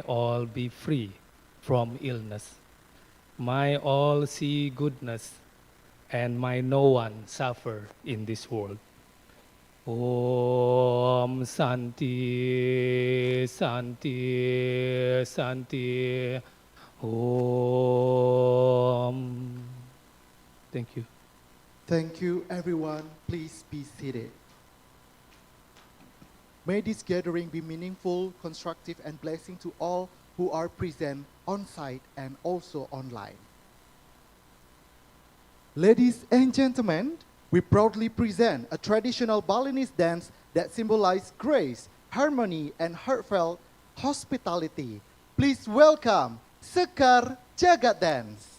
all be free from illness. May all see goodness, and may no one suffer in this world. Om Santi, Santi, Santi. Om. Thank you. Thank you, everyone. Please be seated. May this gathering be meaningful, constructive, and blessing to all who are present on site and also online. Ladies and gentlemen, we proudly present a traditional Balinese dance that symbolizes grace, harmony, and heartfelt hospitality. Please welcome Sekar Jagat Dance.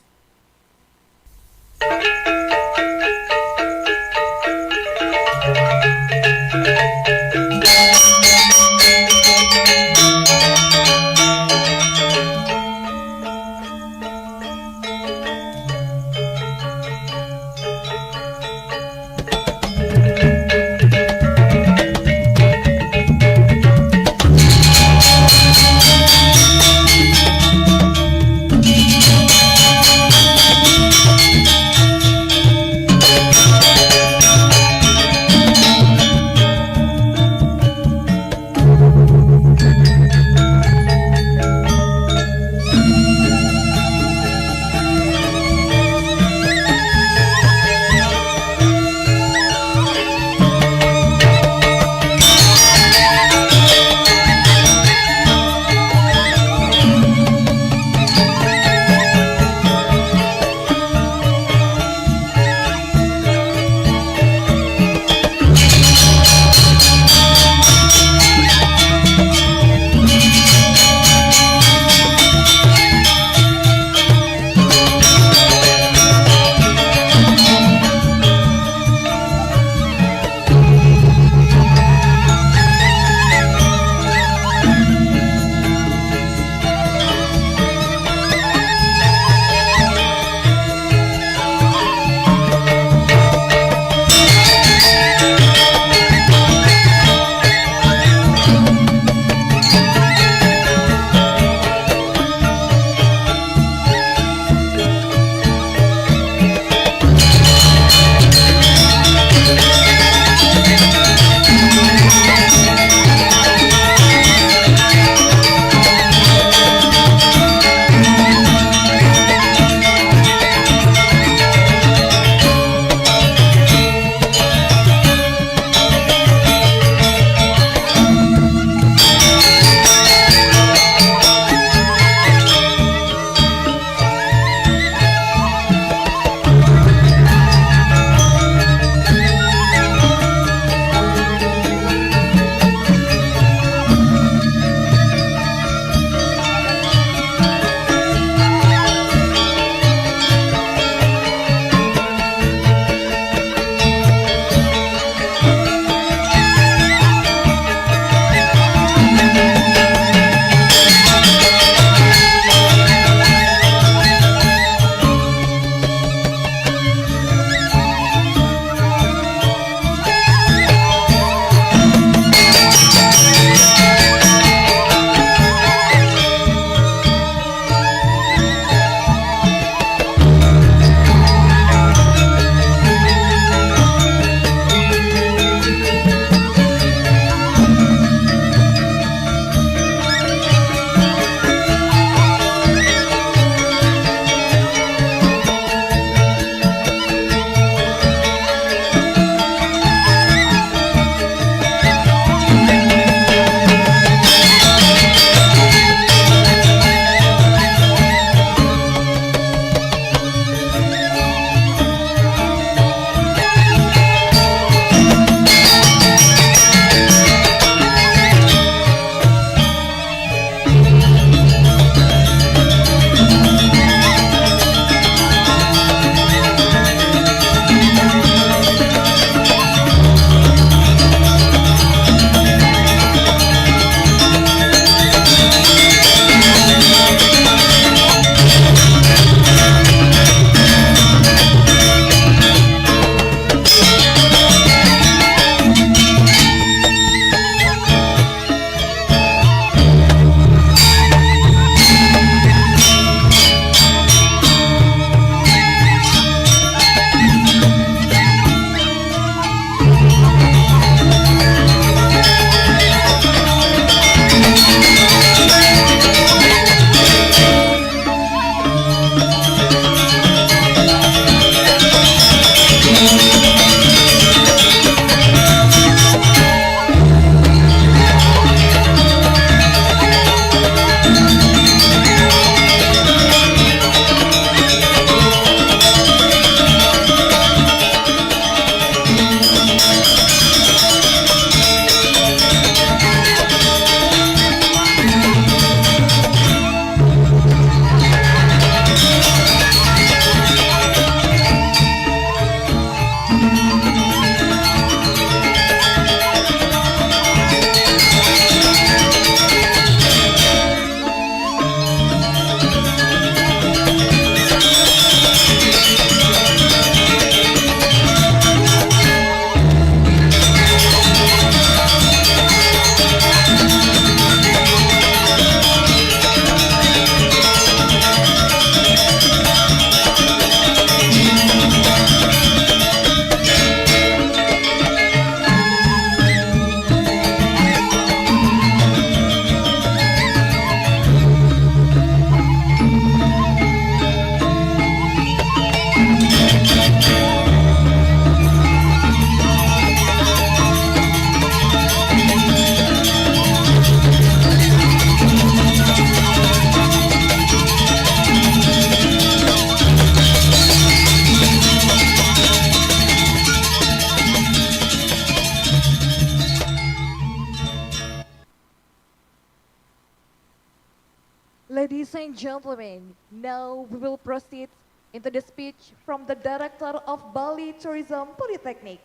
Ladies and gentlemen, now we will proceed into the speech from the Director of Bali Tourism Politeknik.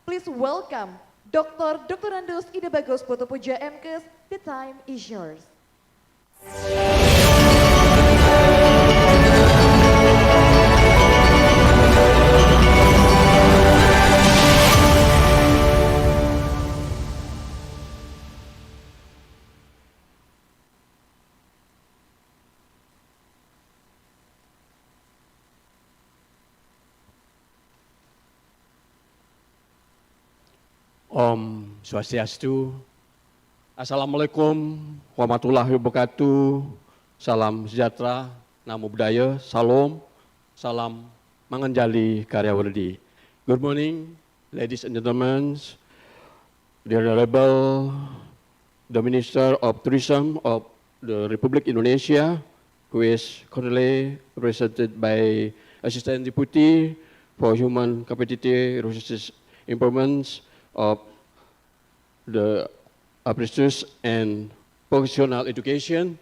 Please welcome Dr. Andus Ida Bagus Putu Puja MKes. The time is yours. Om Swastiastu. Assalamualaikum warahmatullahi wabarakatuh. Salam sejahtera, namo buddhaya, salam, salam manganjali karyawardi. Good morning, ladies and gentlemen, dear Honorable, the Minister of Tourism of the Republic Indonesia, who is currently represented by Assistant Deputy for Human Capacity Resources Improvements of the Apprentice and Vocational Education,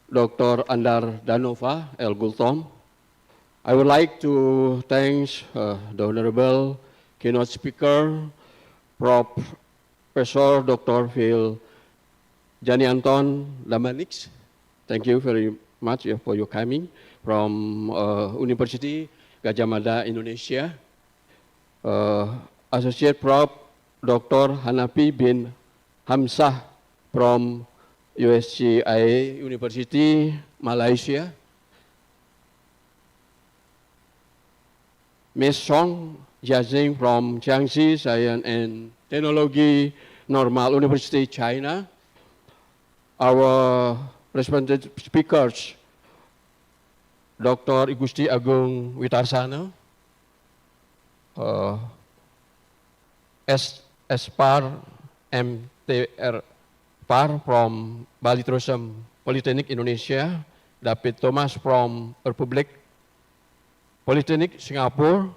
Dr. Andar Danova L. Gultom. I would like to thank the Honorable keynote speaker, Professor Dr. Phil Jani Anton Lamanix. Thank you very much for your coming from University Gajah Mada, Indonesia. Associate Prof. Dr. Hanafi bin Hamzah from USCIA University, Malaysia. Ms. Song Jiajing from Jiangxi Science and Technology Normal University, China. Our respected speakers, Dr. Igusti Agung Witarsana, Par MTR Par from Bali Tourism Politeknik Indonesia, David Thomas from Republic Politeknik Singapore,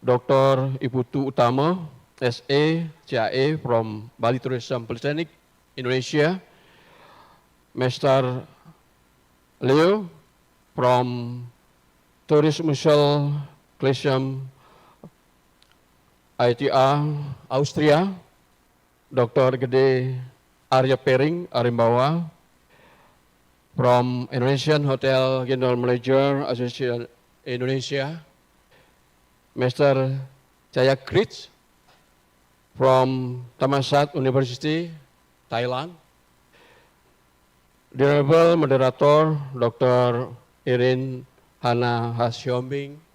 Dr. Iputu Utama SA CAE from Bali Tourism Politeknik Indonesia, Mr. Leo from Tourism Mutual Collegium ITR Austria, Dr. Gede Arya Pering Arimbawa from Indonesian Hotel General Manager Association Indonesia, Mr. Jaya Krits from Thammasat University, Thailand, the Honorable Moderator Dr. Irin Hana Hasyombing,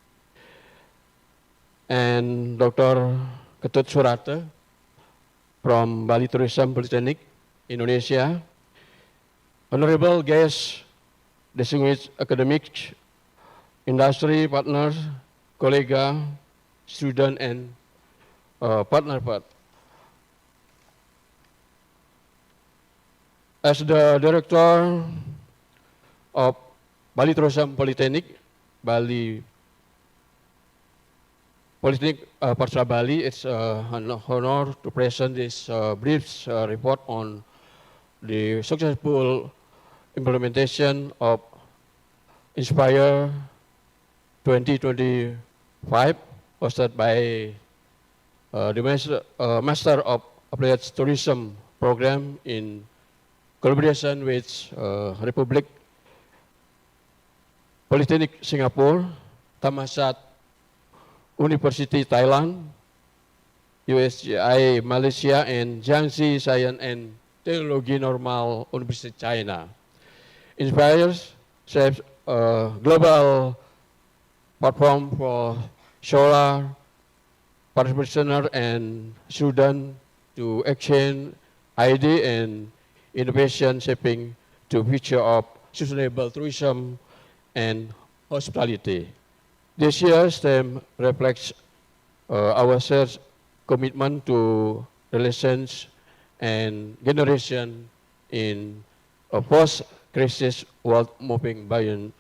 and Dr. Ketut Surata from Bali Tourism Politeknik Indonesia, honorable guests, distinguished academics, industry partners, colleagues, students, and partner. As the director of Bali Tourism Politeknik, Bali Politeknik Pariwisata Bali, it's an honor to present this brief report on the successful implementation of Inspire 2025, hosted by the Master of Applied Tourism program in collaboration with Republic Politeknik Singapore, Thammasat University Thailand, USCIA Malaysia, and Jiangxi Science and Technology Normal University China. Inspires shapes a global platform for solar practitioners and students to exchange ideas and innovation, shaping to future of sustainable tourism and hospitality. This year's theme reflects our shared commitment to relations and generation in a post-crisis world moving beyond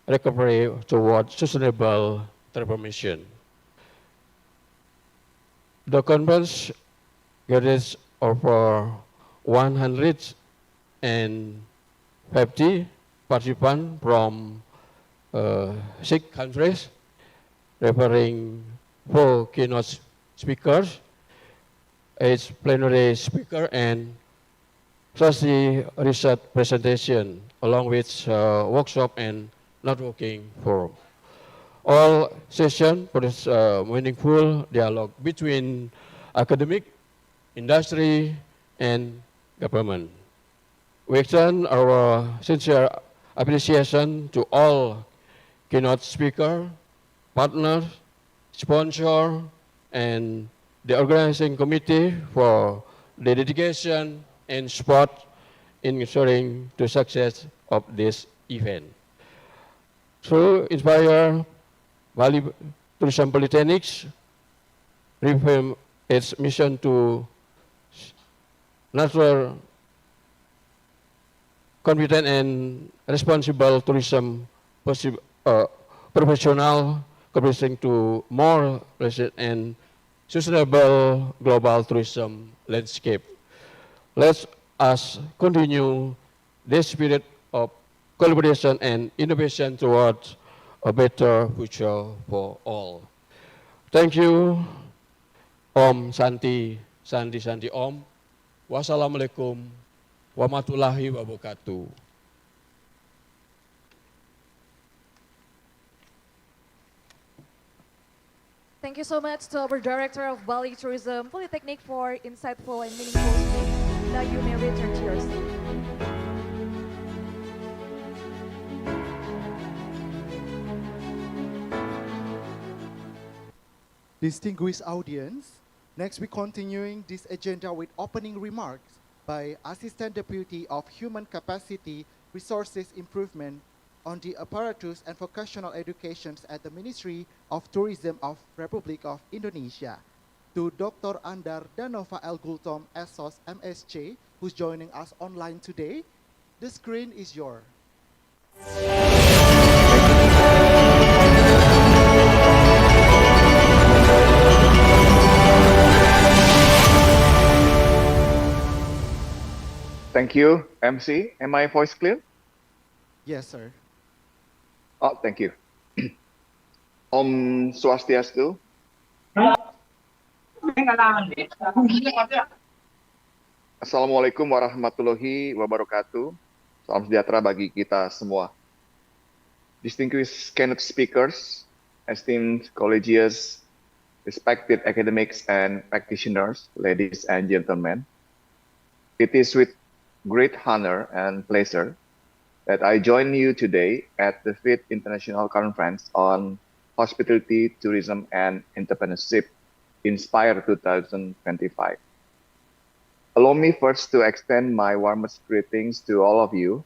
recovery toward sustainable transformation. The conference gathers over 150 participants from 6 countries, referring 4 keynote speakers, 8 plenary speaker, and 30 research presentation, along with workshop and networking forum. All sessions produce meaningful dialogue between academic, industry, and government. We extend our sincere appreciation to all keynote speakers, partners, sponsors, and the organizing committee for the dedication and support in ensuring the success of this event. To inspire Bali Tourism Polytechnics reaffirm its mission to nurture competent and responsible tourism professional contributing to more resilient and sustainable global tourism landscape. Let us continue this spirit of collaboration and innovation towards a better future for all. Thank you. Om Santi, Santi Santi Om. Wassalamualaikum warahmatullahi wabarakatuh. Thank you so much to our Director of Bali Tourism Polytechnic for insightful and meaningful speech. Now you may return to your seat. Distinguished audience, next we continuing this agenda with opening remarks by Assistant Deputy of Human Capacity Resources Improvement on the apparatus and vocational educations at the Ministry of Tourism of Republic of Indonesia, to Dr. Andar Danova El Gultom, SOS MSc, who's joining us online today. The screen is yours. Thank you, MC. Am my voice clear? Yes, sir. Oh, thank you. Om Swastiastu. Assalamualaikum warahmatullahi wabarakatuh. Salam sejahtera bagi kita semua. Distinguished keynote speakers, esteemed collegians, respected academics and practitioners, ladies and gentlemen. It is with great honor and pleasure that I join you today at the 5th International Conference on Hospitality, Tourism, and Entrepreneurship, Inspire 2025. Allow me first to extend my warmest greetings to all of you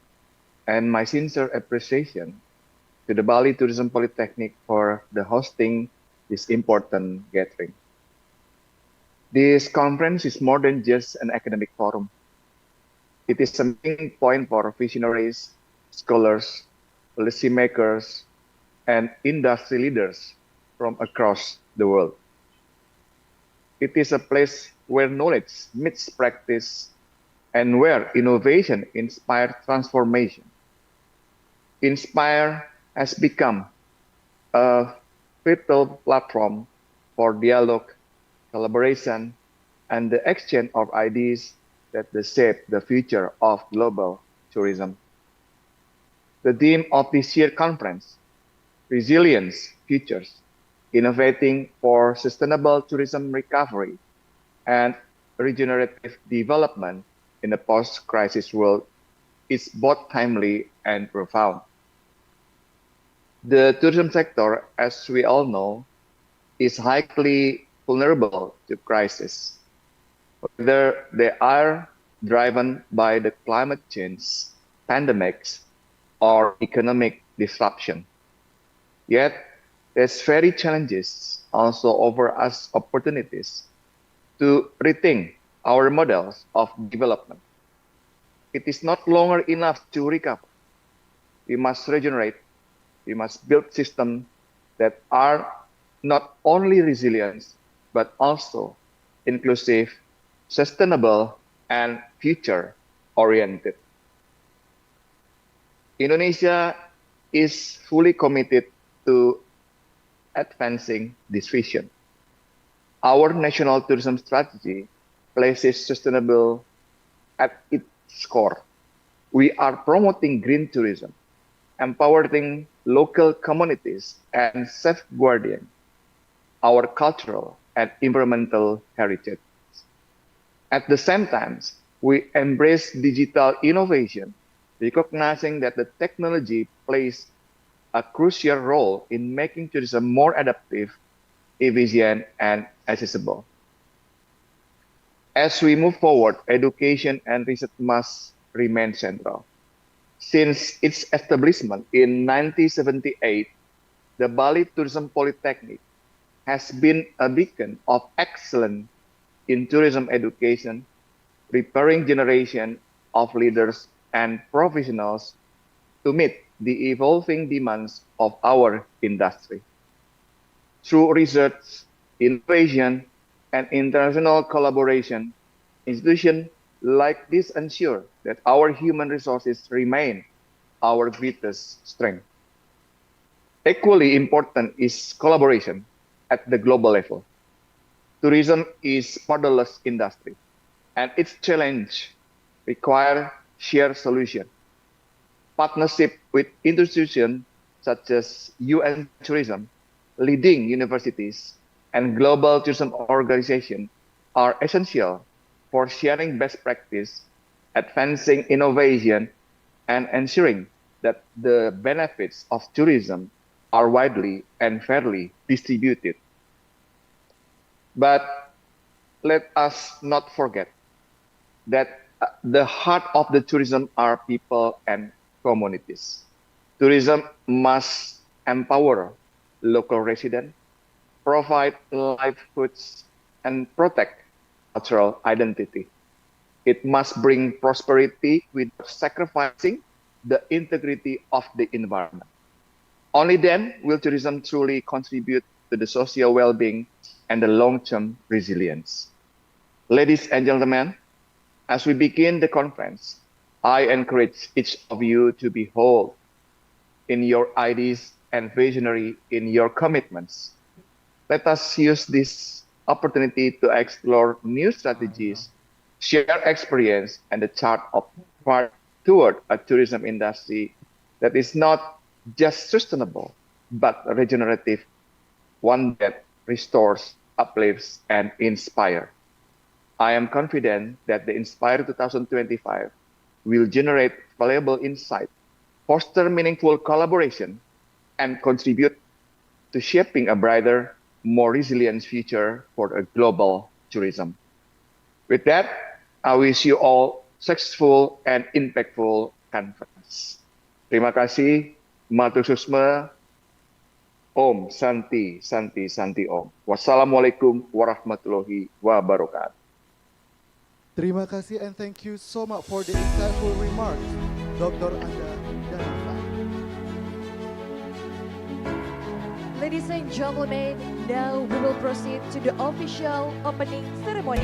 and my sincere appreciation to the Bali Tourism Polytechnic for the hosting this important gathering. This conference is more than just an academic forum. It is a meeting point for visionaries, scholars, policymakers, and industry leaders from across the world. It is a place where knowledge meets practice and where innovation inspires transformation. Inspire has become a vital platform for dialogue, collaboration, and the exchange of ideas that shape the future of global tourism. The theme of this year's conference, Resilience Futures, Innovating for Sustainable Tourism Recovery and Regenerative Development in a Post-Crisis World, is both timely and profound. The tourism sector, as we all know, is highly vulnerable to crisis, whether they are driven by the climate change, pandemics, or economic disruption. Yet, these very challenges also offer us opportunities to rethink our models of development. It is not longer enough to recover. We must regenerate. We must build systems that are not only resilient, but also inclusive, sustainable, and future-oriented. Indonesia is fully committed to advancing this vision. Our national tourism strategy places sustainable at its core. We are promoting green tourism, empowering local communities, and safeguarding our cultural and environmental heritage. At the same time, we embrace digital innovation, recognizing that the technology plays a crucial role in making tourism more adaptive, efficient, and accessible. As we move forward, education and research must remain central. Since its establishment in 1978, the Bali Tourism Polytechnic has been a beacon of excellence in tourism education, preparing generation of leaders and professionals to meet the evolving demands of our industry. Through research, innovation, and international collaboration, institutions like this ensure that our human resources remain our greatest strength. Equally important is collaboration at the global level. Tourism is borderless industry, and its challenge require shared solution. Partnership with institutions such as UN Tourism, leading universities, and global tourism organizations are essential for sharing best practice, advancing innovation, and ensuring that the benefits of tourism are widely and fairly distributed. But let us not forget that the heart of the tourism are people and communities. Tourism must empower local residents, provide livelihoods, and protect cultural identity. It must bring prosperity without sacrificing the integrity of the environment. Only then will tourism truly contribute to the social well-being and the long-term resilience. Ladies and gentlemen, as we begin the conference, I encourage each of you to be whole in your ideas and visionary in your commitments. Let us use this opportunity to explore new strategies, share experience, and the chart of path toward a tourism industry that is not just sustainable, but regenerative, one that restores, uplifts, and inspires. I am confident that the Inspire 2025 will generate valuable insight, foster meaningful collaboration, and contribute to shaping a brighter, more resilient future for a global tourism. With that, I wish you all successful and impactful conference. Terima kasih, Matur Susma, Om Santi, Santi, Santi Om. Wassalamualaikum warahmatullahi wabarakatuh. Terima kasih and thank you so much for the insightful remarks, Dr. Anda Dananta. Ladies and gentlemen, now we will proceed to the official opening ceremony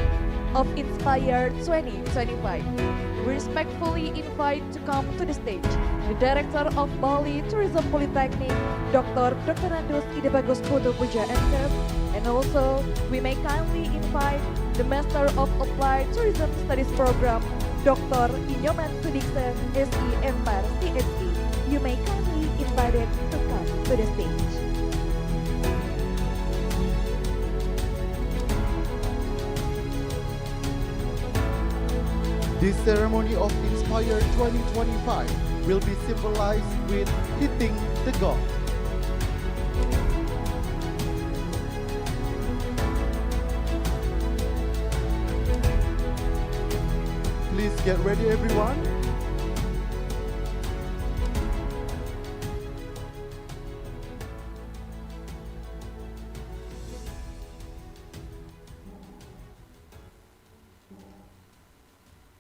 of Inspire 2025. We respectfully invite to come to the stage the Director of Bali Tourism Polytechnic, Dr. Andus Ida Bagus Putu Puja MKM, and also we may kindly invite the Master of Applied Tourism Studies Program, Dr. Inyoman Sudiksen, SE MPAR CSE. You may kindly invited to come to the stage. This ceremony of Inspire 2025 will be symbolized with hitting the gong. Please get ready, everyone.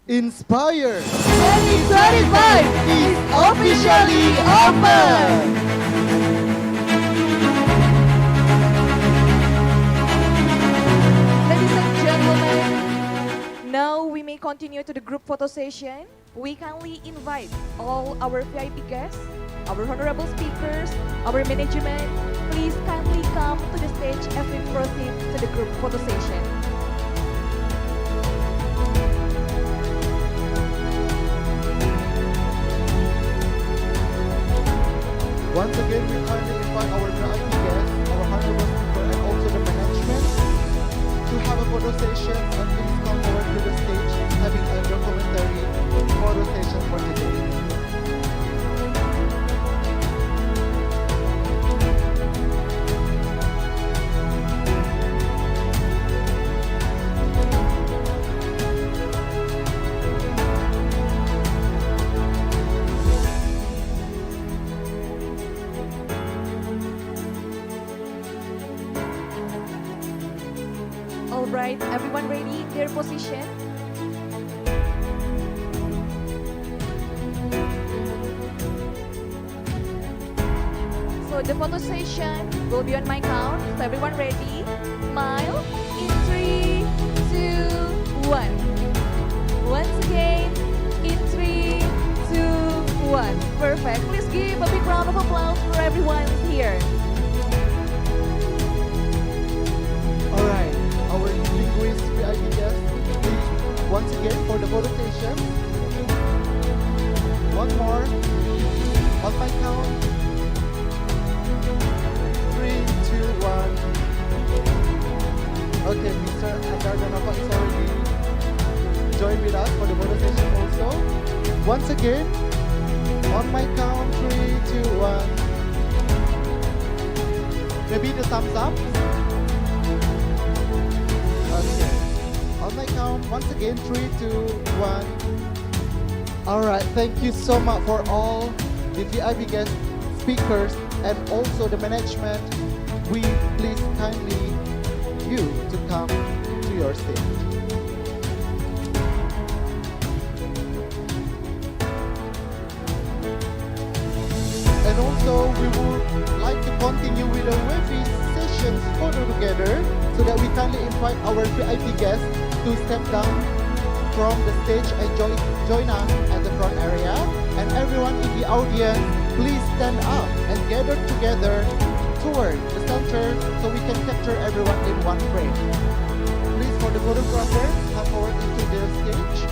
Inspire 2025 is officially open! Ladies and gentlemen, now we may continue to the group photo session. we kindly invite all our VIP guests, our honorable speakers, our management. Please kindly come to the stage as we proceed to the group photo session. Once again, we kindly invite our VIP guests, our honorable speaker, and also the management to have a photo session, and please come forward to the stage having a documentary photo session for today. All right, everyone ready in their position? So the photo session will be on my count. So everyone ready? Smile in 3, 2, 1. Once again, in 3, 2, 1. Perfect. Please give a big round of applause for everyone here. Alright, our distinguished VIP guests, please, once again for the photo session. One more, on my count. 3, 2, 1. Okay, Mr. Andardanova is already joined with us for the photo session also. Once again, on my count, 3, 2, 1. Maybe the thumbs up. Okay. On my count, once again, 3, 2, 1. Alright, thank you so much for all the VIP guest speakers and also the management. We please kindly you to come to your stage. And also, we would like to continue with the wavy sessions photo together so that we kindly invite our VIP guests to step down from the stage and join us at the front area. And everyone in the audience, please stand up and gather together toward the center so we can capture everyone in one frame. Please, for the photographer, come forward into the stage.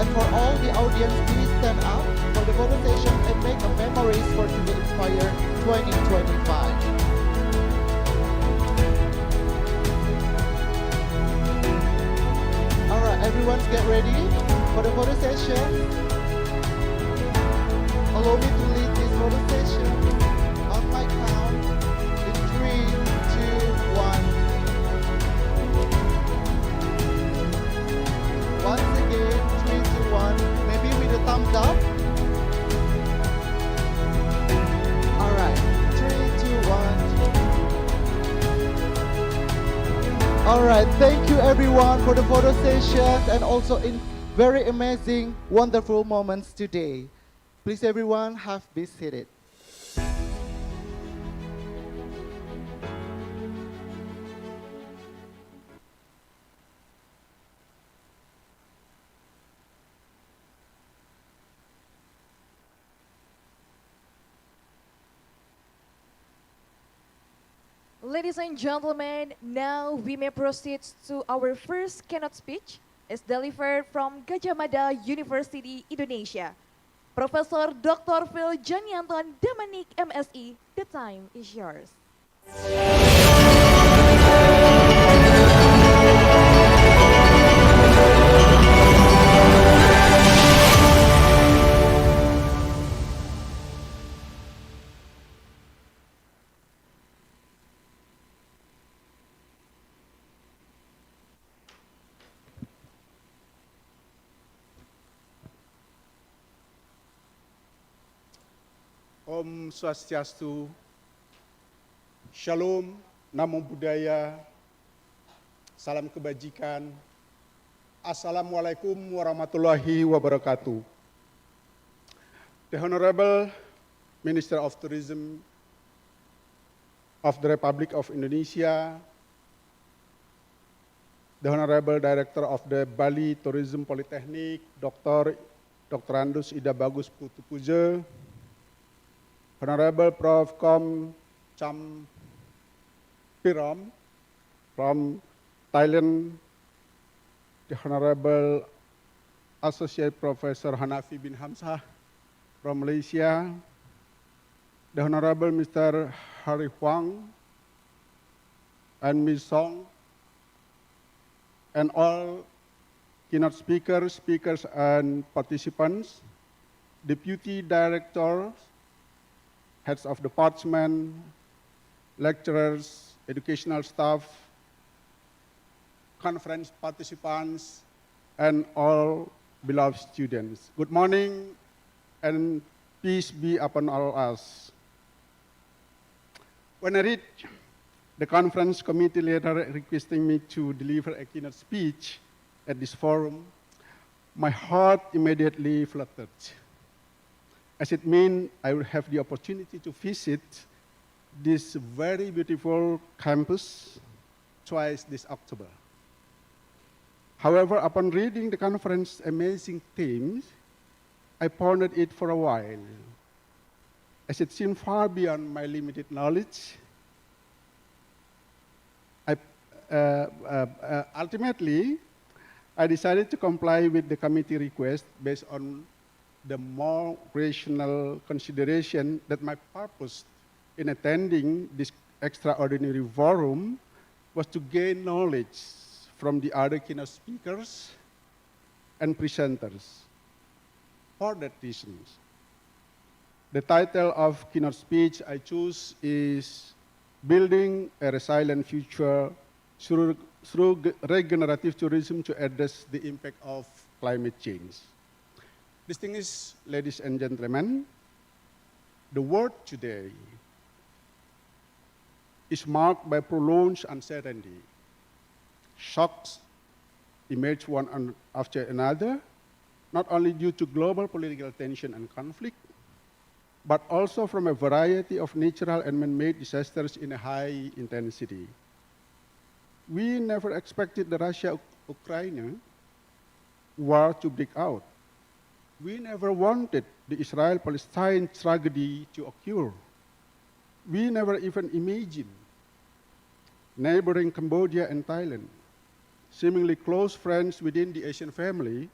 And for all the audience, please stand up for the photo session and make a memories for Today Inspire 2025. Alright, everyone get ready for the photo session. Allow me to lead this photo session. On my count, in 3, 2, 1. Once again, 3, 2, 1. Maybe with a thumbs up. Alright, 3, 2, 1. Alright, thank you everyone for the photo session and also in very amazing, wonderful moments today. Please everyone have be seated. Ladies and gentlemen, now we may proceed to our first keynote speech as delivered from Gajah Mada University, Indonesia. Professor Dr. Phil Janianton Damanik, MSI, the time is yours. Om Swastiastu, Shalom, Namo Buddhaya, Salam Kebajikan, Assalamualaikum warahmatullahi wabarakatuh. The Honorable Minister of Tourism of the Republic of Indonesia, the Honorable Director of the Bali Tourism Politeknik, Dr. Dr. Andus Ida Bagus Putupuja, Honorable Prof. Com Cham Piram from Thailand, the Honorable Associate Professor Hanafi bin Hamzah from Malaysia, the Honorable Mr. Hari Huang and Ms. Song, and all keynote speakers and participants, deputy directors, heads of department, lecturers, educational staff, conference participants, and all beloved students. Good morning and peace be upon all us. When I read the conference committee letter requesting me to deliver a keynote speech at this forum, my heart immediately fluttered, as it meant I will have the opportunity to visit this very beautiful campus twice this October. However, upon reading the conference's amazing themes, I pondered it for a while, as it seemed far beyond my limited knowledge. Ultimately, I decided to comply with the committee request based on the more rational consideration that my purpose in attending this extraordinary forum was to gain knowledge from the other keynote speakers and presenters. For that reason, the title of keynote speech I choose is Building a Resilient Future through Regenerative Tourism to Address the Impact of Climate Change. Distinguished ladies and gentlemen, the world today is marked by prolonged uncertainty. Shocks emerge one after another, not only due to global political tension and conflict, but also from a variety of natural and man-made disasters in a high intensity. We never expected the Russia-Ukraine war to break out. We never wanted the Israel-Palestine tragedy to occur. We never even imagined neighboring Cambodia and Thailand, seemingly close friends within the Asian family,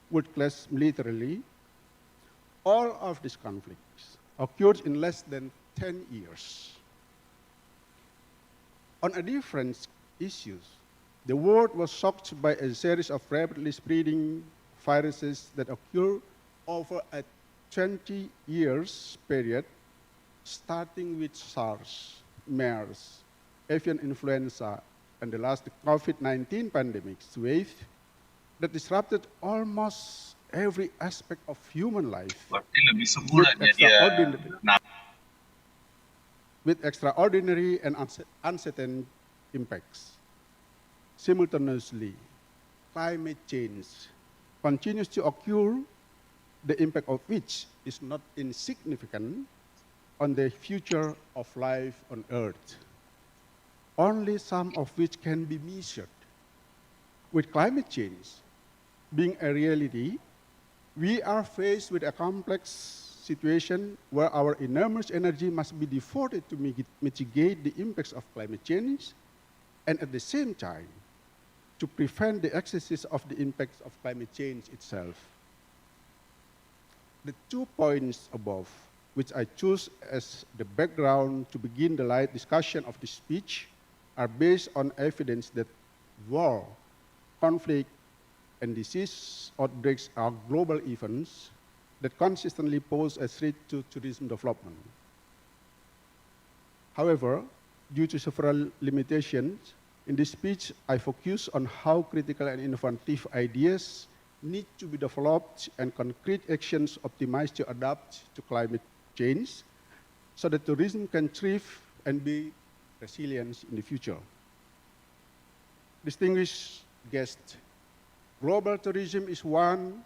would clash militarily. All of these conflicts occurred in less than 10 years. On a different issues, the world was shocked by a series of rapidly spreading viruses that occur over a 20 years period, starting with SARS, MERS, avian influenza, and the last COVID-19 pandemic wave that disrupted almost every aspect of human life with extraordinary and uncertain impacts. Simultaneously, climate change continues to occur, the impact of which is not insignificant on the future of life on Earth, only some of which can be measured. With climate change being a reality, we are faced with a complex situation where our enormous energy must be devoted to mitigate the impacts of climate change, and at the same time, to prevent the excesses of the impacts of climate change itself. The 2 points above, which I choose as the background to begin the light discussion of this speech, are based on evidence that war, conflict, and disease outbreaks are global events that consistently pose a threat to tourism development. However, due to several limitations, in this speech, I focus on how critical and innovative ideas need to be developed and concrete actions optimized to adapt to climate change so that tourism can thrive and be resilient in the future. Distinguished guests, global tourism is one,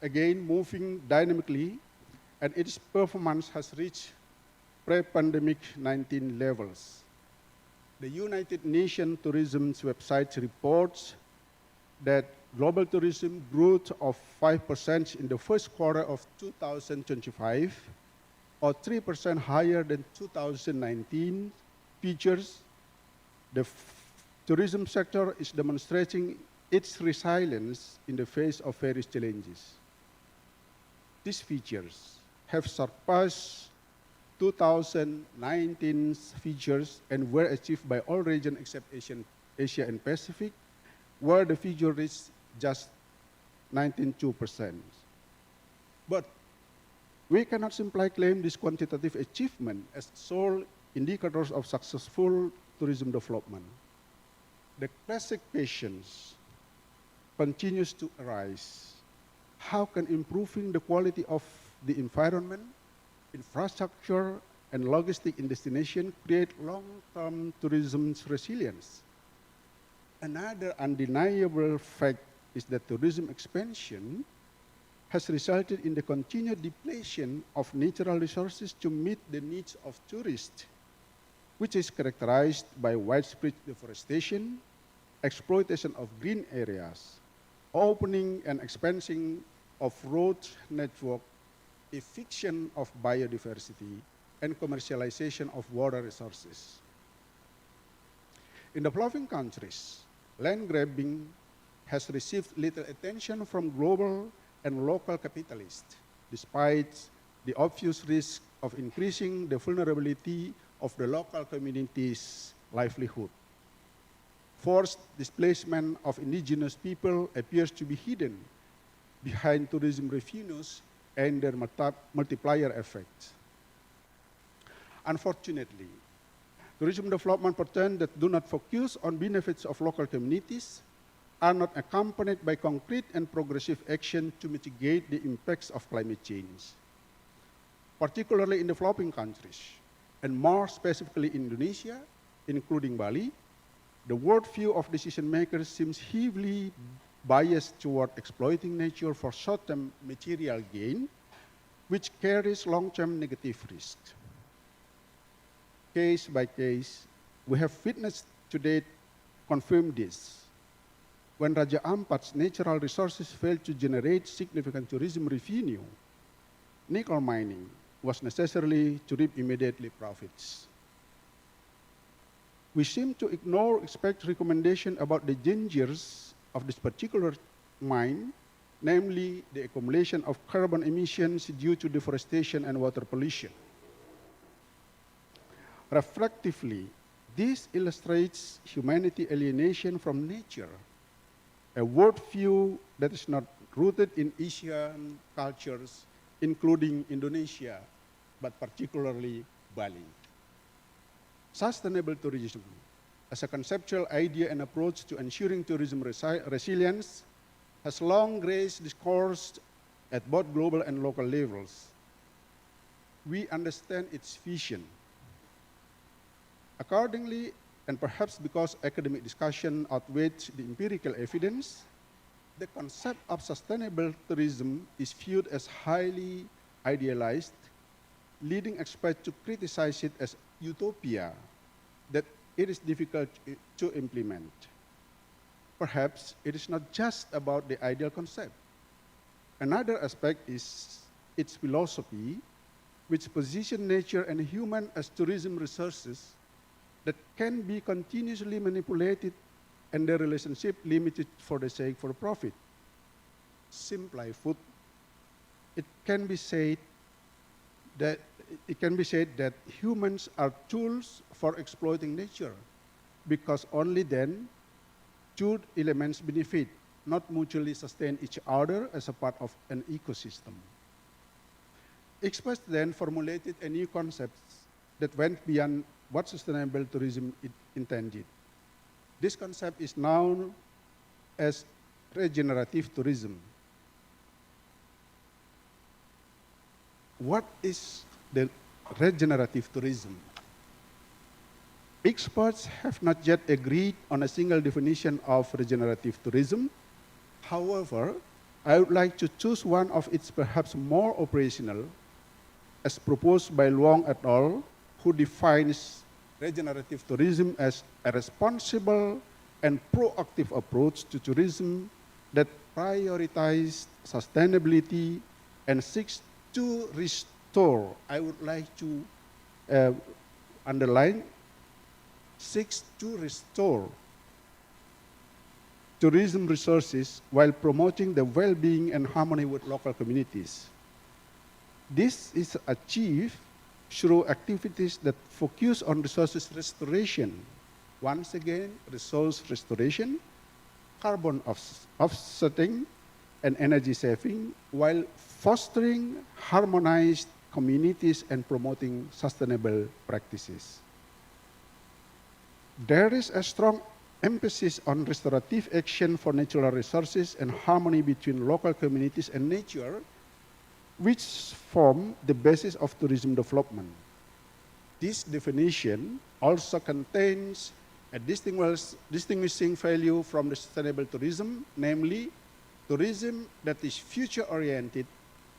again, moving dynamically, and its performance has reached pre-pandemic 19 levels. The United Nations Tourism's website reports that global tourism growth of 5% in the first quarter of 2025, or 3% higher than 2019 features, the tourism sector is demonstrating its resilience in the face of various challenges. These features have surpassed 2019's features and were achieved by all regions except Asia and Pacific, where the figure reached just 19.2%. But we cannot simply claim this quantitative achievement as sole indicators of successful tourism development. The classic questions continues to arise. How can improving the quality of the environment, infrastructure, and logistics in destination create long-term tourism's resilience? Another undeniable fact is that tourism expansion has resulted in the continued depletion of natural resources to meet the needs of tourists, which is characterized by widespread deforestation, exploitation of green areas, opening and expanding of road network, eviction of biodiversity, and commercialization of water resources. In developing countries, land grabbing has received little attention from global and local capitalists, despite the obvious risk of increasing the vulnerability of the local community's livelihood. Forced displacement of indigenous people appears to be hidden behind tourism revenues and their multiplier effects. Unfortunately, tourism development patterns that do not focus on benefits of local communities are not accompanied by concrete and progressive action to mitigate the impacts of climate change. Particularly in developing countries, and more specifically in Indonesia, including Bali, the worldview of decision makers seems heavily biased toward exploiting nature for short-term material gain, which carries long-term negative risks. Case by case, we have witnessed to date confirm this. When Raja Ampat's natural resources failed to generate significant tourism revenue, nickel mining was necessarily to reap immediately profits. We seem to ignore expert recommendation about the dangers of this particular mine, namely the accumulation of carbon emissions due to deforestation and water pollution. Reflectively, this illustrates humanity alienation from nature, a worldview that is not rooted in Asian cultures, including Indonesia, but particularly Bali. Sustainable tourism, as a conceptual idea and approach to ensuring tourism resilience, has long raised discourse at both global and local levels. We understand its vision. Accordingly, and perhaps because academic discussion outweighs the empirical evidence, the concept of sustainable tourism is viewed as highly idealized, leading experts to criticize it as utopia, that it is difficult to implement. Perhaps it is not just about the ideal concept. Another aspect is its philosophy, which positions nature and human as tourism resources that can be continuously manipulated and their relationship limited for the sake of profit. Simply put, it can be said that humans are tools for exploiting nature, because only then two elements benefit, not mutually sustain each other as a part of an ecosystem. Experts then formulated a new concept that went beyond what sustainable tourism intended. This concept is known as regenerative tourism. What is the regenerative tourism? Experts have not yet agreed on a single definition of regenerative tourism. However, I would like to choose one of its perhaps more operational, as proposed by Luong et al., who defines regenerative tourism as a responsible and proactive approach to tourism that prioritize sustainability and seeks to restore, I would like to underline, seeks to restore tourism resources while promoting the well-being and harmony with local communities. This is achieved through activities that focus on resources restoration. Once again, resource restoration, carbon offsetting, and energy saving, while fostering harmonized communities and promoting sustainable practices. There is a strong emphasis on restorative action for natural resources and harmony between local communities and nature, which form the basis of tourism development. This definition also contains a distinguishing value from the sustainable tourism, namely tourism that is future-oriented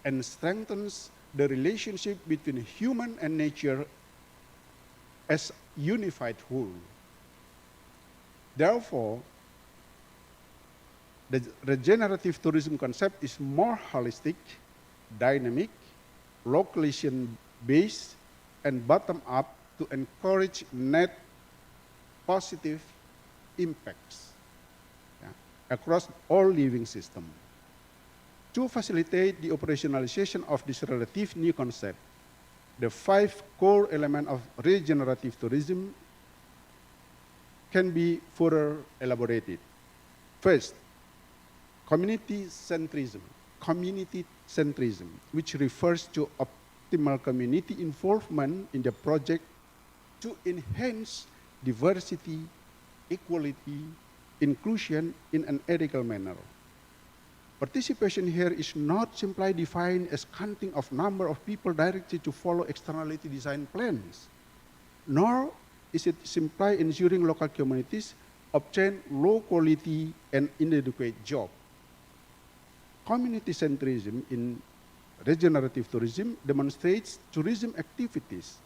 and strengthens the relationship between human and nature as unified whole. Therefore, the regenerative tourism concept is more holistic, dynamic, location-based, and bottom-up to encourage net positive impacts across all living systems. To facilitate the operationalization of this relative new concept, the 5 core elements of regenerative tourism can be further elaborated. First, community centrism, which refers to optimal community involvement in the project to enhance diversity, equality, inclusion in an ethical manner. Participation here is not simply defined as counting of number of people directed to follow externality design plans, nor is it simply ensuring local communities obtain low quality and inadequate job. Community centrism in regenerative tourism demonstrates tourism activities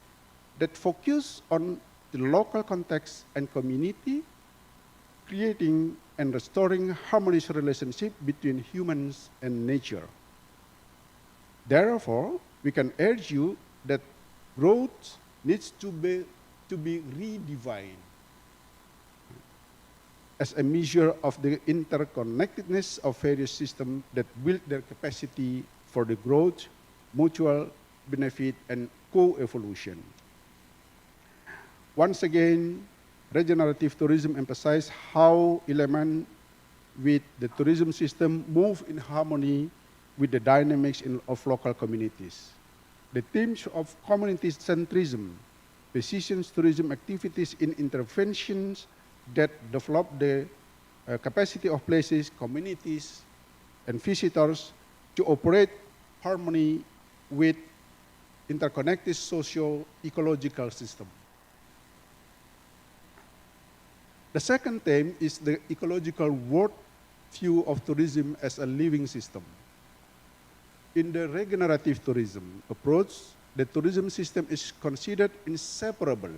that focus on the local context and community, creating and restoring harmonious relationship between humans and nature. Therefore, we can urge you that growth needs to be redefined as a measure of the interconnectedness of various systems that build their capacity for the growth, mutual benefit, and co-evolution. Once again, regenerative tourism emphasizes how elements with the tourism system move in harmony with the dynamics of local communities. The themes of community centrism positions tourism activities in interventions that develop the capacity of places, communities, and visitors to operate harmony with interconnected socio-ecological system. The second theme is the ecological worldview of tourism as a living system. In the regenerative tourism approach, the tourism system is considered inseparable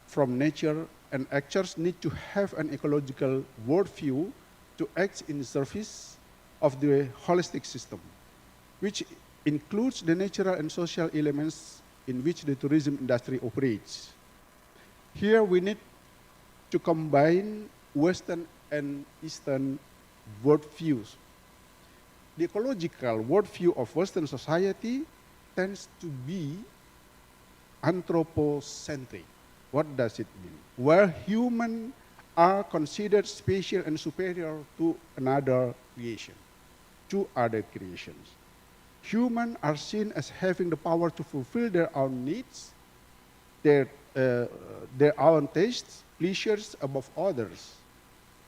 from nature, and actors need to have an ecological worldview to act in service of the holistic system, which includes the natural and social elements in which the tourism industry operates. Here we need to combine Western and Eastern worldviews. The ecological worldview of Western society tends to be anthropocentric. What does it mean? Where humans are considered special and superior to other creations. Humans are seen as having the power to fulfill their own needs, their own tastes, pleasures above others.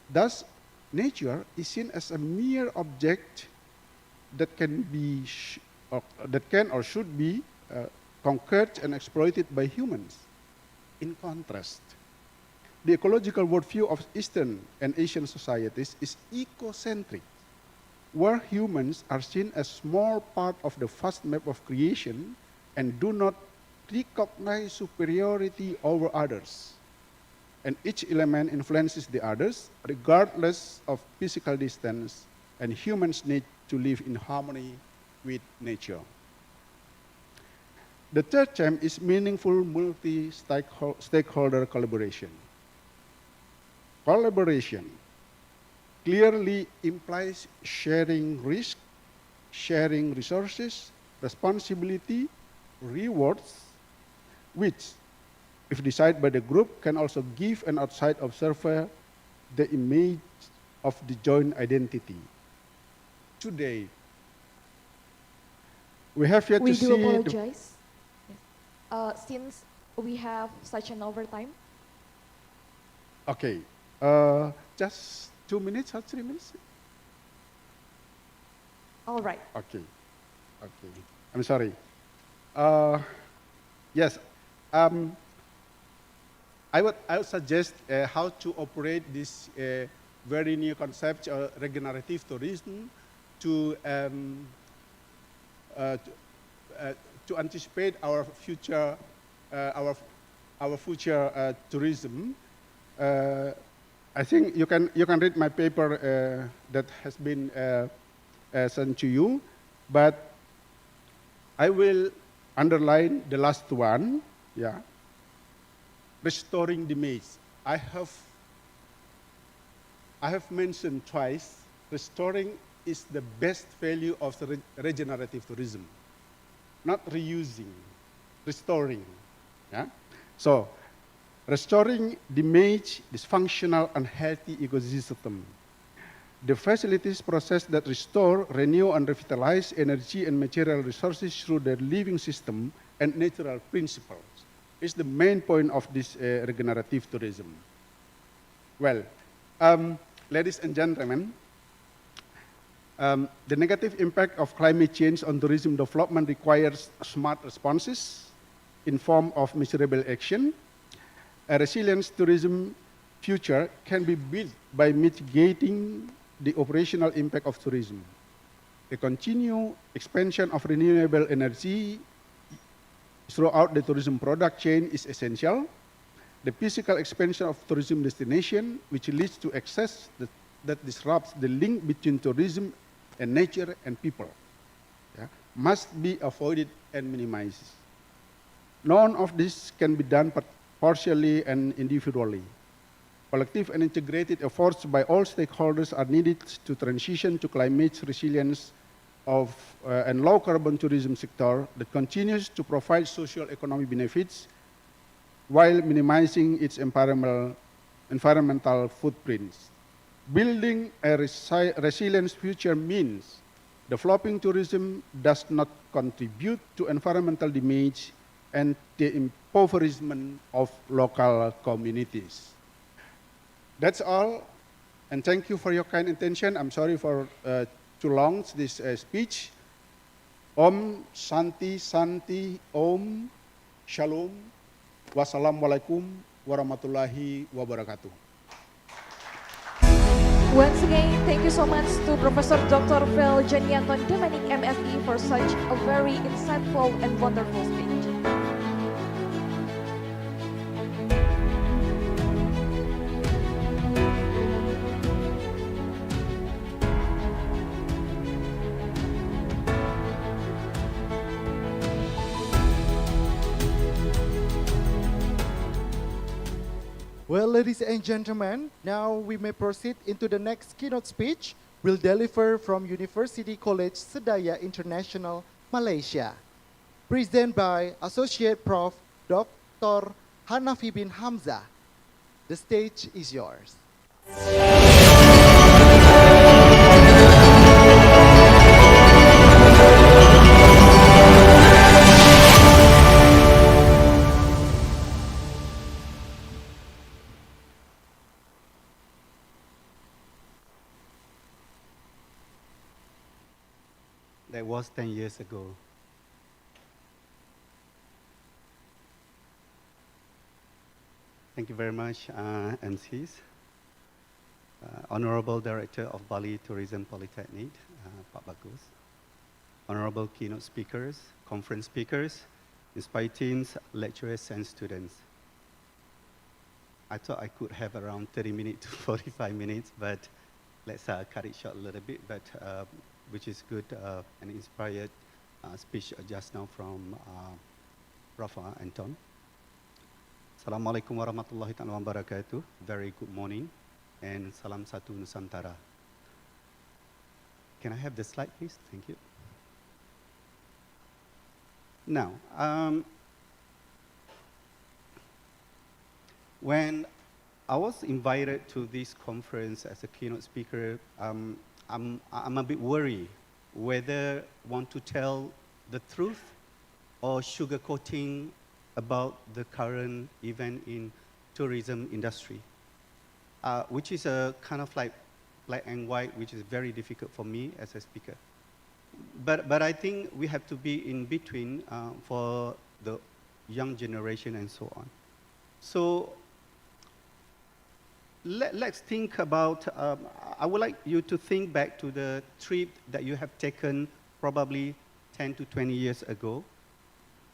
Thus, nature is seen as a mere object that can or should be conquered and exploited by humans. In contrast, the ecological worldview of Eastern and Asian societies is ecocentric, where humans are seen as small part of the vast map of creation and do not recognize superiority over others. And each element influences the others regardless of physical distance and humans need to live in harmony with nature. The third theme is meaningful multi-stakeholder collaboration. Collaboration clearly implies sharing risk, sharing resources, responsibility, rewards, which, if decided by the group, can also give an outside observer the image of the joint identity. Today, we have yet We to do see apologize. Since we have such an overtime. Okay, just 2 minutes or 3 minutes? All right. Okay, okay. I'm sorry. Yes, I would suggest how to operate this very new concept, regenerative tourism, to to anticipate our future, tourism. I think you can read my paper that has been sent to you, but I will underline the last one. Yeah, restoring the maze. I have mentioned twice, restoring is the best value of the regenerative tourism. Not reusing, restoring. Yeah? So, restoring the image, this functional and healthy ecosystem. The facilities process that restore, renew, and revitalize energy and material resources through their living system and natural principles is the main point of this regenerative tourism. Well, ladies and gentlemen, the negative impact of climate change on tourism development requires smart responses in form of measurable action. A resilient tourism future can be built by mitigating the operational impact of tourism. The continued expansion of renewable energy throughout the tourism product chain is essential. The physical expansion of tourism destination, which leads to excess that disrupts the link between tourism and nature and people, yeah, must be avoided and minimized. None of this can be done partially and individually. Collective and integrated efforts by all stakeholders are needed to transition to climate resilience and low carbon tourism sector that continues to provide social economic benefits while minimizing its environmental footprints. Building a resilient future means developing tourism does not contribute to environmental damage and the impoverishment of local communities. That's all, and thank you for your kind attention. I'm sorry for to launch this speech. Om Shanti Santi Om Shalom Wassalamualaikum warahmatullahi wabarakatuh. Once again, thank you so much to Professor Dr. Vel Janianton Dominic MSE for such a very insightful and wonderful speech. Well, ladies and gentlemen, now we may proceed into the next keynote speech. Will deliver from University College Sedaya International, Malaysia. Presented by Associate Prof. Dr. Hanafi bin Hamzah. The stage is yours. That was 10 years ago. Thank you very much, MCs. Honorable Director of Bali Tourism Politeknik, Pak Bagus. Honorable keynote speakers, conference speakers, inspired teens, lecturers, and students. I thought I could have around 30 minutes to 45 minutes, but let's cut it short a little bit, but which is good and inspired speech just now from Rafa Anton. Assalamualaikum warahmatullahi wabarakatuh. Very good morning and salam satu Nusantara. Can I have the slide, please? Thank you. Now, when I was invited to this conference as a keynote speaker, I'm a bit worried whether want to tell the truth or sugarcoating about the current event in tourism industry, which is a kind of like black and white, which is very difficult for me as a speaker. But I think we have to be in between for the young generation and so on. So let's think about, I would like you to think back to the trip that you have taken probably 10 to 20 years ago.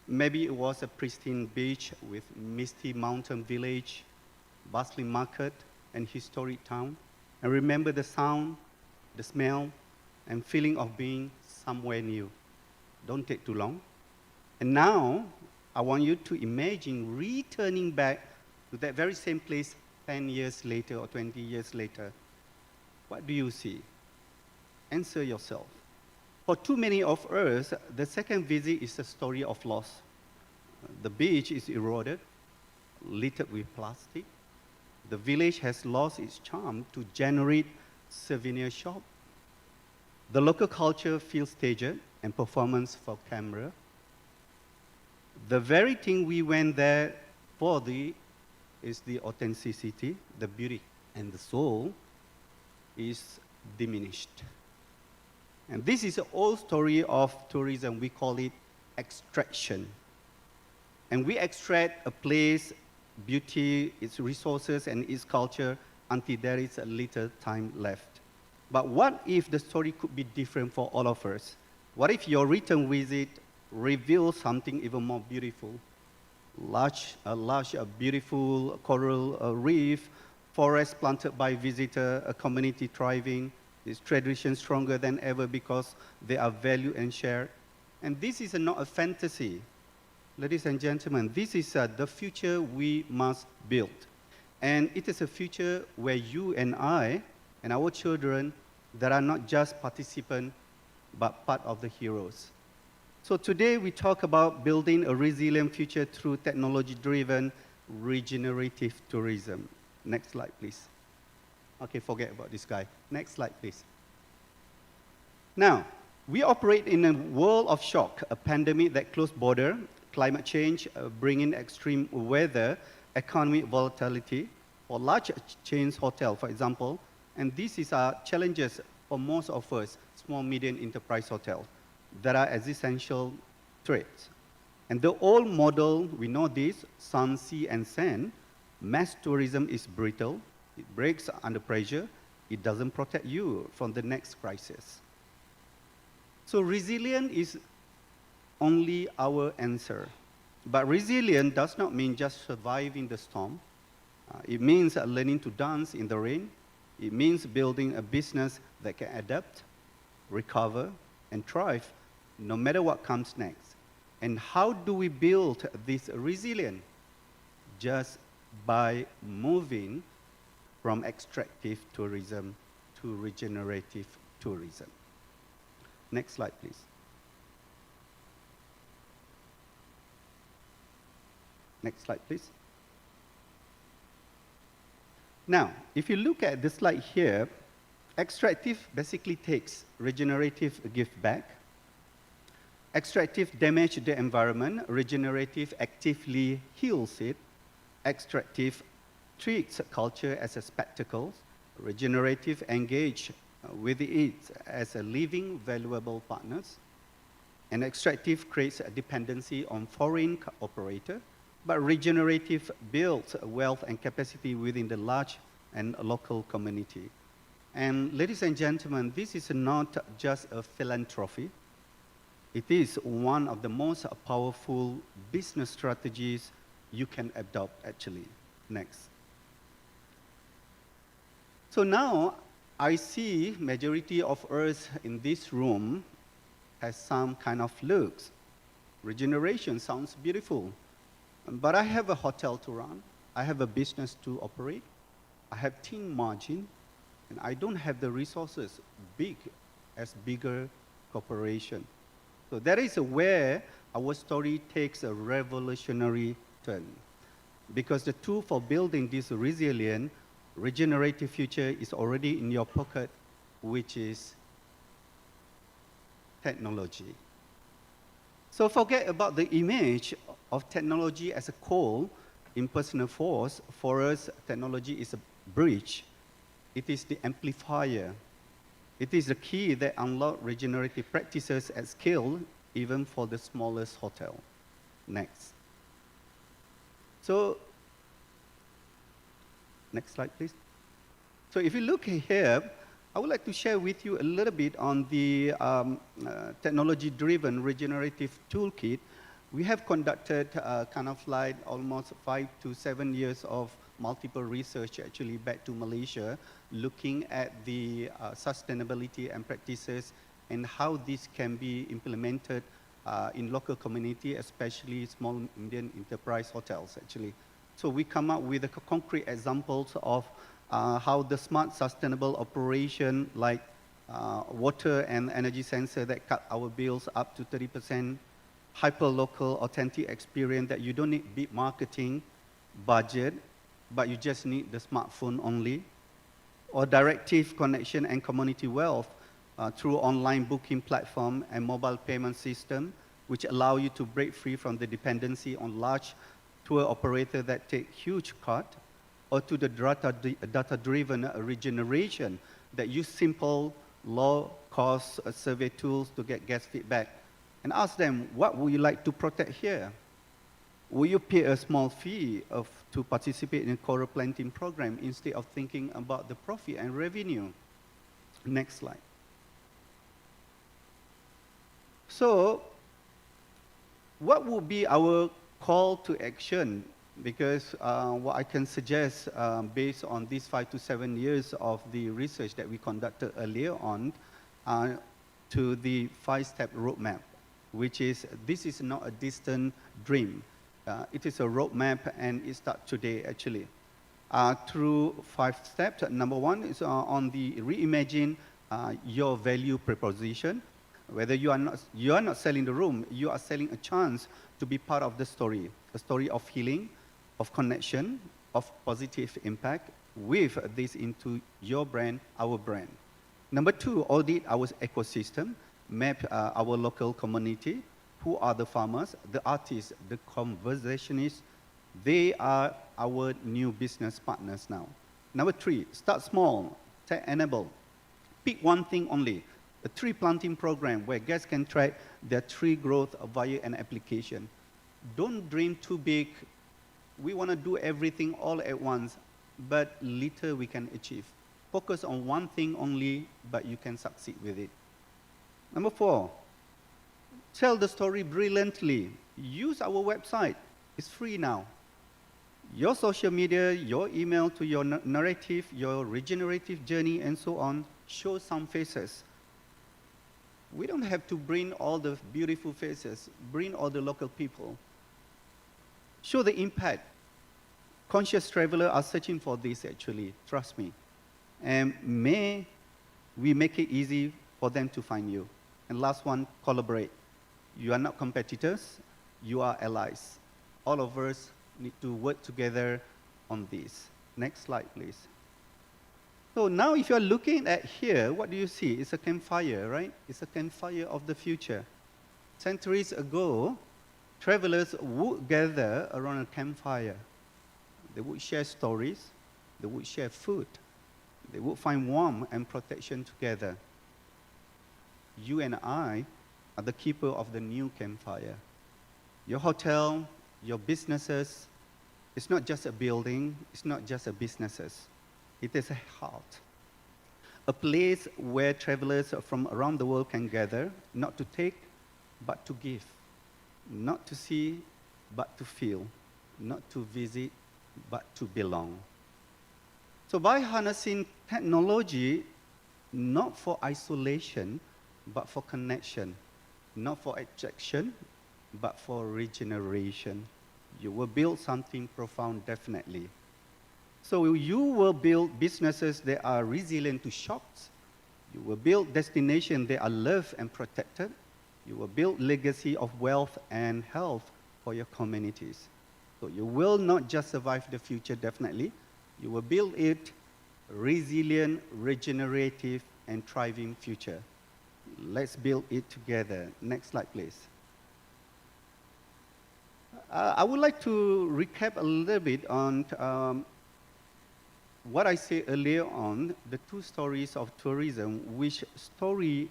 Maybe it was a pristine beach with misty mountain village, bustling market, and historic town. And remember the sound, the smell, and feeling of being somewhere new. Don't take too long. And now, I want you to imagine returning back to that very same place 10 years later or 20 years later. What do you see? Answer yourself. For too many of us, the second visit is a story of loss. The beach is eroded, littered with plastic. The village has lost its charm to generate souvenir shop. The local culture feels staged and performance for camera. The very thing we went there for is the authenticity, the beauty, and the soul is diminished. And this is an old story of tourism. We call it extraction. And we extract a place, beauty, its resources, and its culture until there is a little time left. But what if the story could be different for all of us? What if your return visit reveals something even more beautiful? A large, beautiful coral reef, forest planted by visitor, a community thriving, its tradition stronger than ever because they are valued and shared. And this is not a fantasy. Ladies and gentlemen, this is the future we must build. And it is a future where you and I and our children that are not just participants, but part of the heroes. So today we talk about building a resilient future through technology-driven regenerative tourism. Next slide, please. Okay, forget about this guy. Next slide, please. Now, we operate in a world of shock, a pandemic that closed border, climate change, bringing extreme weather, economic volatility, for large chains hotel, for example, and this is our challenges for most of us, small, medium enterprise hotel. There are existential threats. And the old model, we know this, sun, sea, and sand, mass tourism is brittle, it breaks under pressure, it doesn't protect you from the next crisis. So resilience is only our answer. But resilience does not mean just surviving the storm. It means learning to dance in the rain. It means building a business that can adapt, recover, and thrive no matter what comes next. And how do we build this resilience? Just by moving from extractive tourism to regenerative tourism. Next slide, please. Next slide, please. Now, if you look at this slide here, extractive basically takes, regenerative give back. Extractive damage the environment, regenerative actively heals it. Extractive treats culture as a spectacle, regenerative engage with it as a living, valuable partners. And extractive creates a dependency on foreign operator, but regenerative builds wealth and capacity within the large and local community. And ladies and gentlemen, this is not just a philanthropy. It is one of the most powerful business strategies you can adopt, actually. Next. So now, I see majority of us in this room has some kind of looks. Regeneration sounds beautiful, but I have a hotel to run. I have a business to operate. I have thin margin, and I don't have the resources big as bigger corporation. So that is where our story takes a revolutionary turn. Because the tool for building this resilient, regenerative future is already in your pocket, which is technology. So forget about the image of technology as a coal, impersonal force. For us, technology is a bridge. It is the amplifier. It is the key that unlocks regenerative practices at scale, even for the smallest hotel. Next. So, next slide, please. So if you look here, I would like to share with you a little bit on the technology-driven regenerative toolkit. We have conducted kind of like almost 5 to 7 years of multiple research actually back to Malaysia, looking at the sustainability and practices and how this can be implemented in local community, especially small Indian enterprise hotels actually. So we come up with concrete examples of how the smart sustainable operation like water and energy sensor that cut our bills up to 30%, hyper-local authentic experience that you don't need big marketing budget, but you just need the smartphone only, or directive connection and community wealth through online booking platform and mobile payment system, which allow you to break free from the dependency on large tour operators that take huge cut, or to the data-driven regeneration that use simple, low-cost survey tools to get guest feedback. And ask them, what would you like to protect here? Will you pay a small fee to participate in a coral planting program instead of thinking about the profit and revenue? Next slide. So, what would be our call to action? Because what I can suggest based on these 5 to 7 years of the research that we conducted earlier on to the 5-step roadmap, which is, this is not a distant dream. It is a roadmap and it starts today actually. Through 5 steps, number 1 is on the reimagine your value proposition. Whether you are not selling the room, you are selling a chance to be part of the story, a story of healing, of connection, of positive impact. Weave this into your brand, our brand. Number 2, audit our ecosystem, map our local community. Who are the farmers, the artists, the conversationists? They are our new business partners now. Number 3, start small, tech-enable. Pick one thing only, a tree planting program where guests can track their tree growth via an application. Don't dream too big. We want to do everything all at once, but little we can achieve. Focus on one thing only, but you can succeed with it. Number 4, tell the story brilliantly. Use our website. It's free now. Your social media, your email to your narrative, your regenerative journey, and so on, show some faces. We don't have to bring all the beautiful faces, bring all the local people. Show the impact. Conscious travelers are searching for this actually, trust me. And may we make it easy for them to find you. And last one, collaborate. You are not competitors, you are allies. All of us need to work together on this. Next slide, please. So now if you're looking at here, what do you see? It's a campfire, right? It's a campfire of the future. Centuries ago, travelers would gather around a campfire. They would share stories, they would share food, they would find warmth and protection together. You and I are the keeper of the new campfire. Your hotel, your businesses, it's not just a building, it's not just a businesses. It is a heart. A place where travelers from around the world can gather, not to take, but to give. Not to see, but to feel. Not to visit, but to belong. So by harnessing technology not for isolation, but for connection, not for attraction, but for regeneration. You will build something profound, definitely. So you will build businesses that are resilient to shocks. You will build destinations that are loved and protected. You will build legacy of wealth and health for your communities. So you will not just survive the future, definitely. You will build it resilient, regenerative, and thriving future. Let's build it together. Next slide, please. I would like to recap a little bit on what I said earlier on, the two stories of tourism. Which story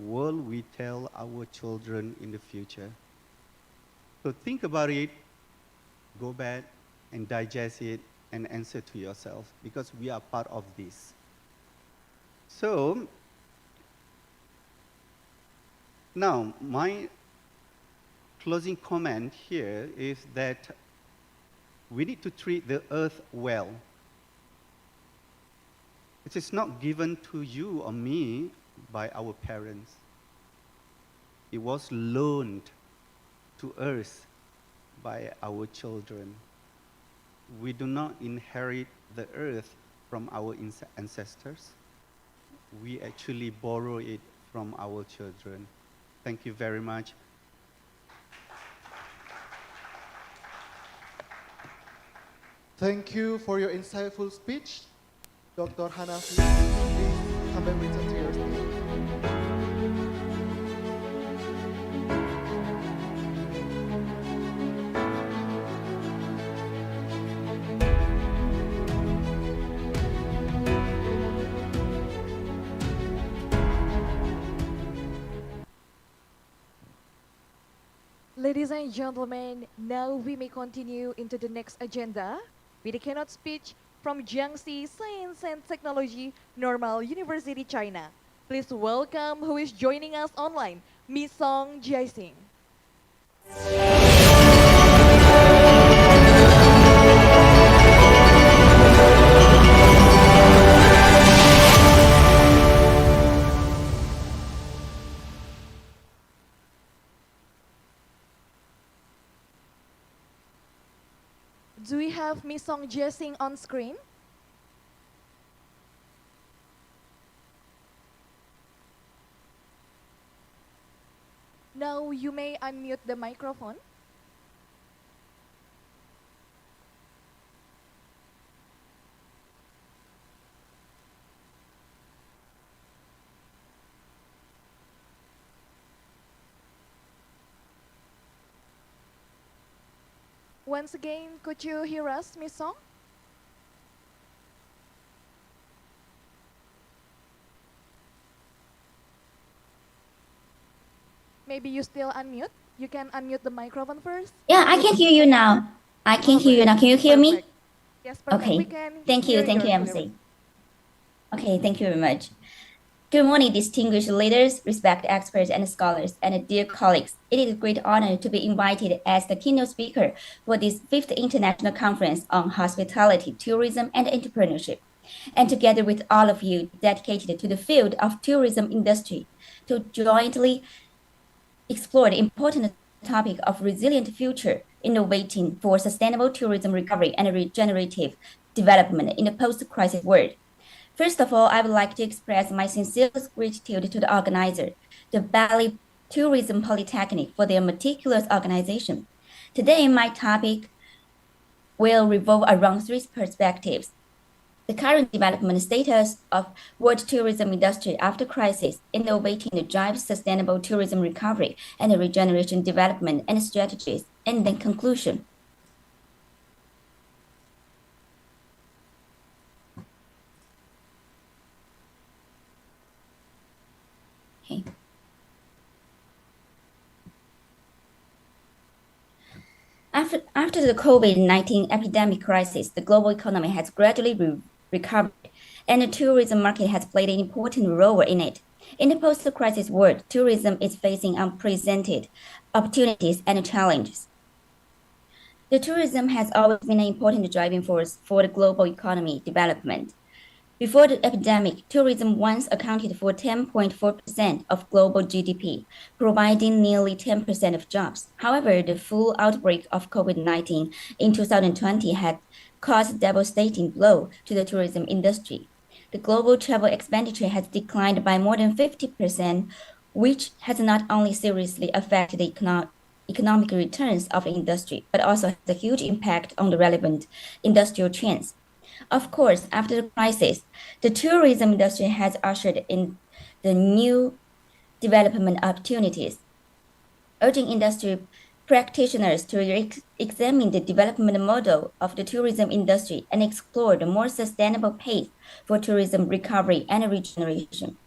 will we tell our children in the future? So think about it, go back and digest it and answer to yourself, because we are part of this. So now my closing comment here is that we need to treat the earth well. It is not given to you or me by our parents. It was loaned to us by our children. We do not inherit the earth from our ancestors. We actually borrow it from our children. Thank you very much. Thank you for your insightful speech, Dr. Hanafi. Please come and return to your seat. Ladies and gentlemen, now we may continue into the next agenda with a keynote speech from Jiangxi Science and Technology Normal University, China. Please welcome who is joining us online, Ms. Song Jiaxing. Do we have Ms. Song Jiaxing on screen? Now you may unmute the microphone. Once again, could you hear us, Ms. Song? Maybe you still unmute. You can unmute the microphone first. Yeah, I can hear you now. I can hear you now. Can you hear me? Perfect. Yes, perfect. Okay. We can Thank you, hear your MC. Okay, thank you very much. Good morning, distinguished leaders, respected experts and scholars, and dear colleagues. It is a great honor to be invited as the keynote speaker for this 5th International Conference on Hospitality, Tourism, and Entrepreneurship, and together with all of you dedicated to the field of tourism industry, to jointly explore the important topic of resilient future, innovating for sustainable tourism recovery and regenerative development in the post-crisis world. First of all, I would like to express my sincerest gratitude to the organizer, the Bali Tourism Polytechnic, for their meticulous organization. Today, my topic will revolve around 3 perspectives: the current development status of world tourism industry after crisis, innovating to drive sustainable tourism recovery and regeneration development and strategies, and then conclusion. Okay. After the COVID-19 epidemic crisis, the global economy has gradually recovered, and the tourism market has played an important role in it. In the post-crisis world, tourism is facing unprecedented opportunities and challenges. The tourism has always been an important driving force for the global economy development. Before the epidemic, tourism once accounted for 10.4% of global GDP, providing nearly 10% of jobs. However, the full outbreak of COVID-19 in 2020 had caused a devastating blow to the tourism industry. The global travel expenditure has declined by more than 50%, which has not only seriously affected the economic returns of the industry, but also has a huge impact on the relevant industrial trends. Of course, after the crisis, the tourism industry has ushered in the new development opportunities, urging industry practitioners to examine the development model of the tourism industry and explore the more sustainable path for tourism recovery and regeneration.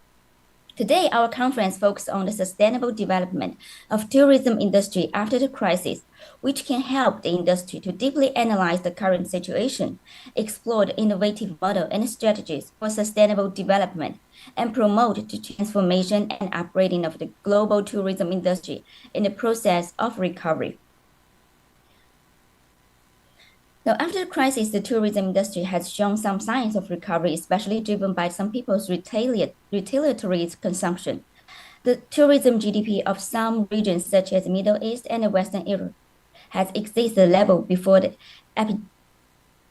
Today, our conference focuses on the sustainable development of tourism industry after the crisis, which can help the industry to deeply analyze the current situation, explore the innovative model and strategies for sustainable development, and promote the transformation and upgrading of the global tourism industry in the process of recovery. Now, after the crisis, the tourism industry has shown some signs of recovery, especially driven by some people's retaliatory consumption. The tourism GDP of some regions, such as Middle East and Western Europe, has exceeded the level before the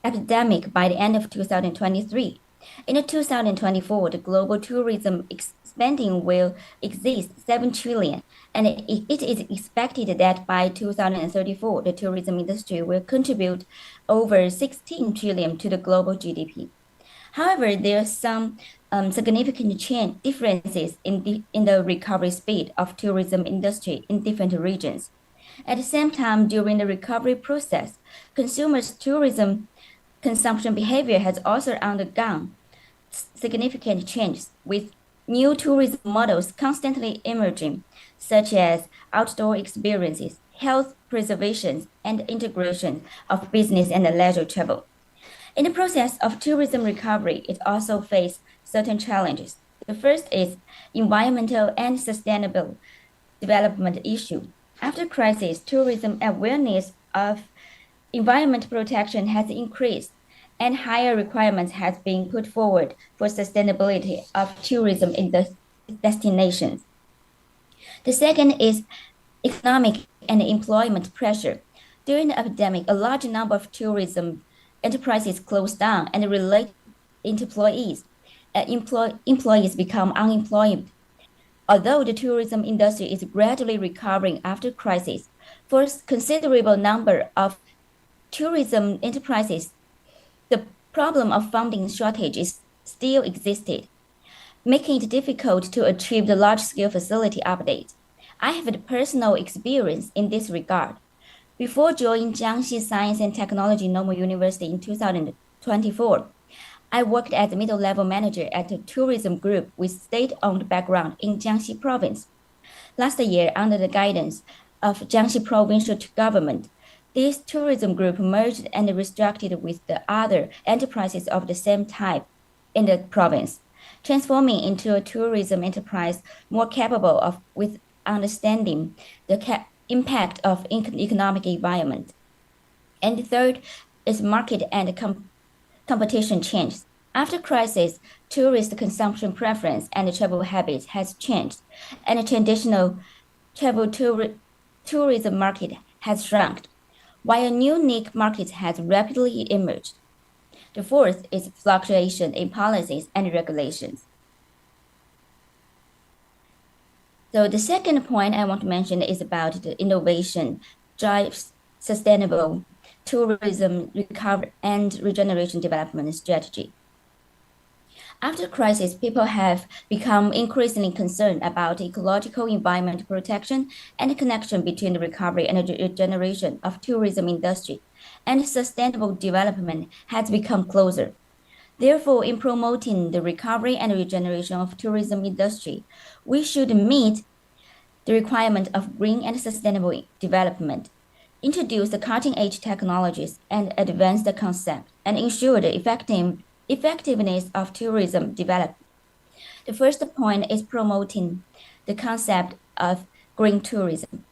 epidemic by the end of 2023. In 2024, the global tourism spending will exceed 7 trillion, and it is expected that by 2034, the tourism industry will contribute over 16 trillion to the global GDP. However, there are some significant differences in the recovery speed of tourism industry in different regions. At the same time, during the recovery process, consumers' tourism consumption behavior has also undergone significant changes, with new tourism models constantly emerging, such as outdoor experiences, health preservation, and integration of business and leisure travel. In the process of tourism recovery, it also faces certain challenges. The first is environmental and sustainable development issue. After crisis, tourism awareness of environment protection has increased, and higher requirements have been put forward for sustainability of tourism in the destinations. The second is economic and employment pressure. During the epidemic, a large number of tourism enterprises closed down and related employees become unemployed. Although the tourism industry is gradually recovering after crisis, for a considerable number of tourism enterprises, the problem of funding shortages still existed, making it difficult to achieve the large-scale facility update. I have a personal experience in this regard. Before joining Jiangxi Science and Technology Normal University in 2024, I worked as a middle-level manager at a tourism group with state-owned background in Jiangxi province. Last year, under the guidance of Jiangxi provincial government, this tourism group merged and restructured with the other enterprises of the same type in the province, transforming into a tourism enterprise more capable of with understanding the impact of economic environment. And the third is market and competition change. After crisis, tourist consumption preference and travel habits has changed, and the traditional travel tourism market has shrunk, while a new niche market has rapidly emerged. The fourth is fluctuation in policies and regulations. So the second point I want to mention is about the innovation drives sustainable tourism recovery and regeneration development strategy. After crisis, people have become increasingly concerned about ecological environment protection and the connection between the recovery and the regeneration of tourism industry, and sustainable development has become closer. Therefore, in promoting the recovery and regeneration of tourism industry, we should meet the requirement of green and sustainable development, introduce the cutting-edge technologies and advance the concept, and ensure the effectiveness of tourism development. The first point is promoting the concept of green tourism.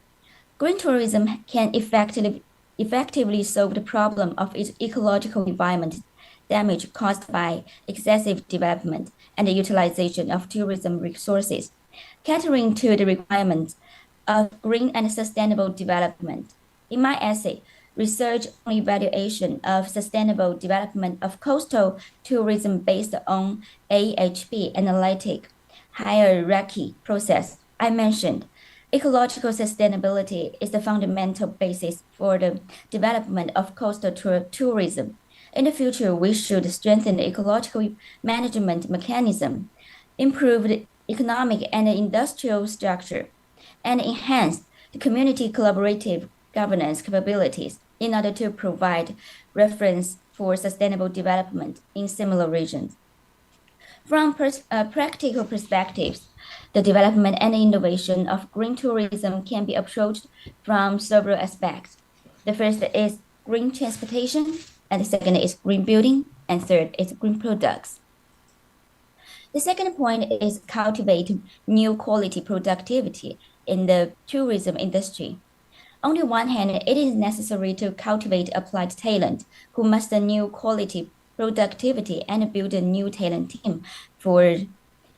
Green tourism can effectively solve the problem of its ecological environment damage caused by excessive development and the utilization of tourism resources, catering to the requirements of green and sustainable development. In my essay, Research on Evaluation of Sustainable Development of Coastal Tourism based on AHP analytic hierarchy process, I mentioned ecological sustainability is the fundamental basis for the development of coastal tourism. In the future, we should strengthen the ecological management mechanism, improve the economic and industrial structure, and enhance the community collaborative governance capabilities in order to provide reference for sustainable development in similar regions. From practical perspectives, the development and innovation of green tourism can be approached from several aspects. The first is green transportation, and the second is green building, and third is green products. The second point is cultivate new quality productivity in the tourism industry. On the one hand, it is necessary to cultivate applied talent who master new quality productivity and build a new talent team for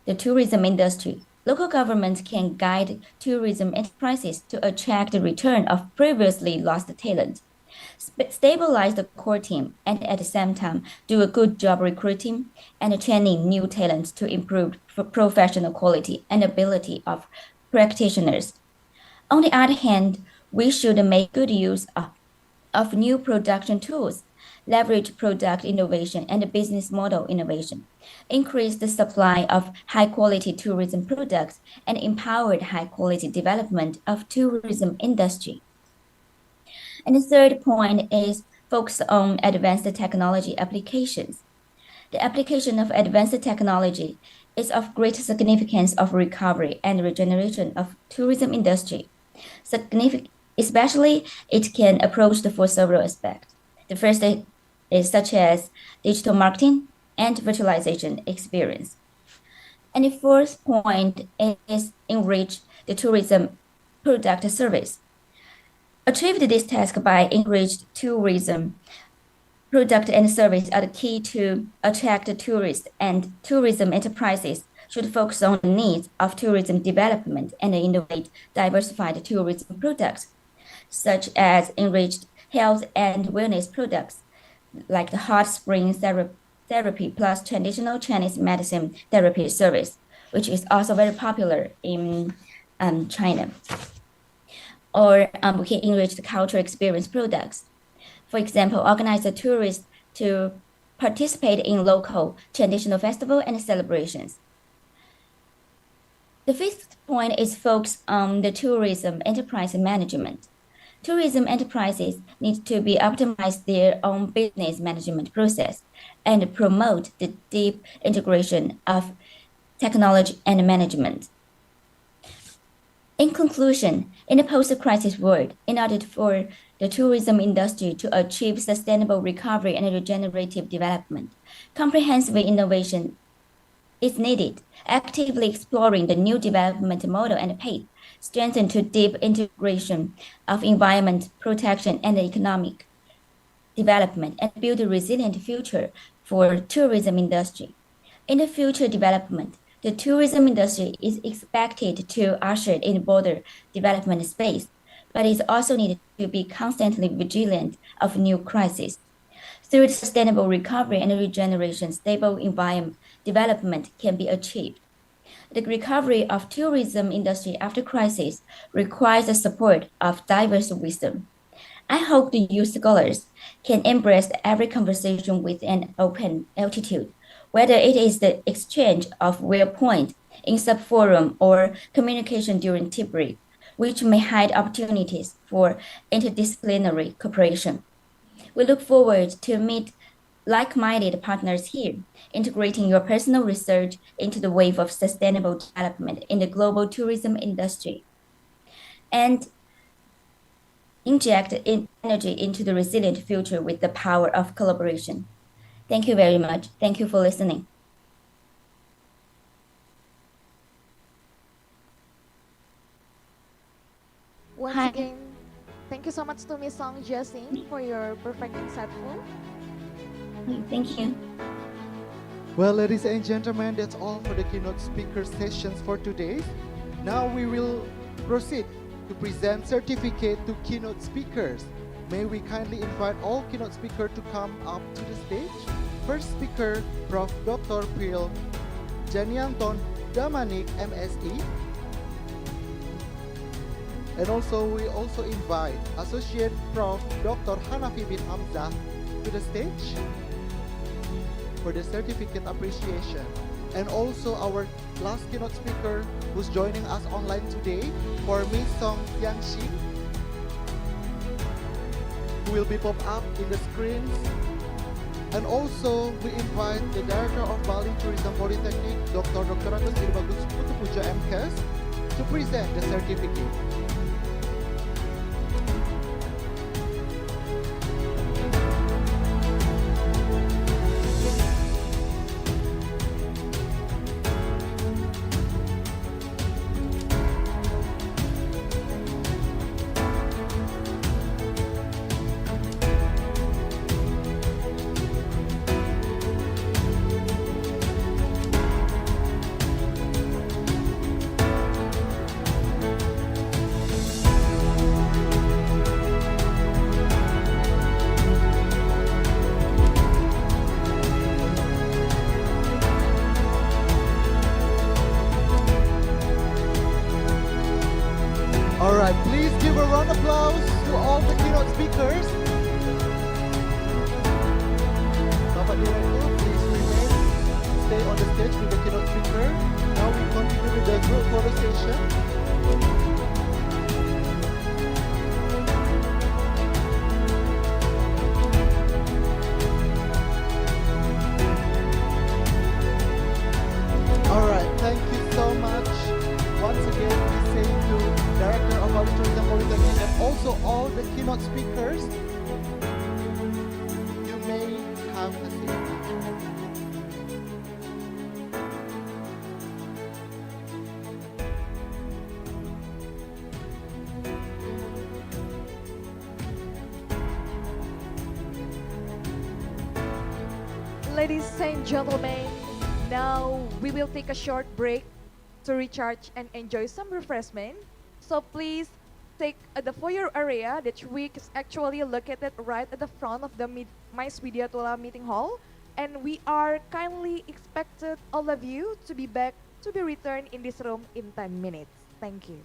the tourism industry. Local governments can guide tourism enterprises to attract the return of previously lost talent, stabilize the core team, and at the same time do a good job recruiting and training new talents to improve professional quality and ability of practitioners. On the other hand, we should make good use of new production tools, leverage product innovation and business model innovation, increase the supply of high-quality tourism products, and empower the high-quality development of tourism industry. And the third point is focus on advanced technology applications. The application of advanced technology is of great significance of recovery and regeneration of tourism industry. Especially, it can approach for several aspects. The first is such as digital marketing and virtualization experience. And the fourth point is enrich the tourism product service. Achieve this task by enriched tourism product and service are the key to attract tourists, and tourism enterprises should focus on the needs of tourism development and innovate diversified tourism products, such as enriched health and wellness products, like the hot spring therapy plus traditional Chinese medicine therapy service, which is also very popular in China. Or we can enrich the cultural experience products. For example, organize the tourists to participate in local traditional festival and celebrations. The fifth point is focus on the tourism enterprise management. Tourism enterprises need to be optimize their own business management process and promote the deep integration of technology and management. In conclusion, in the post-crisis world, in order for the tourism industry to achieve sustainable recovery and regenerative development, comprehensive innovation is needed, actively exploring the new development model and pace, strengthen to deep integration of environment protection and economic development, and build a resilient future for tourism industry. In the future development, the tourism industry is expected to usher in broader development space, but is also needed to be constantly vigilant of new crises. Through sustainable recovery and regeneration, stable environment development can be achieved. The recovery of tourism industry after crisis requires the support of diverse wisdom. I hope the youth scholars can embrace every conversation with an open attitude, whether it is the exchange of viewpoint in sub-forum or communication during tea break, which may hide opportunities for interdisciplinary cooperation. We look forward to meet like-minded partners here, integrating your personal research into the wave of sustainable development in the global tourism industry, and inject energy into the resilient future with the power of collaboration. Thank you very much. Thank you for listening. Once Hi. again, thank you so much to Miss Song Jasing for your perfect insightful. Okay, thank you. Well, ladies and gentlemen, that's all for the keynote speaker sessions for today. Now we will proceed to present certificate to keynote speakers. May we kindly invite all keynote speakers to come up to the stage. First speaker, Prof. Dr. Pil Janianton Damanik, MSc. And also, we also invite Associate Prof. Dr. Hanafi bin Hamzah to the stage for the certificate appreciation. And also our last keynote speaker who's joining us online today for Miss Song Yang-Shin, who will be pop up in the screens. And also we invite the Director of Bali Tourism Politeknik, Dr. Andus Idabagus Putupuja MKes, to present the certificate. All right, please give a round of applause to all the keynote speakers. Bapak Director, please remain, stay on the stage with the keynote speaker. Now we continue with the group photo session. All right, thank you so much. Once again, we say to Director of Bali Tourism Politeknik and also all the keynote speakers, you may have a seat. Ladies and gentlemen, now we will take a short break to recharge and enjoy some refreshment. So please take the foyer area that we is actually located right at the front of the Mais Widyatula meeting hall. And we are kindly expected all of you to be back to be returned in this room in 10 minutes. Thank you.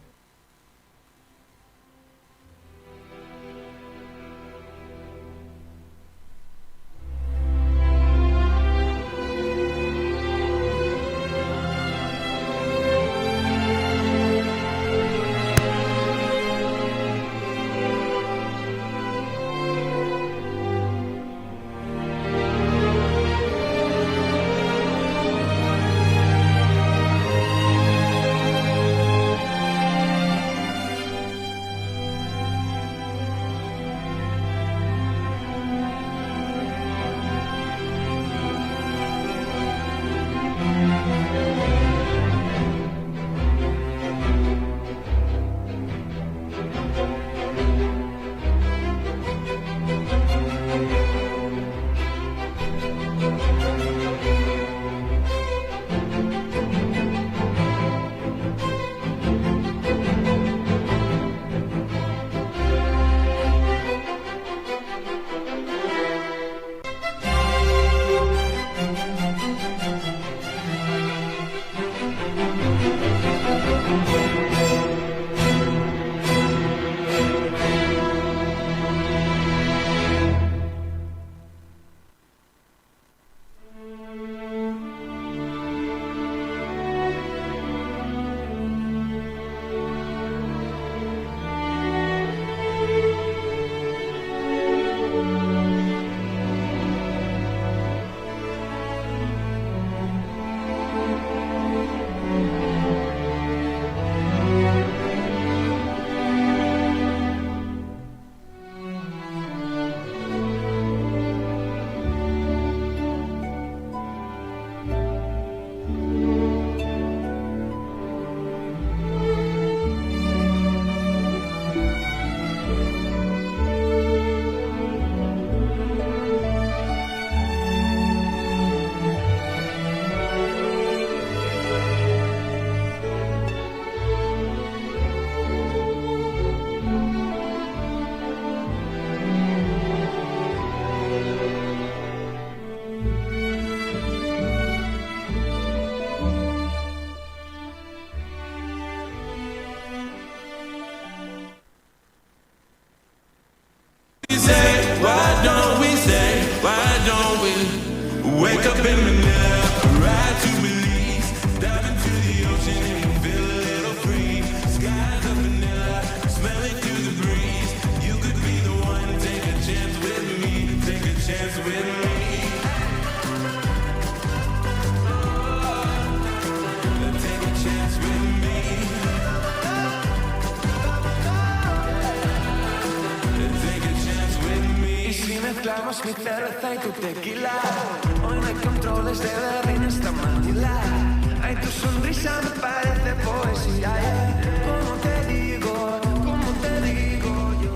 don't we? Wake up in Manila, ride to Belize, dive into the ocean and feel a little free. Skies of vanilla, smell it through the breeze. You could be the one, take a chance with me, take a chance with me. Take a chance with me. Take a chance with me. Y si mezclamos mi cerveza y tu tequila, hoy no hay controles de Berlín hasta Manila. Ay, tu sonrisa me parece poesía. ¿Cómo te digo? ¿Cómo te digo yo?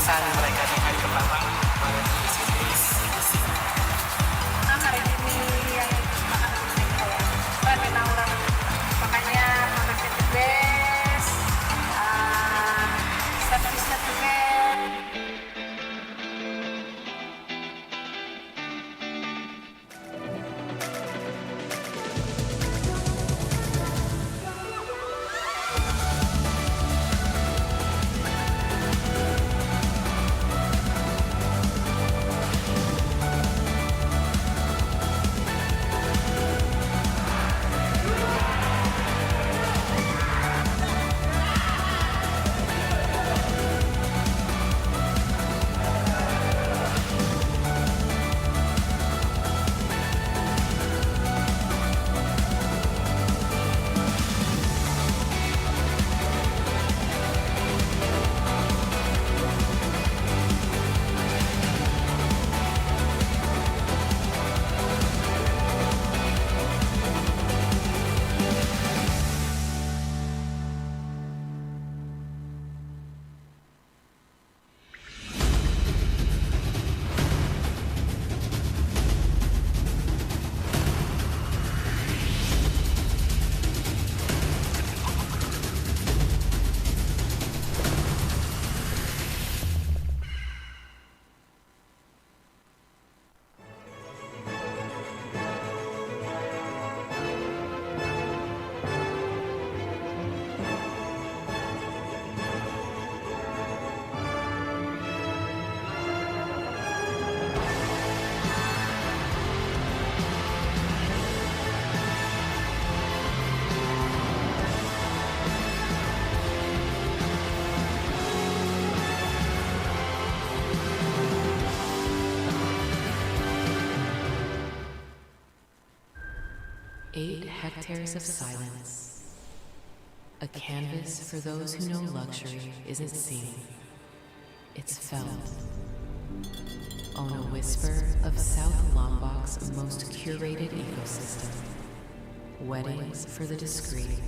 kesan mereka di hari pertama di sini. Nah, hari ini yang makanan saya karena orang makanya makan the best, servisnya keren. Eight hectares of silence. A canvas for those who know luxury isn't seen, it's felt. On a whisper of South Lombok's most curated ecosystem. Weddings for the discreet,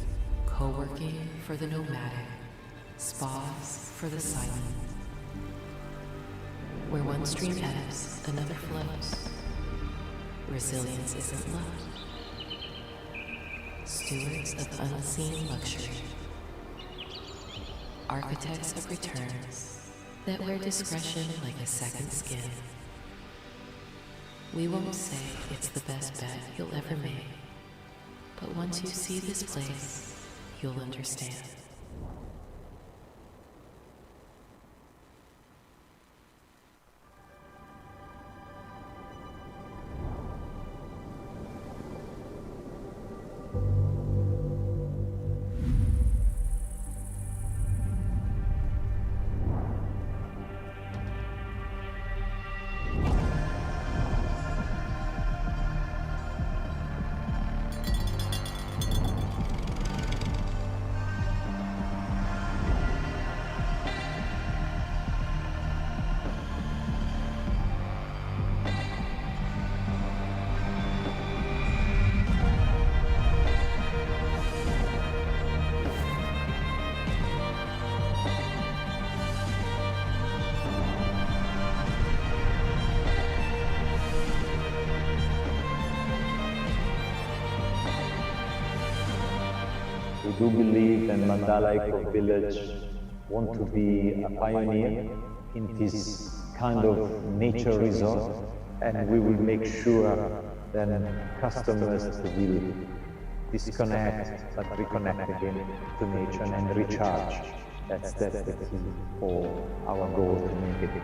co-working for the nomadic, spas for the silent. Where one stream ebbs, another flows. Resilience isn't love. Stewards of unseen luxury. Architects of returns that wear discretion like a second skin. We won't say it's the best bet you'll ever make, but once you see this place, you'll understand. We do believe that Mandala Eco Village want to be a pioneer in this kind of nature resort, and we will make sure that customers will disconnect but reconnect again to nature and recharge. That's the key for our goal to make it.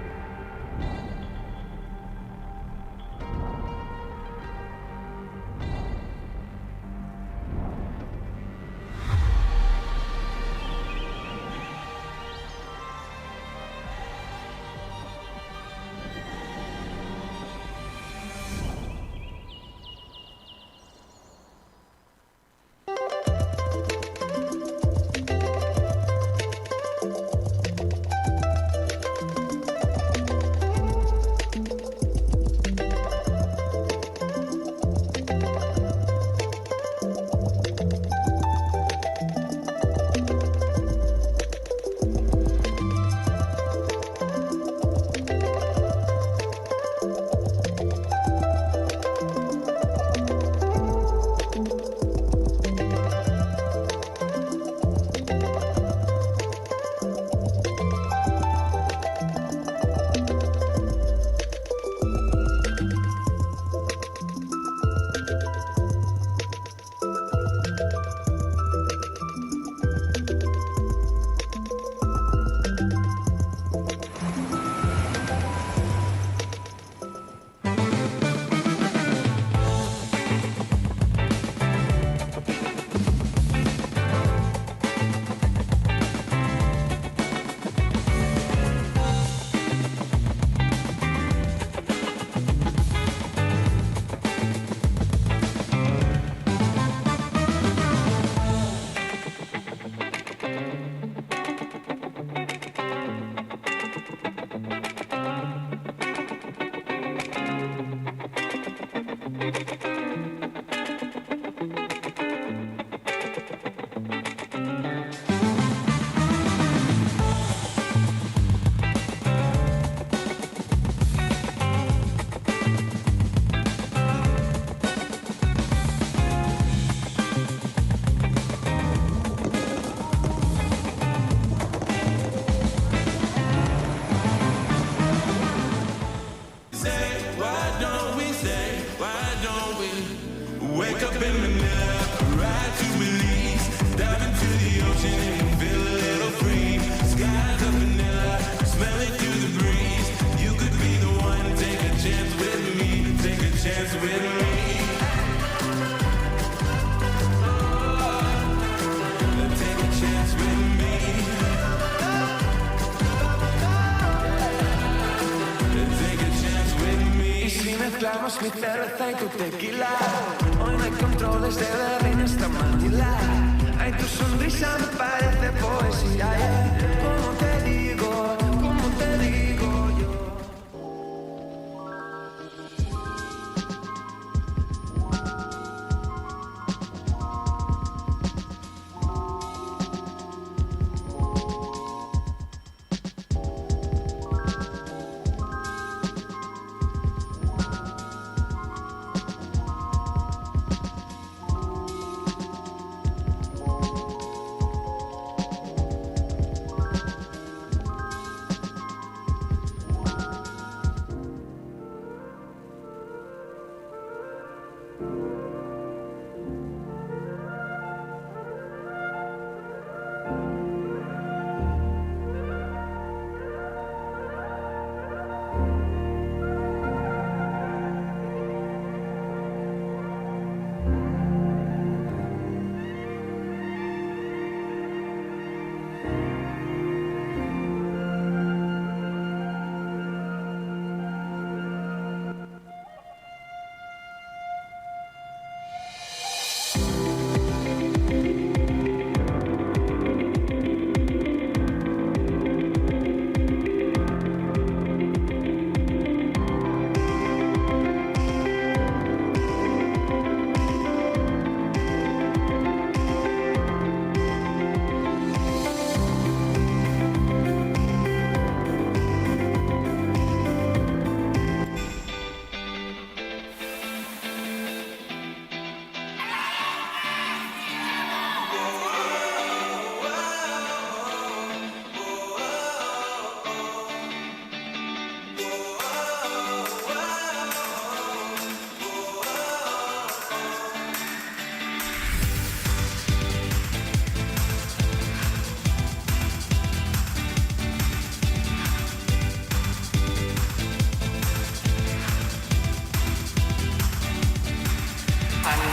mezclamos mi cerveza y tu tequila. Hoy no hay controles, de berlín hasta Manila. Ay, tu sonrisa me parece poesía, yeah. Como te digo yo.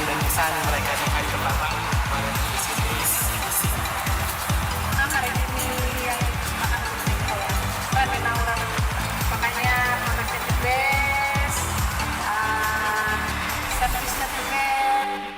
Dan kesan mereka di hari pertama kemarin di sini. Nah, hari ini yang akan saya karena orang makanya produk the best, service the best.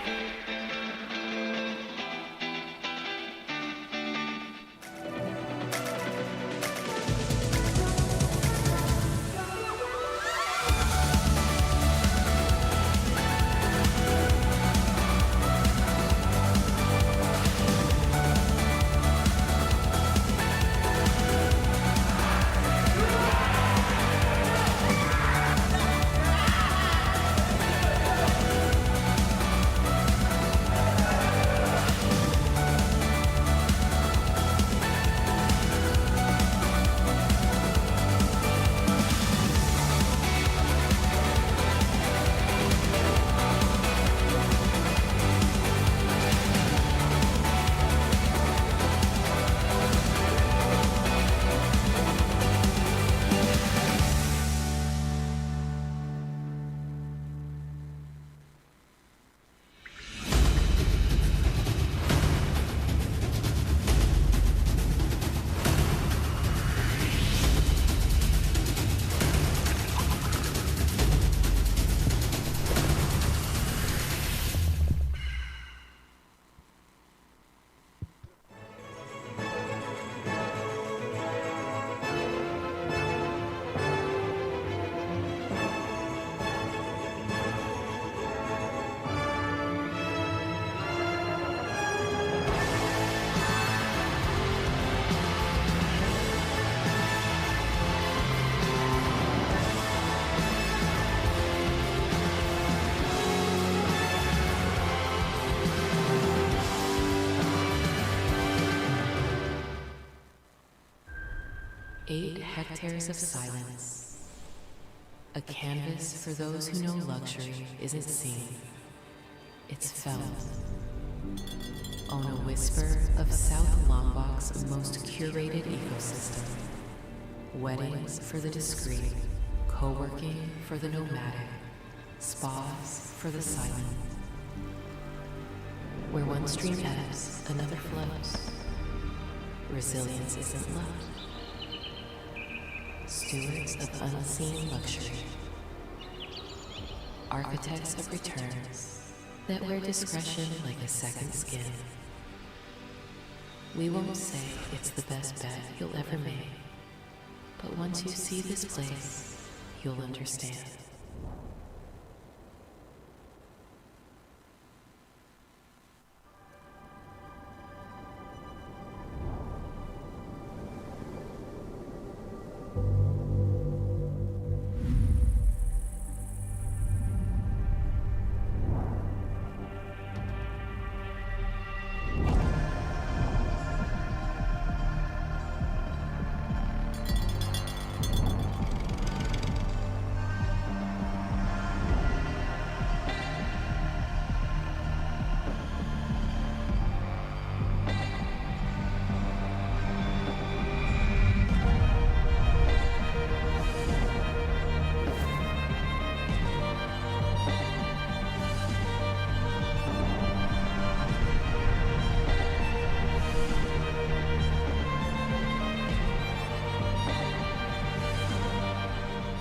Eight hectares of silence. A canvas for those who know luxury isn't seen. It's felt. On a whisper of South Lombok's most curated ecosystem. Weddings for the discreet, co-working for the nomadic, spas for the silent. Where one stream ebbs, another flows. Resilience isn't love. Stewards of unseen luxury. Architects of returns that wear discretion like a second skin. We won't say it's the best bet you'll ever make, but once you see this place, you'll understand.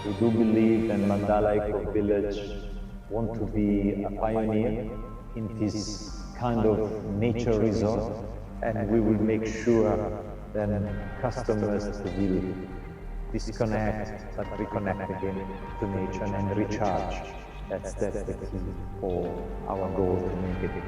We do believe that Mandala Eco Village want to be a pioneer in this kind of nature resort, and we will make sure that customers will disconnect but reconnect again to nature and recharge. That's the key for our goal to make it.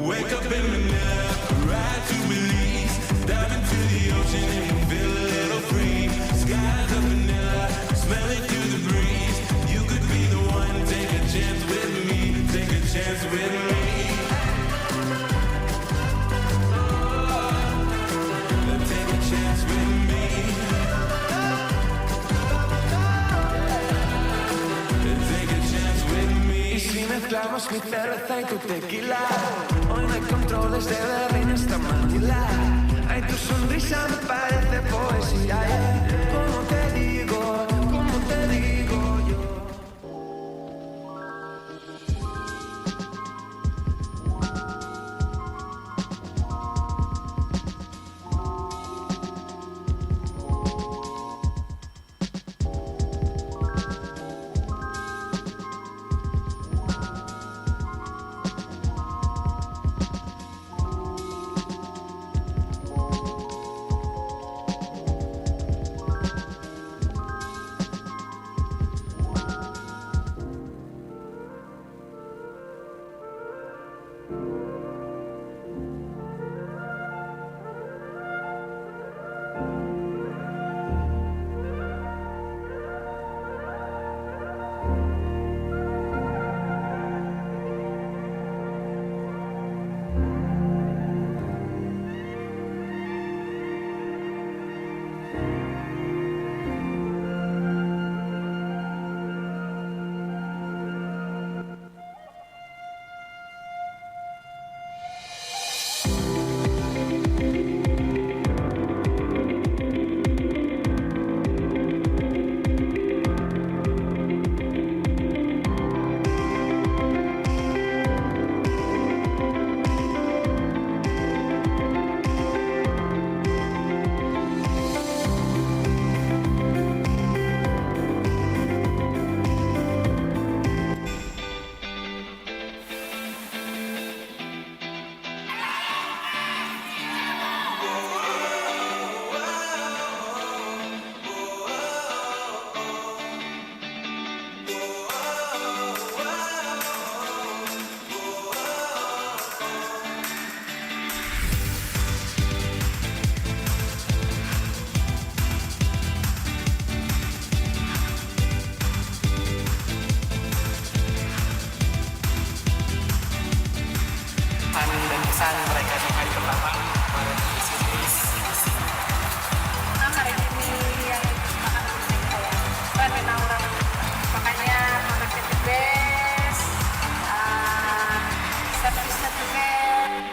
Wake up in Manila, ride to Belize, dive into the ocean and feel a little free. Skies of vanilla, smell it through the breeze. You could be the one, take a chance with me, take a chance with me. Take a chance with me. Take a chance with me. Y si mezclamos mi cerveza y tu tequila, hoy no hay controles de Berlín hasta Manila. Ay, tu sonrisa me parece poesía, yeah. ¿Cómo te digo? ¿Cómo te digo yo? kesan mereka di hari pertama di sini. Nah, hari ini yang makan penting saya kenal orang, makanya produknya the best, servisnya the best.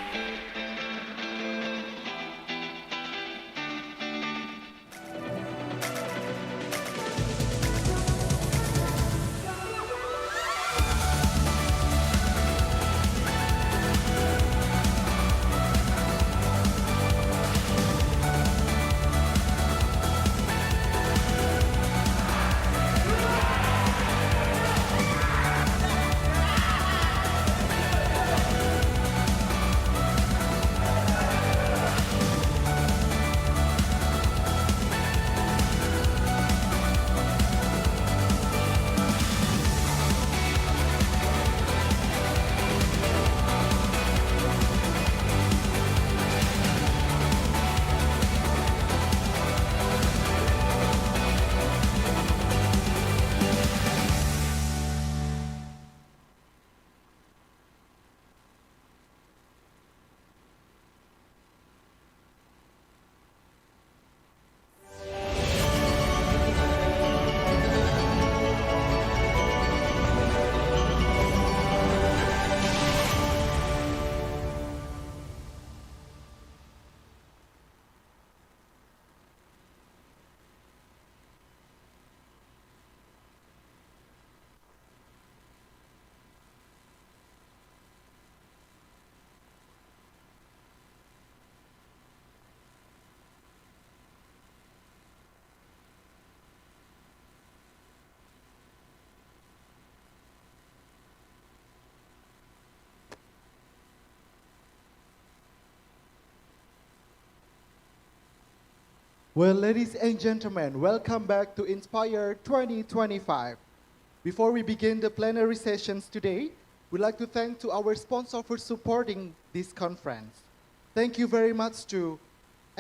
Well, ladies and gentlemen, welcome back to Inspire 2025. Before we begin the plenary sessions today, we'd like to thank to our sponsor for supporting this conference. Thank you very much to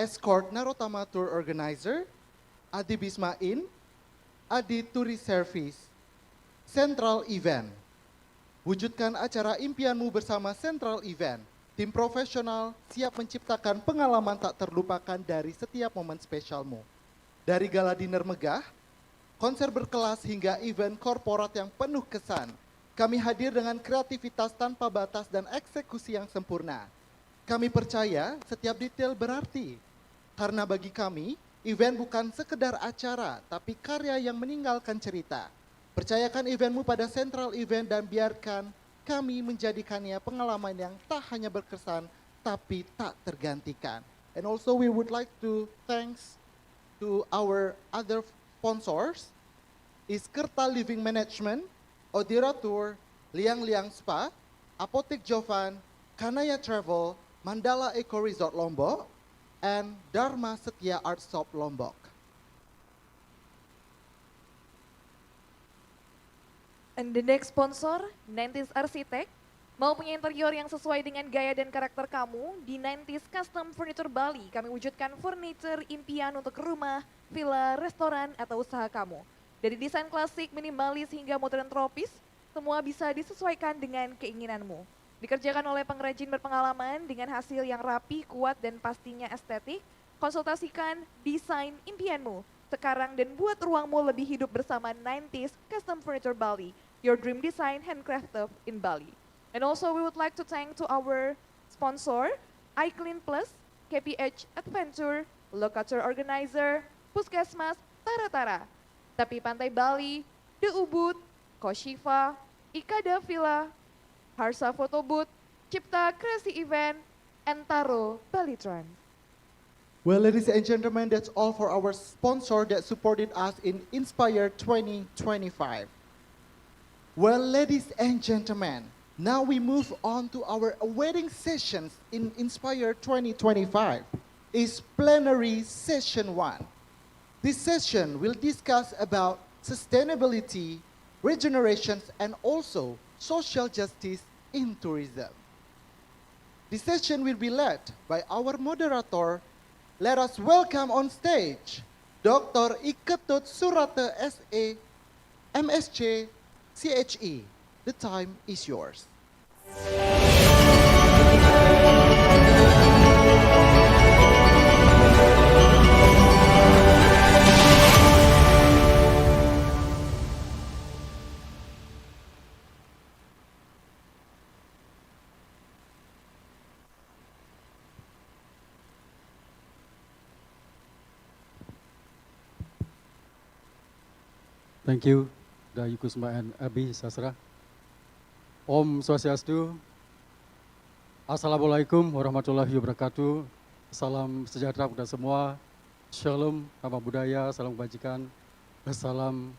Escort Narotama Tour Organizer, Adi Bisma Inn, Adi Tourist Service, Central Event. Wujudkan acara impianmu bersama Central Event. Tim profesional siap menciptakan pengalaman tak terlupakan dari setiap momen spesialmu. Dari gala dinner megah, konser berkelas hingga event korporat yang penuh kesan, kami hadir dengan kreativitas tanpa batas dan eksekusi yang sempurna. Kami percaya setiap detail berarti, karena bagi kami, event bukan sekedar acara, tapi karya yang meninggalkan cerita. Percayakan eventmu pada Central Event dan biarkan kami menjadikannya pengalaman yang tak hanya berkesan, tapi tak tergantikan. And also we would like to thanks to our other sponsors, is Kerta Living Management, Odira Tour, Liang Liang Spa, Apotek Jovan, Kanaya Travel, Mandala Eco Resort Lombok, and Dharma Setia Art Shop Lombok. And the next sponsor, 90s Arsitek. Mau punya interior yang sesuai dengan gaya dan karakter kamu? Di 90s Custom Furniture Bali, kami wujudkan furniture impian untuk rumah, villa, restoran, atau usaha kamu. Dari desain klasik, minimalis, hingga modern tropis, semua bisa disesuaikan dengan keinginanmu. Dikerjakan oleh pengrajin berpengalaman dengan hasil yang rapi, kuat, dan pastinya estetik. Konsultasikan desain impianmu sekarang dan buat ruangmu lebih hidup bersama 90s Custom Furniture Bali, your dream design handcrafted in Bali. And also we would like to thank to our sponsor, iClean Plus, KPH Adventure, Locator Organizer, Puskesmas, Tara-Tara, Tapi Pantai Bali, The Ubud, Koshifa, Ikada Villa, Harsa Photo Booth, Cipta Kreasi Event, and Taro Bali Trans. Well, ladies and gentlemen, that's all for our sponsor that supported us in Inspire 2025. Well, ladies and gentlemen, now we move on to our wedding sessions in Inspire 2025. Is plenary session 1. This session will discuss about sustainability, regenerations, and also social justice in tourism. This session will be led by our moderator. Let us welcome on stage Dr. Iketut Surate SE, MSc, CHE. The time is yours. Thank you, Dayu Kusma and Abi Sasra. Om Swastiastu. Assalamualaikum warahmatullahi wabarakatuh. Salam sejahtera kepada semua. Shalom, nama budaya, salam kebajikan, salam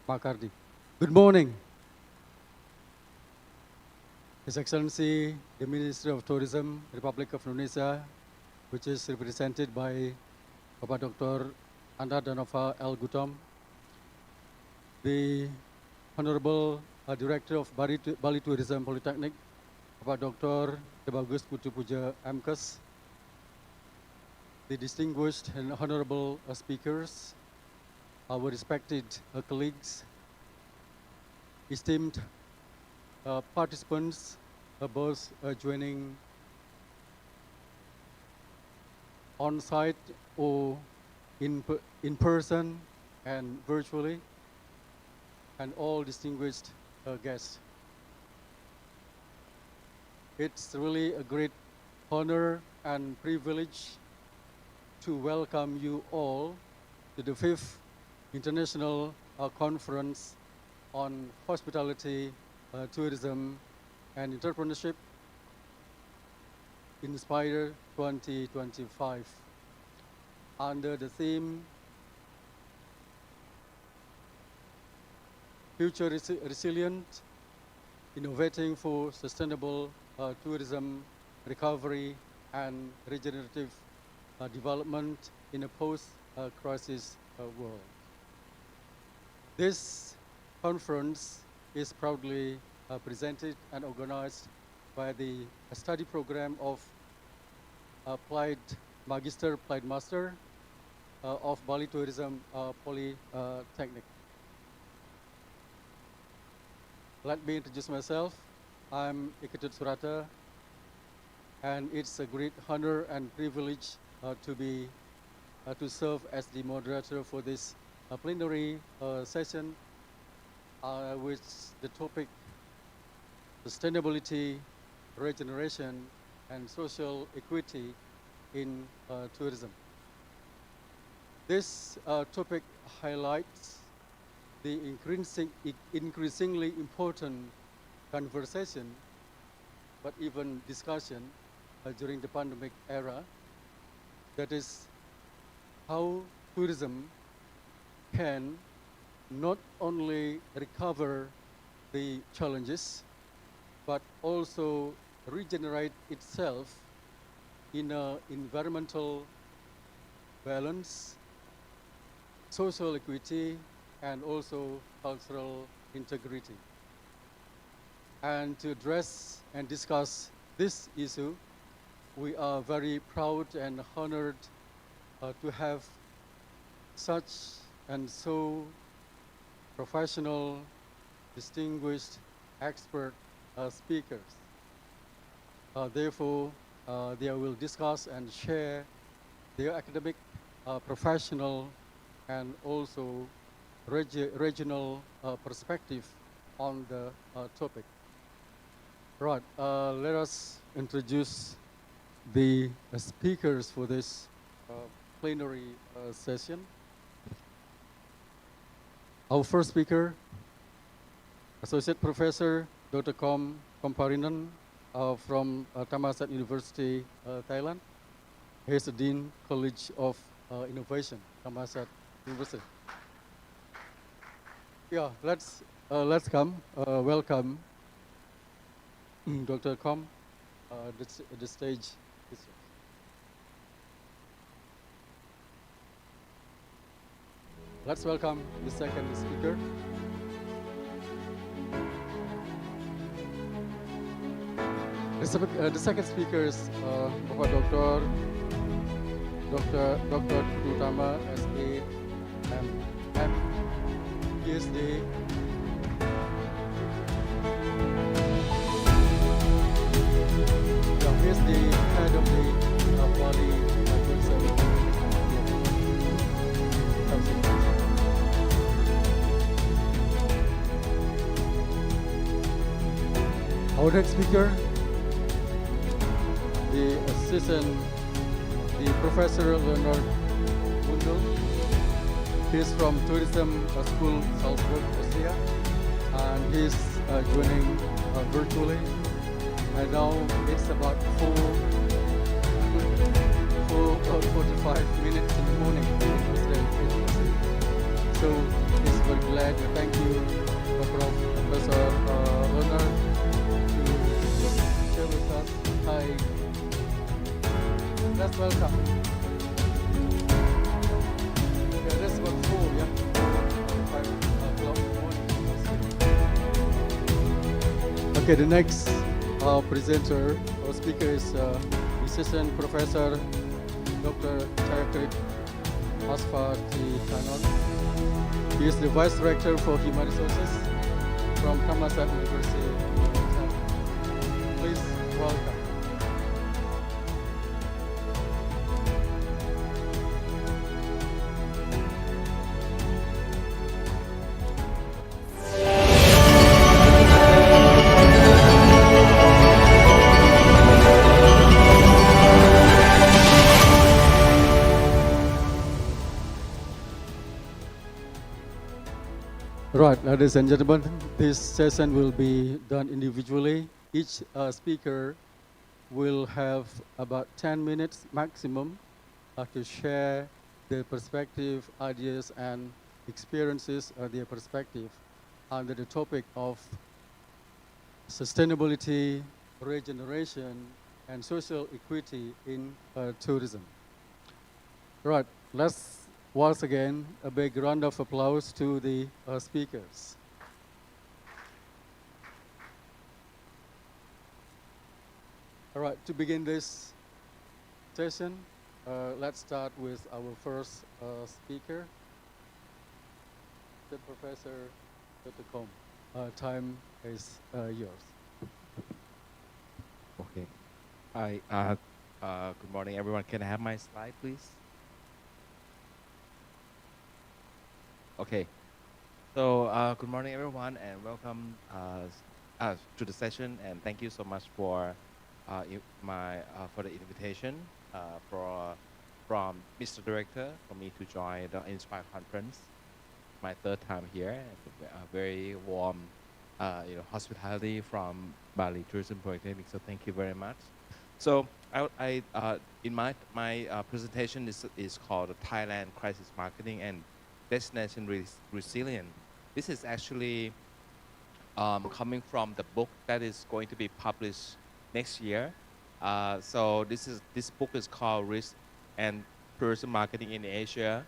Makardi. Good morning. His Excellency, the Ministry of Tourism, Republic of Indonesia, which is represented by Bapak Dr. Anda Danova L. Gutom, the Honorable Director of Bali Tourism Politeknik, Bapak Dr. Bagus Putu Puja MKes, the distinguished and honorable speakers, our respected colleagues, esteemed participants, both joining on-site or in person and virtually, and all distinguished guests. It's really a great honor and privilege to welcome you all to the 5th International Conference on Hospitality, Tourism and Entrepreneurship, Inspire 2025, under the theme Future Resilient, Innovating for Sustainable Tourism Recovery and Regenerative Development in a Post-Crisis World. This conference is proudly presented and organized by the study program of Applied Master of Bali Tourism Polytechnic. Let me introduce myself. I'm Iketut Surata, and it's a great honor and privilege to serve as the moderator for this plenary session with the topic Sustainability, Regeneration, and Social Equity in Tourism. This topic highlights the increasingly important conversation, but even discussion during the pandemic era, that is how tourism can not only recover the challenges, but also regenerate itself in an environmental balance, social equity, and also cultural integrity. And to address and discuss this issue, we are very proud and honored to have such and so professional, distinguished, expert speakers. Therefore, they will discuss and share their academic, professional, and also regional perspective on the topic. Right, let us introduce the speakers for this plenary session. Our first speaker, Associate Professor Dr. Komparinan from Thammasat University, Thailand. He is the Dean College of Innovation, Thammasat University. Yeah, let's welcome Dr. Kom. The stage is yours. Let's welcome the second speaker. The second speaker is Bapak Dr. Utama S.A. M. PhD. He is the head of the Bali Tourism. Our next speaker, the Professor Leonard Mundel He's from Tourism School, Salzburg, Austria, and he's joining virtually. And now it's about 45 minutes in the morning. So he's very glad. Thank you, Prof. Professor Leonard, to share with us. Hi. Let's welcome. Yeah, that's about 4, yeah? 5 o'clock in the morning. Okay, the next presenter or speaker is Assistant Professor Dr. Chayakrit Asfati Kanon. He is the Vice Director for Human Resources from Thammasat University. Please welcome. Right, ladies and gentlemen, this session will be done individually. Each speaker will have about 10 minutes maximum to share their perspective, ideas, and experiences, their perspective under the topic of sustainability, regeneration, and social equity in tourism. Right, let's once again a big round of applause to the speakers. All right, to begin this session, let's start with our first speaker, the Professor Dr. Kom. Time is yours. Okay. Hi. Good morning, everyone. Can I have my slide, please? Okay. So, good morning, everyone, and welcome to the session. And thank you so much for for the invitation from Mr. Director for me to join the Inspire conference. My third time here, and a very warm, hospitality from Bali Tourism Politeknik. So thank you very much. So in my presentation is called Thailand Crisis Marketing and Destination Resilient. This is actually coming from the book that is going to be published next year. So this book is called Risk and Tourism Marketing in Asia.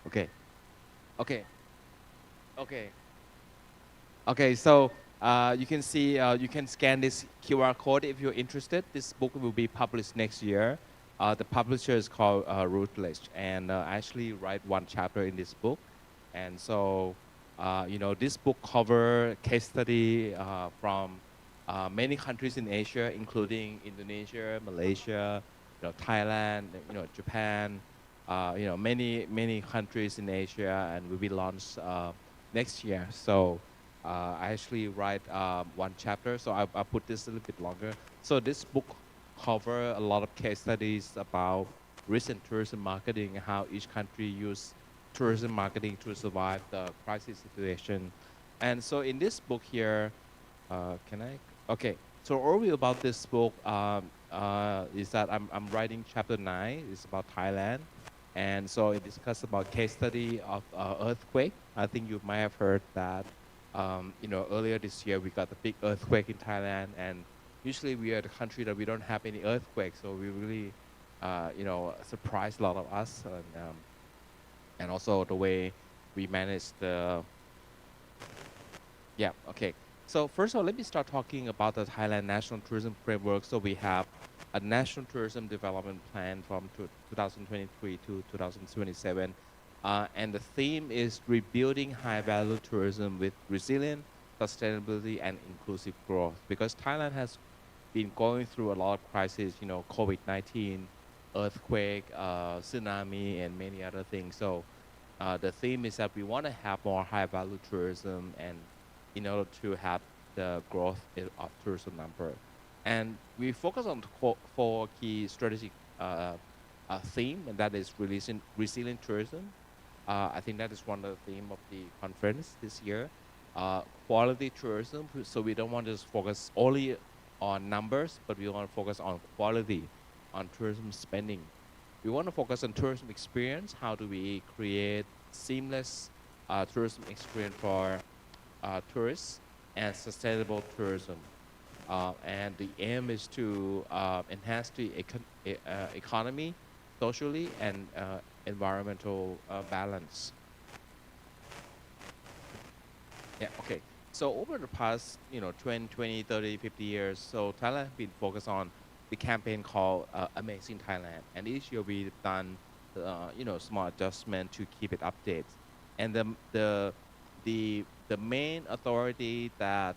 Okay. So you can see, you can scan this QR code if you're interested. This book will be published next year. The publisher is called Routledge, and I actually write one chapter in this book. And so, this book covers case study from many countries in Asia, including Indonesia, Malaysia, Thailand, Japan, many countries in Asia, and will be launched next year. So I actually write one chapter, so I put this a little bit longer. So this book cover a lot of case studies about recent tourism marketing, how each country use tourism marketing to survive the crisis situation. And so in this book here, Okay, so overview about this book is that I'm writing chapter 9. It's about Thailand. And so it discusses about case study of earthquake. I think you might have heard that, earlier this year we got a big earthquake in Thailand, and usually we are the country that we don't have any earthquakes, so we really, surprised a lot of us, and also the way we managed the. Yeah. Okay. So first of all, let me start talking about the Thailand National Tourism Framework. So we have a National Tourism Development Plan from 2023 to 2027. And the theme is rebuilding high-value tourism with resilient sustainability and inclusive growth. Because Thailand has been going through a lot of crises, COVID-19, earthquake, tsunami, and many other things. So the theme is that we want to have more high-value tourism, and in order to have the growth of tourism number. And we focus on four key strategic theme, and that is resilient tourism. I think that is one of the theme of the conference this year. Quality tourism, so we don't want to just focus only on numbers, but we want to focus on quality, on tourism spending. We want to focus on tourism experience. How do we create seamless tourism experience for tourists and sustainable tourism? And the aim is to enhance the economy, socially, and environmental balance. Yeah, okay. So over the past, 20, 30, 50 years, so Thailand has been focused on the campaign called Amazing Thailand. And each year we've done, small adjustment to keep it updated. And the main authority that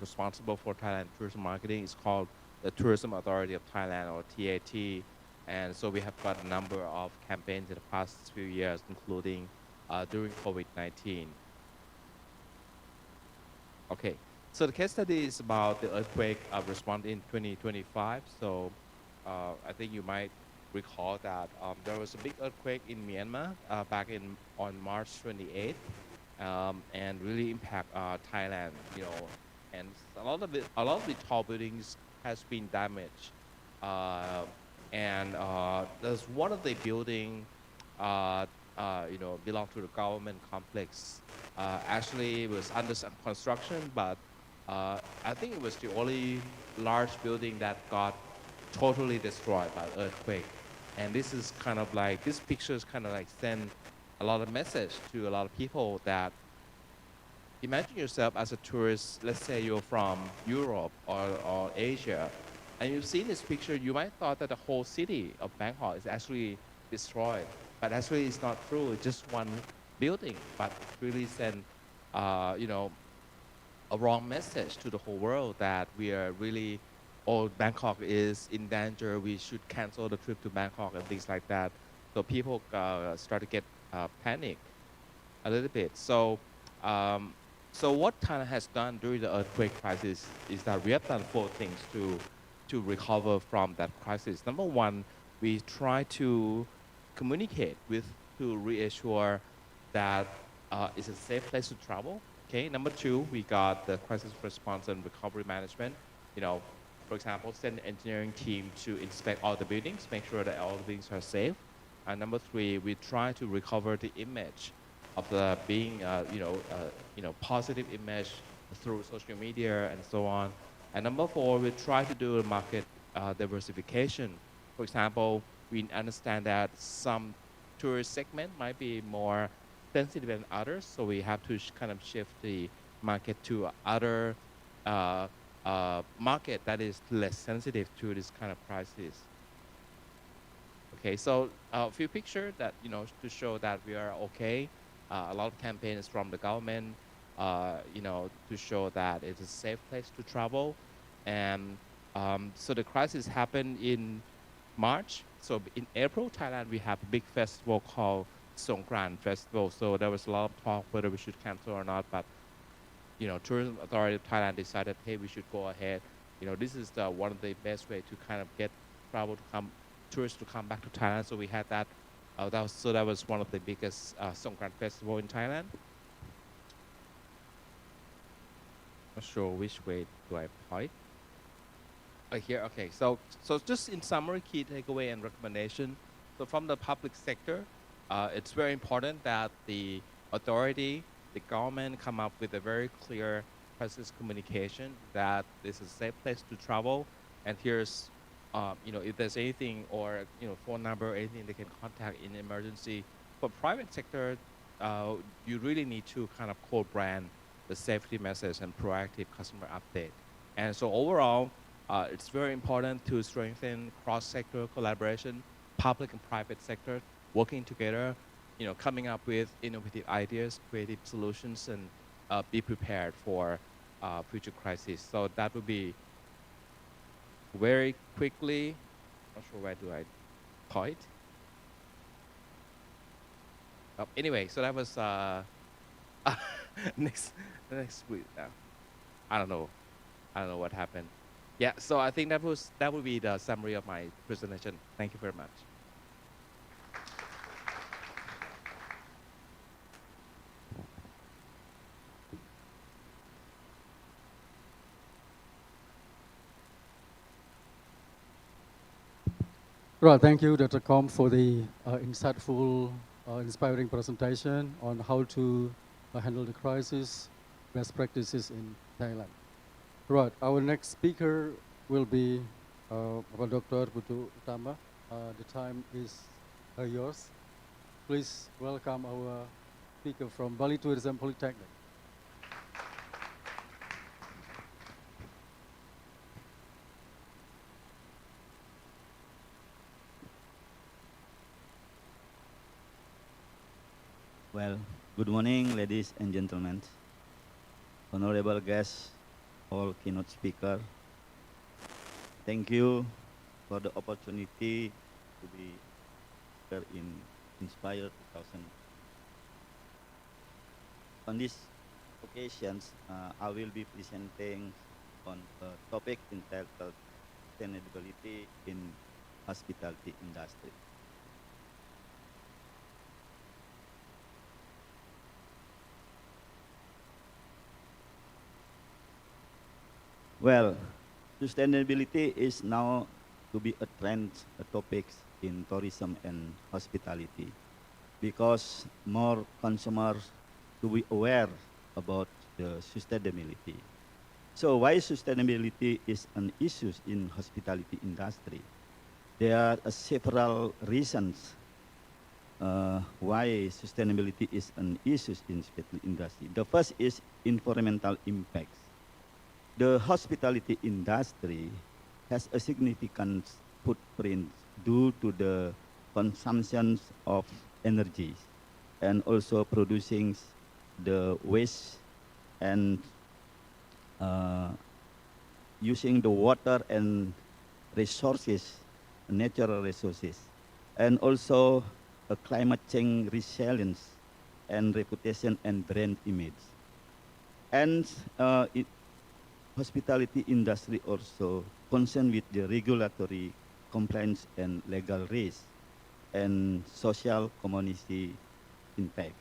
responsible for Thailand tourism marketing is called the Tourism Authority of Thailand, or TAT. And so we have got a number of campaigns in the past few years, including during COVID-19. Okay, so the case study is about the earthquake response in 2025. So I think you might recall that there was a big earthquake in Myanmar back on March 28th, and really impact Thailand. And a lot of the tall buildings has been damaged, and there's one of the building belong to the government complex. Actually, it was under construction, but I think it was the only large building that got totally destroyed by earthquake. And this is kind of like, this picture is kind of like send a lot of message to a lot of people that imagine yourself as a tourist. Let's say you're from Europe or Asia, and you've seen this picture, you might thought that the whole city of Bangkok is actually destroyed. But actually, it's not true. It's just one building, but it really sent, a wrong message to the whole world that we are really, Bangkok is in danger. We should cancel the trip to Bangkok and things like that. So people start to get panic a little bit. So what Thailand has done during the earthquake crisis is that we have done 4 things to recover from that crisis. Number one, we try to communicate to reassure that it's a safe place to travel. Okay. Number 2, we got the crisis response and recovery management. For example, send an engineering team to inspect all the buildings, make sure that all the buildings are safe. And number 3, we try to recover the image of the being, positive image through social media and so on. And number 4, we try to do a market diversification. For example, we understand that some tourist segment might be more sensitive than others, so we have to kind of shift the market to other market that is less sensitive to this kind of crisis. Okay, so a few pictures that, to show that we are okay. A lot of campaigns from the government, to show that it's a safe place to travel. And so the crisis happened in March. So in April, Thailand, we have a big festival called Songkran Festival. So there was a lot of talk whether we should cancel or not, but Tourism Authority of Thailand decided, hey, we should go ahead. This is one of the best way to kind of get tourists to come back to Thailand. So we had that. That was one of the biggest Songkran Festival in Thailand. Not sure which way do I point. Here, okay. So just in summary, key takeaway and recommendation. So from the public sector, it's very important that the authority, the government come up with a very clear crisis communication that this is a safe place to travel. And here's, if there's anything or, phone number, anything they can contact in emergency. For private sector, you really need to kind of co-brand the safety message and proactive customer update. And so overall, it's very important to strengthen cross-sector collaboration, public and private sector working together, coming up with innovative ideas, creative solutions, and be prepared for future crises. So that would be very quickly. Not sure where do I point. Anyway, so that was next week. I don't know what happened. Yeah, so I think that would be the summary of my presentation. Thank you very much. Right, thank you, Dr. Com, for the insightful, inspiring presentation on how to handle the crisis, best practices in Thailand. Right, our next speaker will be Dr. Putu Utama. The time is yours. Please welcome our speaker from Bali Tourism Polytechnic. Well, good morning, ladies and gentlemen, honorable guests, all keynote speaker. Thank you for the opportunity to be here in Inspire 2000. On this occasions, I will be presenting on a topic entitled sustainability in hospitality industry. Well, sustainability is now to be a trend, a topic in tourism and hospitality, because more consumers to be aware about the sustainability. So why sustainability is an issue in hospitality industry? There are several reasons why sustainability is an issue in hospitality industry. The first is environmental impacts. The hospitality industry has a significant footprint due to the consumption of energy and also producing the waste and using the water and resources, natural resources, and also a climate change resilience and reputation and brand image. And hospitality industry also concerned with the regulatory compliance and legal risk and social community impact.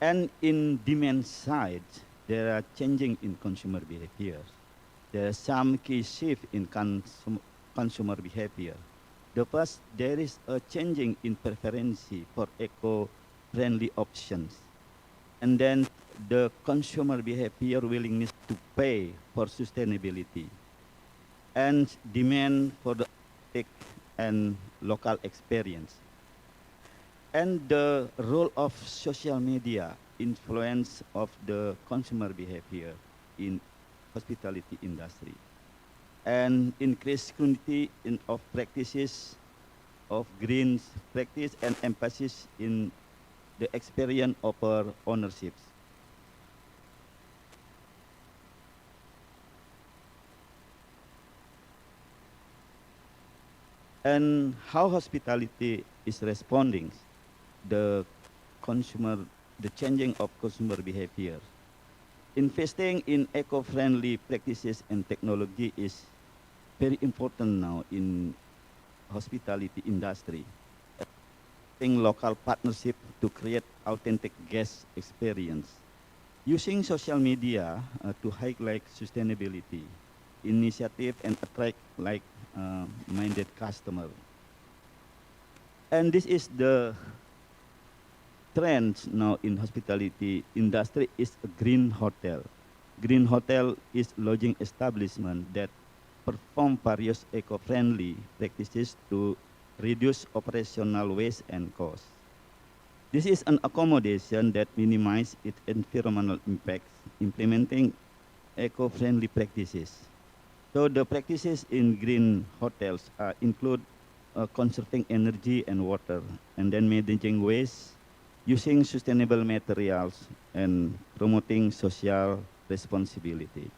And in demand side, there are changing in consumer behavior. There are some key shift in consumer behavior. The first, there is a changing in preference for eco-friendly options. And then the consumer behavior willingness to pay for sustainability and demand for the tech and local experience. And the role of social media influence of the consumer behavior in hospitality industry and increased scrutiny of practices of green practice and emphasis in the experience of our ownerships. And how hospitality is responding the consumer, the changing of consumer behavior. Investing in eco-friendly practices and technology is very important now in hospitality industry. In local partnership to create authentic guest experience. Using social media to highlight sustainability initiative and attract like-minded customer. And this is the trend now in hospitality industry is a green hotel. Green hotel is lodging establishment that perform various eco-friendly practices to reduce operational waste and cost. This is an accommodation that minimizes its environmental impacts, implementing eco-friendly practices. So the practices in green hotels include conserving energy and water, and then managing waste, using sustainable materials, and promoting social responsibility.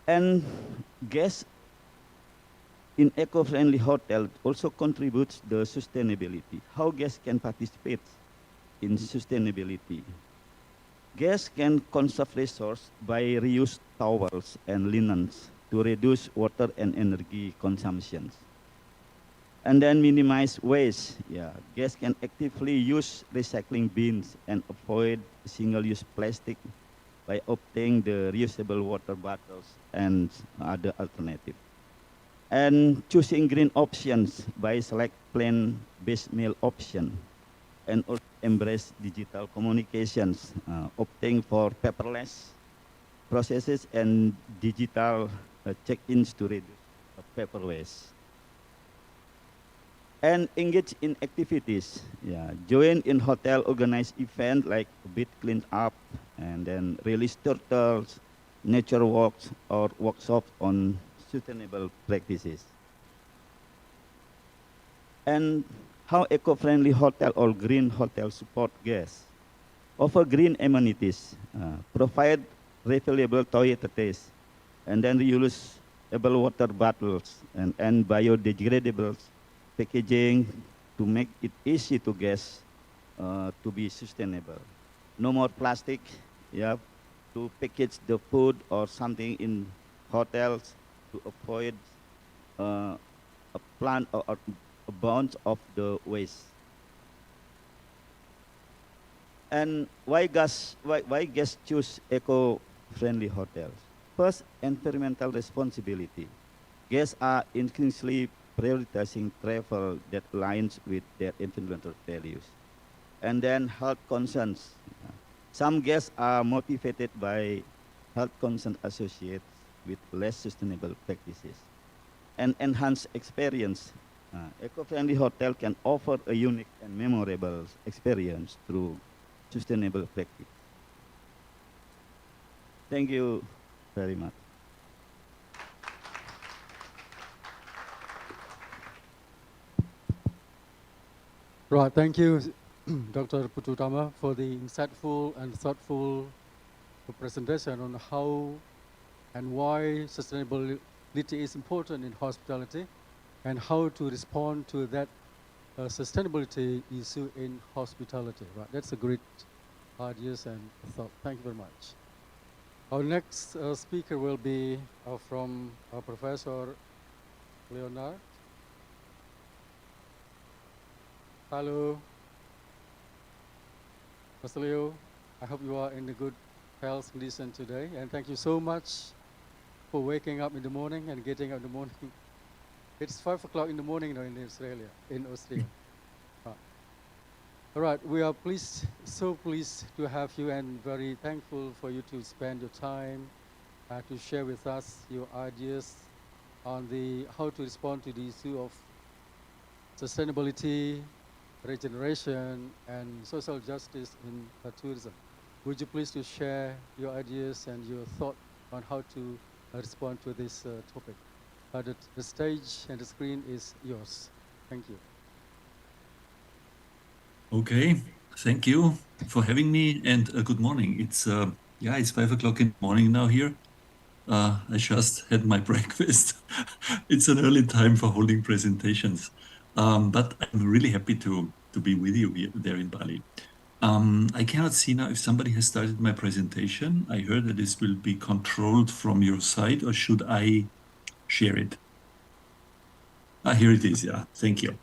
And guests in eco-friendly hotel also contributes the sustainability. How guests can participate in sustainability? Guests can conserve resource by reuse towels, and linens to reduce water and energy consumptions. And then minimize waste. Yeah, guests can actively use recycling bins and avoid single-use plastic by opting the reusable water bottles and other alternatives. And choosing green options by select plant-based meal option and also embrace digital communications, opting for paperless processes and digital check-ins to reduce paper waste. And engage in activities. Yeah, join in hotel organized event like beach clean up, and then release turtles, nature walks, or workshops on sustainable practices. And how eco-friendly hotel or green hotel support guests. Offer green amenities, provide refillable toiletries, and then reusable water bottles and biodegradable packaging to make it easy to guests to be sustainable. No more plastic, yeah, to package the food or something in hotels to avoid a plant or a bunch of the waste. And why guests choose eco-friendly hotels? First, environmental responsibility. Guests are increasingly prioritizing travel that aligns with their environmental values. And then health concerns. Some guests are motivated by health concerns associated with less sustainable practices. And enhanced experience. Eco-friendly hotel can offer a unique and memorable experience through sustainable practice. Thank you very much. Right, thank you, Dr. Pututama, for the insightful and thoughtful presentation on how and why sustainability is important in hospitality and how to respond to that sustainability issue in hospitality. Right, that's a great ideas and thought. Thank you very much. Our next speaker will be from Professor Leonard. Hello, Mr. Leo. I hope you are in a good health condition today, and thank you so much for waking up in the morning and getting up in the morning. It's 5 o'clock in the morning now in Australia. All right, we are so pleased to have you, and very thankful for you to spend your time to share with us your ideas on how to respond to the issue of sustainability, regeneration, and social justice in tourism. Would you please to share your ideas and your thought on how to respond to this topic? The stage and the screen is yours. Thank you. Okay, thank you for having me, and good morning. It's 5 o'clock in the morning now here. I just had my breakfast. It's an early time for holding presentations, but I'm really happy to be with you there in Bali. I cannot see now if somebody has started my presentation. I heard that this will be controlled from your side, or should I share it? Here it is, yeah, thank you.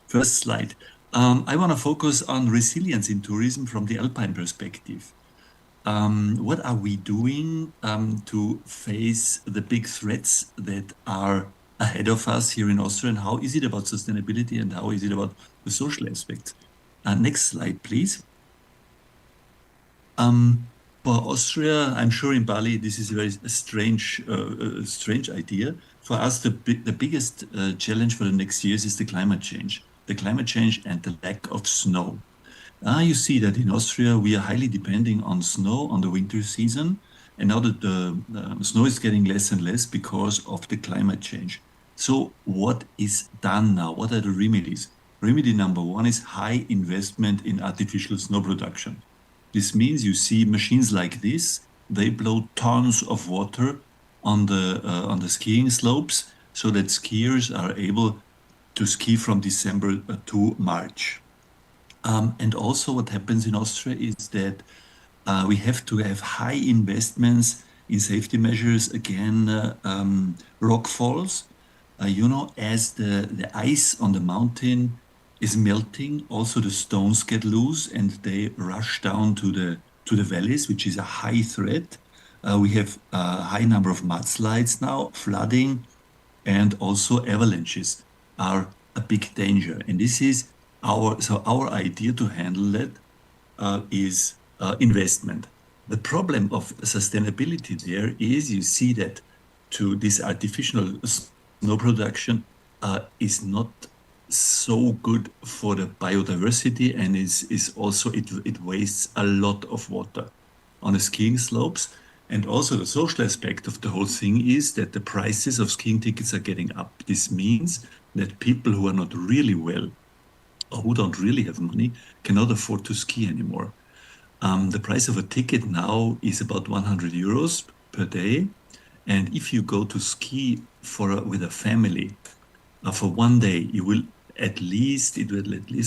First slide. I want to focus on resilience in tourism from the Alpine perspective. What are we doing to face the big threats that are ahead of us here in Austria, and how is it about sustainability and how is it about the social aspects? Next slide, please. For Austria, I'm sure in Bali, this is a very strange idea. For us, the biggest challenge for the next years is the climate change. The climate change and the lack of snow. You see that in Austria, we are highly depending on snow on the winter season. And now that the snow is getting less and less because of the climate change. So what is done now? What are the remedies? Remedy number one is high investment in artificial snow production. This means you see machines like this, they blow tons of water on the skiing slopes so that skiers are able to ski from December to March. And also what happens in Austria is that we have to have high investments in safety measures, again, rock falls. As the ice on the mountain is melting, also the stones get loose and they rush down to the valleys, which is a high threat. We have a high number of mudslides now, flooding, and also avalanches are a big danger. And this is our idea to handle that is investment. The problem of sustainability there is you see that to this artificial snow production is not so good for the biodiversity, and is also it wastes a lot of water on the skiing slopes. And also the social aspect of the whole thing is that the prices of skiing tickets are getting up. This means that people who are not really well or who don't really have money cannot afford to ski anymore. The price of a ticket now is about 100 euros per day. And if you go to ski with a family for one day, it will at least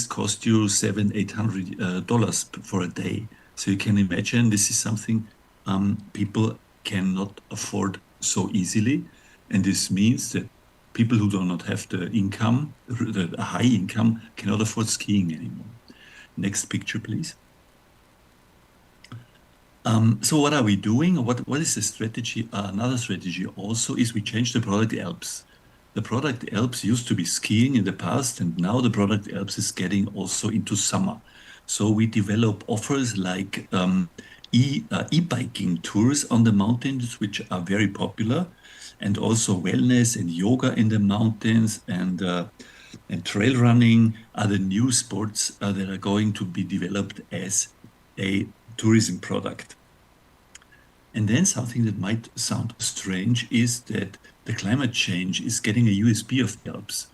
cost you $700-800 for a day. So you can imagine this is something people cannot afford so easily. And this means that people who do not have the income, the high income, cannot afford skiing anymore. Next picture, please. So what are we doing? What is the strategy? Another strategy also is we change the product Alps. The product Alps used to be skiing in the past, and now the product Alps is getting also into summer. So we develop offers like e-biking tours on the mountains, which are very popular, and also wellness and yoga in the mountains, and trail running are the new sports that are going to be developed as a tourism product. And then something that might sound strange is that the climate change is getting a USB of the Alps.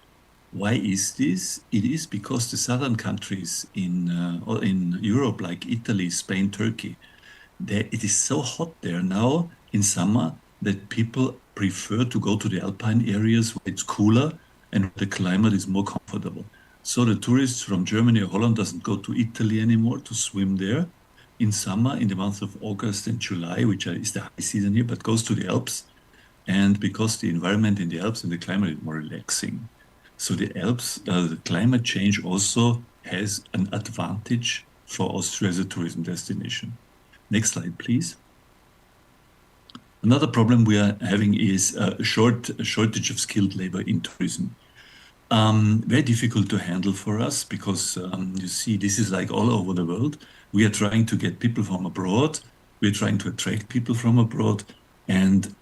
Why is this? It is because the southern countries in Europe, like Italy, Spain, Turkey, it is so hot there now in summer that people prefer to go to the alpine areas where it's cooler and the climate is more comfortable. So the tourists from Germany or Holland doesn't go to Italy anymore to swim there in summer, in the months of August and July, which is the high season here, but goes to the Alps. And because the environment in the Alps and the climate is more relaxing. So the Alps, the climate change also has an advantage for Austria as a tourism destination. Next slide, please. Another problem we are having is a shortage of skilled labor in tourism. Very difficult to handle for us because you see, this is like all over the world. We are trying to get people from abroad. We're trying to attract people from abroad, and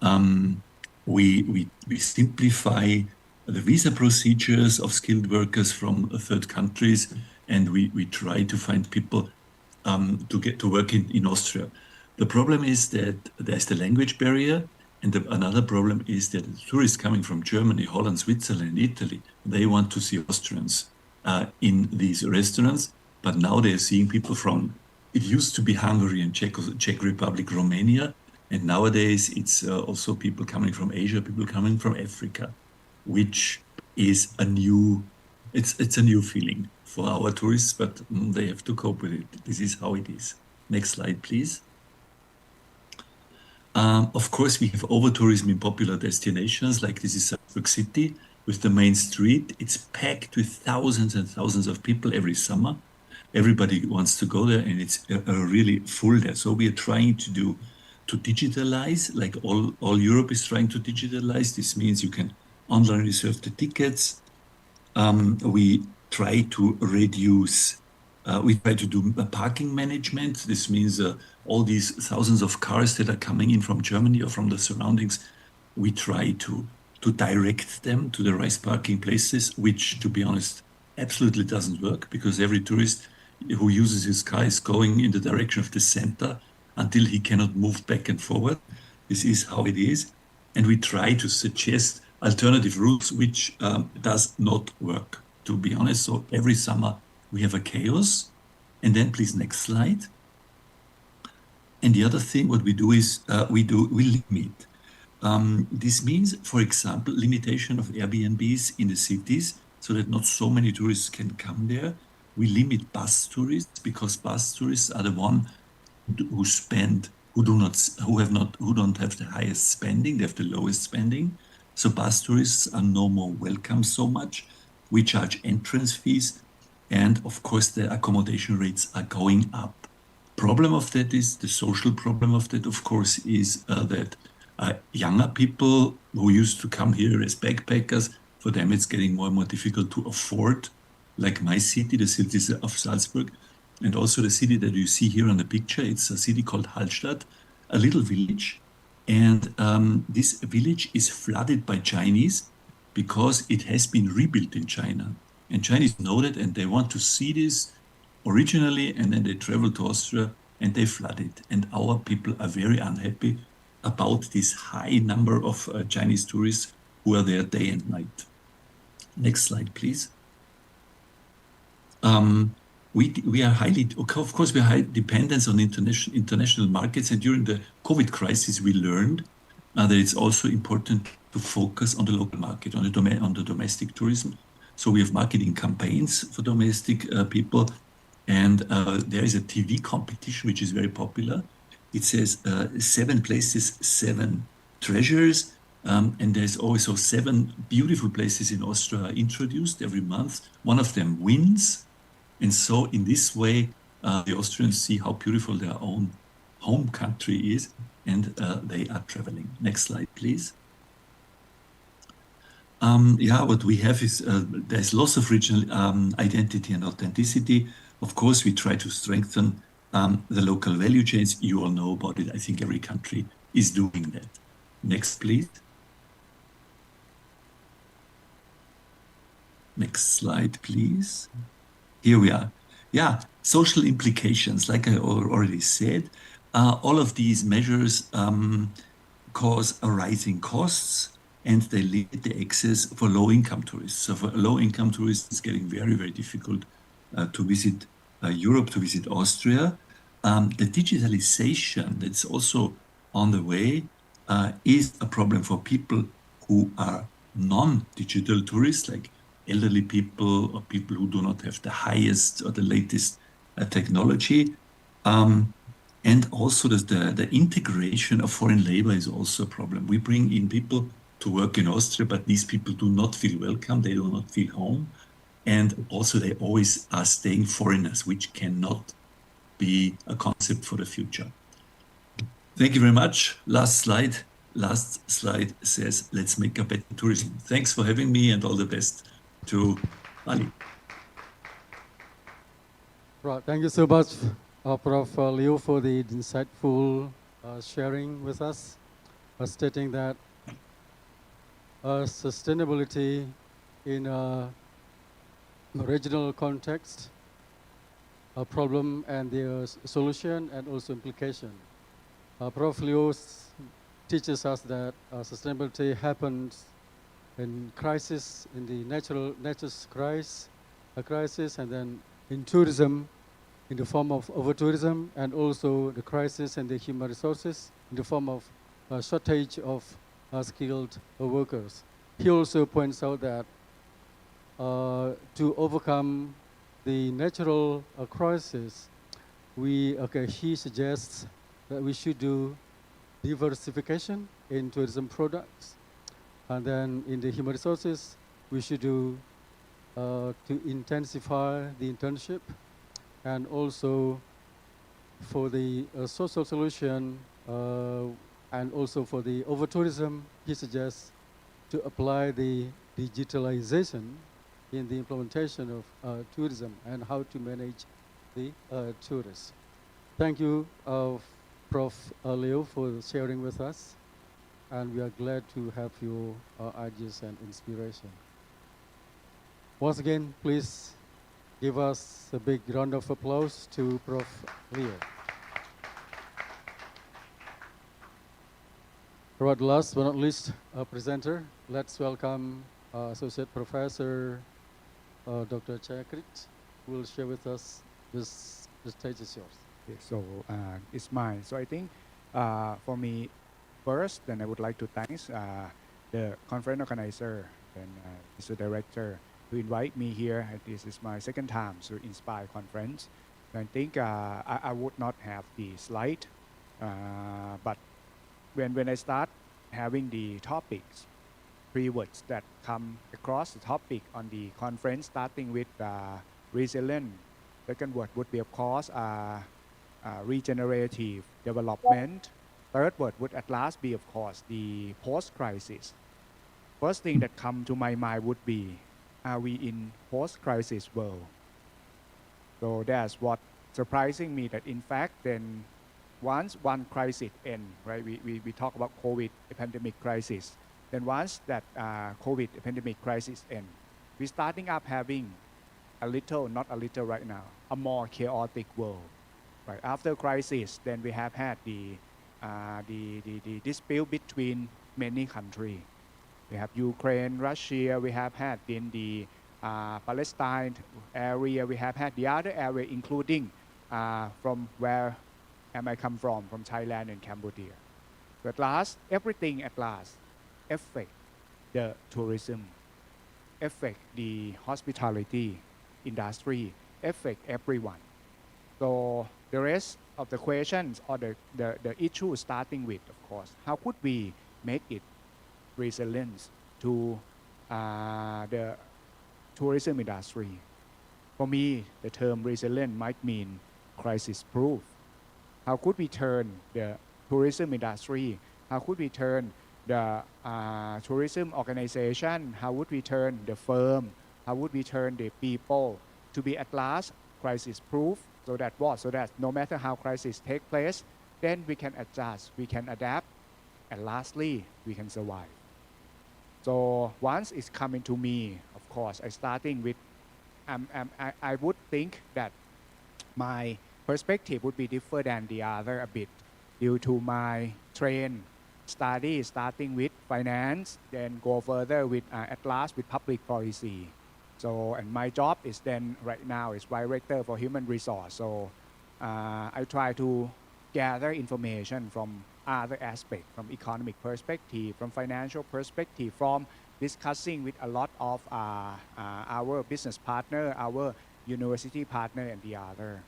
we simplify the visa procedures of skilled workers from third countries, and we try to find people to get to work in Austria. The problem is that there's the language barrier, and another problem is that tourists coming from Germany, Holland, Switzerland, Italy, they want to see Austrians in these restaurants, but now they're seeing people from, it used to be Hungary and Czech Republic, Romania, and nowadays it's also people coming from Asia, people coming from Africa, which is it's a new feeling for our tourists, but they have to cope with it. This is how it is. Next slide, please. Of course, we have over-tourism in popular destinations, like this is Salzburg City, with the main street. It's packed with thousands and thousands of people every summer. Everybody wants to go there, and it's really full there. So we are trying to digitalize, like all Europe is trying to digitalize. This means you can online reserve the tickets. We try to reduce, we try to do parking management. This means all these thousands of cars that are coming in from Germany or from the surroundings, we try to direct them to the right parking places, which, to be honest, absolutely doesn't work, because every tourist who uses his car is going in the direction of the center until he cannot move back and forward. This is how it is. And we try to suggest alternative routes, which does not work, to be honest. So every summer we have a chaos. And then please, next slide. And the other thing, what we do is we limit. This means, for example, limitation of Airbnbs in the cities so that not so many tourists can come there. We limit bus tourists, because bus tourists are the one who who don't have the highest spending. They have the lowest spending. So bus tourists are no more welcome so much. We charge entrance fees, and of course the accommodation rates are going up. Problem of that is the social problem of that, of course, is that younger people who used to come here as backpackers, for them it's getting more and more difficult to afford, like my city, the city of Salzburg, and also the city that you see here on the picture. It's a city called Hallstatt, a little village. And this village is flooded by Chinese because it has been rebuilt in China. And Chinese know that, and they want to see this originally, and then they travel to Austria and they flood it. And our people are very unhappy about this high number of Chinese tourists who are there day and night. Next slide, please. We are highly, of course, we are high dependence on international markets. And during the COVID crisis, we learned that it's also important to focus on the local market, on the domestic tourism. So we have marketing campaigns for domestic people. And there is a TV competition, which is very popular. It says 7 places, 7 treasures. And there's also 7 beautiful places in Austria introduced every month. One of them wins. And so in this way, the Austrians see how beautiful their own home country is, and they are traveling. Next slide, please. What we have is there's loss of regional identity and authenticity. Of course, we try to strengthen the local value chains. You all know about it. I think every country is doing that. Next, please. Next slide, please. Here we are. Yeah, social implications, like I already said, all of these measures cause a rising costs, and they limit the access for low-income tourists. So for low-income tourists, it's getting very, very difficult to visit Europe, to visit Austria. The digitalization that's also on the way is a problem for people who are non-digital tourists, like elderly people or people who do not have the highest or the latest technology. And also the integration of foreign labor is also a problem. We bring in people to work in Austria, but these people do not feel welcome. They do not feel home. And also they always are staying foreigners, which cannot be a concept for the future. Thank you very much. Last slide. Last slide says, let's make a better tourism. Thanks for having me, and all the best to Bali. Right, thank you so much, Prof. Liu, for the insightful sharing with us, stating that sustainability in a regional context, a problem and their solution, and also implication. Prof. Liu teaches us that sustainability happens in crisis, in the nature's crisis, and then in tourism, in the form of over-tourism, and also the crisis and the human resources in the form of a shortage of skilled workers. He also points out that to overcome the natural crisis, he suggests that we should do diversification in tourism products. And then in the human resources, we should do to intensify the internship, and also for the social solution and also for the over-tourism, he suggests to apply the digitalization in the implementation of tourism and how to manage the tourists. Thank you, Prof. Liu, for sharing with us, and we are glad to have your ideas and inspiration. Once again, please give us a big round of applause to Prof. Liu. Right, last but not least, presenter, let's welcome Associate Professor Dr. Chayakrit, who will share with us this. The stage is yours. Okay, so it's mine. So I think for me, first, then I would like to thank the conference organizer and Mr. Director who invite me here. This is my second time to Inspire conference. And I think I would not have the slide But when I start having the topics, three words that come across the topic on the conference, starting with resilient. Second word would be, of course, regenerative development. Third word would at last be, of course, the post-crisis. First thing that come to my mind would be, are we in post-crisis world? So that's what surprising me, that in fact then once one crisis end, right? We talk about COVID pandemic crisis. Then once that COVID pandemic crisis end, we're starting up having a little, not a little right now, a more chaotic world. Right after crisis, then we have had the dispute between many countries. We have Ukraine, Russia. We have had in the Palestine area. We have had the other area, including from where am I come from Thailand and Cambodia. So at last, everything at last affect the tourism, affect the hospitality industry, affect everyone. So the rest of the questions or the issue starting with, of course, how could we make it resilient to the tourism industry? For me, the term resilient might mean crisis-proof. How could we turn the tourism industry? How could we turn the tourism organization? How would we turn the firm? How would we turn the people to be at last crisis-proof? So that what? So that no matter how crisis take place, then we can adjust, we can adapt, and lastly, we can survive. So once it's coming to me, of course, I starting with, I would think that my perspective would be different than the other a bit due to my train study, starting with finance, then go further with at last with public policy. So, and my job is then right now is director for human resource. So I try to gather information from other aspects, from economic perspective, from financial perspective, from discussing with a lot of our business partner, our university partner, and the other.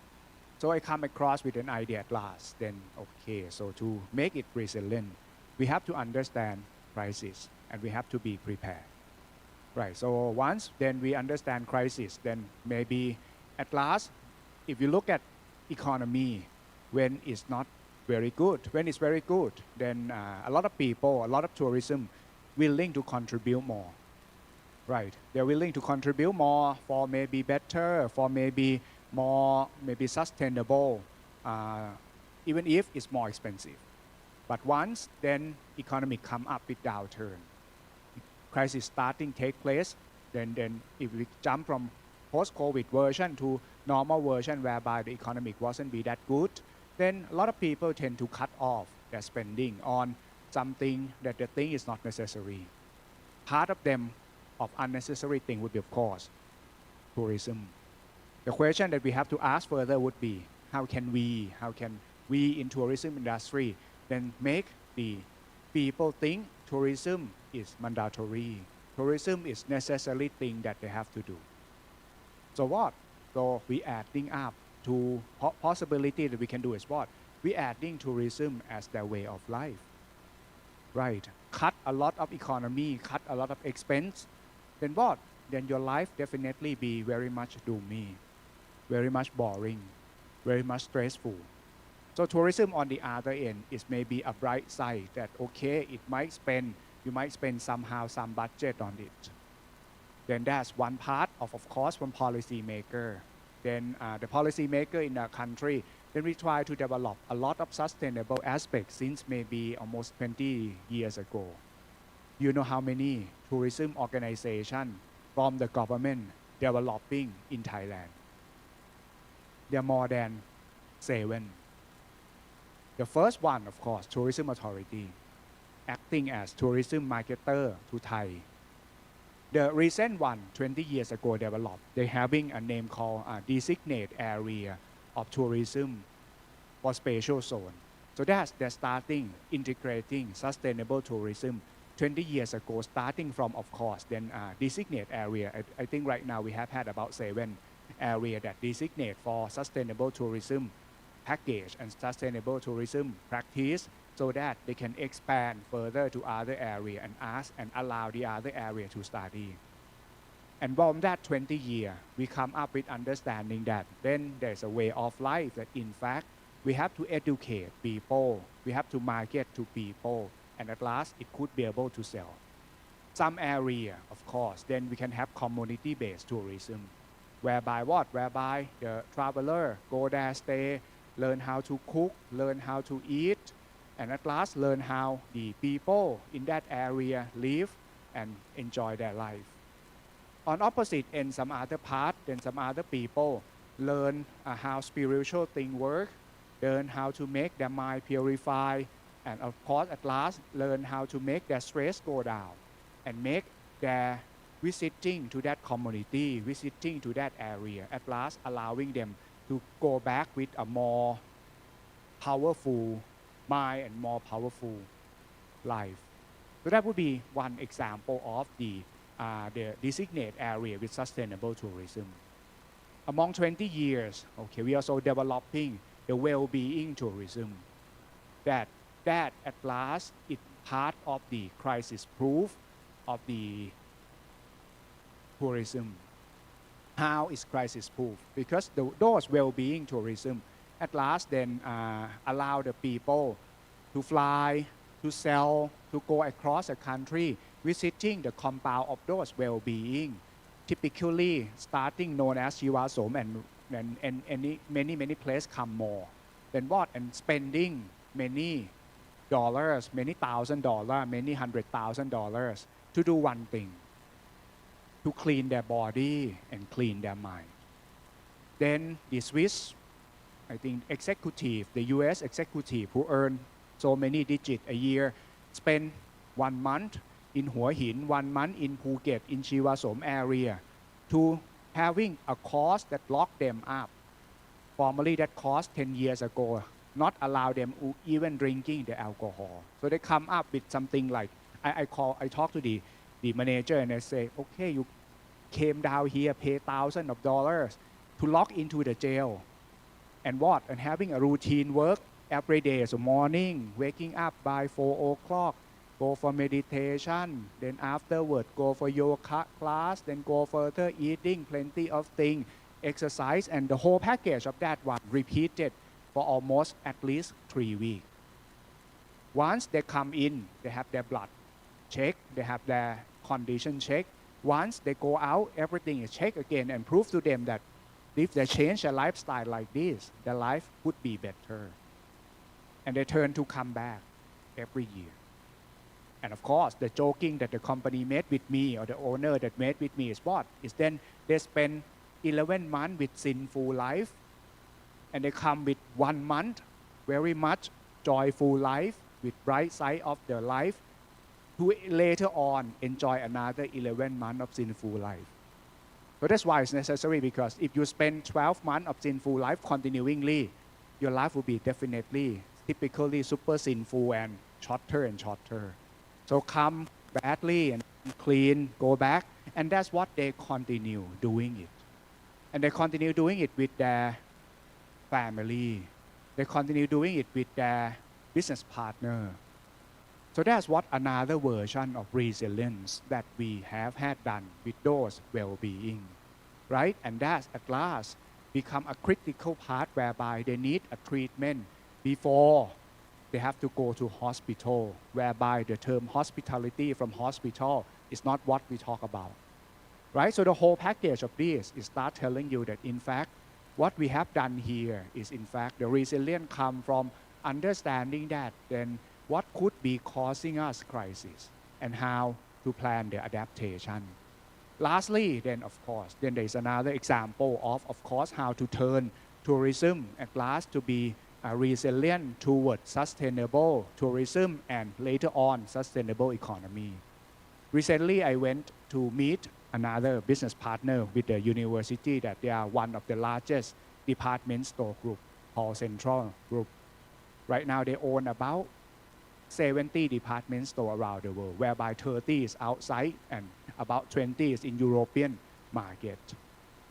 So I come across with an idea at last. Then, okay, so to make it resilient, we have to understand crisis and we have to be prepared. Right, so once then we understand crisis, then maybe at last, if you look at economy, when it's not very good, when it's very good, then a lot of people, a lot of tourism willing to contribute more. Right, they're willing to contribute more for maybe better, for maybe more, maybe sustainable, even if it's more expensive. But once then economy come up with downturn, crisis starting take place, then if we jump from post-COVID version to normal version whereby the economic wasn't be that good, then a lot of people tend to cut off their spending on something that they think is not necessary. Part of them of unnecessary thing would be, of course, tourism. The question that we have to ask further would be, how can we in tourism industry then make the people think tourism is mandatory. Tourism is necessary thing that they have to do. So what? So we adding up to possibility that we can do is what? We adding tourism as their way of life. Right. Cut a lot of economy, cut a lot of expense. Then what? Then your life definitely be very much doomy, very much boring, very much stressful. So tourism on the other end is maybe a bright side that okay, you might spend somehow some budget on it. Then that's one part of course, from policy maker. Then the policy maker in a country, then we try to develop a lot of sustainable aspects since maybe almost 20 years ago. You know how many tourism organizations from the government developing in Thailand? There are more than 7. The first one, of course, Tourism Authority, acting as tourism marketer to Thai. The recent one, 20 years ago developed, they're having a name called Designated Area of Tourism for Special Zone. So they're starting integrating sustainable tourism 20 years ago, starting from, of course, then designated area. I think right now we have had about 7 areas that designate for sustainable tourism. package and sustainable tourism practice so that they can expand further to other area and ask and allow the other area to study. And from that 20 year, we come up with understanding that then there's a way of life that in fact, we have to educate people, we have to market to people, and at last it could be able to sell. Some area, of course, then we can have community-based tourism, whereby what? Whereby the traveler go there, stay, learn how to cook, learn how to eat, and at last learn how the people in that area live and enjoy their life. On opposite end, some other part, then some other people learn how spiritual thing work, learn how to make their mind purify, and of course at last learn how to make their stress go down and make their visiting to that community, visiting to that area, at last allowing them to go back with a more powerful mind and more powerful life. So that would be one example of the designated area with sustainable tourism. Among 20 years, okay, we are also developing the well-being tourism. That at last is part of the crisis proof of the tourism. How is crisis proof? Because those well-being tourism at last then allow the people to fly, to sell, to go across a country, visiting the compound of those well-being, typically starting known as Shivasom and many places come more. Then what? And spending many dollars, many $1,000, many $100,000 to do one thing, to clean their body and clean their mind. Then the Swiss, I think executive, the US executive who earn so many digits a year, spend 1 month in Hua Hin, 1 month in Phuket, in Shivasom area, to having a course that locked them up. Formerly that course 10 years ago, not allow them even drinking the alcohol. So they come up with something like, I talk to the manager and I say, okay, you came down here, pay thousands of dollars to lock into the jail. And what? And having a routine work every day. So morning, waking up by 4 o'clock, go for meditation, then afterward go for yoga class, then go further eating plenty of things, exercise, and the whole package of that one repeated for almost at least 3 weeks. Once they come in, they have their blood checked, they have their condition checked. Once they go out, everything is checked again and prove to them that if they change their lifestyle like this, their life would be better. And they turn to come back every year. And of course, the joking that the company made with me or the owner that made with me is what? Is then they spend 11 months with sinful life and they come with 1 month very much joyful life with bright side of their life to later on enjoy another 11 months of sinful life. So that's why it's necessary, because if you spend 12 months of sinful life continuingly, your life will be definitely typically super sinful and shorter. So come badly and clean, go back, and that's what they continue doing it. And they continue doing it with their family. They continue doing it with their business partner. So that's what another version of resilience that we have had done with those well-being, right? And that's at last become a critical part whereby they need a treatment before they have to go to hospital, whereby the term hospitality from hospital is not what we talk about, right? So the whole package of this is start telling you that in fact, what we have done here is in fact the resilience come from understanding that then what could be causing us crisis and how to plan the adaptation. Lastly, then of course, then there is another example of course, how to turn tourism at last to be resilient towards sustainable tourism and later on sustainable economy. Recently, I went to meet another business partner with the university that they are one of the largest department store group called Central Group. Right now, they own about 70 department stores around the world, whereby 30 is outside and about 20 is in European market.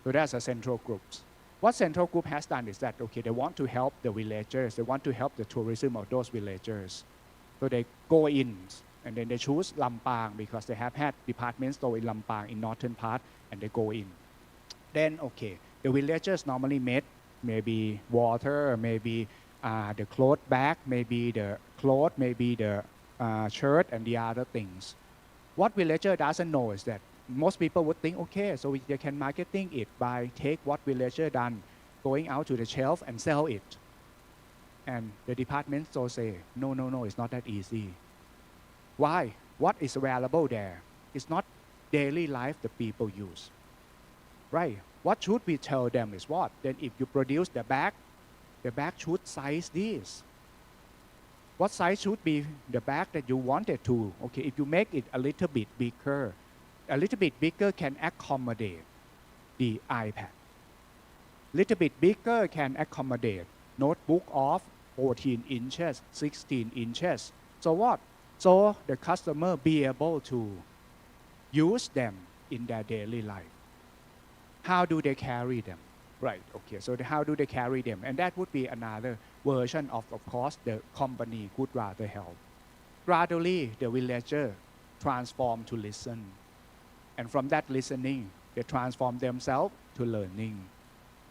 So that's a Central Group. What Central Group has done is that, okay, they want to help the villagers, they want to help the tourism of those villagers. So they go in and then they choose Lampang because they have had department store in Lampang in northern part and they go in. Then, okay, the villagers normally met maybe water, maybe the cloth bag, maybe the cloth, maybe the shirt and the other things. What villager doesn't know is that most people would think, okay, so they can marketing it by take what villager done, going out to the shelf and sell it. And the department store say, no, no, no, it's not that easy. Why? What is available there? It's not daily life the people use. Right? What should we tell them is what? Then if you produce the bag should size this. What size should be the bag that you wanted to? Okay, if you make it a little bit bigger can accommodate the iPad. Little bit bigger can accommodate notebook of 14 inches, 16 inches. So what? So the customer be able to use them in their daily life. How do they carry them? Right, okay, so how do they carry them? And that would be another version of course, the company could rather help. Gradually, the villager transform to listen. And from that listening, they transform themselves to learning.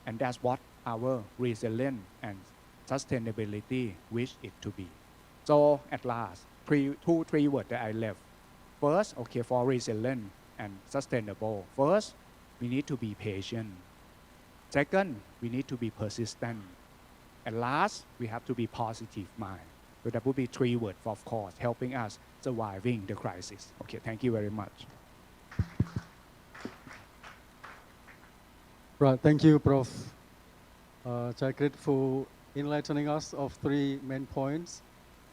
And that's what our resilience and sustainability wish it to be. So at last, three words that I left. First, okay, for resilient and sustainable. First, we need to be patient. Second, we need to be persistent. And last, we have to be positive mind. So that would be three words, of course, helping us surviving the crisis. Okay, thank you very much. Right, thank you, Prof. Chakrit, for enlightening us of three main points.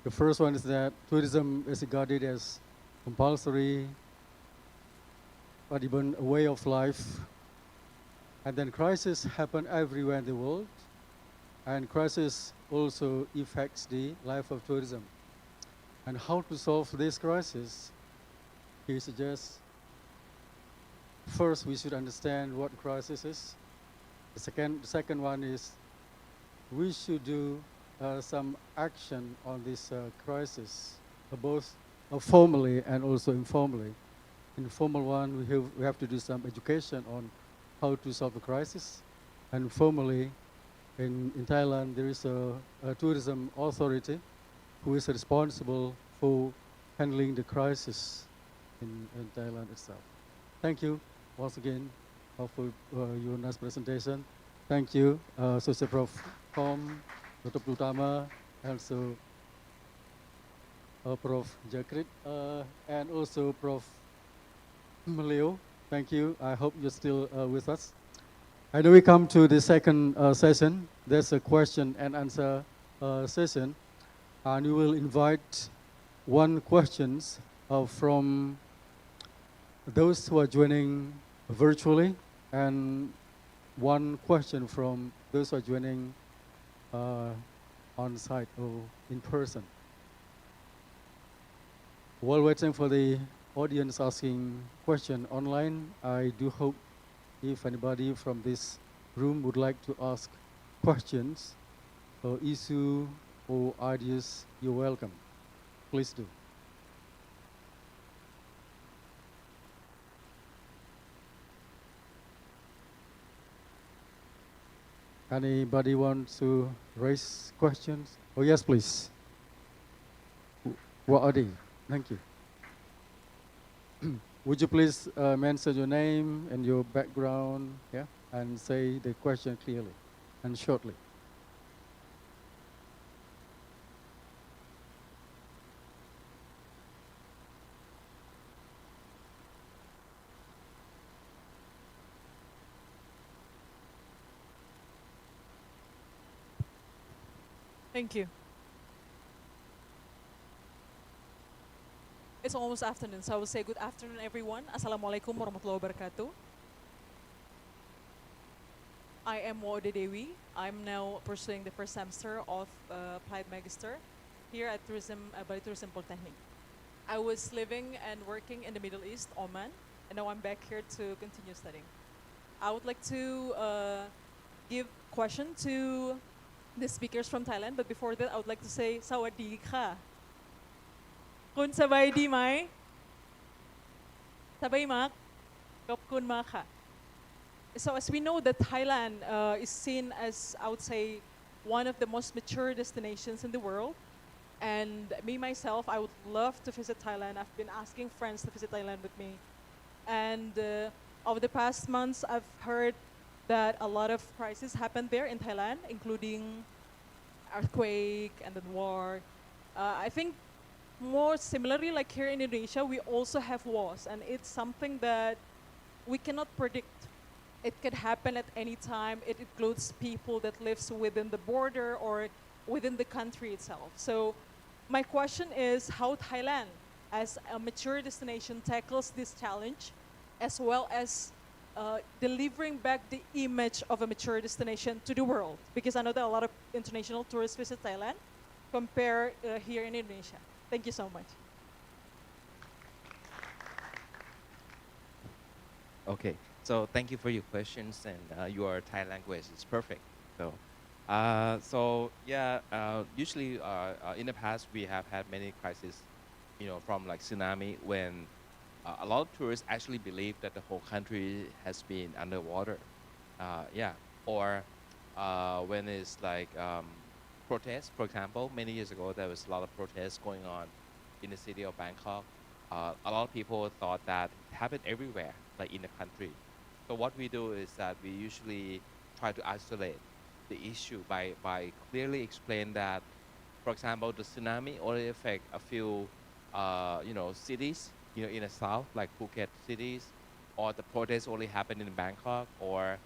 The first one is that tourism is regarded as compulsory, but even a way of life. And then crises happen everywhere in the world. And crisis also affects the life of tourism. And how to solve this crisis? He suggests, first we should understand what crisis is. The second one is we should do some action on this crisis, both formally and also informally. In the formal one, we have to do some education on how to solve the crisis. And formally, in Thailand, there is a tourism authority who is responsible for handling the crisis in Thailand itself. Thank you once again for your nice presentation. Thank you, Associate Prof. Tom, Dr. Plutama, also Prof. Jakrit, and also Prof. Leo. Thank you. I hope you're still with us. And we come to the second session. There's a question and answer session. And we will invite one questions from those who are joining virtually and one question from those who are joining on site or in person. While waiting for the audience asking question online, I do hope if anybody from this room would like to ask questions or issue or ideas, you're welcome. Please do. Anybody wants to raise questions? Oh, yes, please. What are they? Thank you. Would you please mention your name and your background, yeah, and say the question clearly and shortly. Thank you. It's almost afternoon, so I will say good afternoon, everyone. Assalamualaikum warahmatullahi wabarakatuh. I am Waude Dewi. I'm now pursuing the first semester of Applied Magister here at Bali Tourism Polytechnic. I was living and working in the Middle East, Oman, and now I'm back here to continue studying. I would like to give question to the speakers from Thailand. But before that, I would like to say Sawadee ka. Kun sabay di mai? Sabay mak? Kop kun ma ka. So as we know that Thailand is seen as, I would say, one of the most mature destinations in the world. And me, myself, I would love to visit Thailand. I've been asking friends to visit Thailand with me. And over the past months, I've heard that a lot of crises happened there in Thailand, including earthquake and then war. I think more similarly, like here in Indonesia, we also have wars. And it's something that we cannot predict. It could happen at any time. It includes people that lives within the border or within the country itself. So my question is how Thailand, as a mature destination, tackles this challenge, as well as delivering back the image of a mature destination to the world. Because I know that a lot of international tourists visit Thailand compare here in Indonesia. Thank you so much. Okay, so thank you for your questions, and your Thai language is perfect. Usually in the past we have had many crises, from like tsunami when a lot of tourists actually believe that the whole country has been underwater. Or when it's like protests, for example, many years ago there was a lot of protests going on in the city of Bangkok. A lot of people thought that it happened everywhere, like in the country. So what we do is that we usually try to isolate the issue by clearly explain that, for example, the tsunami only affect a few, cities, in the south, like Phuket cities, or the protests only happen in Bangkok, or,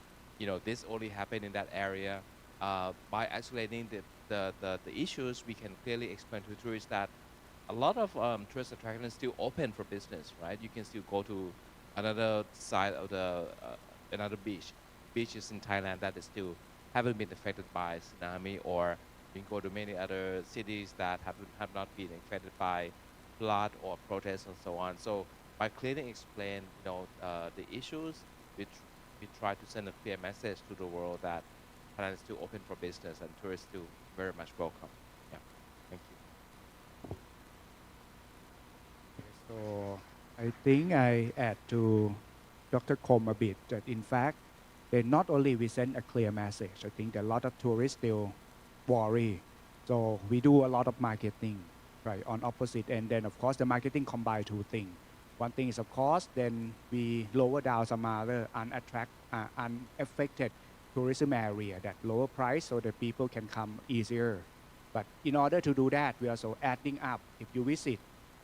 this only happened in that area. By isolating the issues, we can clearly explain to tourists that a lot of tourist attractions still open for business, right? You can still go to another side of the another beaches in Thailand that is still haven't been affected by tsunami, or you can go to many other cities that have not been affected by flood or protests and so on. So by clearly explain, the issues, we try to send a clear message to the world that Thailand is still open for business and tourists still very much welcome. Yeah, thank you. So I think I add to Dr. Kom a bit that in fact, they not only we send a clear message, I think that a lot of tourists still worry. So we do a lot of marketing, right, on opposite end. Then of course the marketing combine two things. One thing is of course, then we lower down some other unaffected tourism area that lower price so that people can come easier. But in order to do that, we also adding up, if you visit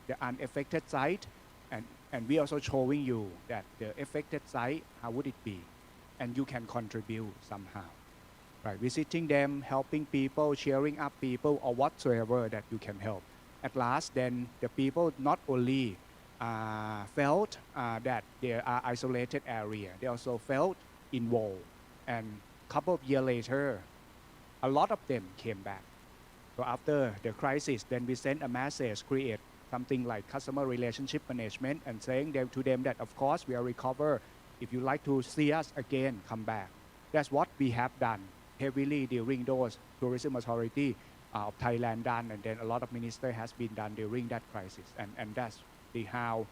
the unaffected site, and we also showing you that the affected site, how would it be? And you can contribute somehow, right? Visiting them, helping people, cheering up people, or whatsoever that you can help. At last, then the people not only felt that they are isolated area, they also felt involved. And a couple of years later, a lot of them came back. So after the crisis, then we sent a message, create something like customer relationship management, and saying to them that of course we are recover. If you like to see us again, come back. That's what we have done heavily during those tourism authority of Thailand done, and then a lot of minister has been done during that crisis. And that's how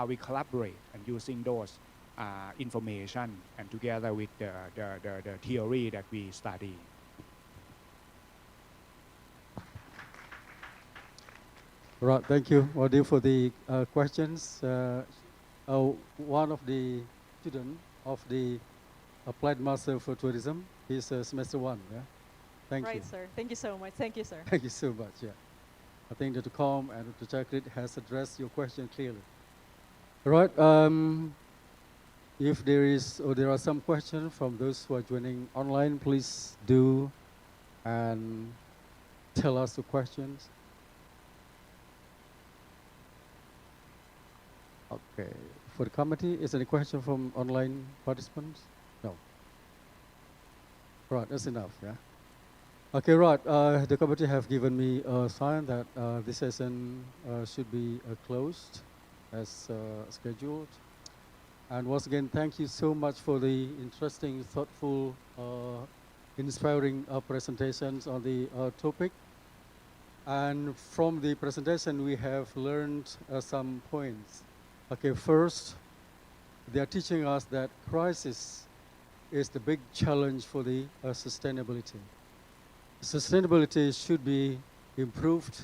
we collaborate and using those information and together with the theory that we study. Right, thank you, Wadi, for the questions. One of the students of the Applied Master for Tourism, he's semester 1, yeah? Thank you. Right, sir. Thank you so much. Thank you, sir. Thank you so much, yeah. I think Dr. Kom and Dr. Chakrit has addressed your question clearly. Right, if there is, or there are some questions from those who are joining online, please do and tell us the questions. Okay, for the committee, is there any question from online participants? No. Right, that's enough, yeah. Okay, right, the committee have given me a sign that this session should be closed as scheduled. And once again, thank you so much for the interesting, thoughtful inspiring presentations on the topic. And from the presentation, we have learned some points. Okay, first, they are teaching us that crisis is the big challenge for the sustainability. Sustainability should be improved,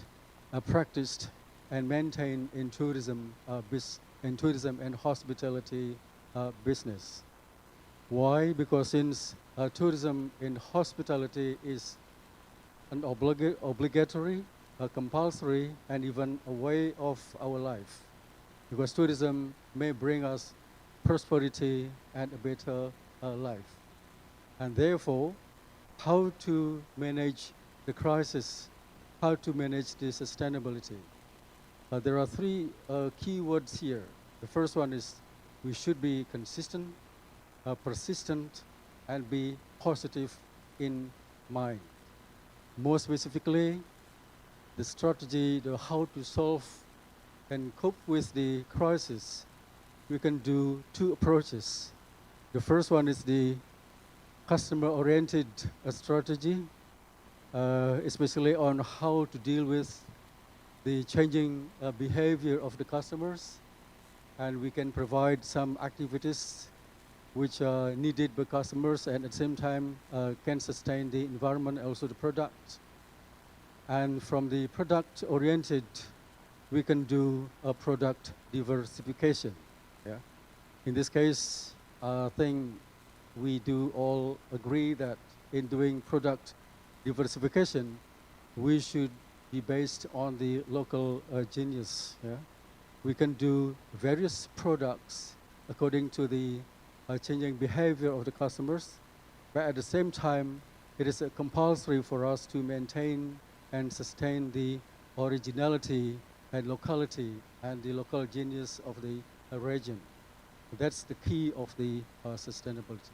practiced, and maintained in tourism, and hospitality business. Why? Because since tourism in hospitality is an obligatory, compulsory, and even a way of our life. Because tourism may bring us prosperity and a better life. And therefore, how to manage the crisis, how to manage the sustainability. There are three key words here. The first one is we should be consistent, persistent, and be positive in mind. More specifically, the strategy, the how to solve and cope with the crisis, we can do two approaches. The first one is the customer-oriented strategy, especially on how to deal with the changing behavior of the customers. And we can provide some activities which are needed by customers and at the same time can sustain the environment, also the product. And from the product-oriented, we can do a product diversification. Yeah? In this case, I think we do all agree that in doing product diversification, we should be based on the local genius. Yeah? We can do various products according to the changing behavior of the customers, but at the same time, it is compulsory for us to maintain and sustain the originality and locality and the local genius of the region. That's the key of the sustainability.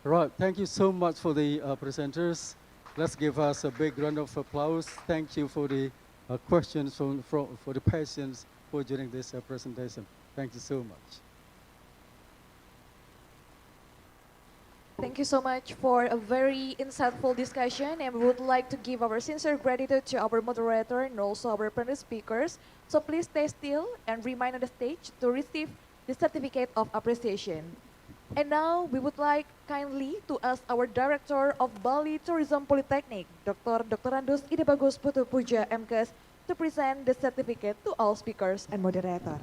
All right, thank you so much for the presenters. Let's give us a big round of applause. Thank you for the questions for the patience for during this presentation. Thank you so much. Thank you so much for a very insightful discussion, and we would like to give our sincere gratitude to our moderator and also our panel speakers. So please stay still and remain on the stage to receive the certificate of appreciation. And now we would like kindly to ask our Director of Bali Tourism Politeknik, Dr. Andus Ide Bagus Putu Puja MKes, to present the certificate to all speakers and moderator.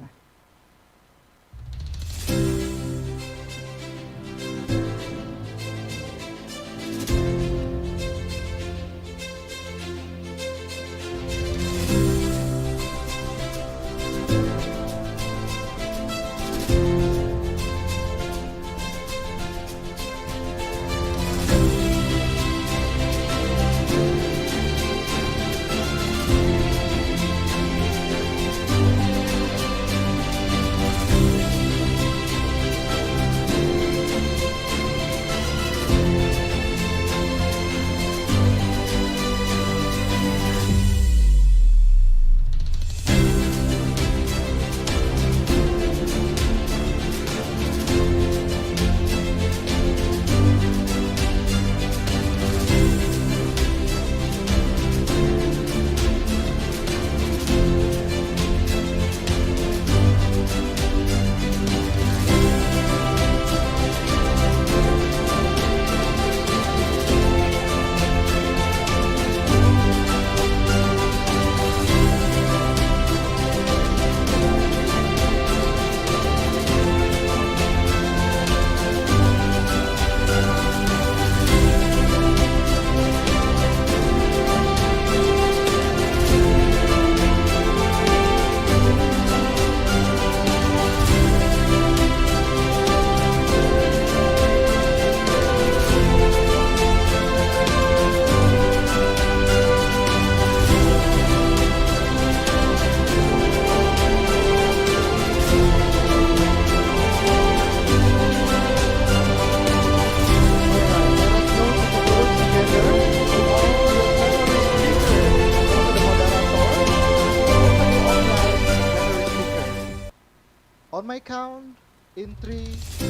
On my count, in 3, 2,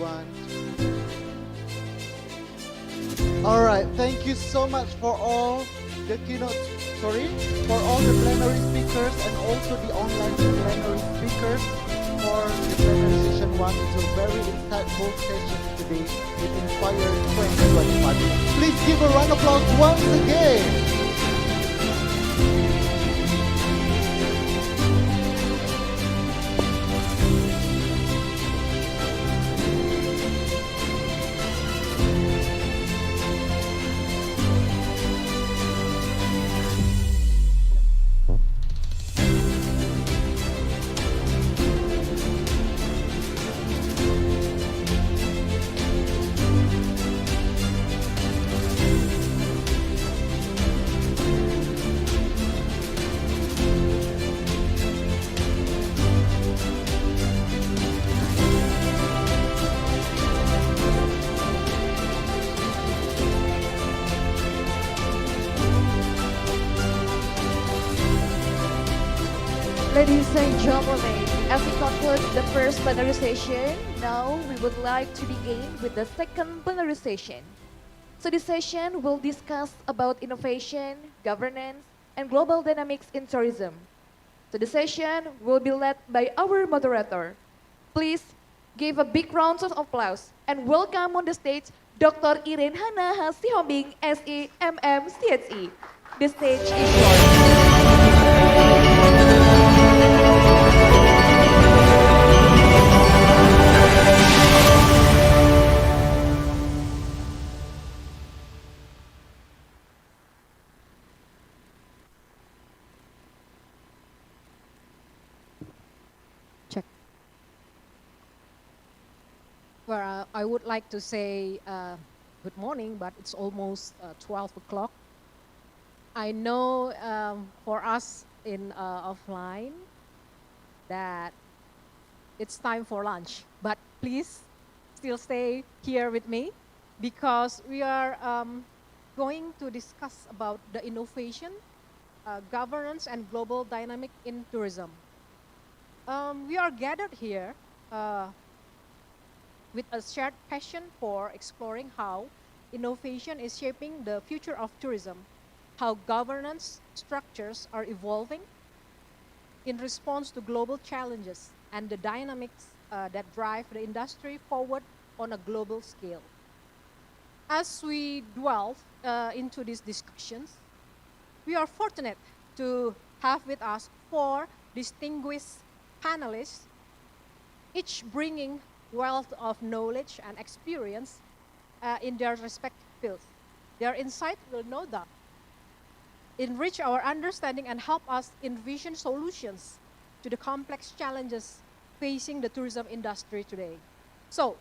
1. All right, thank you so much for all the keynote, for all the plenary speakers and also the online plenary speakers for the plenary session 1. It's a very insightful session today with Inspire 2025. Please give a round of applause once again. Ladies and gentlemen, as we conclude the first plenary session, now we would like to begin with the second plenary session. So this session will discuss about innovation, governance, and global dynamics in tourism. So the session will be led by our moderator. Please give a big round of applause and welcome on the stage Dr. Irene Hana Hasihombing, SE, MM, CHE. The stage is yours. Well, I would like to say good morning, but it's almost 12 o'clock. I know for us in offline that it's time for lunch, but please still stay here with me because we are going to discuss about the innovation, governance, and global dynamic in tourism. We are gathered here with a shared passion for exploring how innovation is shaping the future of tourism, how governance structures are evolving in response to global challenges, and the dynamics that drive the industry forward on a global scale. As we delve into these discussions, we are fortunate to have with us 4 distinguished panelists, each bringing wealth of knowledge and experience in their respective fields. Their insight will no doubt enrich our understanding and help us envision solutions to the complex challenges facing the tourism industry today. So,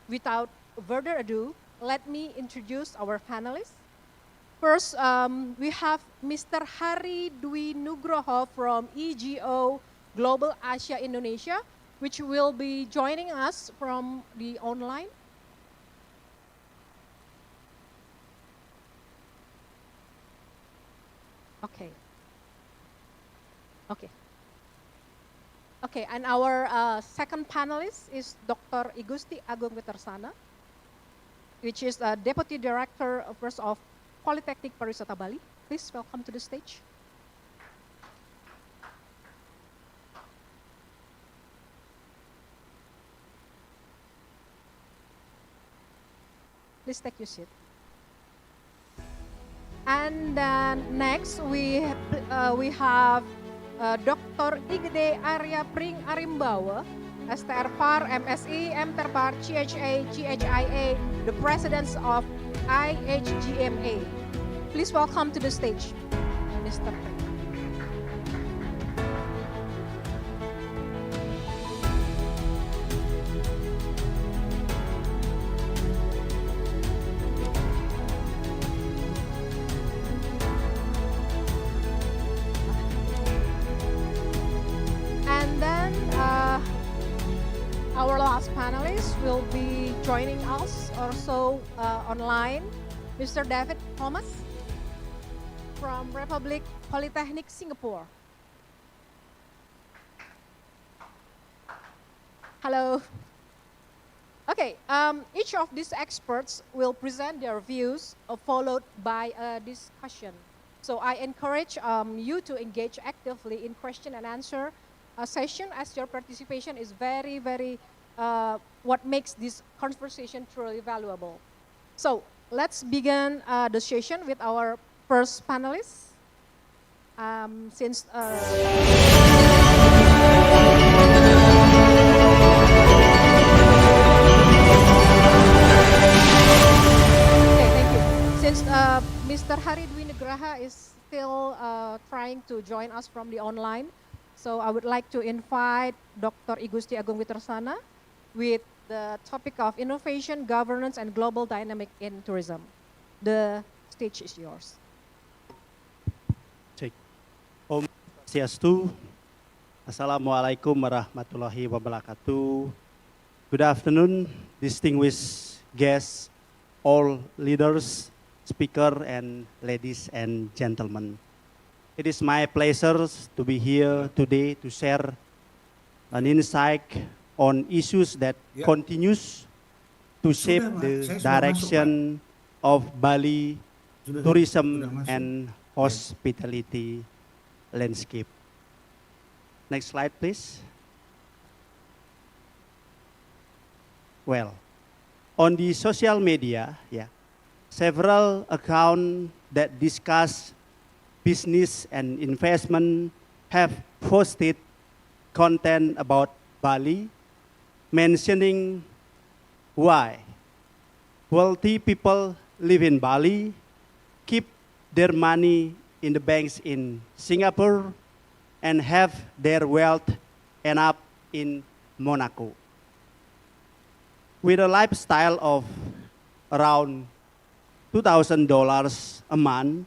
without further ado, let me introduce our panelists. First, we have Mr. Hari Dwi Nugroho from EGO Global Asia Indonesia, which will be joining us from the online. Okay. Okay. Okay, and our second panelist is Dr. Igusti Agung Witersana, which is Deputy Director of Politeknik Pariwisata Bali. Please welcome to the stage. Please take your seat. And then next we have Dr. Igede Arya Pring Arimbawa, STR Par, MSI, MTER Par, CHA, CHIA, the presidents of IHGMA. Please welcome to the stage, Mr. Pring. Our last panelist will be joining us also online, Mr. David Thomas from Republic Polytechnic Singapore. Hello. Okay, each of these experts will present their views, followed by a discussion. So I encourage you to engage actively in question and answer session, as your participation is very, very what makes this conversation truly valuable. So let's begin the session with our first panelist. Since Okay, thank you. Since Mr. Hari Dwi Nugraha is still trying to join us from the online, so I would like to invite Dr. Igusti Agung Witersana with the topic of innovation, governance, and global dynamic in tourism. The stage is yours. Cek. Om Swastiastu. Assalamualaikum warahmatullahi wabarakatuh. Good afternoon, distinguished guests, all leaders, speaker, and ladies and gentlemen. It is my pleasure to be here today to share an insight on issues that continues to shape the direction of Bali tourism and hospitality landscape. Next slide, please. Well, on the social media, several accounts that discuss business and investment have posted content about Bali, mentioning why wealthy people live in Bali, keep their money in the banks in Singapore, and have their wealth end up in Monaco. With a lifestyle of around $2,000 a month,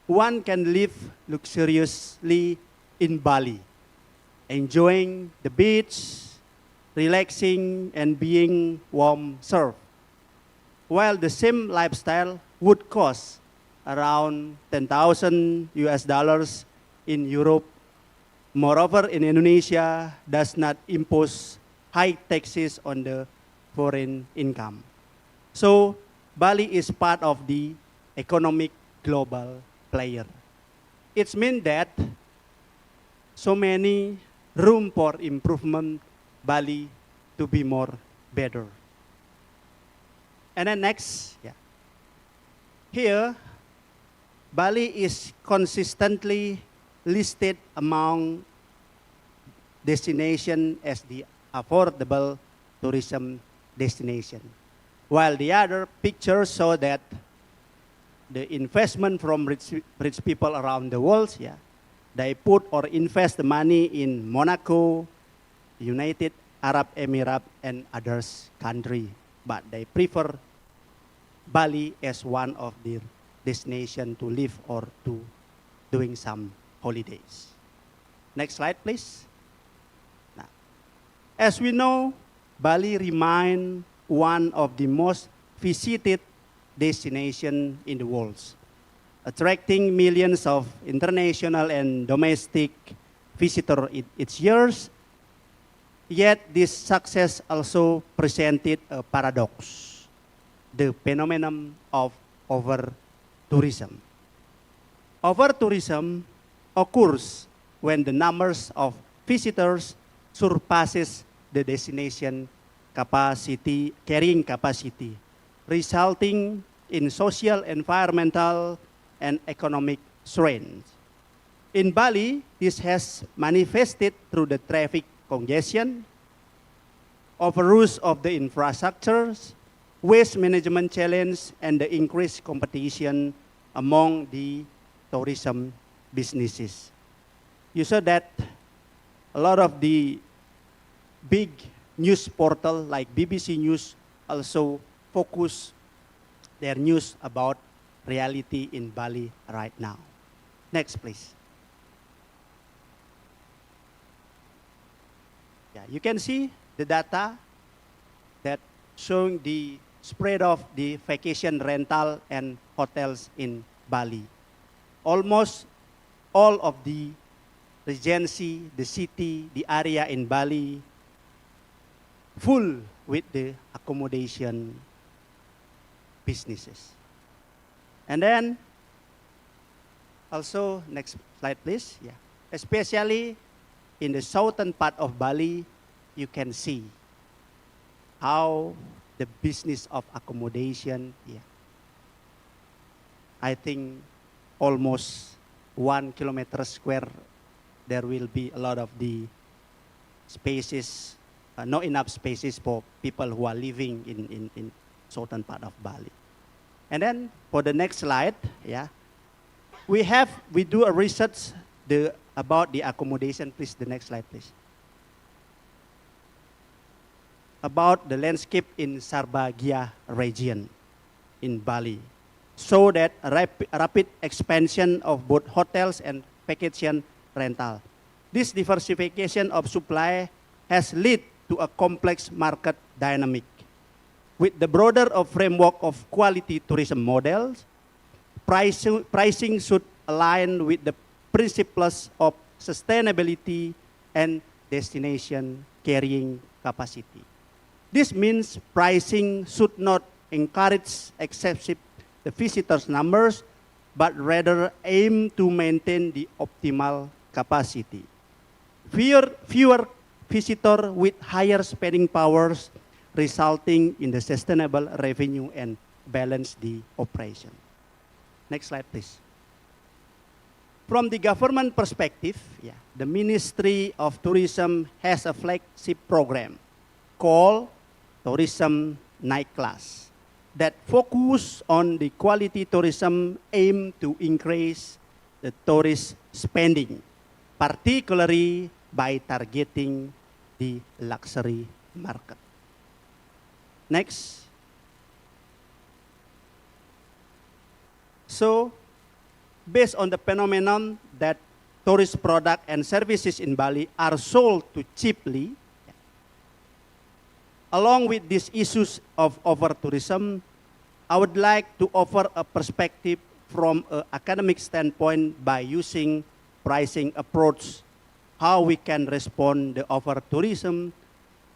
one can live luxuriously in Bali, enjoying the beach, relaxing, and being warm served. While the same lifestyle would cost around $10,000 in Europe. Moreover, in Indonesia does not impose high taxes on the foreign income. So Bali is part of the economic global player. It means that so many room for improvement Bali to be more better. And then next, here Bali is consistently listed among destination as the affordable tourism destination. While the other pictures show that the investment from rich people around the world, they put or invest the money in Monaco, United Arab Emirates, and others country, but they prefer Bali as one of their destination to live or to doing some holidays. Next slide, please. Now, as we know, Bali remains one of the most visited destinations in the world, attracting millions of international and domestic visitors each year. Yet this success also presented a paradox, the phenomenon of over-tourism. Over-tourism occurs when the numbers of visitors surpasses the destination carrying capacity, resulting in social, environmental, and economic strains. In Bali, this has manifested through the traffic congestion, overuse of the infrastructures, waste management challenge, and the increased competition among the tourism businesses. You saw that a lot of the big news portal like BBC News also focus their news about reality in Bali right now. Next, please. You can see the data that showing the spread of the vacation rental and hotels in Bali. Almost all of the regency, the city, the area in Bali full with the accommodation businesses. And then also, next slide please. Yeah. Especially in the southern part of Bali, you can see how the business of accommodation, yeah, I think almost 1 kilometer square, there will be a lot of the spaces, not enough spaces for people who are living in southern part of Bali. And then for the next slide, yeah, we do a research about the accommodation. Please, the next slide, please. About the landscape in Sarbagia region in Bali, so that rapid expansion of both hotels and vacation rental. This diversification of supply has led to a complex market dynamic. With the broader framework of quality tourism models, pricing should align with the principles of sustainability and destination carrying capacity. This means pricing should not encourage excessive the visitors' numbers, but rather aim to maintain the optimal capacity. Fewer visitors with higher spending powers, resulting in the sustainable revenue and balance the operation. Next slide, please. From the government perspective, yeah, the Ministry of Tourism has a flagship program called Tourism Night Class that focus on the quality tourism aim to increase the tourist spending, particularly by targeting the luxury market. Next. So, based on the phenomenon that tourist products and services in Bali are sold too cheaply, along with these issues of over-tourism, I would like to offer a perspective from an academic standpoint by using pricing approach, how we can respond to over-tourism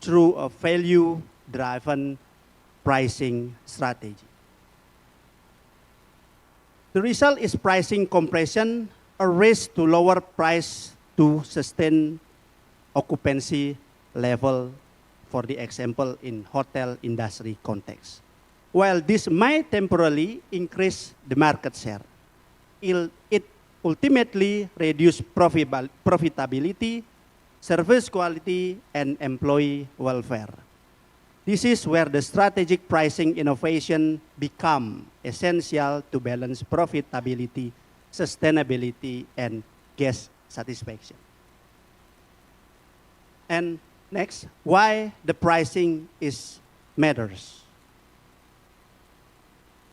through a value-driven pricing strategy. The result is pricing compression, a race to lower price to sustain occupancy level, for the example in hotel industry context. While this might temporarily increase the market share, it ultimately reduces profitability, service quality, and employee welfare. This is where the strategic pricing innovation become essential to balance profitability, sustainability, and guest satisfaction. And next, why the pricing matters.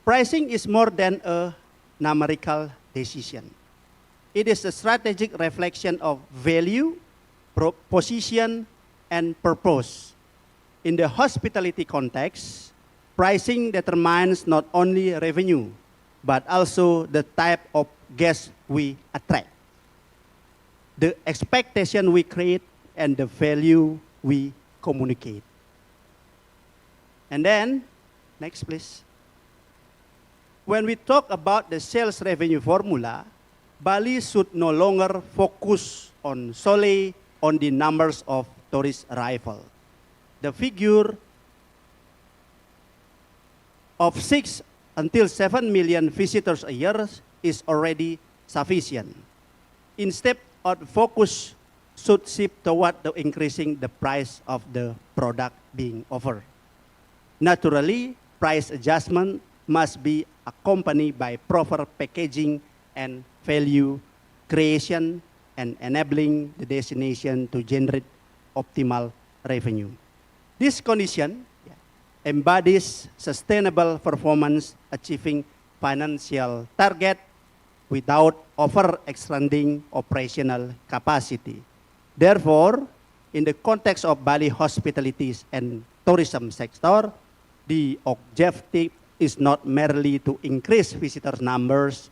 Pricing is more than a numerical decision. It is a strategic reflection of value, position, and purpose. In the hospitality context, pricing determines not only revenue, but also the type of guests we attract, the expectation we create, and the value we communicate. And then, next please. When we talk about the sales revenue formula, Bali should no longer focus solely on the numbers of tourist arrival. The figure of 6 until 7 million visitors a year is already sufficient. Instead, our focus should shift toward increasing the price of the product being offered. Naturally, price adjustment must be accompanied by proper packaging and value creation and enabling the destination to generate optimal revenue. This condition embodies sustainable performance, achieving financial target without overextending operational capacity. Therefore, in the context of Bali hospitalities and tourism sector, the objective is not merely to increase visitors' numbers,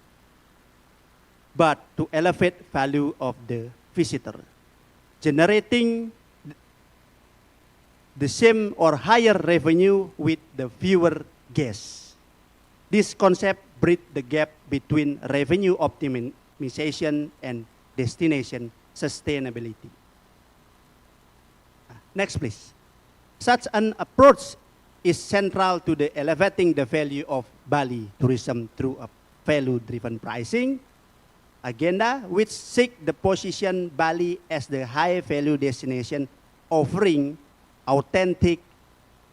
but to elevate value of the visitor, generating the same or higher revenue with the fewer guests. This concept bridges the gap between revenue optimization and destination sustainability. Next, please. Such an approach is central to the elevating the value of Bali tourism through a value-driven pricing agenda, which seek the position Bali as the high-value destination offering authentic,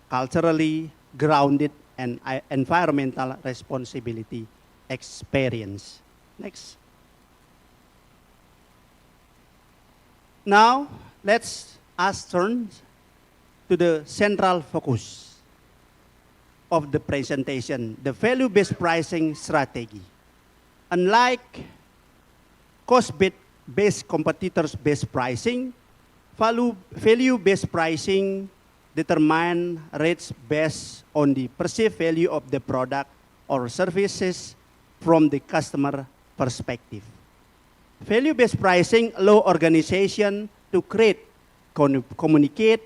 culturally grounded, and environmental responsibility experience. Next. Now, let's turn to the central focus of the presentation, the value-based pricing strategy. Unlike cost-based competitors-based pricing, value-based pricing determine rates based on the perceived value of the product or services from the customer perspective. Value-based pricing allow organization to create, communicate,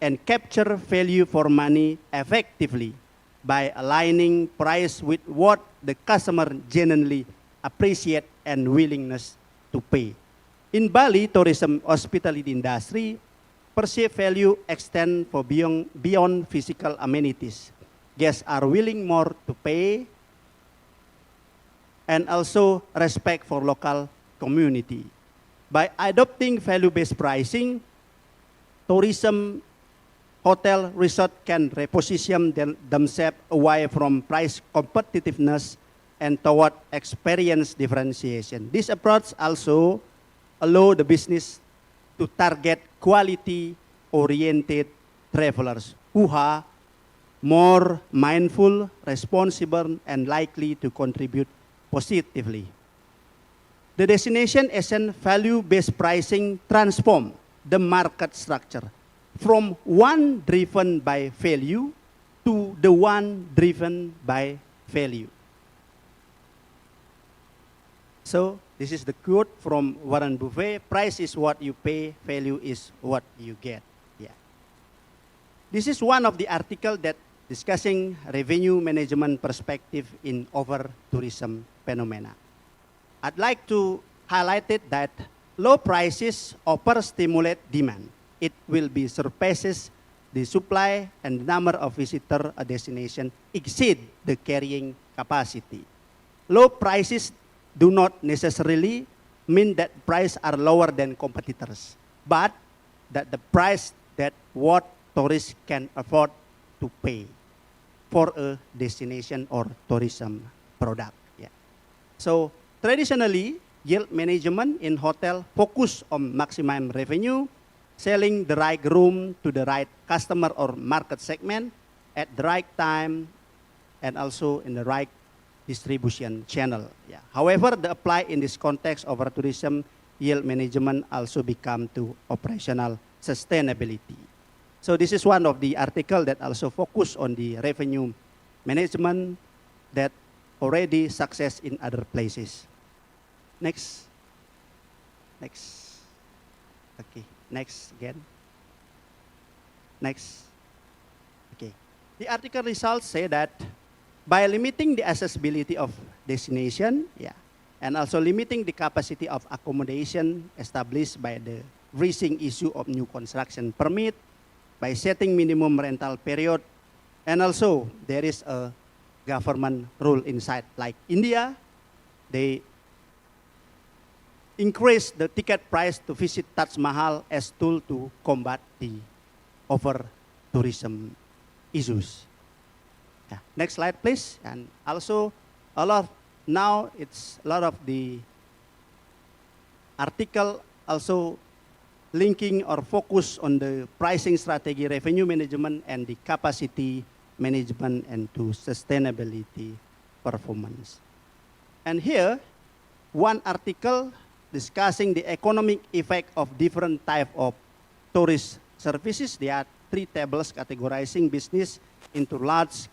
and capture value for money effectively by aligning price with what the customer genuinely appreciate and willingness to pay. In Bali tourism hospitality industry, perceived value extend for beyond physical amenities. Guests are willing more to pay and also respect for local community. By adopting value-based pricing, tourism hotel resort can reposition themselves away from price competitiveness and toward experience differentiation. This approach also allows the business to target quality-oriented travelers who are more mindful, responsible, and likely to contribute positively. The destination essence value-based pricing transform the market structure from one driven by value to the one driven by value. So this is the quote from Warren Buffett: price is what you pay, value is what you get. Yeah. This is one of the articles that discussing revenue management perspective in over-tourism phenomena. I'd like to highlight it that low prices overstimulate demand. It will be surpasses the supply and the number of visitors a destination exceed the carrying capacity. Low prices do not necessarily mean that prices are lower than competitors, but that the price that what tourists can afford to pay for a destination or tourism product. Yeah. So traditionally, yield management in hotel focus on maximum revenue, selling the right room to the right customer or market segment at the right time, and also in the right distribution channel. Yeah. However, the apply in this context of tourism, yield management also become to operational sustainability. So this is one of the article that also focus on the revenue management that already success in other places. Next. Okay, next again. Next. Okay. The article results say that by limiting the accessibility of destination, and also limiting the capacity of accommodation established by the raising issue of new construction permit, by setting minimum rental period, and also there is a government rule inside, like India, they increase the ticket price to visit Taj Mahal as tool to combat the over-tourism issues. Yeah. Next slide, please. And also, now it's a lot of the article also linking or focus on the pricing strategy, revenue management, and the capacity management and to sustainability performance. And here, one article discussing the economic effect of different type of tourist services. There are 3 tables categorizing business into large,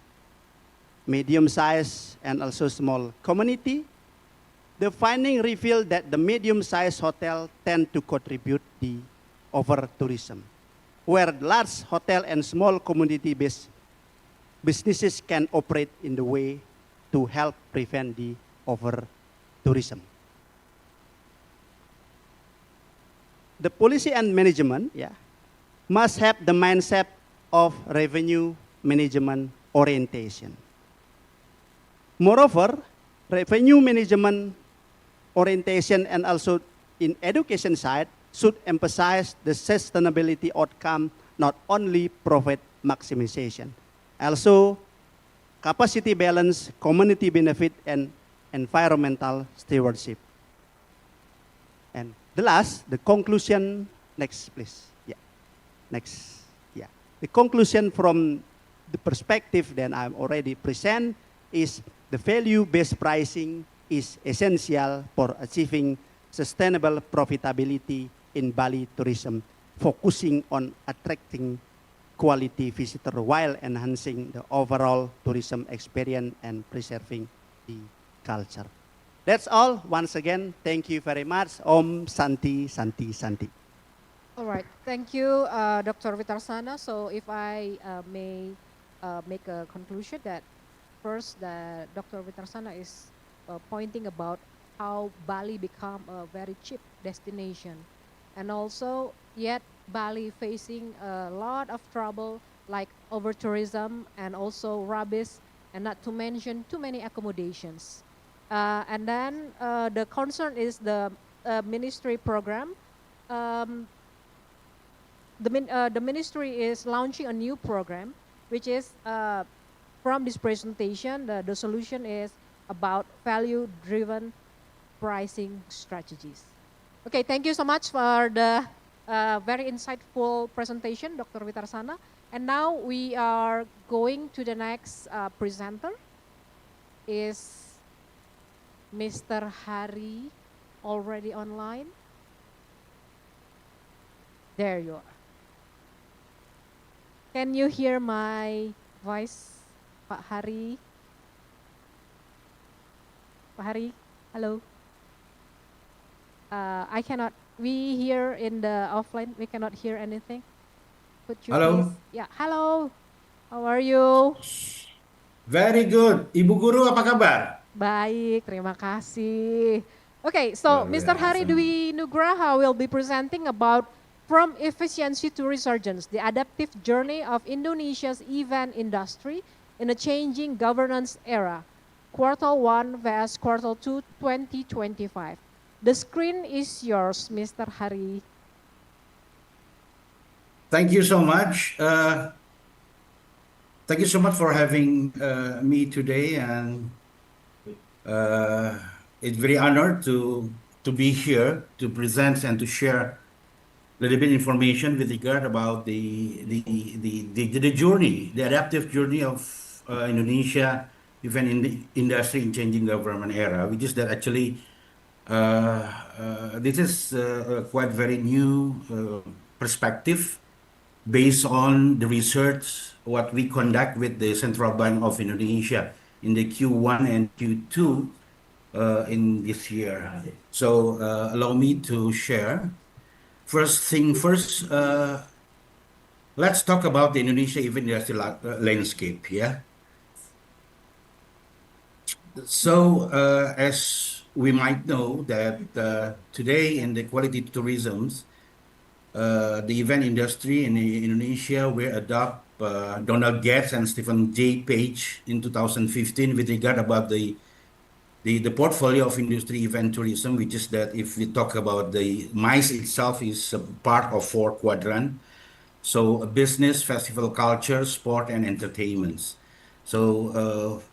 medium size, and also small community. The finding revealed that the medium-sized hotel tend to contribute the over-tourism, where large hotel and small community-based businesses can operate in the way to help prevent the over-tourism. The policy and management must have the mindset of revenue management orientation. Moreover, revenue management orientation and also in education side should emphasize the sustainability outcome, not only profit maximization. Also, capacity balance, community benefit, and environmental stewardship. And the last, the conclusion, next please. Next. The conclusion from the perspective that I'm already present is the value-based pricing is essential for achieving sustainable profitability in Bali tourism, focusing on attracting quality visitor while enhancing the overall tourism experience and preserving the culture. That's all. Once again, thank you very much. Om Santi, Santi, Santi. All right, thank you, Dr. Vitarsana. So if I may make a conclusion that first, that Dr. Vitarsana is pointing about how Bali become a very cheap destination. And also, yet Bali facing a lot of trouble like over-tourism and also rubbish, and not to mention too many accommodations. And then the concern is the ministry program. The ministry is launching a new program, which is from this presentation, the solution is about value-driven pricing strategies. Okay, thank you so much for the very insightful presentation, Dr. Vitarsana. And now we are going to the next presenter, is Mr. Hari already online? There you are. Can you hear my voice, Pak Hari? Pak Hari, hello. I cannot, we here in the offline, we cannot hear anything. Could you Hello. please? Yeah, hello. How are you? Very good. Ibu Guru apa kabar? Baik, terima kasih. Okay, so Mr. Hari Dwi Nugraha will be presenting about From Efficiency to Resurgence, the adaptive journey of Indonesia's event industry in a changing governance era, Quarter 1 vs. Quarter 2, 2025. The screen is yours, Mr. Hari. Thank you so much. Thank you so much for having me today, and it's very honored to be here to present and to share a little bit information with regard about the journey, the adaptive journey of Indonesia event in the industry in changing government era, which is that actually this is quite very new perspective based on the research what we conduct with the Central Bank of Indonesia in the Q1 and Q2 in this year. So allow me to share. First thing first, let's talk about the Indonesia event industry landscape. So as we might know that today in the quality tourism, the event industry in Indonesia will adopt Donald Gates and Stephen J. Page in 2015 with regard about the portfolio of industry event tourism, which is that if we talk about the MICE itself is a part of 4 quadrants. So business, festival, culture, sport, and entertainments. So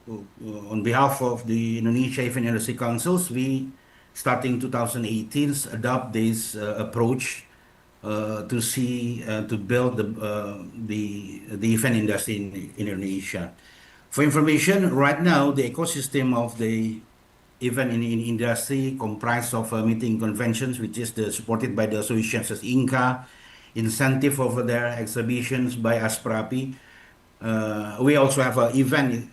on behalf of the Indonesia Event Industry Councils, we, starting 2018, adopt this approach to see, to build the event industry in Indonesia. For information, right now, the ecosystem of the event in industry comprised of meeting conventions, which is supported by the associations as INCA, incentive over there, exhibitions by Asprapi. We also have an event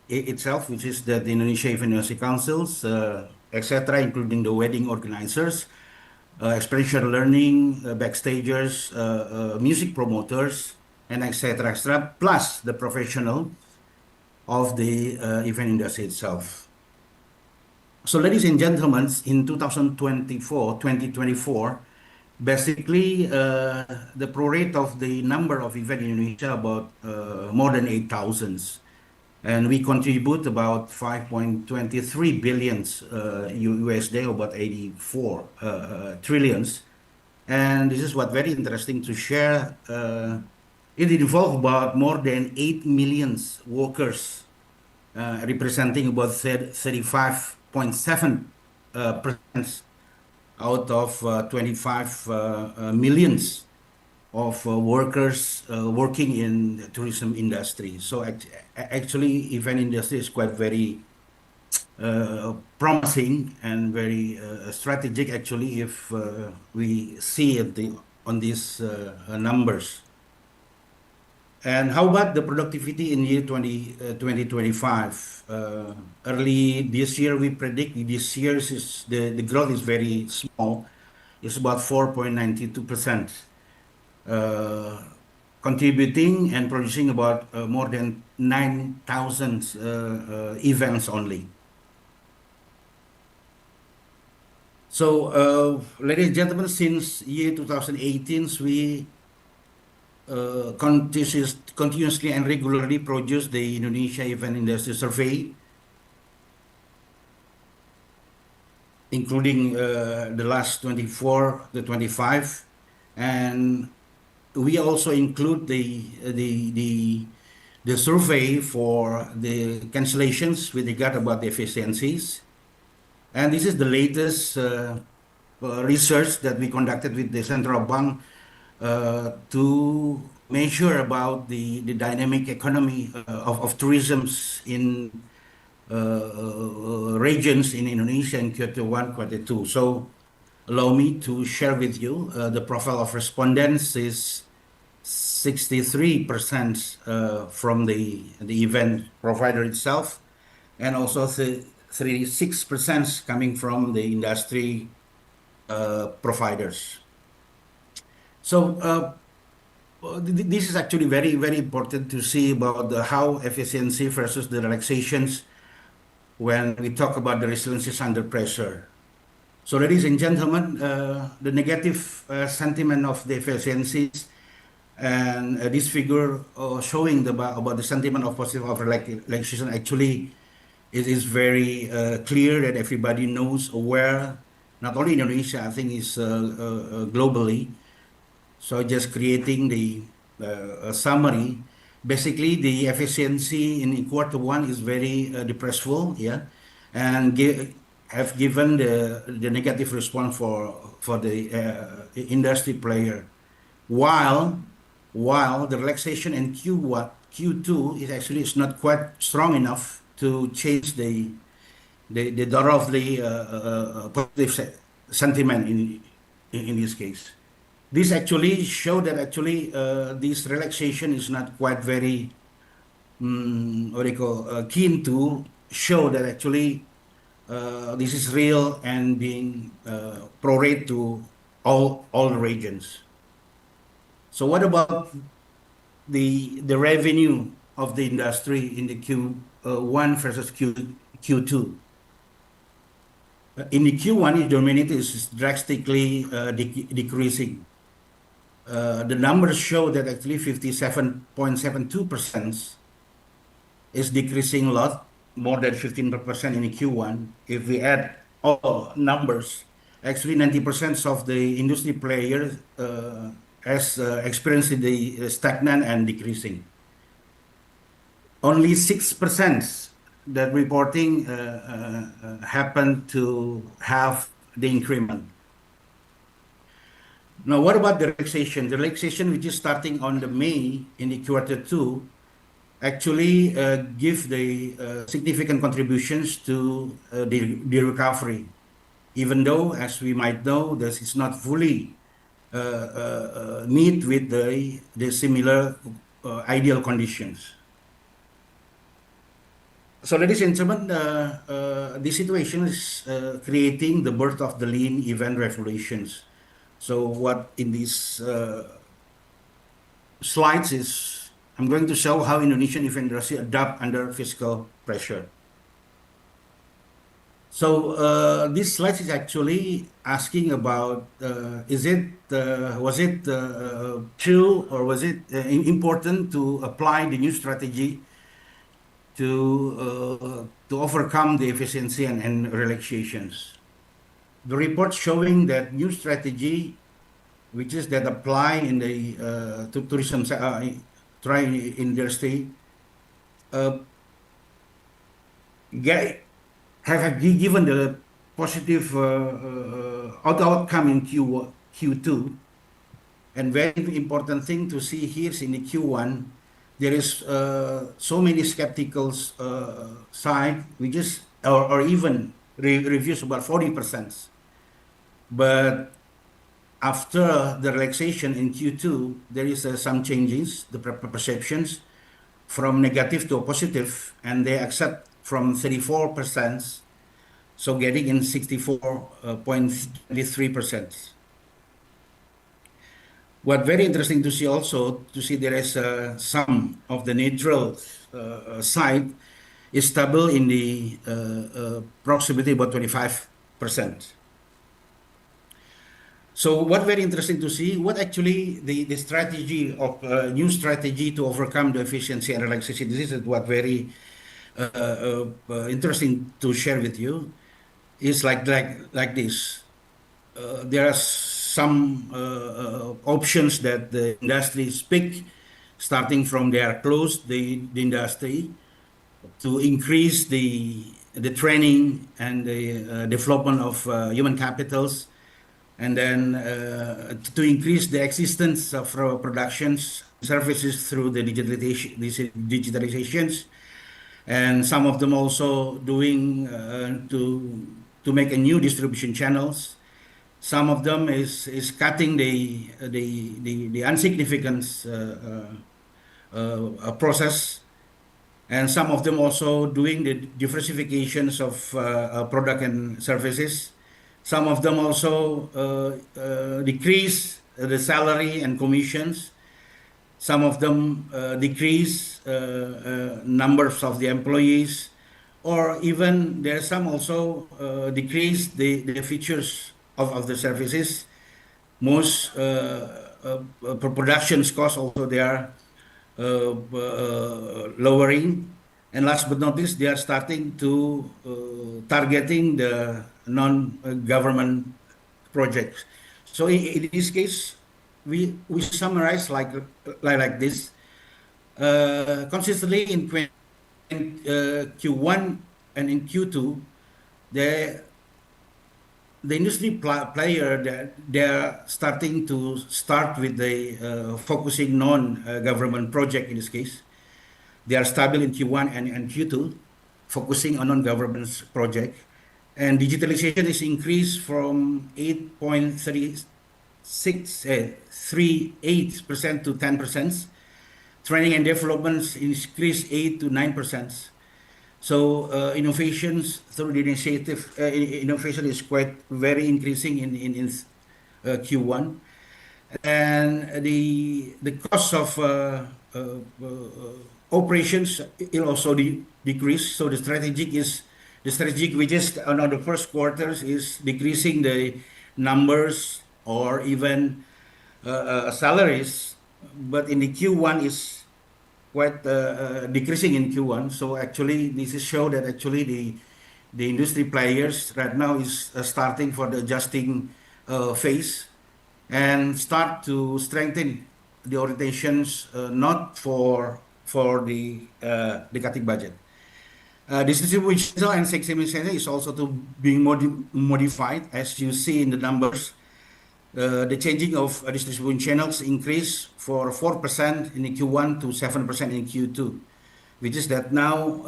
itself, which is the Indonesia Event Industry Councils, etc., including the wedding organizers. experiential learning, backstagers, music promoters, and etc., etc., plus the professional of the event industry itself. So, ladies and gentlemen, in 2024, basically the pro rate of the number of events in Indonesia about more than 8,000, and we contribute about 5.23 billions USD, about 84 trillions. And this is what very interesting to share. It involves about more than 8 million workers, representing about 35.7 percent out of 25 millions of workers working in the tourism industry. So actually, event industry is quite very promising and very strategic actually if we see it on these numbers. And how about the productivity in year 2025? Early this year, we predict this year's the growth is very small. It's about 4.92%, contributing and producing about more than 9,000 events only. So, ladies and gentlemen, since year 2018, we continuously and regularly produce the Indonesia Event Industry Survey, including the last 24, the 25, and we also include the survey for the cancellations with regard about the efficiencies. And this is the latest research that we conducted with the Central Bank to measure about the dynamic economy of tourism in regions in Indonesia in Q1, Q2. So allow me to share with you the profile of respondents is 63% from the event provider itself, and also 36% coming from the industry providers. So this is actually very, very important to see about how efficiency versus the relaxations when we talk about the resiliencies under pressure. So, ladies and gentlemen, the negative sentiment of the efficiencies and this figure showing about the sentiment of positive of relaxation actually it is very clear that everybody knows, aware, not only in Indonesia, I think it's globally. So just creating the summary. Basically, the efficiency in Q1 is very depressful, yeah, and have given the negative response for the industry player. While the relaxation in Q2 is actually not quite strong enough to change the thoroughly positive sentiment in this case. This actually show that actually this relaxation is not quite very what do you call keen to show that actually this is real and being prorate to all the regions. So what about the revenue of the industry in the Q1 versus Q2? In the Q1, the dominant is drastically decreasing. The numbers show that actually 57.72% is decreasing a lot, more than 15% in the Q1. If we add all numbers, actually 90% of the industry players has experienced the stagnant and decreasing. Only 6% that reporting happened to have the increment. Now, what about the relaxation? The relaxation, which is starting on the May in the Q2, actually give the significant contributions to the recovery, even though, as we might know, this is not fully meet with the similar ideal conditions. So, ladies and gentlemen, this situation is creating the birth of the lean event revolutions. So, what in these slides is I'm going to show how Indonesian event industry adapt under fiscal pressure. So this slide is actually asking about was it true or was it important to apply the new strategy to overcome the efficiency and relaxations. The report showing that new strategy, which is that apply in the to tourism try industry, get have given the positive outcome in Q2. And very important thing to see here is in the Q1, there is so many skeptical side, which is or even reviews about 40%. But after the relaxation in Q2, there is some changes, the perceptions from negative to positive, and they accept from 34%, so getting in 64.23%. What very interesting to see also, to see there is some of the neutral side is stable in the approximately about 25%. So what very interesting to see, what actually the strategy of new strategy to overcome the efficiency and relaxation. This is what very interesting to share with you. Is like this. There are some options that the industry speak, starting from their close the industry to increase the training and the development of human capitals, and then to increase the existence of productions services through the digitalizations, and some of them also doing to make a new distribution channels. Some of them is cutting the insignificant process, and some of them also doing the diversifications of product and services. Some of them also decrease the salary and commissions. Some of them decrease numbers of the employees, or even there are some also decrease the features of the services. Most productions cost also they are lowering. And last but not least, they are starting to targeting the non-government projects. So in this case, we summarize like this. Consistently in Q1 and in Q2, the industry player that they're starting to start with the focusing non-government project in this case. They are stable in Q1 and Q2, focusing on non-government project. And digitalization is increased from 8.38% to 10%. Training and developments increased 8 to 9%. So innovations through the initiative, innovation is quite very increasing in Q1, and the cost of operations will also decrease. So the strategic which is on the first quarters is decreasing the numbers or even salaries, but in the Q1 is quite decreasing in Q1. So actually, this is show that actually the industry players right now is starting for the adjusting phase and start to strengthen the orientations not for the cutting budget. Distribution channel and segmentation is also to being modified, as you see in the numbers. The changing of distribution channels increased for 4% in Q1 to 7% in Q2, which is that now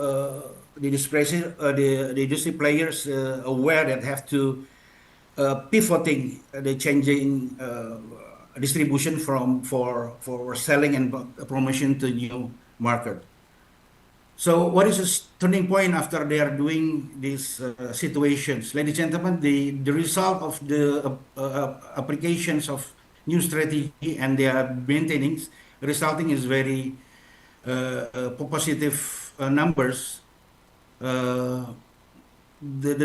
the industry players aware that have to pivoting the changing distribution for selling and promotion to new market. So what is a turning point after they are doing these situations? Ladies and gentlemen, the result of the applications of new strategy and their maintenance resulting is very positive numbers. The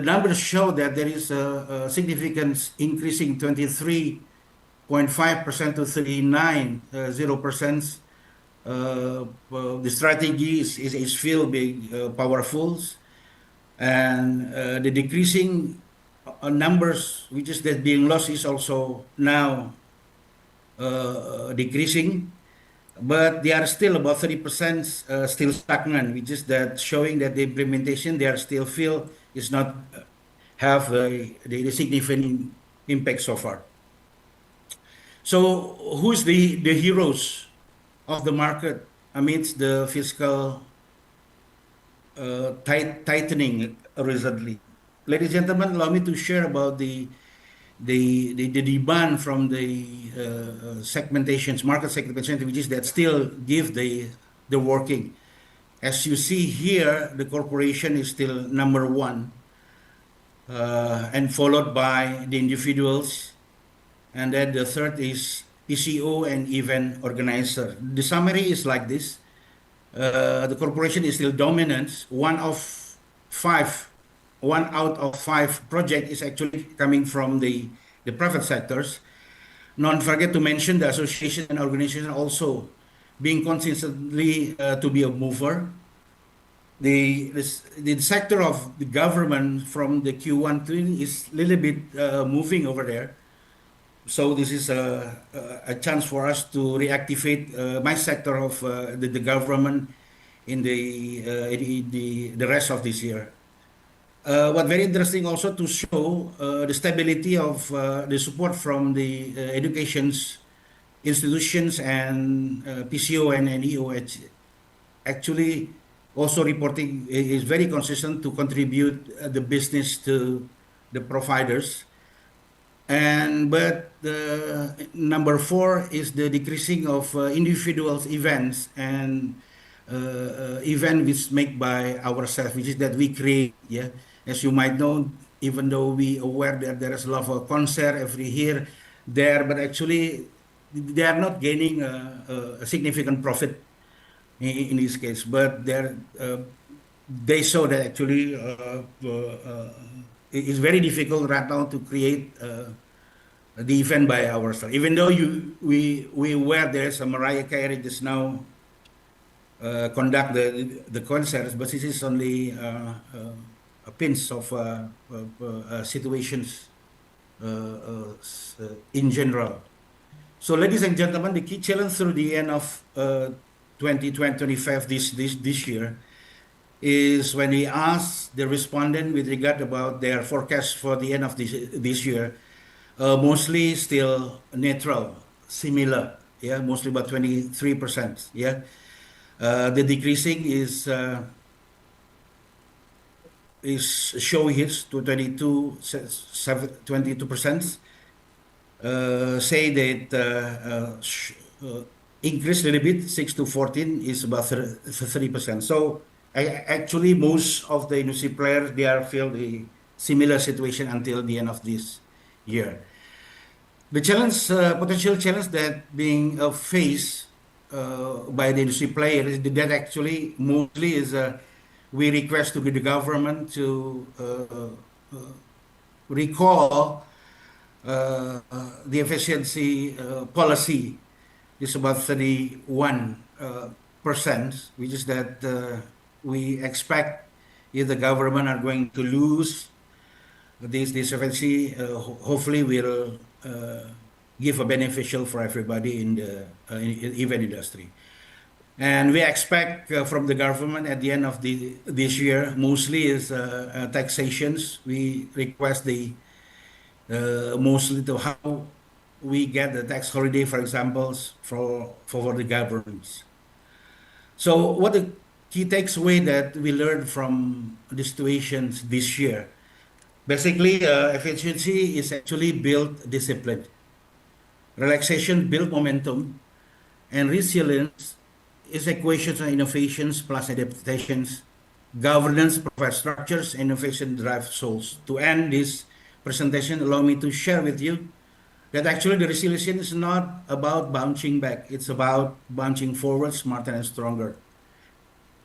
numbers show that there is a significant increasing 23.5% to 39.0%. The strategy is still being powerful, and the decreasing numbers, which is that being lost, is also now decreasing, but they are still about 30% still stagnant, which is that showing that the implementation they are still feel is not have the significant impact so far. So who's the heroes of the market amidst the fiscal tightening recently? Ladies and gentlemen, allow me to share about the demand from the segmentations, market segmentation, which is that still give the working. As you see here, the corporation is still number one, and followed by the individuals, and then the third is PCO and event organizer. The summary is like this. The corporation is still dominant. Five, one out of five project is actually coming from the private sectors. Not forget to mention the association and organization also being consistently to be a mover. The sector of the government from the Q1 to is a little bit moving over there. So this is a chance for us to reactivate my sector of the government in the rest of this year. What very interesting also to show the stability of the support from the education's institutions and PCO and NEO actually also reporting is very consistent to contribute the business to the providers. But the number four is the decreasing of individuals events and event which made by ourselves, which is that we create. Yeah, as you might know, even though we aware that there is a lot of concert every here, there, but actually they are not gaining a significant profit in this case. But they saw that actually it is very difficult right now to create the event by ourselves. Even though we aware there's a Mariah Carey just now conduct the concerts, but this is only a pinch of situations in general. So, ladies and gentlemen, the key challenge through the end of 2025 this year is when we ask the respondent with regard about their forecast for the end of this year, mostly still neutral, similar, yeah, mostly about 23%, yeah. The decreasing is showing hits to 22%. Say that increase a little bit, 6 to 14 is about 30%. So actually most of the industry players, they are feel the similar situation until the end of this year. The challenge, potential challenge that being faced by the industry players, that actually mostly is we request to the government to recall the efficiency policy is about 31%, which is that we expect if the government are going to lose this efficiency, hopefully will give a beneficial for everybody in the event industry. And we expect from the government at the end of this year, mostly is taxations. We request mostly to how we get the tax holiday, for example, for the governments. So what the key takeaway that we learned from the situations this year? Basically, efficiency is actually build discipline. Relaxation build momentum, and resilience is equations on innovations plus adaptations, governance provides structures, innovation drives souls. To end this presentation, allow me to share with you that actually the resilience is not about bouncing back. It's about bouncing forward smarter and stronger.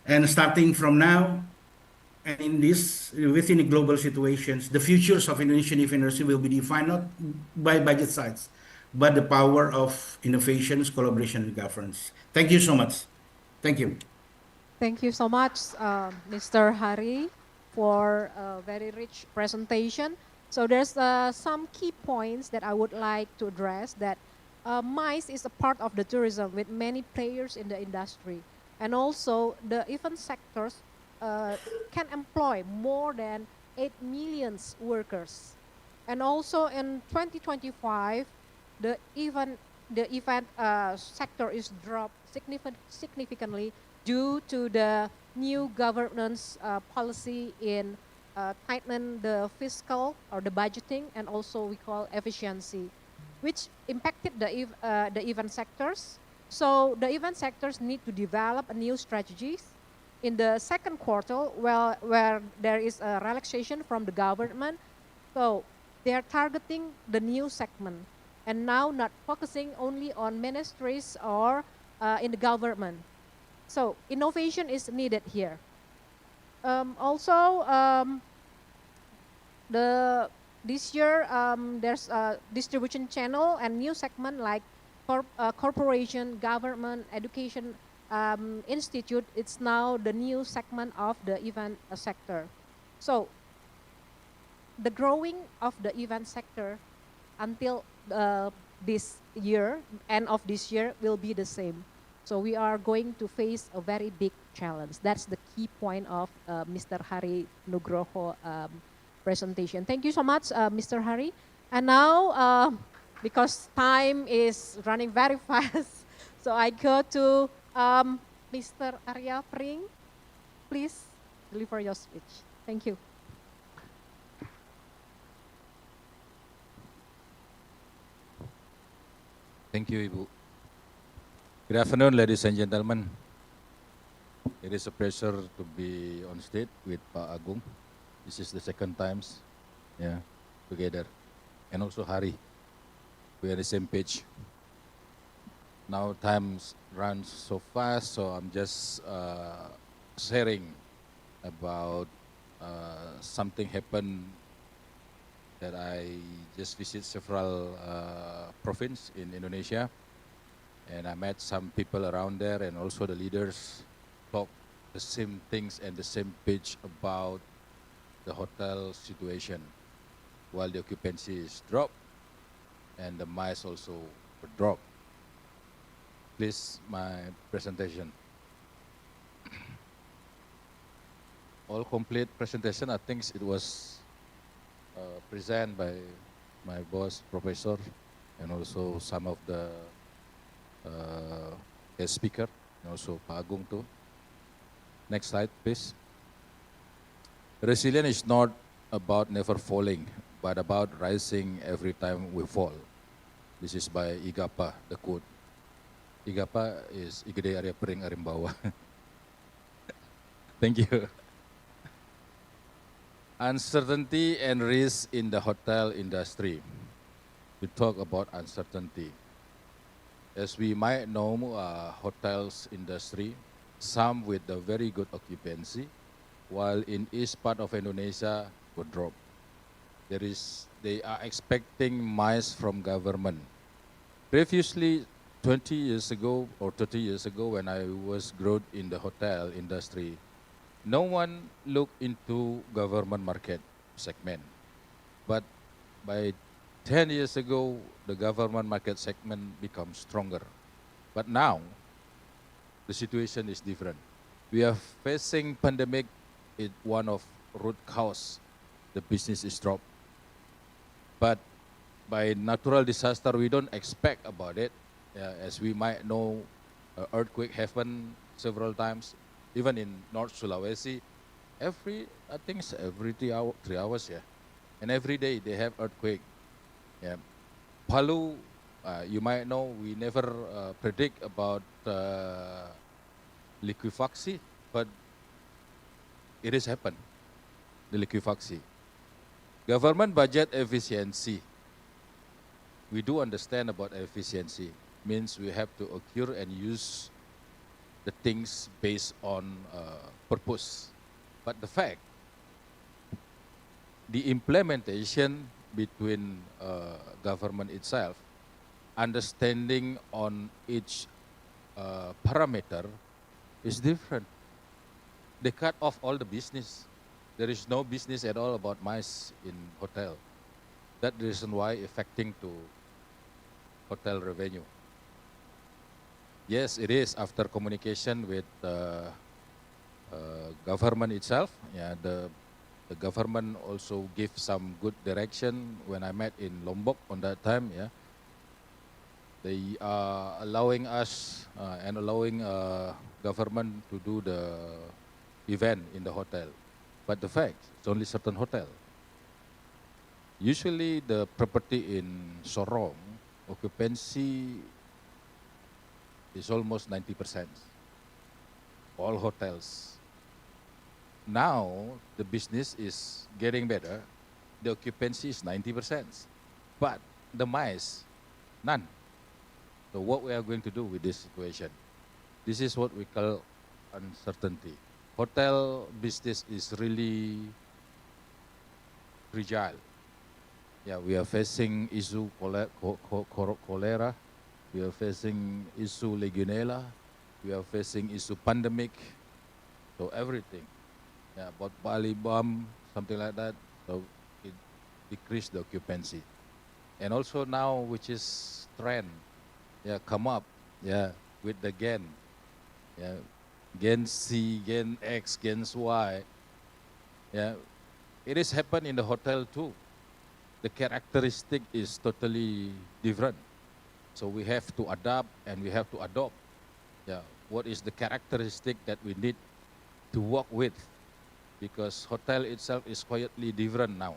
And starting from now, and in this, within the global situations, the futures of Indonesian university will be defined not by budget size, but the power of innovations, collaboration, and governance. Thank you so much. Thank you. Thank you so much, Mr. Hari, for a very rich presentation. So there's some key points that I would like to address that MICE is a part of the tourism with many players in the industry. And also the event sectors can employ more than 8 million workers. And also in 2025, the event sector is dropped significantly due to the new governance policy in tightening the fiscal or the budgeting, and also we call efficiency, which impacted the event sectors. So the event sectors need to develop new strategies in the second quarter, where there is a relaxation from the government. So they are targeting the new segment and now not focusing only on ministries or in the government. So innovation is needed here. Also, this year there's a distribution channel and new segment like corporation, government, education institute. It's now the new segment of the event sector. So the growing of the event sector until this year, end of this year, will be the same. So we are going to face a very big challenge. That's the key point of Mr. Hari Nugroho presentation. Thank you so much, Mr. Hari. And now, because time is running very fast, so I go to Mr. Arya Pring. Please deliver your speech. Thank you. Thank you, Ibu. Good afternoon, ladies and gentlemen. It is a pleasure to be on stage with Pak Agung. This is the second times, together. And also Hari. We are on the same page. Now time runs so fast, so I'm just sharing about something happened that I just visit several provinces in Indonesia. And I met some people around there, and also the leaders talk the same things and the same page about the hotel situation, while the occupancy is dropped and the MICE also dropped. Please, my presentation. All complete presentation. I think it was presented by my boss, professor, and also some of the guest speaker, and also Pak Agung too. Next slide, please. Resilience is not about never falling, but about rising every time we fall. This is by IGAPA, the quote. IGAPA is Igede Arya Pring Arimbawa. Thank you. Uncertainty and risk in the hotel industry. We talk about uncertainty. As we might know, hotels industry, some with a very good occupancy, while in east part of Indonesia would drop. They are expecting MICE from government. Previously, 20 years ago or 30 years ago, when I was growing in the hotel industry, no one looked into government market segment. But by 10 years ago, the government market segment becomes stronger. But now, the situation is different. We are facing pandemic. It's one of root cause. The business is dropped. But by natural disaster, we don't expect about it. As we might know, earthquake happened several times, even in North Sulawesi. I think it's every 3 hours, and every day they have earthquake. Palu, you might know, we never predict about liquefaction, but it has happened, the liquefaction. Government budget efficiency. We do understand about efficiency. Means we have to occur and use the things based on purpose. But the fact, the implementation between government itself, understanding on each parameter is different. They cut off all the business. There is no business at all about MICE in hotel. That's the reason why affecting to hotel revenue. Yes, it is after communication with government itself. Yeah, the government also give some good direction when I met in Lombok on that time. Yeah, they are allowing us and allowing government to do the event in the hotel. But the fact, it's only certain hotel. Usually the property in Sorong, occupancy is almost 90%. All hotels. Now, the business is getting better. The occupancy is 90%. But the MICE, none. So what we are going to do with this situation? This is what we call uncertainty. Hotel business is really fragile. Yeah, we are facing issue cholera. We are facing issue Legionella. We are facing issue pandemic. So everything. Yeah, about Bali bomb, something like that. So it decreased the occupancy. And also now, which is trend, yeah, come up, yeah, with the Gen, yeah, Gen C, Gen X, Gen Y, yeah, it has happened in the hotel too. The characteristic is totally different. So we have to adapt and we have to adopt. Yeah, what is the characteristic that we need to work with? Because hotel itself is quietly different now.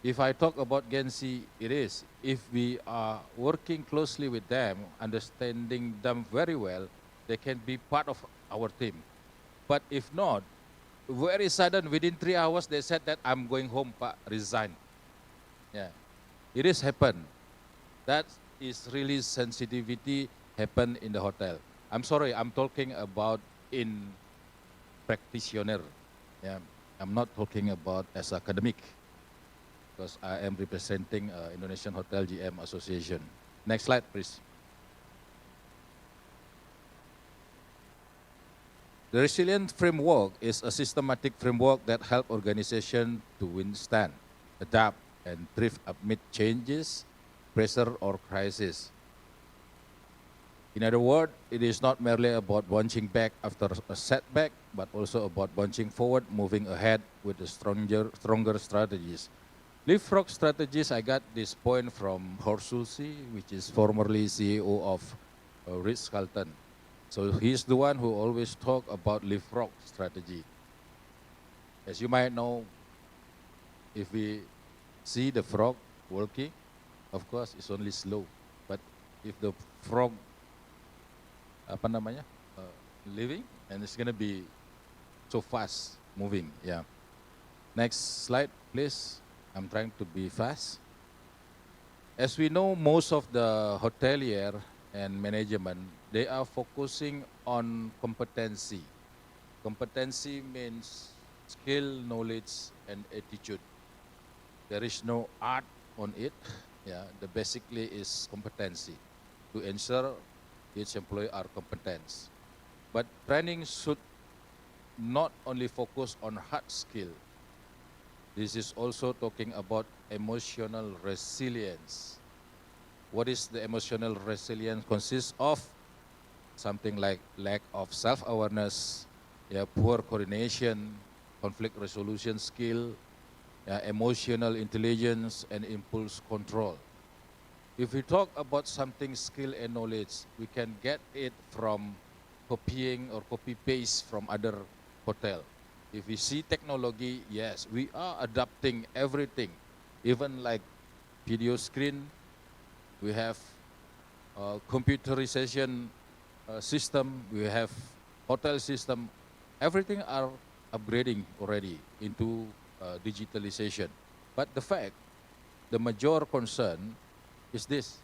If I talk about Gen Z, it is. If we are working closely with them, understanding them very well, they can be part of our team. But if not, very sudden, within 3 hours, they said that I'm going home, Pak, resign. Yeah, it has happened. That is really sensitivity happen in the hotel. I'm sorry, I'm talking about in practitioner. Yeah, I'm not talking about as academic, because I am representing Indonesian Hotel GM Association. Next slide, please. The resilient framework is a systematic framework that helps organizations to withstand, adapt, and thrive amid changes, pressure, or crisis. In other words, it is not merely about bouncing back after a setback, but also about bouncing forward, moving ahead with the stronger strategies. Leapfrog strategies, I got this point from Horst Schulze, which is formerly CEO of Ritz-Carlton. So he's the one who always talk about leapfrog strategy. As you might know, if we see the frog walking, of course, it's only slow. But if the frog, living, and it's gonna be so fast moving, yeah. Next slide, please. I'm trying to be fast. As we know, most of the hotelier and management, they are focusing on competency. Competency means skill, knowledge, and attitude. There is no art on it. Yeah, the basically is competency to ensure each employee are competent. But training should not only focus on hard skill. This is also talking about emotional resilience. What is the emotional resilience? Consists of something like lack of self-awareness, yeah, poor coordination, conflict resolution skill, emotional intelligence, and impulse control. If we talk about something skill and knowledge, we can get it from copying or copy-paste from other hotel. If we see technology, yes, we are adapting everything. Even like video screen, we have computerization system, we have hotel system, everything are upgrading already into digitalization. But the fact, the major concern is this,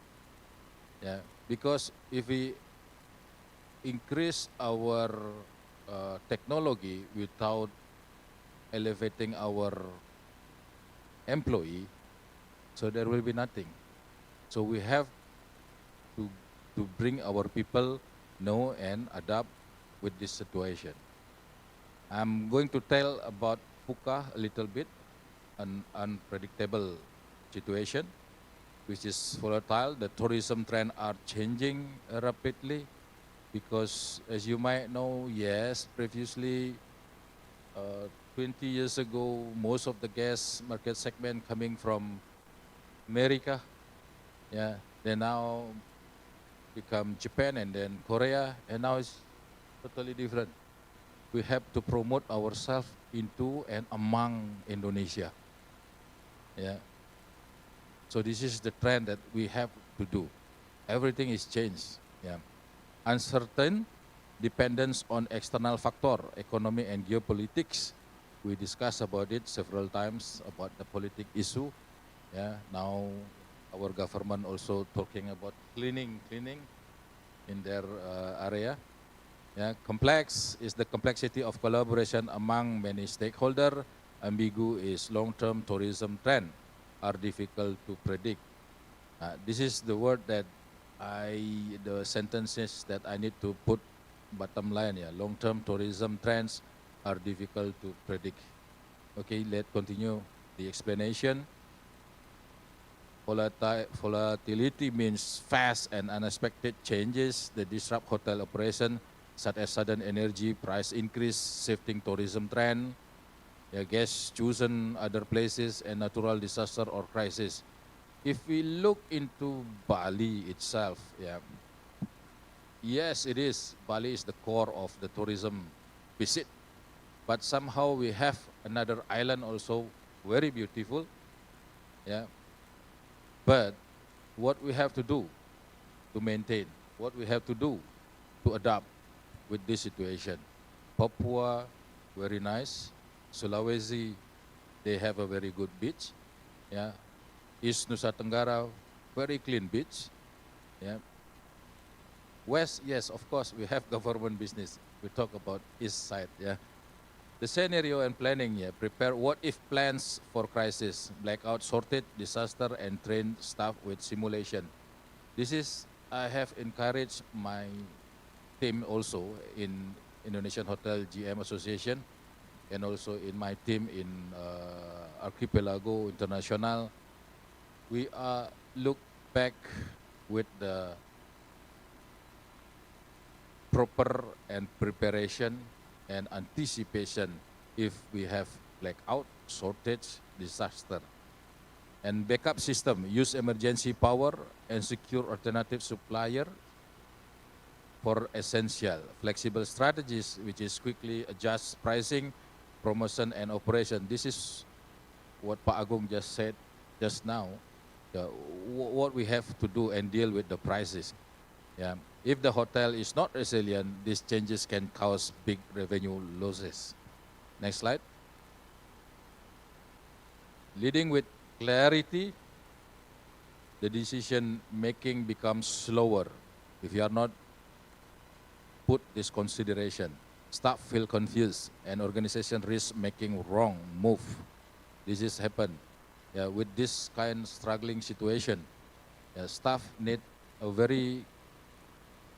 yeah, because if we increase our technology without elevating our employee, so there will be nothing. So we have to bring our people know and adapt with this situation. I'm going to tell about Puka a little bit, an unpredictable situation, which is volatile. The tourism trend are changing rapidly because, as you might know, yes, previously, 20 years ago, most of the gas market segment coming from America, yeah, they now become Japan and then Korea, and now it's totally different. We have to promote ourselves into and among Indonesia. Yeah. So this is the trend that we have to do. Everything is changed. Yeah. Uncertain, dependence on external factor, economy and geopolitics. We discussed about it several times about the political issue. Yeah. Now our government also talking about cleaning in their area. Yeah, complex is the complexity of collaboration among many stakeholders. Ambigu is long-term tourism trend are difficult to predict. This is the word that the sentences that I need to put bottom line here. Long-term tourism trends are difficult to predict. Okay, let's continue the explanation. Volatility means fast and unexpected changes that disrupt hotel operation, such as sudden energy price increase, shifting tourism trend, guests chosen other places, and natural disaster or crisis. If we look into Bali itself, yes, it is. Bali is the core of the tourism visit. But somehow we have another island also very beautiful. Yeah. But what we have to do to maintain, what we have to do to adapt with this situation. Papua, very nice. Sulawesi, they have a very good beach. Yeah. East Nusa Tenggara, very clean beach. Yeah. West, yes, of course, we have government business. We talk about east side. Yeah. The scenario and planning, prepare what if plans for crisis, blackout, shortage, disaster, and train staff with simulation. This is, I have encouraged my team also in Indonesian Hotel GM Association and also in my team in Archipelago International. We look back with the proper and preparation and anticipation if we have blackout, shortage, disaster. And backup system, use emergency power and secure alternative supplier for essential. Flexible strategies, which is quickly adjust pricing, promotion, and operation. This is what Pak Agung just said just now, what we have to do and deal with the prices. Yeah. If the hotel is not resilient, these changes can cause big revenue losses. Next slide. Leading with clarity, the decision making becomes slower. If you are not put this consideration, staff feel confused and organization risk making wrong move. This has happened. With this kind of struggling situation, staff need a very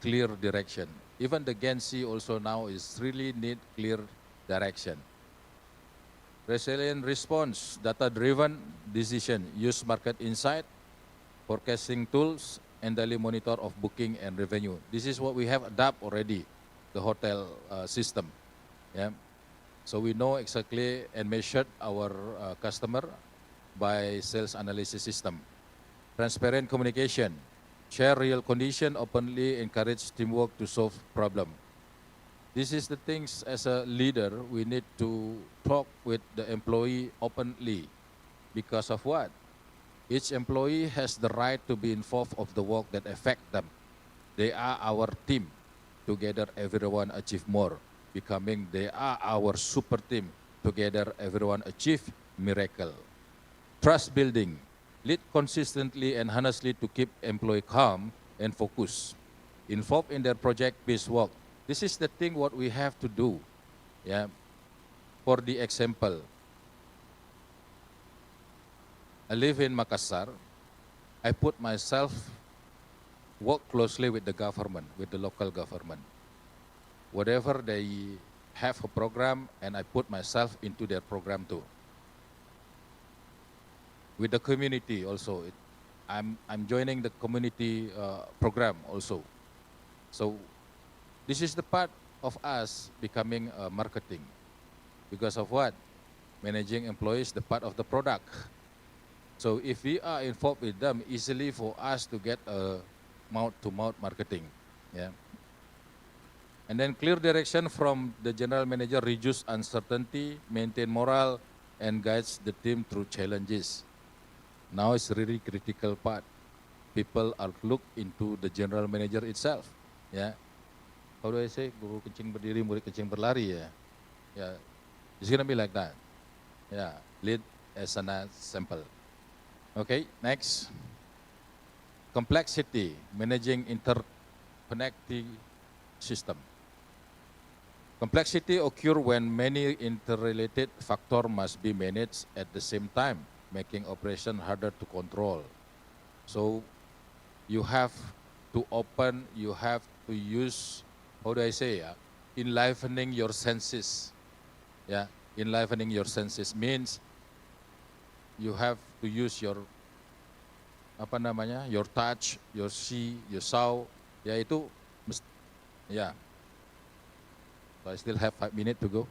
clear direction. Even the Gensi also now is really need clear direction. Resilient response, data-driven decision, use market insight, forecasting tools, and daily monitor of booking and revenue. This is what we have adapted already, the hotel system. Yeah. So we know exactly and measured our customer by sales analysis system. Transparent communication, share real condition openly, encourage teamwork to solve problem. This is the things as a leader we need to talk with the employee openly. Because of what? Each employee has the right to be involved of the work that affect them. They are our team together everyone achieve more, becoming they are our super team. Together everyone achieve miracle. Trust building, lead consistently and honestly to keep employee calm and focus. Involved in their project-based work. This is the thing what we have to do. Yeah. For the example, I live in Makassar. I put myself work closely with the government, with the local government. Whatever they have a program, and I put myself into their program too. With the community also, I'm joining the community program also. So this is the part of us becoming marketing. Because of what? Managing employees, the part of the product. So if we are involved with them, easily for us to get a mouth-to-mouth marketing. Yeah. And then clear direction from the general manager, reduce uncertainty, maintain morale, and guides the team through challenges. Now it's really critical part. People are look into the general manager itself. Yeah. How do I say? Guru kencing berdiri, murid kencing berlari. Yeah. Yeah. It's gonna be like that. Yeah. Lead as an example. Okay. Next. Complexity, managing interconnected system. Complexity occurs when many interrelated factors must be managed at the same time, making operation harder to control. So you have to open, you have to use, how do I say, enlivening your senses. Yeah, enlivening your senses means you have to use your apa namanya, your touch, your see, your saw, ya itu, ya. So I still have 5 minutes to go.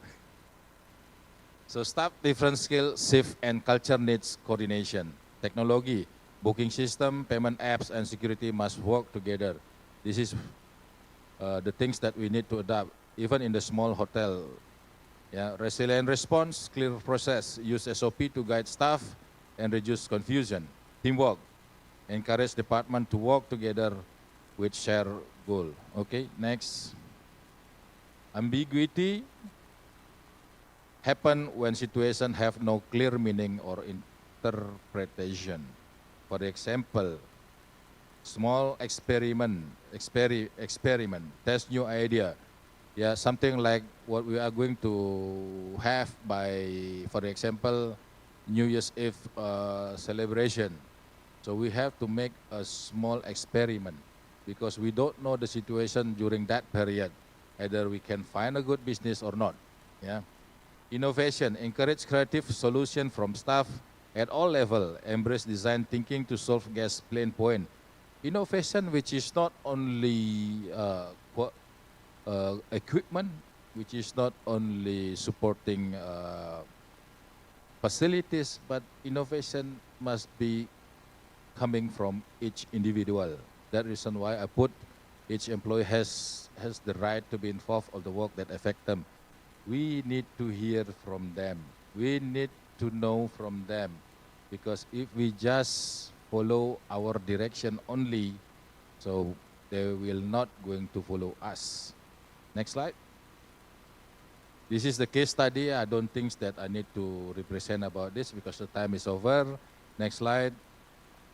So staff different skill, shift and culture needs coordination. Technology, booking system, payment apps and security must work together. This is the things that we need to adapt, even in the small hotel. Yeah, resilient response, clear process, use SOP to guide staff and reduce confusion. Teamwork, encourage department to work together with shared goal. Okay, next. Ambiguity happen when situations have no clear meaning or interpretation. For example, small experiment, test new idea. Yeah, something like what we are going to have by, for example, New Year's Eve celebration. So we have to make a small experiment because we don't know the situation during that period. Either we can find a good business or not. Yeah. Innovation, encourage creative solution from staff at all level. Embrace design thinking to solve guest pain point. Innovation which is not only equipment, which is not only supporting facilities, but innovation must be coming from each individual. That reason why I put each employee has the right to be involved of the work that affect them. We need to hear from them. We need to know from them. Because if we just follow our direction only, so they will not going to follow us. Next slide. This is the case study. I don't think that I need to represent about this because the time is over. Next slide.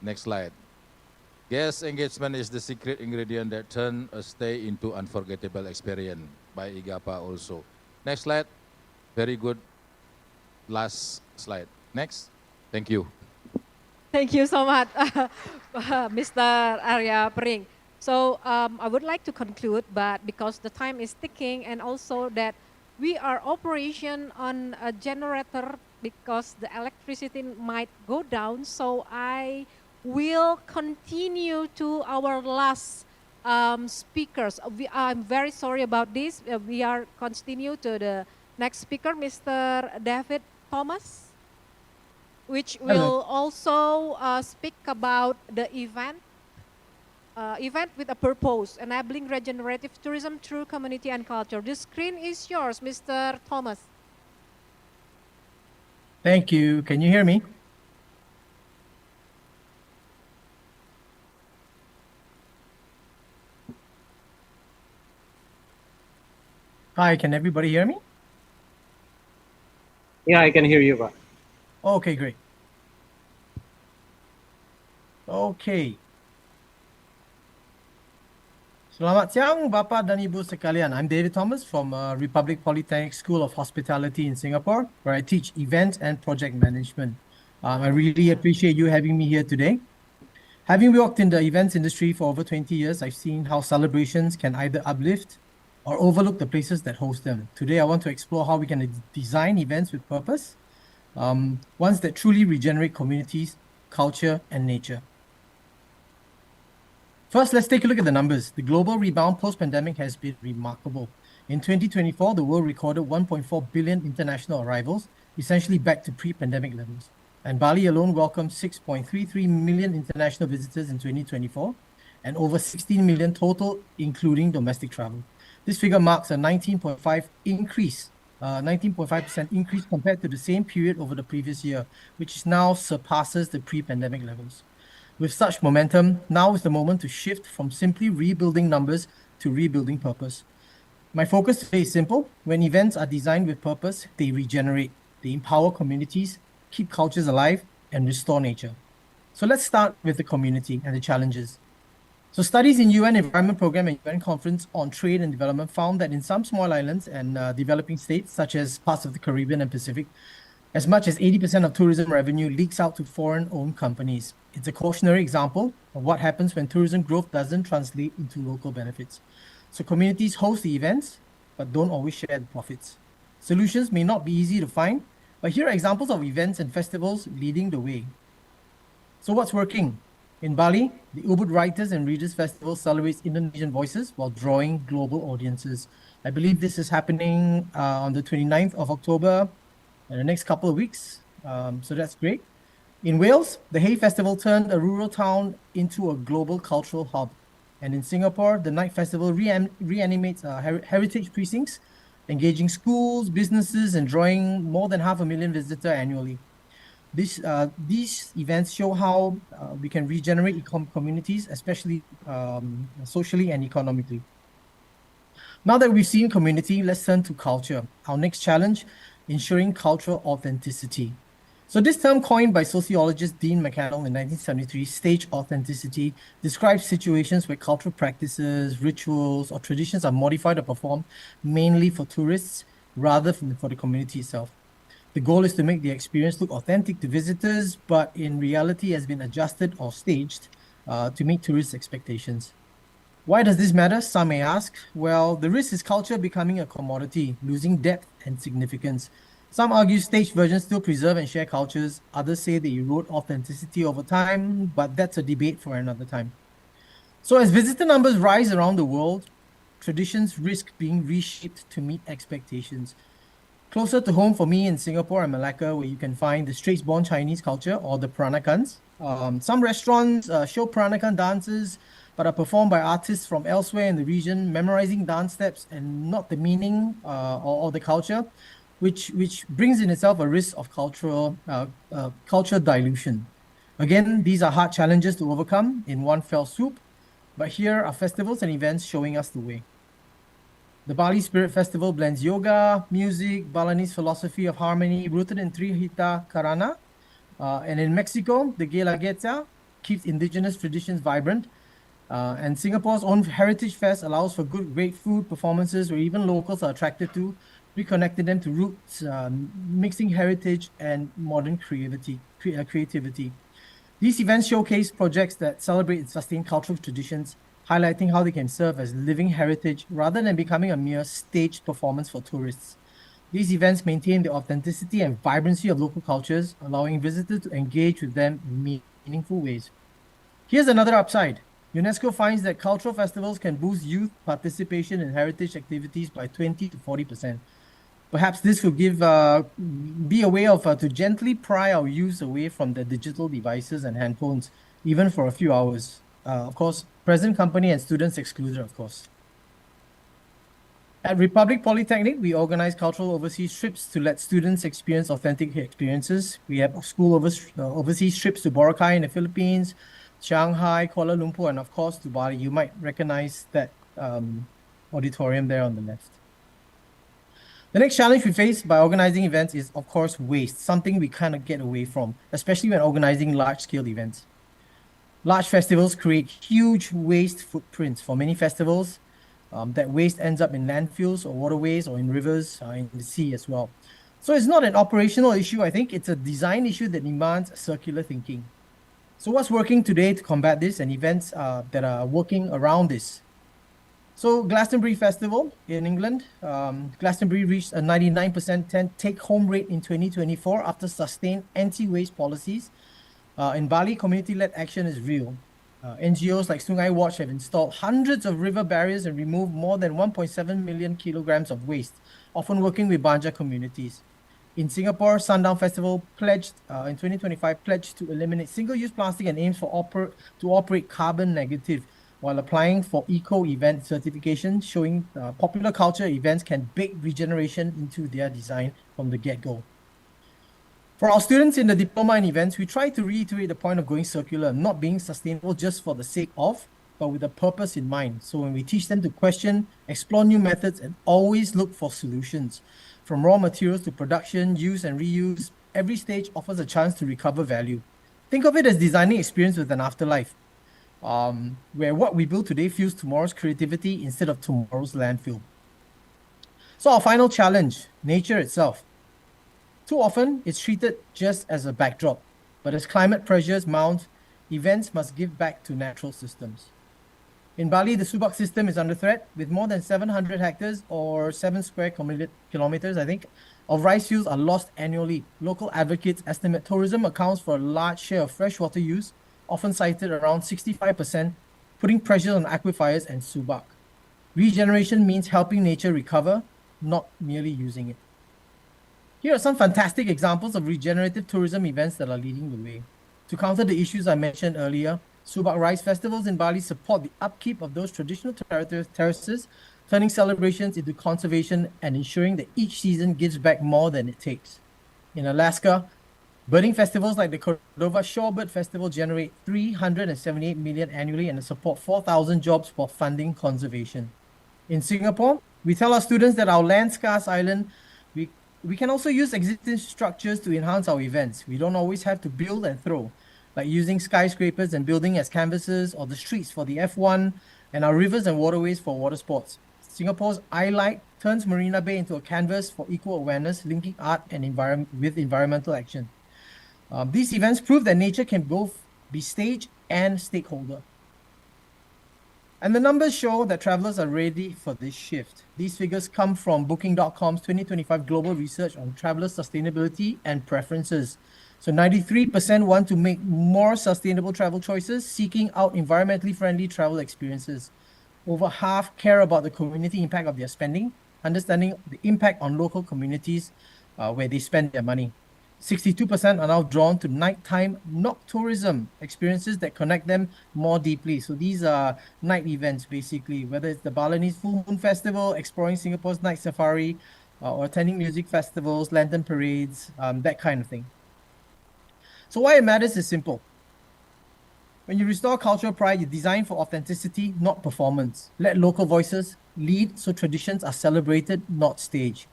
Next slide. Guest engagement is the secret ingredient that turns a stay into unforgettable experience by IGAPA also. Next slide. Very good. Last slide. Next. Thank you. Thank you so much, Mr. Arya Pering. So I would like to conclude, but because the time is ticking and also that we are operation on a generator because the electricity might go down, so I will continue to our last speakers. I'm very sorry about this. We are continue to the next speaker, Mr. David Thomas, which will also speak about the event with a purpose, enabling regenerative tourism through community and culture. The screen is yours, Mr. Thomas. Thank you. Can you hear me? Hi, can everybody hear me? Yeah, I can hear you, Pak. Okay, great. Okay. Selamat siang, Bapak dan Ibu sekalian. I'm David Thomas from Republic Polytechnic School of Hospitality in Singapore, where I teach event and project management. I really appreciate you having me here today. Having worked in the events industry for over 20 years, I've seen how celebrations can either uplift or overlook the places that host them. Today, I want to explore how we can design events with purpose, ones that truly regenerate communities, culture, and nature. First, let's take a look at the numbers. The global rebound post-pandemic has been remarkable. In 2024, the world recorded 1.4 billion international arrivals, essentially back to pre-pandemic levels. And Bali alone welcomed 6.33 million international visitors in 2024 and over 16 million total, including domestic travel. This figure marks a 19.5% increase compared to the same period over the previous year, which now surpasses the pre-pandemic levels. With such momentum, now is the moment to shift from simply rebuilding numbers to rebuilding purpose. My focus today is simple. When events are designed with purpose, they regenerate, they empower communities, keep cultures alive, and restore nature. So let's start with the community and the challenges. So studies in UN Environment Programme and UN Conference on Trade and Development found that in some small islands and developing states, such as parts of the Caribbean and Pacific, as much as 80% of tourism revenue leaks out to foreign-owned companies. It's a cautionary example of what happens when tourism growth doesn't translate into local benefits. So communities host the events, but don't always share the profits. Solutions may not be easy to find, but here are examples of events and festivals leading the way. So what's working? In Bali, the Ubud Writers and Readers Festival celebrates Indonesian voices while drawing global audiences. I believe this is happening on the 29th of October in the next couple of weeks. So that's great. In Wales, the Hay Festival turned a rural town into a global cultural hub. And in Singapore, the Night Festival reanimates heritage precincts, engaging schools, businesses, and drawing more than 500,000 visitors annually. These events show how we can regenerate communities, especially socially and economically. Now that we've seen community, let's turn to culture. Our next challenge, ensuring cultural authenticity. So this term, coined by sociologist Dean McCannell in 1973, stage authenticity, describes situations where cultural practices, rituals, or traditions are modified or performed mainly for tourists rather than for the community itself. The goal is to make the experience look authentic to visitors, but in reality has been adjusted or staged to meet tourists' expectations. Why does this matter? Some may ask. Well, the risk is culture becoming a commodity, losing depth and significance. Some argue staged versions still preserve and share cultures. Others say they erode authenticity over time, but that's a debate for another time. So as visitor numbers rise around the world, traditions risk being reshaped to meet expectations. Closer to home for me in Singapore and Malacca, where you can find the Straits-born Chinese culture or the Peranakans. Some restaurants show Peranakan dances, but are performed by artists from elsewhere in the region, memorizing dance steps and not the meaning or the culture, which brings in itself a risk of culture dilution. Again, these are hard challenges to overcome in one fell swoop, but here are festivals and events showing us the way. The Bali Spirit Festival blends yoga, music, Balinese philosophy of harmony rooted in Trihita Karana. And in Mexico, the Guelaguetza keeps indigenous traditions vibrant. And Singapore's own Heritage Fest allows for great food performances where even locals are attracted to, reconnecting them to roots, mixing heritage and modern creativity. These events showcase projects that celebrate and sustain cultural traditions, highlighting how they can serve as living heritage rather than becoming a mere staged performance for tourists. These events maintain the authenticity and vibrancy of local cultures, allowing visitors to engage with them in meaningful ways. Here's another upside. UNESCO finds that cultural festivals can boost youth participation in heritage activities by 20 to 40%. Perhaps this will be a way to gently pry our youth away from their digital devices and handphones, even for a few hours. Of course, present company and students excluded, of course. At Republic Polytechnic, we organize cultural overseas trips to let students experience authentic experiences. We have school overseas trips to Boracay in the Philippines, Shanghai, Kuala Lumpur, and of course to Bali. You might recognize that auditorium there on the left. The next challenge we face by organizing events is, of course, waste, something we cannot get away from, especially when organizing large-scale events. Large festivals create huge waste footprints. For many festivals, that waste ends up in landfills or waterways or in rivers, in the sea as well. So it's not an operational issue, I think. It's a design issue that demands circular thinking. So what's working today to combat this and events that are working around this? So Glastonbury Festival in England, Glastonbury reached a 99% take-home rate in 2024 after sustained anti-waste policies. In Bali, community-led action is real. NGOs like Sungai Watch have installed hundreds of river barriers and removed more than 1.7 million kilograms of waste, often working with Banja communities. In Singapore, Sundown Festival pledged in 2025 pledged to eliminate single-use plastic and aims to operate carbon negative while applying for eco-event certification, showing popular culture events can bake regeneration into their design from the get-go. For our students in the diploma and events, we try to reiterate the point of going circular, not being sustainable just for the sake of, but with a purpose in mind. So when we teach them to question, explore new methods, and always look for solutions, from raw materials to production, use and reuse, every stage offers a chance to recover value. Think of it as designing experience with an afterlife, where what we build today fuels tomorrow's creativity instead of tomorrow's landfill. So our final challenge, nature itself. Too often, it's treated just as a backdrop, but as climate pressures mount, events must give back to natural systems. In Bali, the Subak system is under threat, with more than 700 hectares or 7 square kilometers, I think, of rice fields are lost annually. Local advocates estimate tourism accounts for a large share of freshwater use, often cited around 65%, putting pressure on aquifers and Subak. Regeneration means helping nature recover, not merely using it. Here are some fantastic examples of regenerative tourism events that are leading the way. To counter the issues I mentioned earlier, Subak rice festivals in Bali support the upkeep of those traditional terraces, turning celebrations into conservation and ensuring that each season gives back more than it takes. In Alaska, birding festivals like the Cordova Shorebird Festival generate $378 million annually and support 4,000 jobs for funding conservation. In Singapore, we tell our students that our land-scarce island, we can also use existing structures to enhance our events. We don't always have to build and throw, like using skyscrapers and building as canvases, or the streets for the F1, and our rivers and waterways for water sports. Singapore's iLight turns Marina Bay into a canvas for equal awareness, linking art and with environmental action. These events prove that nature can both be stage and stakeholder. And the numbers show that travelers are ready for this shift. These figures come from Booking.com's 2025 global research on traveler sustainability and preferences. So 93% want to make more sustainable travel choices, seeking out environmentally friendly travel experiences. Over half care about the community impact of their spending, understanding the impact on local communities where they spend their money. 62% are now drawn to nighttime noctourism experiences that connect them more deeply. So these are night events, basically, whether it's the Balinese Full Moon Festival, exploring Singapore's night safari, or attending music festivals, lantern parades, that kind of thing. So why it matters is simple. When you restore cultural pride, you design for authenticity, not performance. Let local voices lead so traditions are celebrated, not staged.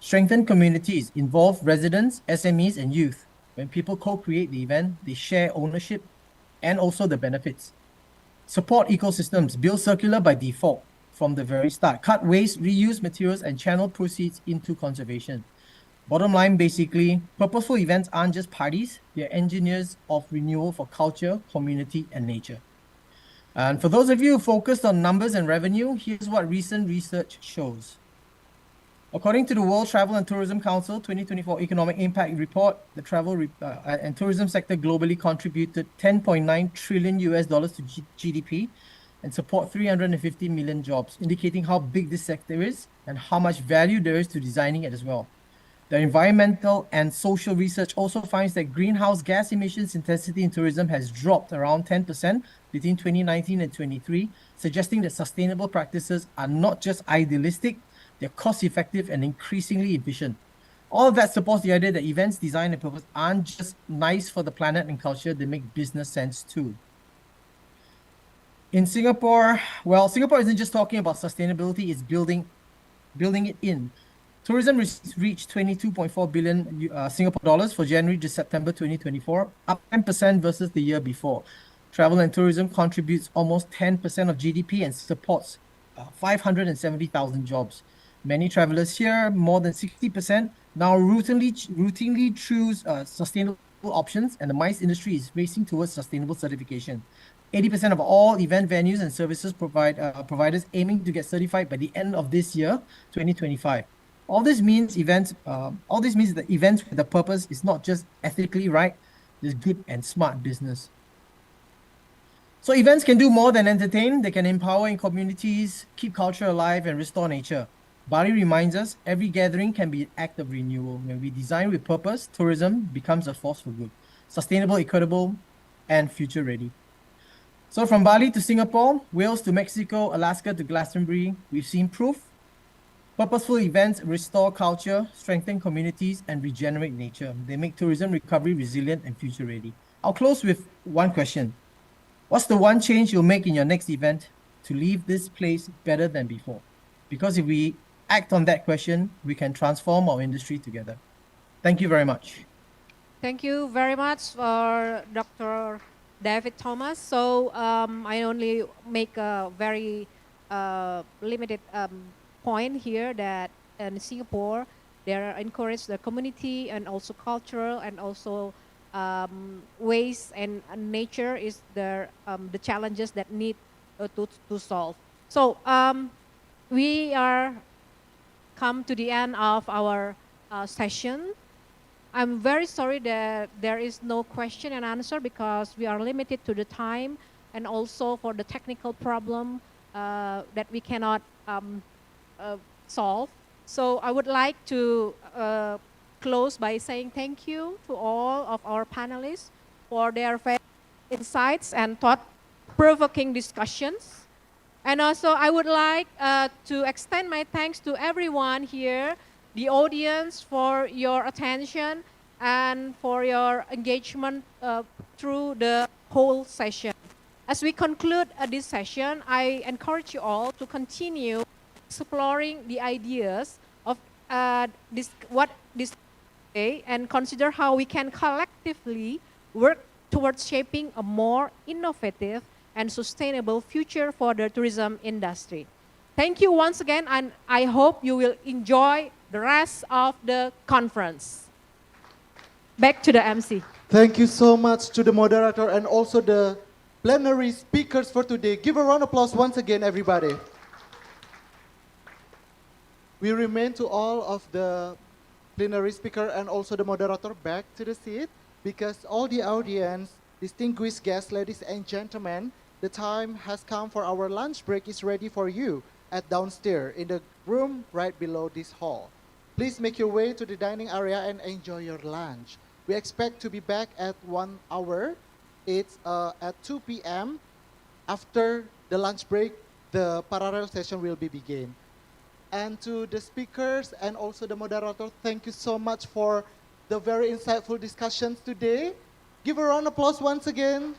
Strengthen communities, involve residents, SMEs, and youth. When people co-create the event, they share ownership and also the benefits. Support ecosystems, build circular by default from the very start. Cut waste, reuse materials, and channel proceeds into conservation. Bottom line, basically, purposeful events aren't just parties, they're engineers of renewal for culture, community, and nature. And for those of you who focused on numbers and revenue, here's what recent research shows. According to the World Travel and Tourism Council 2024 Economic Impact Report, the travel and tourism sector globally contributed $10.9 trillion to GDP and support 350 million jobs, indicating how big this sector is and how much value there is to designing it as well. The environmental and social research also finds that greenhouse gas emissions intensity in tourism has dropped around 10% between 2019 and 2023, suggesting that sustainable practices are not just idealistic, they're cost-effective and increasingly efficient. All of that supports the idea that events, design, and purpose aren't just nice for the planet and culture, they make business sense too. In Singapore, well, Singapore isn't just talking about sustainability, it's building it in. Tourism receipts reached 22.4 billion Singapore dollars for January to September 2024, up 10% versus the year before. Travel and tourism contributes almost 10% of GDP and supports 570,000 jobs. Many travelers here, more than 60%, now routinely choose sustainable options, and the MICE industry is racing towards sustainable certification. 80% of all event venues and services providers aiming to get certified by the end of this year, 2025. All this means that events with a purpose is not just ethically right, it's good and smart business. So events can do more than entertain. They can empower in communities, keep culture alive, and restore nature. Bali reminds us every gathering can be an act of renewal. When we design with purpose, tourism becomes a force for good, sustainable, equitable, and future ready. So from Bali to Singapore, Wales to Mexico, Alaska to Glastonbury, we've seen proof. Purposeful events restore culture, strengthen communities, and regenerate nature. They make tourism recovery resilient and future ready. I'll close with one question. What's the one change you'll make in your next event to leave this place better than before? Because if we act on that question, we can transform our industry together. Thank you very much. Thank you very much for Dr. David Thomas. So I only make a very limited point here that in Singapore, they are encourage the community and also cultural and also waste and nature is the challenges that need to solve. So we are come to the end of our session. I'm very sorry that there is no question and answer because we are limited to the time and also for the technical problem that we cannot solve. So I would like to close by saying thank you to all of our panelists for their insights and thought-provoking discussions. And also I would like to extend my thanks to everyone here, the audience, for your attention and for your engagement through the whole session. As we conclude this session, I encourage you all to continue exploring the ideas of this day and consider how we can collectively work towards shaping a more innovative and sustainable future for the tourism industry. Thank you once again, and I hope you will enjoy the rest of the conference. Back to the MC. Thank you so much to the moderator and also the plenary speakers for today. Give a round of applause once again, everybody. We remain to all of the plenary speaker and also the moderator back to the seat because all the audience, distinguished guests, ladies and gentlemen, the time has come for our lunch break is ready for you at downstairs in the room right below this hall. Please make your way to the dining area and enjoy your lunch. We expect to be back at 1 hour. It's at 2 p.m. After the lunch break, the parallel session will be begin. And to the speakers and also the moderator, thank you so much for the very insightful discussions today. Give a round of applause once again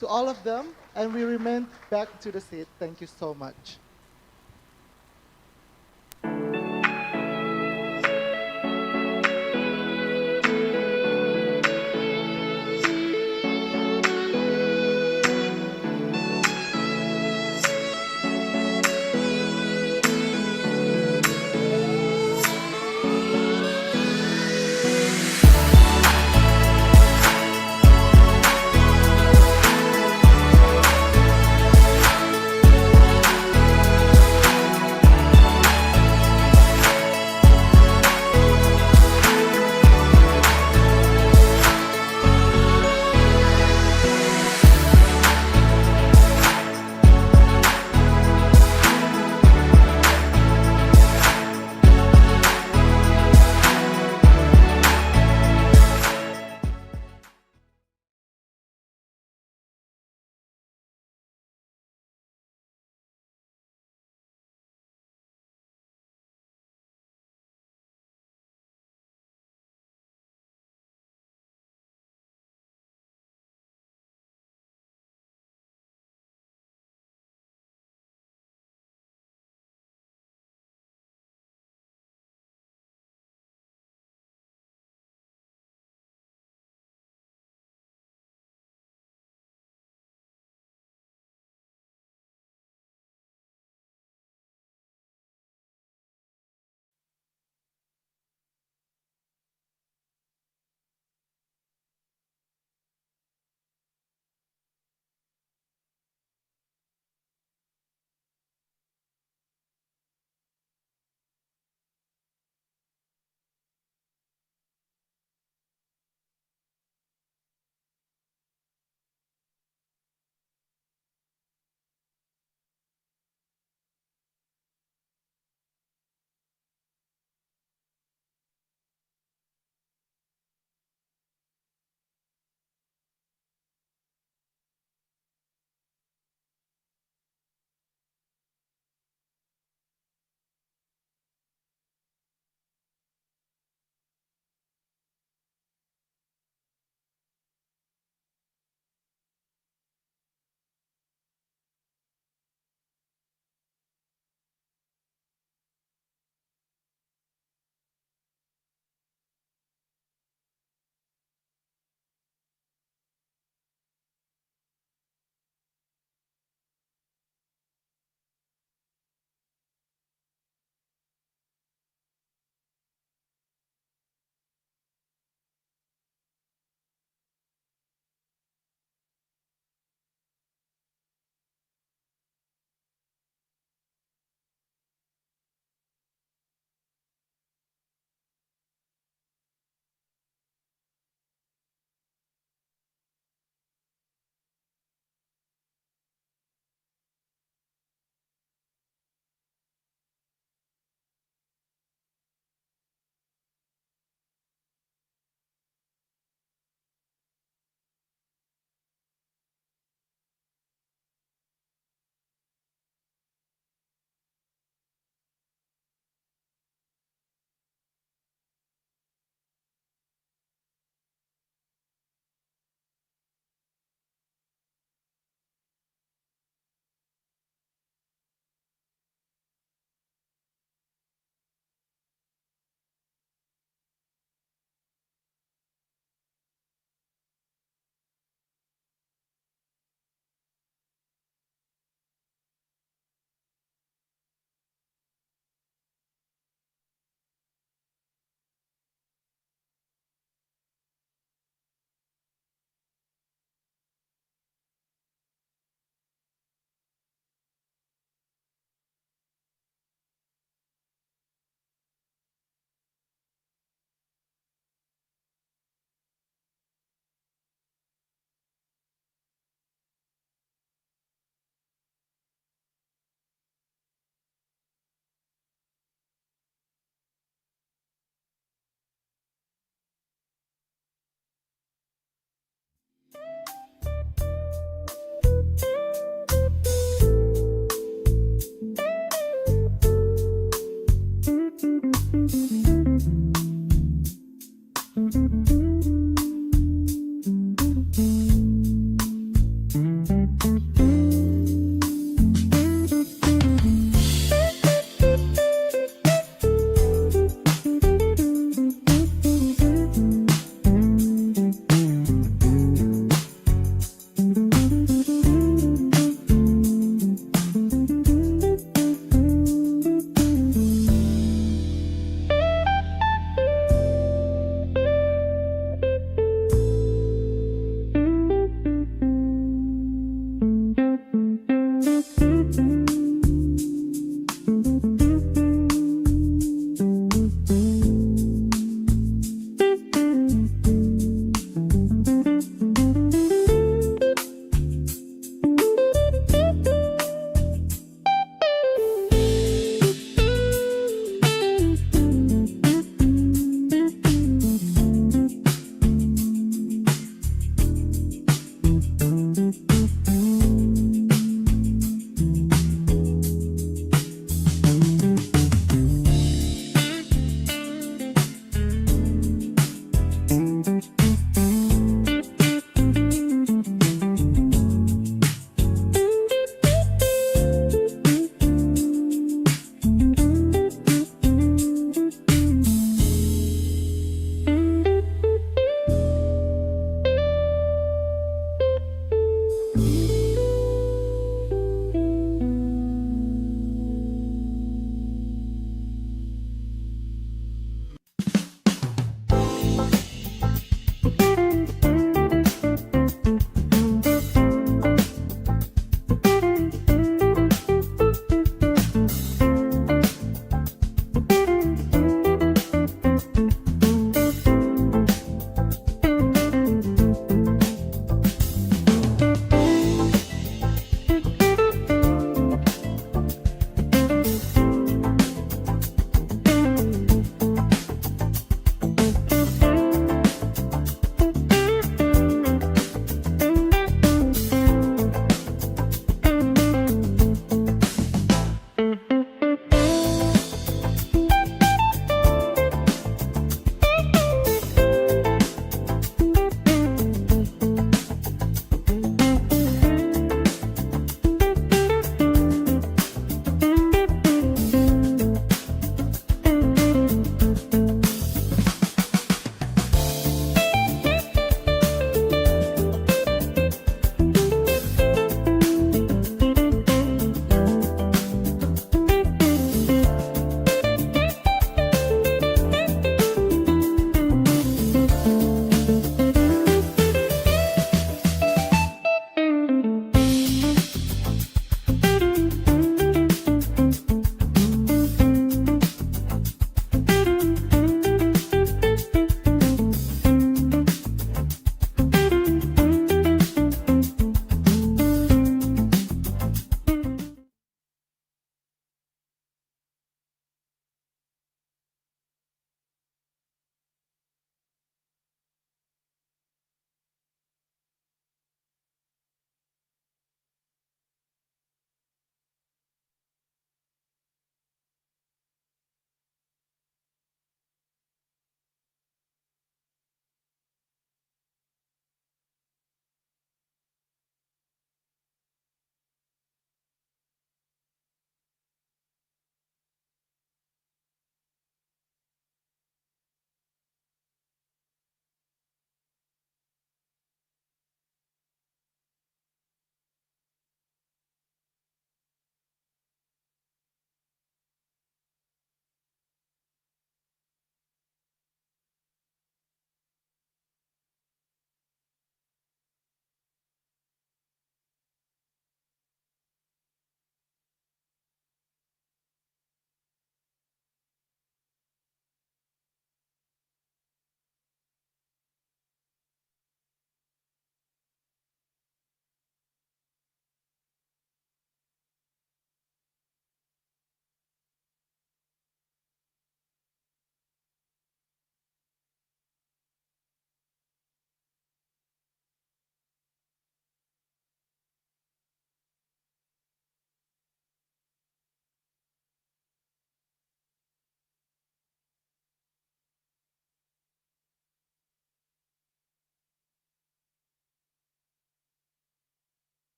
to all of them. And we remain back to the seat. Thank you so much.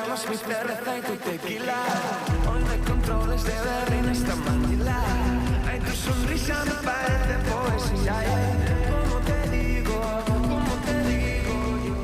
Carlos, mi cerveza y tu tequila. Hoy no hay controles de berry en esta Manila. Ay, tu sonrisa me parece poesía. ¿Cómo te digo? ¿Cómo te digo yo?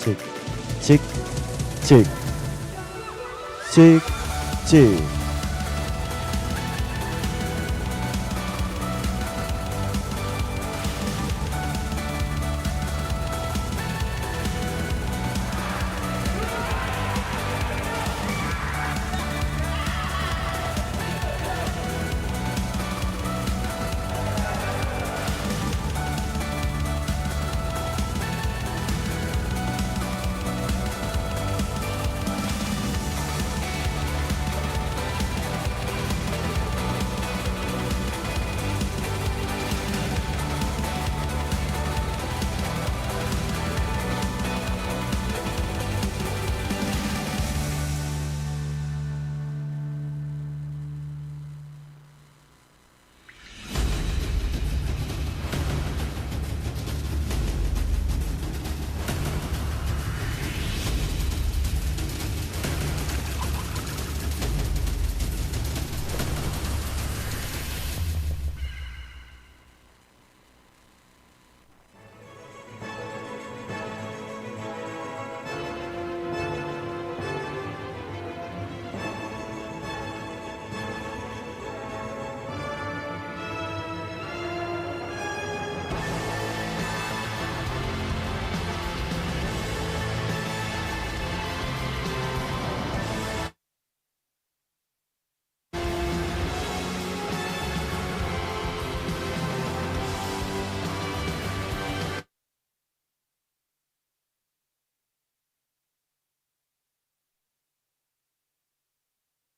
Cek, cek, cek, cek, cek.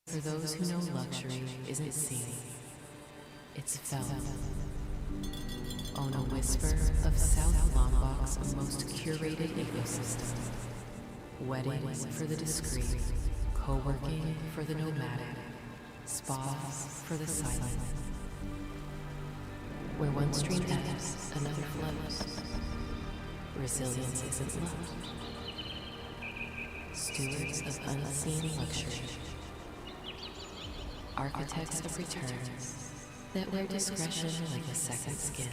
For those who know luxury isn't seen, it's felt. On a whisper of South Lombok's most curated ecosystem. Weddings for the discreet, co-working for the nomadic, spas for the silent. Where one stream ebbs, another flows. Resilience isn't love. Stewards of unseen luxury. architects of returns that wear discretion like a second skin.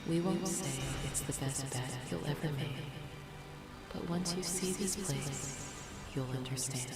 We won't say it's the best bet you'll ever make, but once you see this place, you'll understand.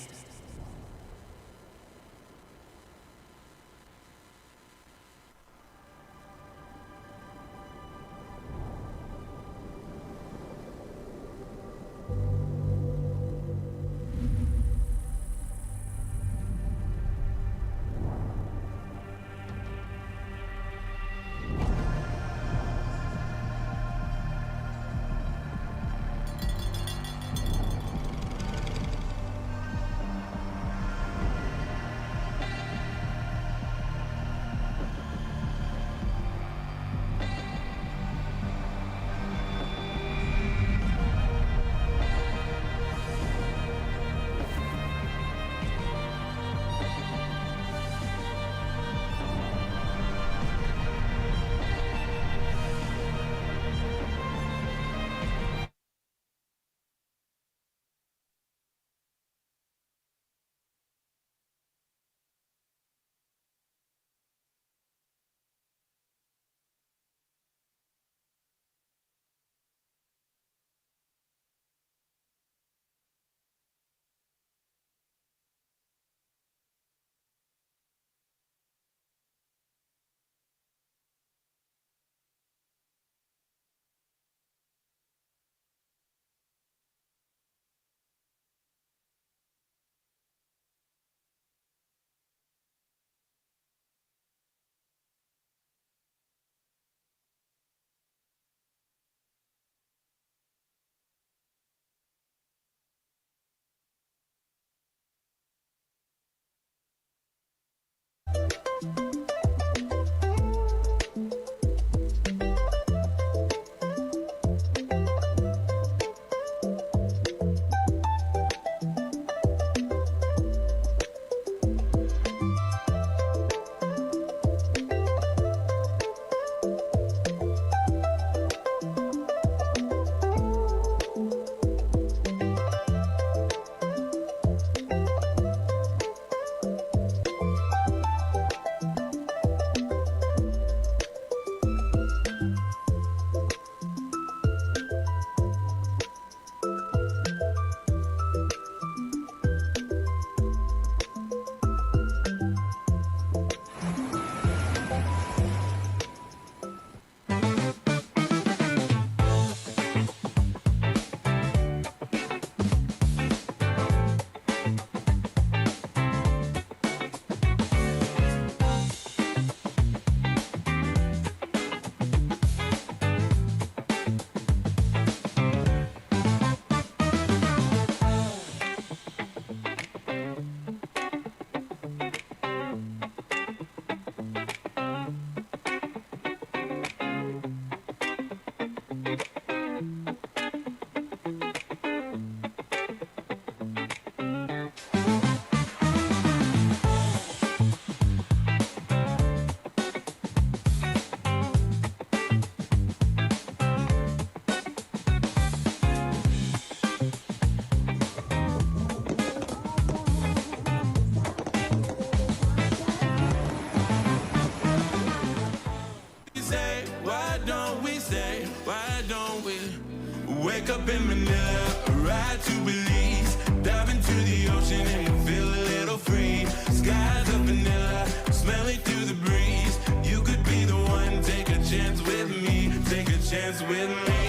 Wake up in Manila, ride to Belize, dive into the ocean and feel a little free. Skies of vanilla, smelling through the breeze. You could be the one, take a chance with me, take a chance with me.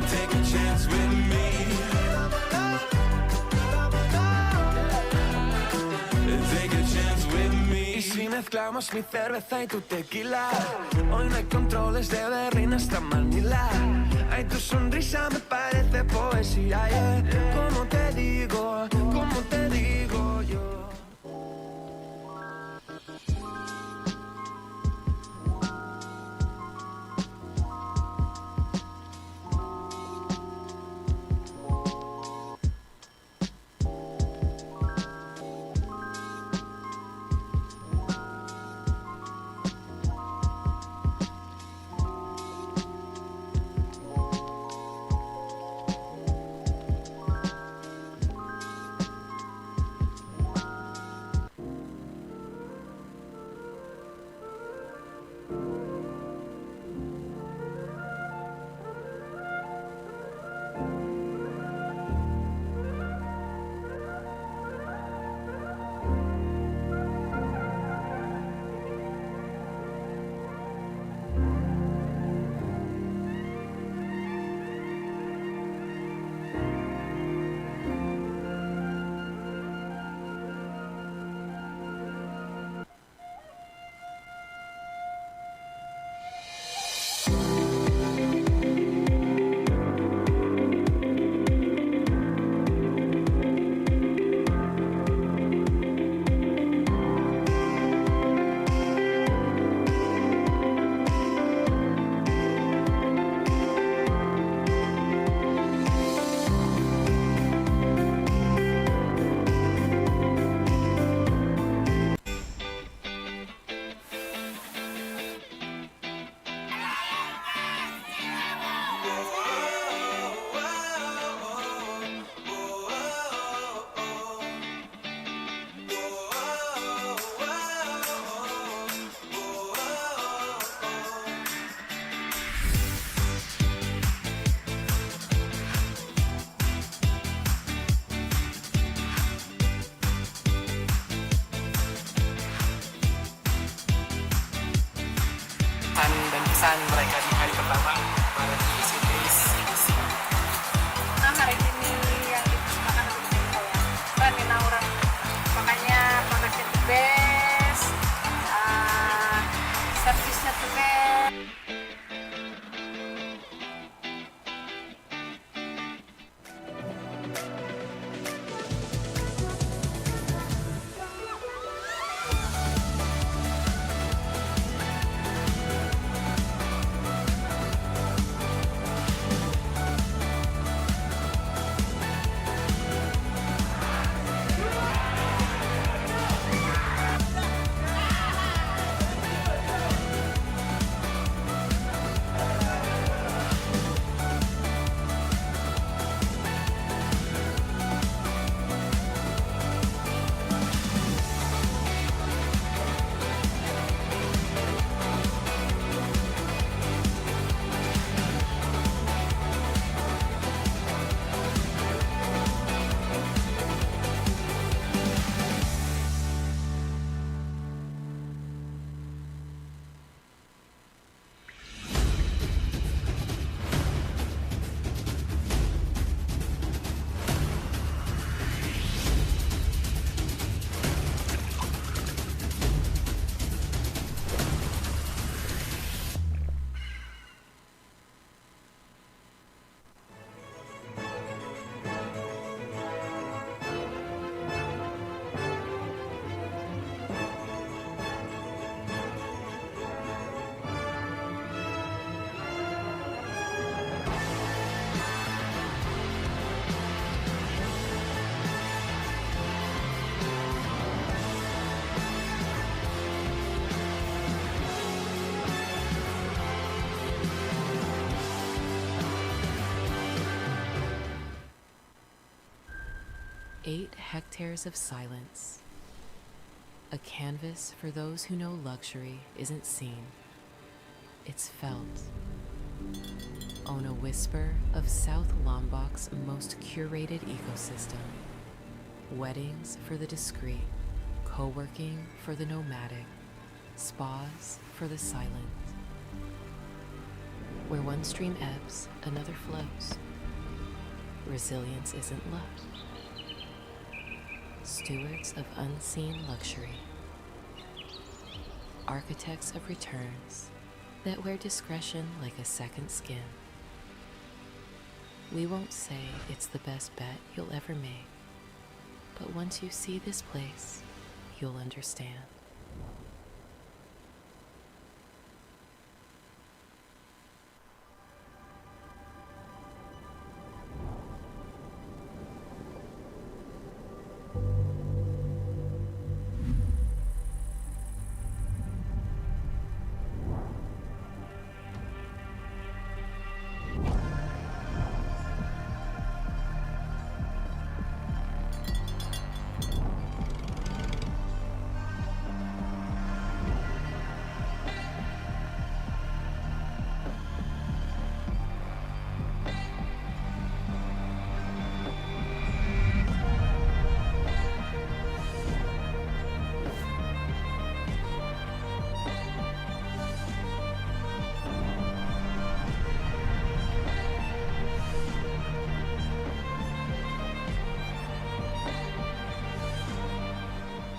Take a chance with me. Take a chance with me. Y si mezclamos mi cerveza y tu tequila, hoy no hay controles de Berlín hasta Manila. Ay, tu sonrisa me parece poesía, yeah. ¿Cómo te digo yo? kesan mereka di hari pertama di sini. Nah, hari ini yang dipersembahkan untuk saya keren nih orang, makanya produknya the best, servisnya the best. Eight hectares of silence. A canvas for those who know luxury isn't seen. It's felt. Own a whisper of South Lombok's most curated ecosystem. Weddings for the discreet, co-working for the nomadic, spas for the silent. Where one stream ebbs, another flows. Resilience isn't luck. Stewards of unseen luxury. Architects of returns that wear discretion like a second skin. We won't say it's the best bet you'll ever make, but once you see this place, you'll understand.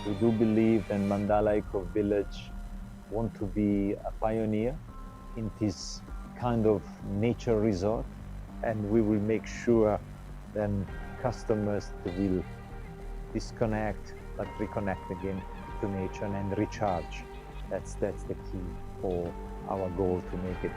We do believe that Mandala Eco Village want to be a pioneer in this kind of nature resort, and we will make sure then customers will disconnect but reconnect again to nature and recharge. That's the key for our goal to make it.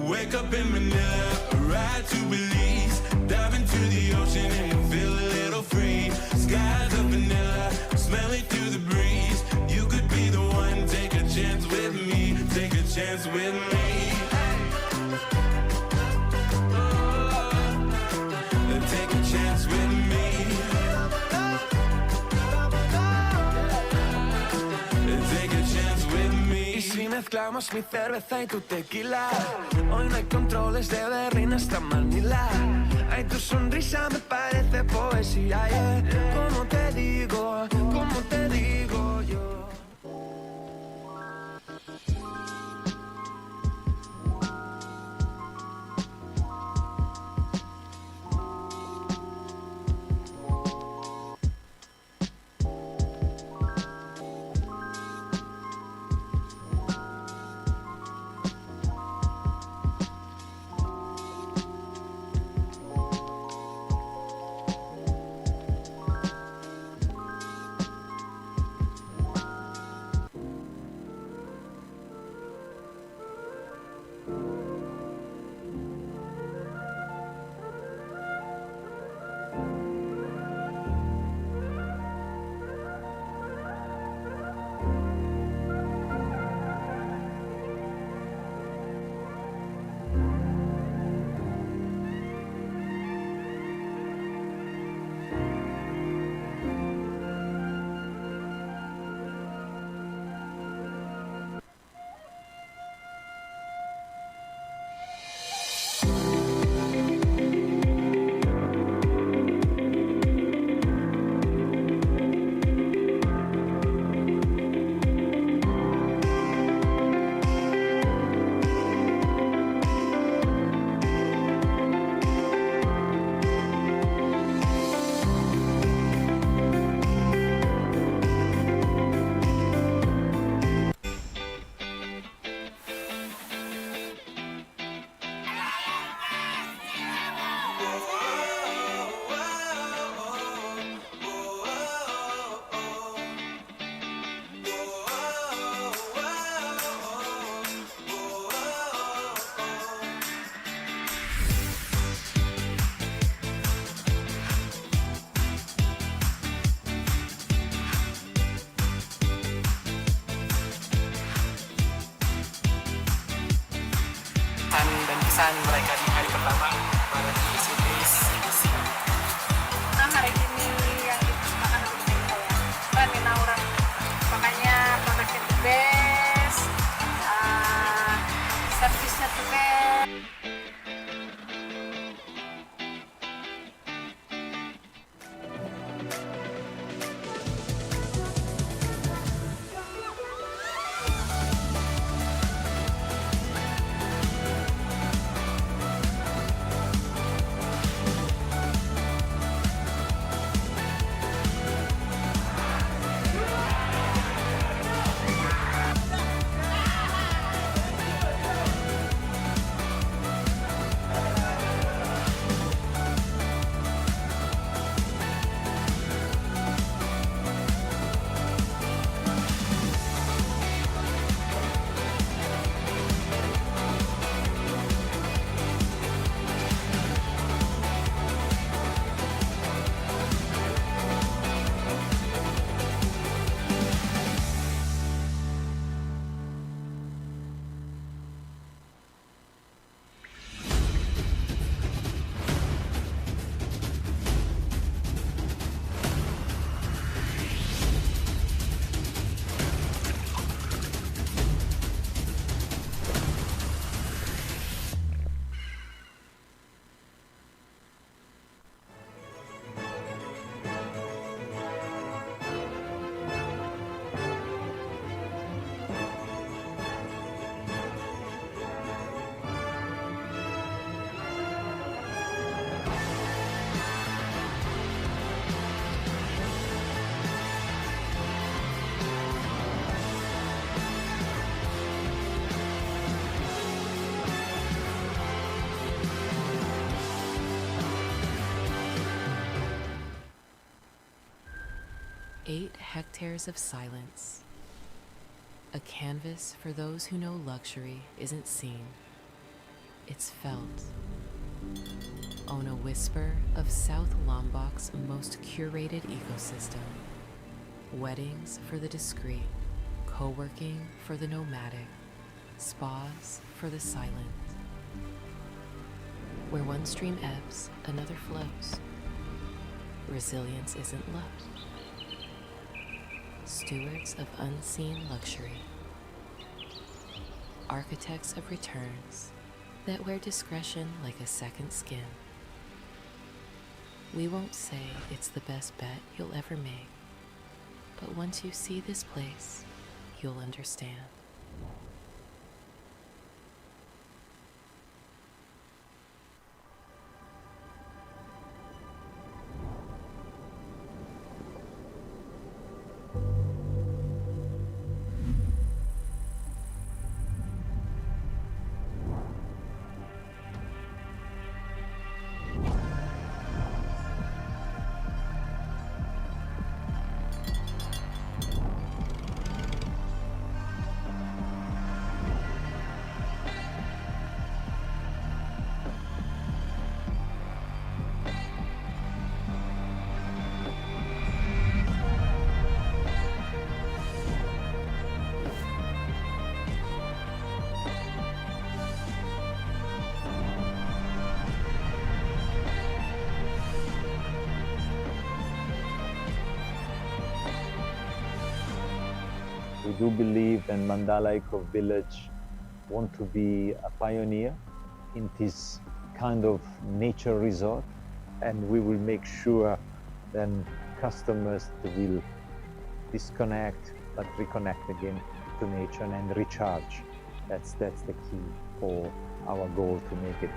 Wake up in Manila, ride to Belize, dive into the ocean and feel a little free. Skies of vanilla, smell it through the breeze. You could be the one, take a chance with me, take a chance with me. Take a chance with me. Take a chance with me. Y si mezclamos mi cerveza y tu tequila, hoy no hay controles de Berlín hasta Manila. Ay, tu sonrisa me parece poesía, yeah. ¿Cómo te digo yo? Dan kesan mereka di hari pertama di sini. Nah, hari ini yang dipersembahkan untuk saya Latina orang, makanya produknya the best, servisnya the best. hectares of silence. A canvas for those who know luxury isn't seen, it's felt. Own a whisper of South Lombok's most curated ecosystem. Weddings for the discreet, co-working for the nomadic, spas for the silent. Where one stream ebbs, another flows. Resilience isn't luck. Stewards of unseen luxury. Architects of returns that wear discretion like a second skin. We won't say it's the best bet you'll ever make, but once you see this place, you'll understand. We do believe that Mandala Eco Village want to be a pioneer in this kind of nature resort, and we will make sure then customers will disconnect but reconnect again to nature and recharge. That's the key for our goal to make it.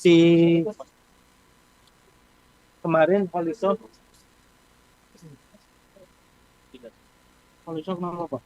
Si kemarin Polisok nama apa?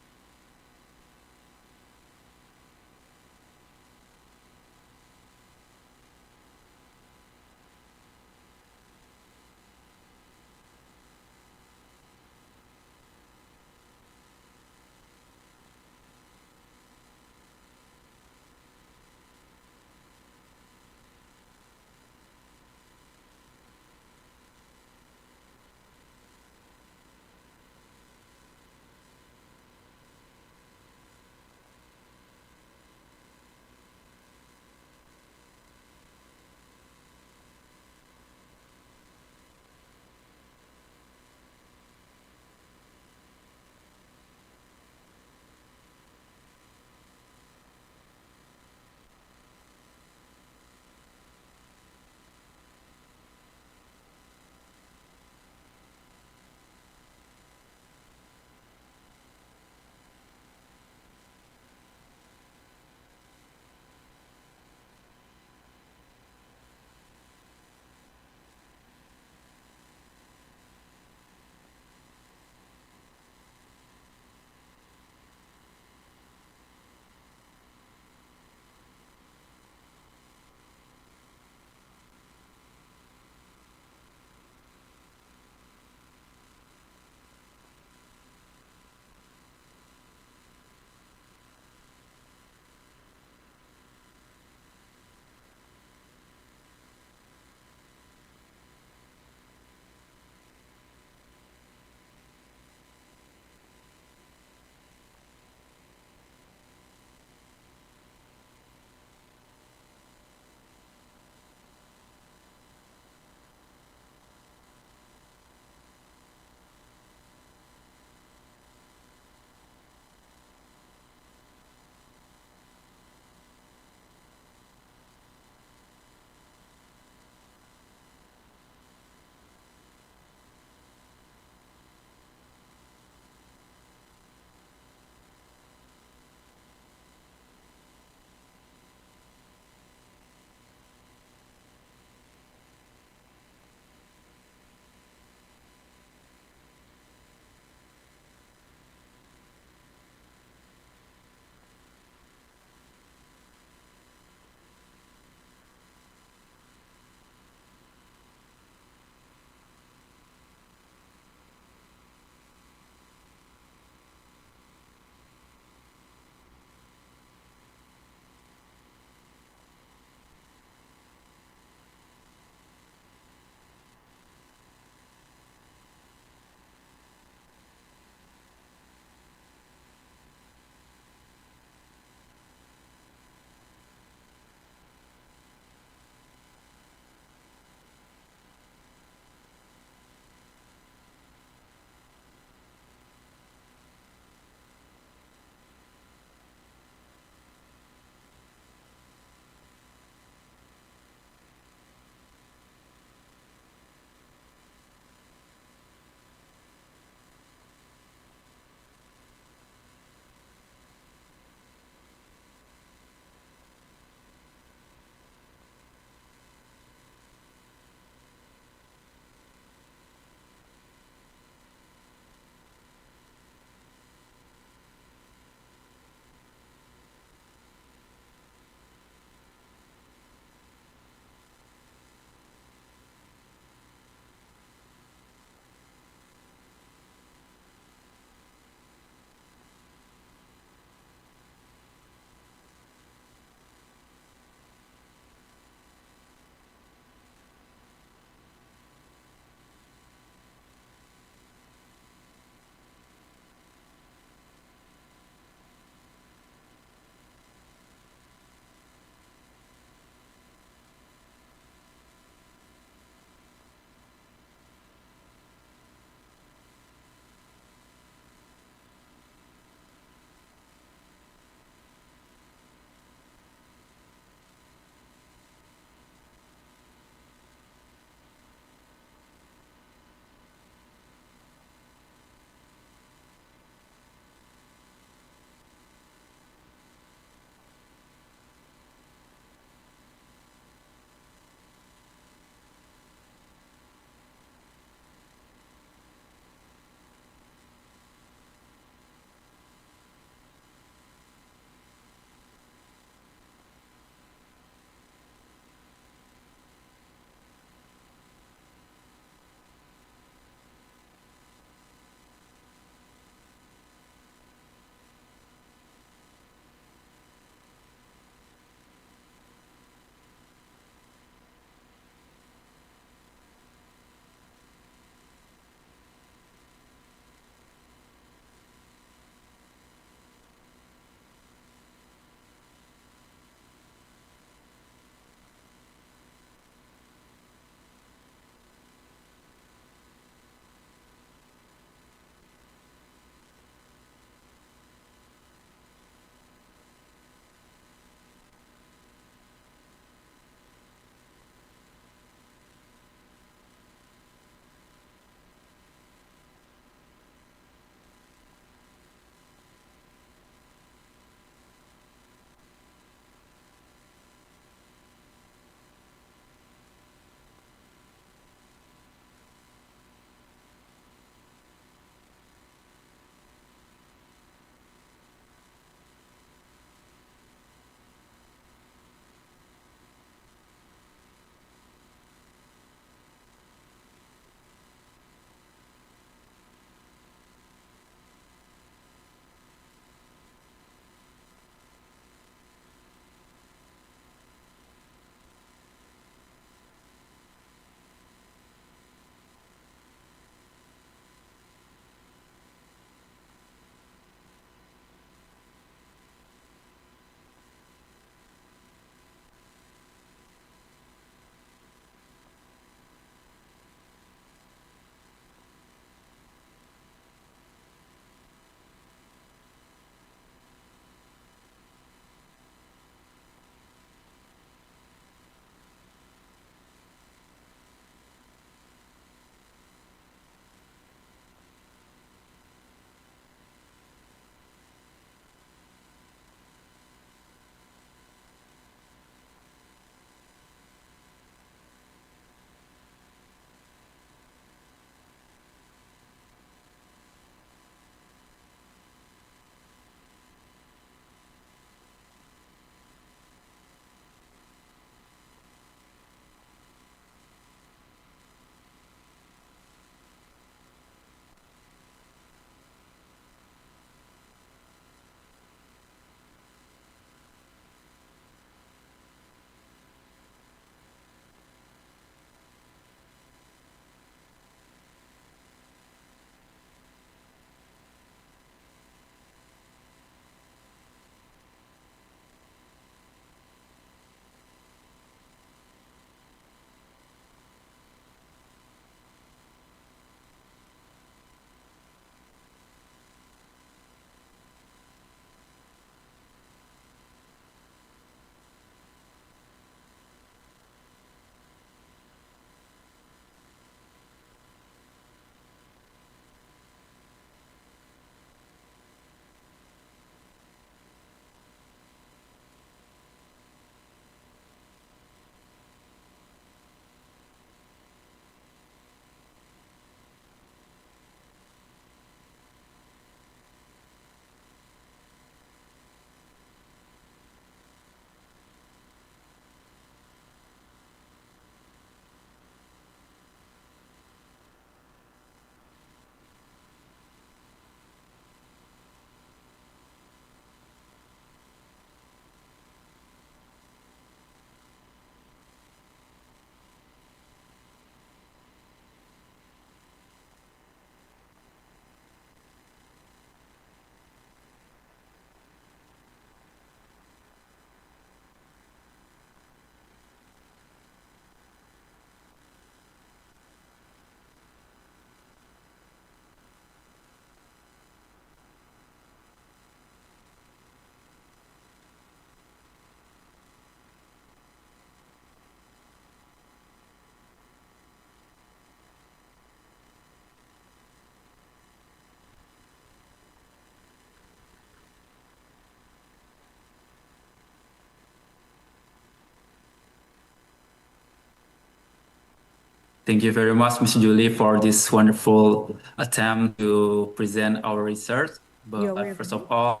Thank you very much, Ms. Julie, for this wonderful attempt to present our research. You're But first of welcome.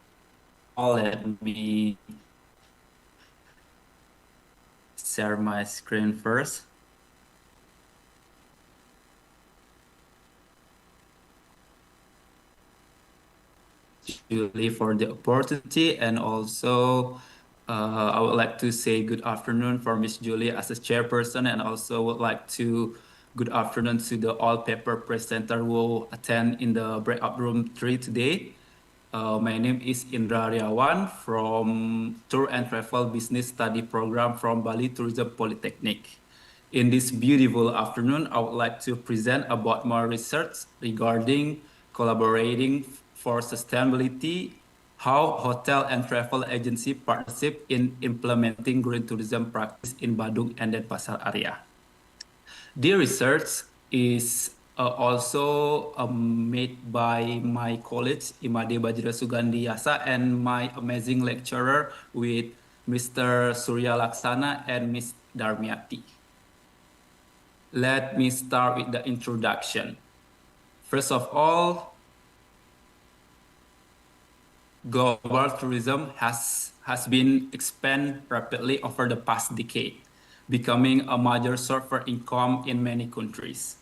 all, let me share my screen first. Julie for the opportunity, and also I would like to say good afternoon for Miss Julie as a chairperson, and also would like to good afternoon to the all paper presenter who attend in the breakout room 3 today. My name is Indra Riawan from Tour and Travel Business Study Program from Bali Tourism Polytechnic. In this beautiful afternoon, I would like to present about my research regarding collaborating for sustainability, how hotel and travel agency partnership in implementing green tourism practice in Badung and Denpasar area. The research is also made by my colleague Imade Bajra Sugandi Yasa and my amazing lecturer with Mr. Surya Laksana and Ms. Darmiati. Let me start with the introduction. First of all, global tourism has been expanded rapidly over the past decade, becoming a major source for income in many countries.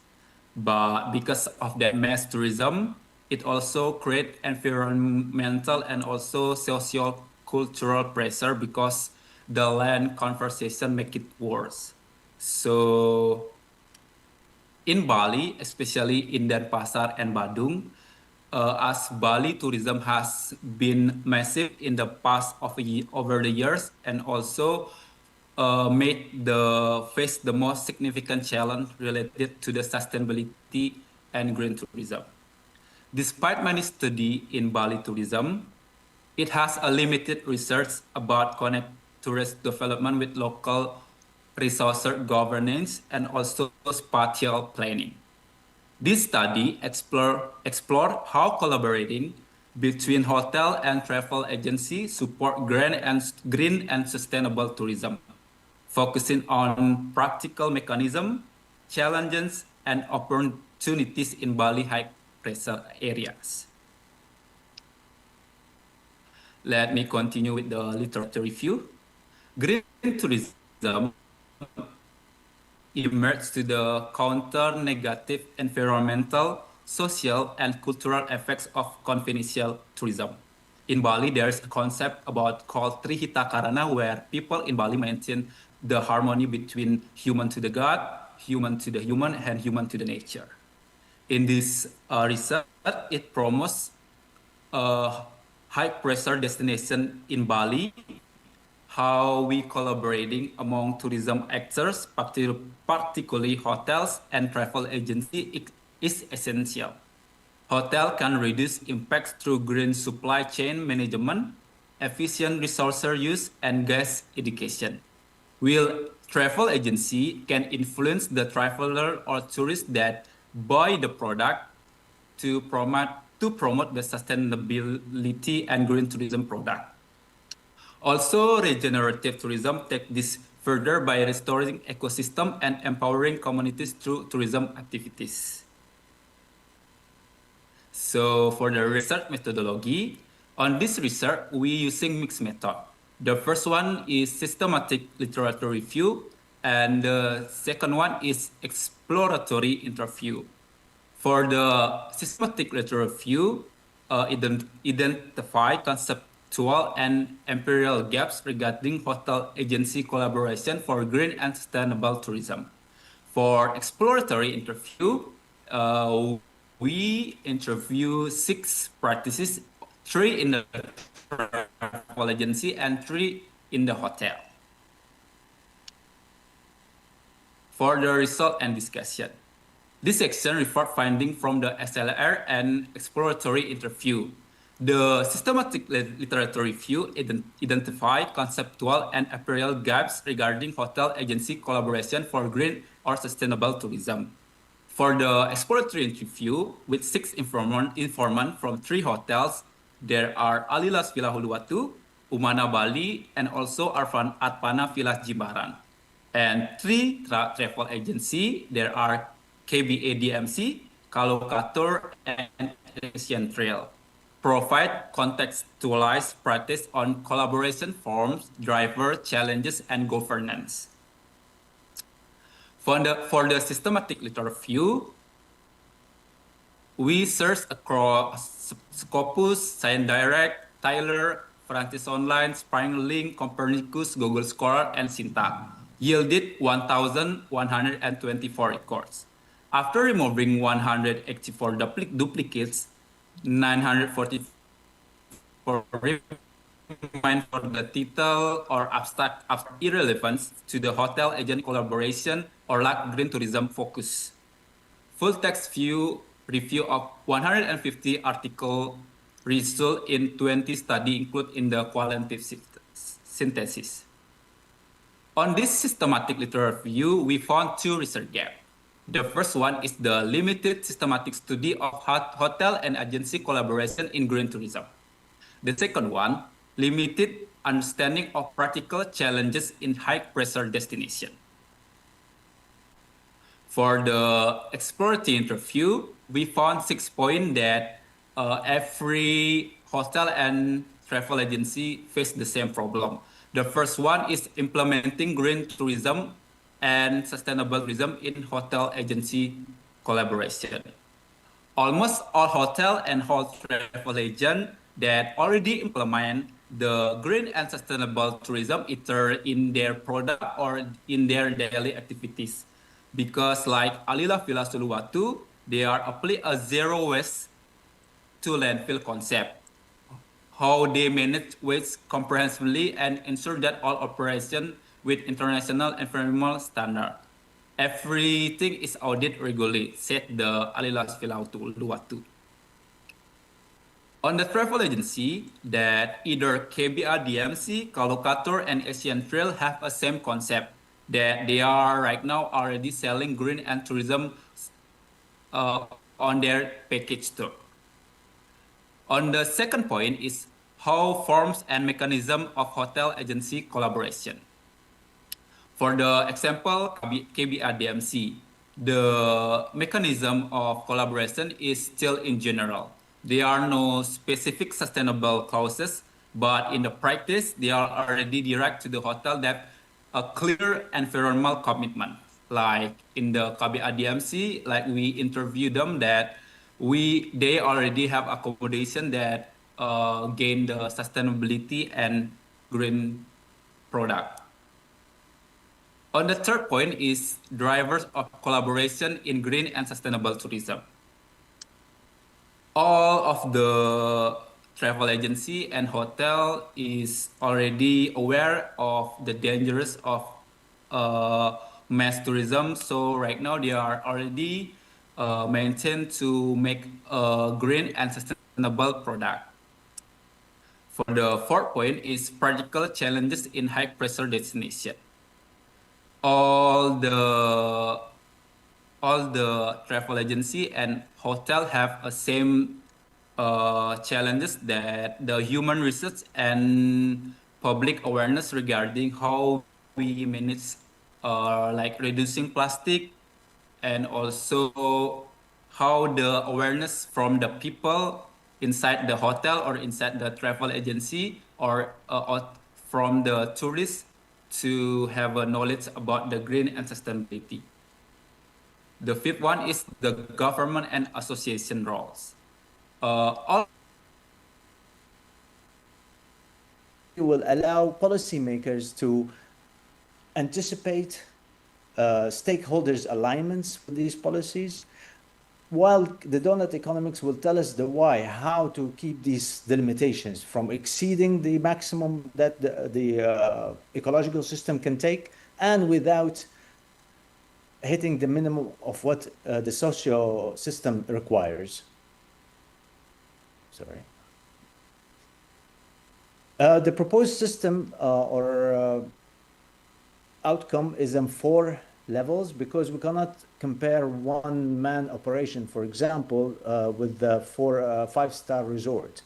But because of that mass tourism, it also creates environmental and also socio-cultural pressure because the land conversation make it worse. So in Bali, especially in Denpasar and Badung, as Bali tourism has been massive in the past over the years, and also made the face the most significant challenge related to the sustainability and green tourism. Despite many studies in Bali tourism, it has a limited research about connect tourist development with local resource governance and also spatial planning. This study explore how collaborating between hotel and travel agency support green and sustainable tourism, focusing on practical mechanism, challenges, and opportunities in Bali high pressure areas. Let me continue with the literature review. Green tourism emerged to the counter negative environmental, social, and cultural effects of conventional tourism. In Bali, there's a concept about called Trihita Karana, where people in Bali maintain the harmony between human to the God, human to the human, and human to the nature. In this research, it promotes a high pressure destination in Bali, how we collaborating among tourism actors, particularly hotels and travel agency, is essential. Hotel can reduce impacts through green supply chain management, efficient resource use, and guest education. While travel agency can influence the traveler or tourist that buy the product to promote the sustainability and green tourism product. Also, regenerative tourism takes this further by restoring ecosystem and empowering communities through tourism activities. So for the research methodology, on this research, we using mixed method. The first one is systematic literature review, and the second one is exploratory interview. For the systematic literature review, identify conceptual and empirical gaps regarding hotel agency collaboration for green and sustainable tourism. For exploratory interview, we interview 6 practices, 3 in the travel agency and 3 in the hotel. For the result and discussion. This section refers findings from the SLR and exploratory interview. The systematic literature review identify conceptual and empirical gaps regarding hotel agency collaboration for green or sustainable tourism. For the exploratory interview, with 6 informants from 3 hotels, there are Alilas Villa Huluwatu, Umana Bali, and also Arpana Villas Jimbaran. And 3 travel agency, there are KBA DMC, Kalokator, and Asian Trail. Provide contextualized practice on collaboration forms, driver challenges, and governance. For the systematic literature review, we search across Scopus, Science Direct, Tyler, Francis Online, Spring Link, Copernicus, Google Scholar, and Sinta, yielded 1,124 records. After removing 184 duplicates, 944 remain for the title or abstract irrelevance to the hotel agent collaboration or lack green tourism focus. Full text view review of 150 article result in 20 study include in the qualitative synthesis. On this systematic literature review, we found two research gaps. The first one is the limited systematic study of hotel and agency collaboration in green tourism. The second one, limited understanding of practical challenges in high-pressure destination. For the exploratory interview, we found 6 points that every hotel and travel agency face the same problem. The first one is implementing green tourism and sustainable tourism in hotel agency collaboration. Almost all hotel and travel agents that already implement the green and sustainable tourism either in their product or in their daily activities. Because like Alila Villa Suluwatu, they are apply a zero waste to landfill concept. How they manage waste comprehensively and ensure that all operation with international environmental standard. Everything is audited regularly, said the Alila Villa Suluwatu. On the travel agency, that either KBR DMC, Kalokator, and Asian Trail have a same concept that they are right now already selling green and tourism on their package tour. On the second point is how forms and mechanism of hotel agency collaboration. For the example, KBR DMC, the mechanism of collaboration is still in general. There are no specific sustainable clauses, but in the practice, they are already direct to the hotel that a clear environmental commitment. Like in the KBR DMC, like we interview them that they already have accommodation that gain the sustainability and green product. On the third point is drivers of collaboration in green and sustainable tourism. All of the travel agency and hotel is already aware of the dangers of mass tourism. So right now they are already maintained to make a green and sustainable product. For the fourth point is practical challenges in high pressure destination. All the travel agency and hotel have a same challenges that the human research and public awareness regarding how we manage like reducing plastic, and also how the awareness from the people inside the hotel or inside the travel agency or from the tourists to have a knowledge about the green and sustainability. The fifth one is the government and association roles. All will allow policymakers to anticipate stakeholders' alignments with these policies, while the donut economics will tell us the why, how to keep these limitations from exceeding the maximum that the ecological system can take, and without hitting the minimum of what the socio system requires. Sorry. The proposed system or outcome is in 4 levels, because we cannot compare one-man operation, for example, with the 5-star resort.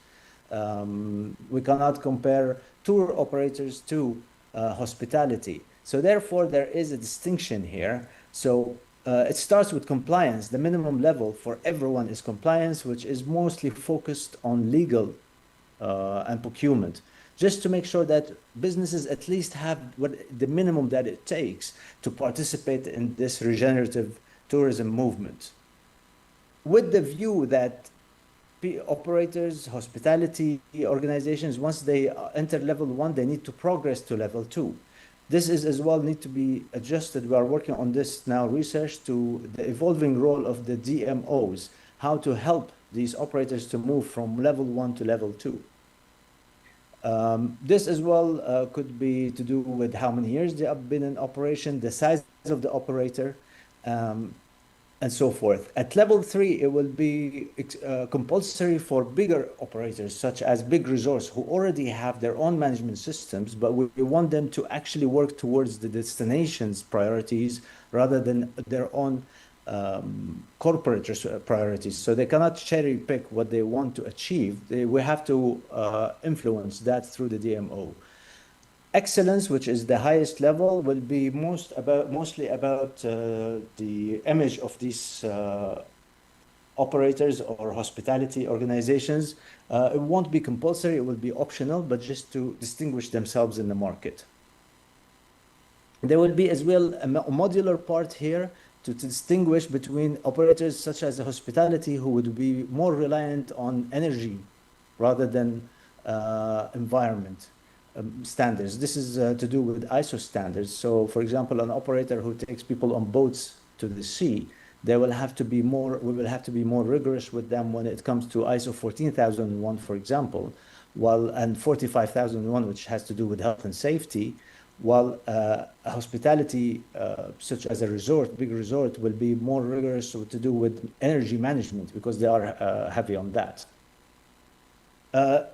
We cannot compare tour operators to hospitality. So therefore, there is a distinction here. So it starts with compliance. The minimum level for everyone is compliance, which is mostly focused on legal and procurement, just to make sure that businesses at least have what the minimum that it takes to participate in this regenerative tourism movement. With the view that operators, hospitality organizations, once they enter level 1, they need to progress to level 2. This is as well need to be adjusted. We are working on this now, research to the evolving role of the DMOs, how to help these operators to move from level 1 to level 2. This as well could be to do with how many years they have been in operation, the size of the operator, and so forth. At level 3, it will be compulsory for bigger operators, such as big resorts, who already have their own management systems, but we want them to actually work towards the destination's priorities rather than their own corporate priorities. So they cannot cherry pick what they want to achieve. We have to influence that through the DMO. Excellence, which is the highest level, will be mostly about the image of these operators or hospitality organizations. It won't be compulsory, it will be optional, but just to distinguish themselves in the market. There will be as well a modular part here to distinguish between operators such as hospitality, who would be more reliant on energy rather than environment standards. This is to do with ISO standards. So, for example, an operator who takes people on boats to the sea, we will have to be more rigorous with them when it comes to ISO 14001, for example, and 45001, which has to do with health and safety, while hospitality, such as a resort, big resort, will be more rigorous to do with energy management, because they are heavy on that.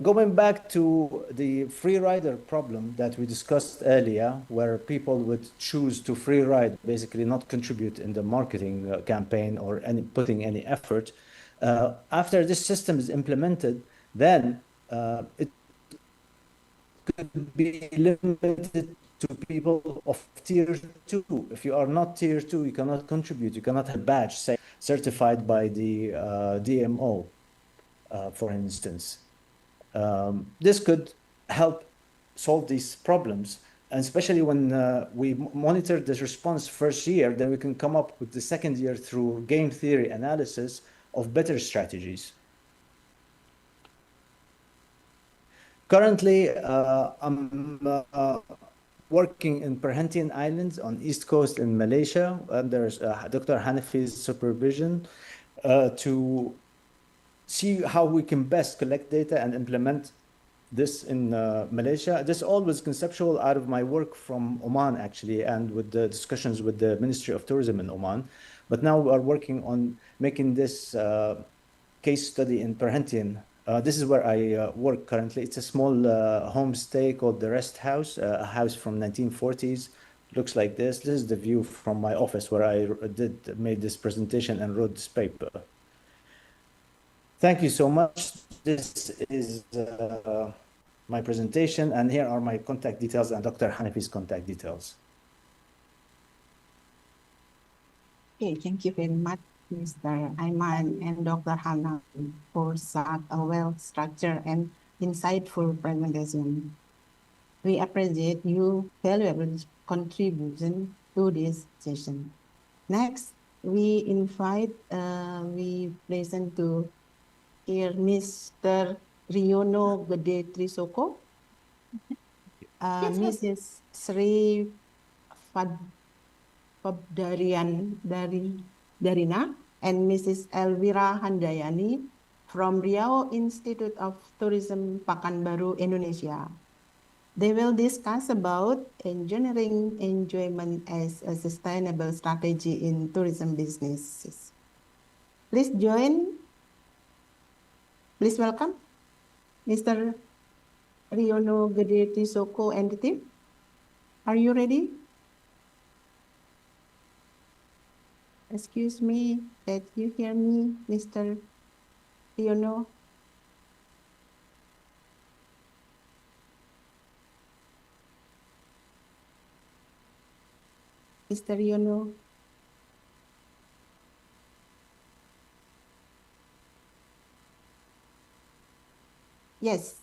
Going back to the free rider problem that we discussed earlier, where people would choose to free ride, basically not contribute in the marketing campaign or putting any effort. After this system is implemented, then it could be limited to people of tier 2. If you are not tier 2, you cannot contribute. You cannot have a badge certified by the DMO, for instance. This could help solve these problems, and especially when we monitor the response first year, then we can come up with the second year through game theory analysis of better strategies. Currently, I'm working in Perhentian Islands on East Coast in Malaysia under Dr. Hanafi's supervision to see how we can best collect data and implement this in Malaysia. This all was conceptual out of my work from Oman, actually, and with the discussions with the Ministry of Tourism in Oman. But now we are working on making this case study in Perhentian. This is where I work currently. It's a small homestay called the Rest House, a house from 1940s. Looks like this. This is the view from my office where I made this presentation and wrote this paper. Thank you so much. This is my presentation, and here are my contact details and Dr. Hanafi's contact details. Okay, thank you very much, Mr. Aiman and Dr. Hanafi, for such a well-structured and insightful presentation. We appreciate your valuable contribution to this session. Next, we invite, we present to here Mr. Riono Gede Trisoko, Mrs. Sri Darina, and Mrs. Elvira Handayani from Riau Institute of Tourism Pekanbaru, Indonesia. They will discuss about engineering enjoyment as a sustainable strategy in tourism businesses. Please welcome Mr. Riono Gede Trisoko and the team. Are you ready? Excuse me, can you hear me, Mr. Riono? Mr. Riono? Yes.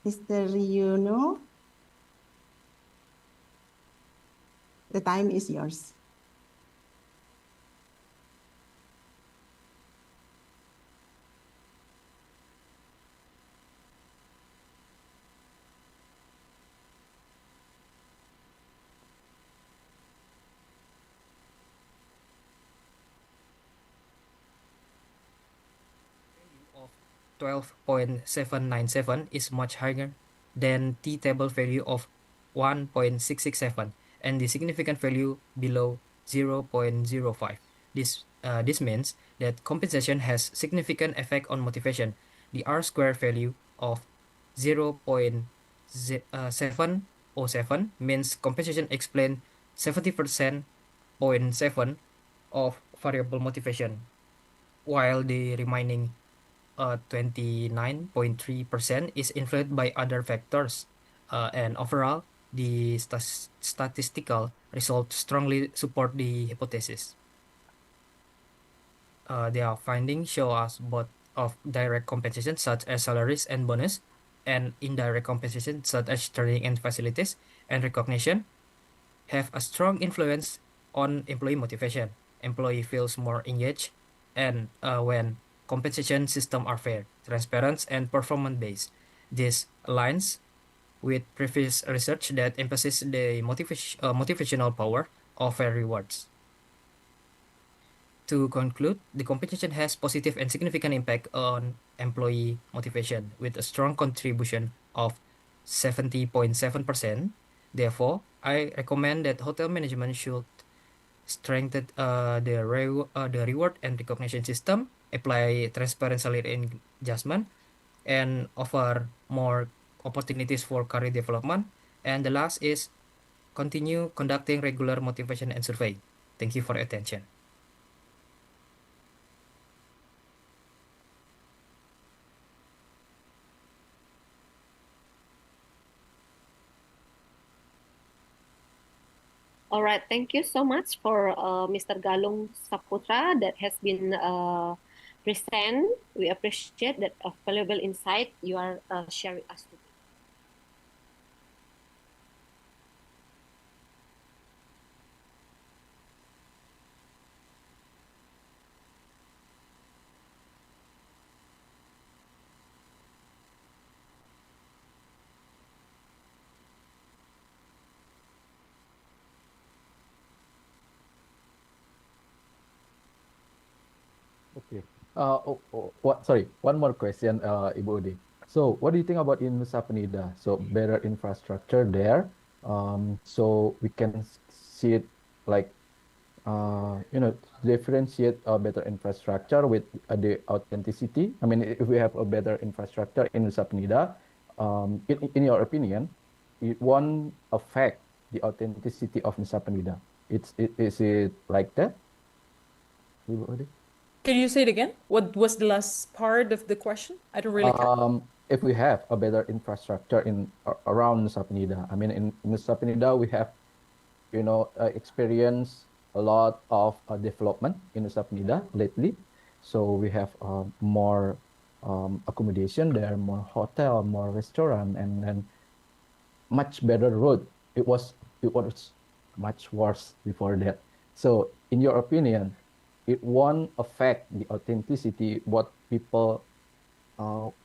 Mr. Yuno, the time is yours. Of 12.797 is much higher than the table value of 1.667 and the significant value below 0.05. This means that compensation has significant effect on motivation. The R square value of 0.707 means compensation explain 70% point 7 of variable motivation, while the remaining 29.3% is influenced by other factors. And overall, the statistical results strongly support the hypothesis. Their findings show us both of direct compensation such as salaries and bonus, and indirect compensation such as training and facilities and recognition have a strong influence on employee motivation. Employee feels more engaged, and when compensation systems are fair, transparent, and performance-based, this aligns with previous research that emphasizes the motivational power of fair rewards. To conclude, the compensation has positive and significant impact on employee motivation with a strong contribution of 70.7%. Therefore, I recommend that hotel management should strengthen the reward and recognition system, apply transparent salary adjustment, and offer more opportunities for career development. And the last is continue conducting regular motivation and survey. Thank you for your attention. All right, thank you so much for Mr. Galung Saputra that has been present. We appreciate that valuable insight you are sharing us today. Okay. Sorry, one more question, Ibu Udi. So, what do you think about in Nusa Penida? So, better infrastructure there, so we can see it like, differentiate a better infrastructure with the authenticity. I mean, if we have a better infrastructure in Nusa Penida, in your opinion, it won't affect the authenticity of Nusa Penida. Is it like that, Ibu Udi? Can you say it again? What was the last part of the question? I don't really catch. If we have a better infrastructure around Nusa Penida, I mean, in Nusa Penida, we have, experienced a lot of development in Nusa Penida lately. So we have more accommodation there, more hotel, more restaurant, and then much better road. It was much worse before that. So, in your opinion, it won't affect the authenticity what people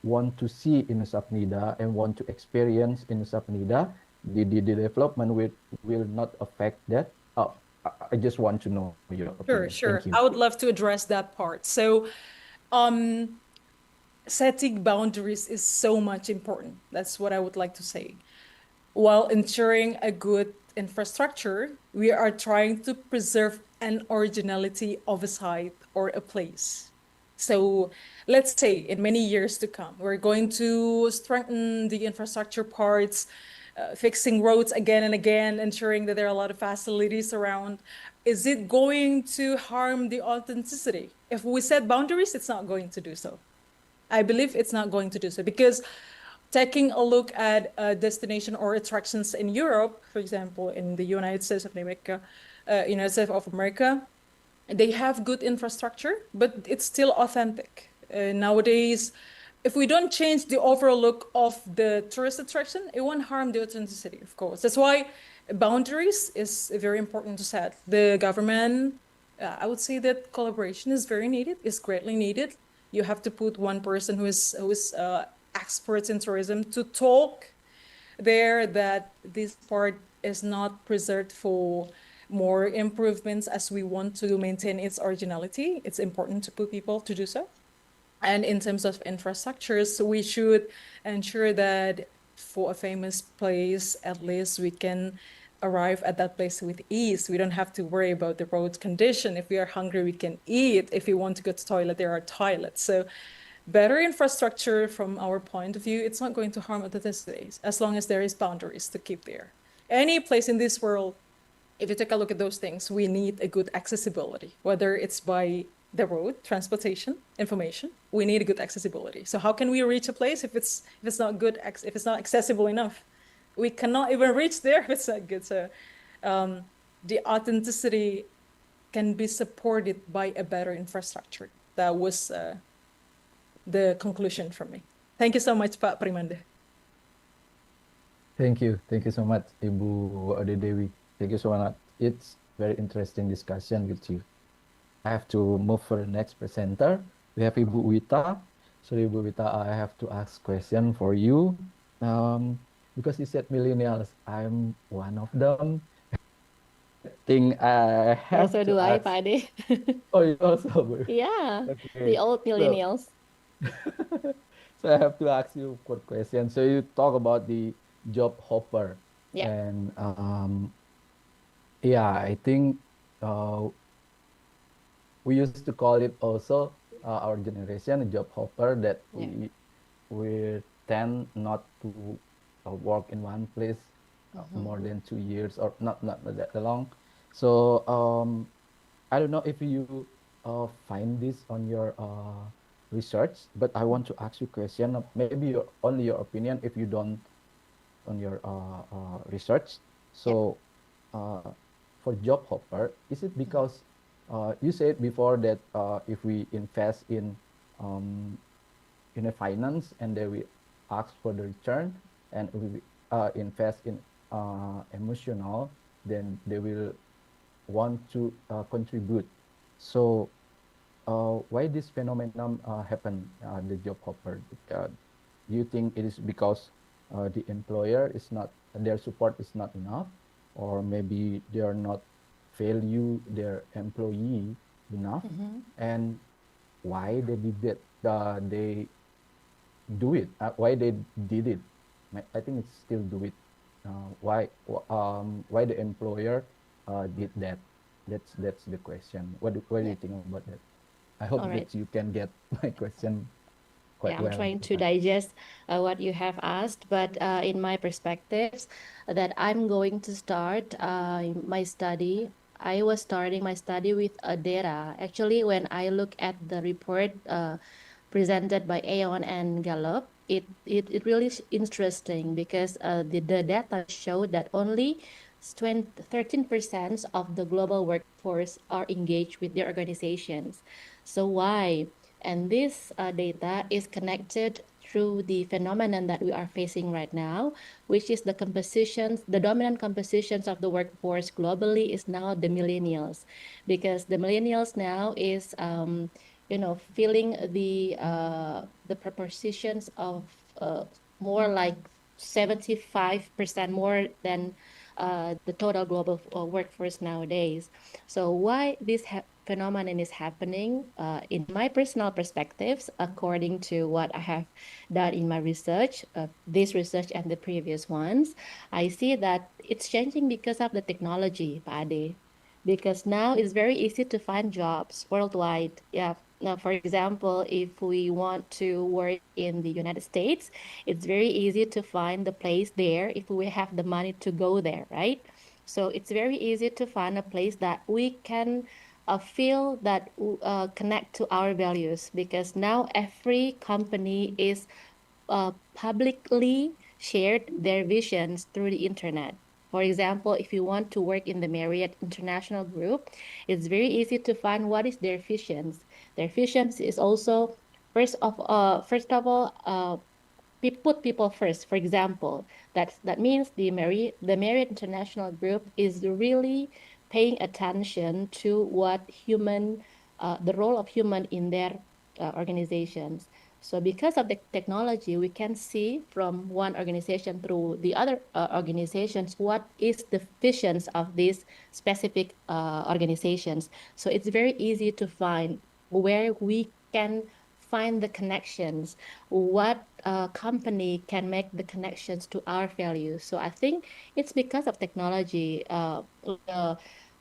want to see in Nusa Penida and want to experience in Nusa Penida. The development will not affect that. I just want to know your opinion. Sure. Thank you. I would love to address that part. So, setting boundaries is so much important. That's what I would like to say. While ensuring a good infrastructure, we are trying to preserve an originality of a site or a place. So let's say in many years to come, we're going to strengthen the infrastructure parts, fixing roads again and again, ensuring that there are a lot of facilities around. Is it going to harm the authenticity? If we set boundaries, it's not going to do so. I believe it's not going to do so because taking a look at destination or attractions in Europe, for example, in the United States of America, they have good infrastructure, but it's still authentic. Nowadays, if we don't change the overall look of the tourist attraction, it won't harm the authenticity, of course. That's why boundaries is very important to set. The government, I would say that collaboration is very needed, is greatly needed. You have to put one person who is experts in tourism to talk there that this part is not preserved for more improvements as we want to maintain its originality. It's important to put people to do so. And in terms of infrastructures, we should ensure that for a famous place, at least we can arrive at that place with ease. We don't have to worry about the road condition. If we are hungry, we can eat. If we want to go to toilet, there are toilets. So better infrastructure from our point of view, it's not going to harm authenticity as long as there is boundaries to keep there. Any place in this world, if you take a look at those things, we need a good accessibility, whether it's by the road, transportation, information. We need a good accessibility. So how can we reach a place if it's not good, if it's not accessible enough? We cannot even reach there if it's not good. So the authenticity can be supported by a better infrastructure. That was the conclusion from me. Thank you so much, Pak Primanda. Thank you so much, Ibu Ade Dewi. Thank you so much. It's very interesting discussion with you. I have to move for the next presenter. We have Ibu Wita. So Ibu Wita, I have to ask question for you. Because you said millennials, I'm one of them. I think I have So to do I, ask. Pak Ade. Oh, you also, Bu? Yeah, Okay. the old millennials. So I have to ask you for question. So you talk about the job hopper. Yeah. And yeah, I think we used to call it also our generation a job hopper, that we tend not to work in one place more than 2 years, or not that long. So I don't know if you find this on your research, but I want to ask you a question. Maybe only your opinion if you don't on your research. So for job hopper, is it because you said before that if we invest in a finance and then we ask for the return, and we invest in emotional, then they will want to contribute. So why this phenomenon happen, the job hopper? Do you think it is because the employer is not, their support is not enough, or maybe they are not value their employee enough? And why they did that? They do it. Why they did it? I think it's still do it. Why the employer did that? That's the question. What do you think about that? I hope that you can get my question quite well. I'm trying to digest what you have asked, but in my perspectives, that I'm going to start my study. I was starting my study with data. Actually, when I look at the report presented by Aon and Gallup, it really is interesting because the data showed that only 13% of the global workforce are engaged with their organizations. So why? And this data is connected through the phenomenon that we are facing right now, which is the compositions, the dominant compositions of the workforce globally is now the millennials, because the millennials now is filling the proportions of more like 75% more than the total global workforce nowadays. So why this phenomenon is happening, in my personal perspectives, according to what I have done in my research, this research and the previous ones, I see that it's changing because of the technology, Pak Ade. Because now it's very easy to find jobs worldwide. Yeah. Now, for example, if we want to work in the United States, it's very easy to find the place there if we have the money to go there, right? So it's very easy to find a place that we can feel that connect to our values, because now every company is publicly shared their visions through the internet. For example, if you want to work in the Marriott International Group, it's very easy to find what is their visions. Their visions is also, First of all, we put people first. For example, that means the Marriott International Group is really paying attention to what the role of human in their organizations. So because of the technology, we can see from one organization through the other organizations what is the visions of these specific organizations. So it's very easy to find where we can find the connections, what company can make the connections to our values. So I think it's because of technology, the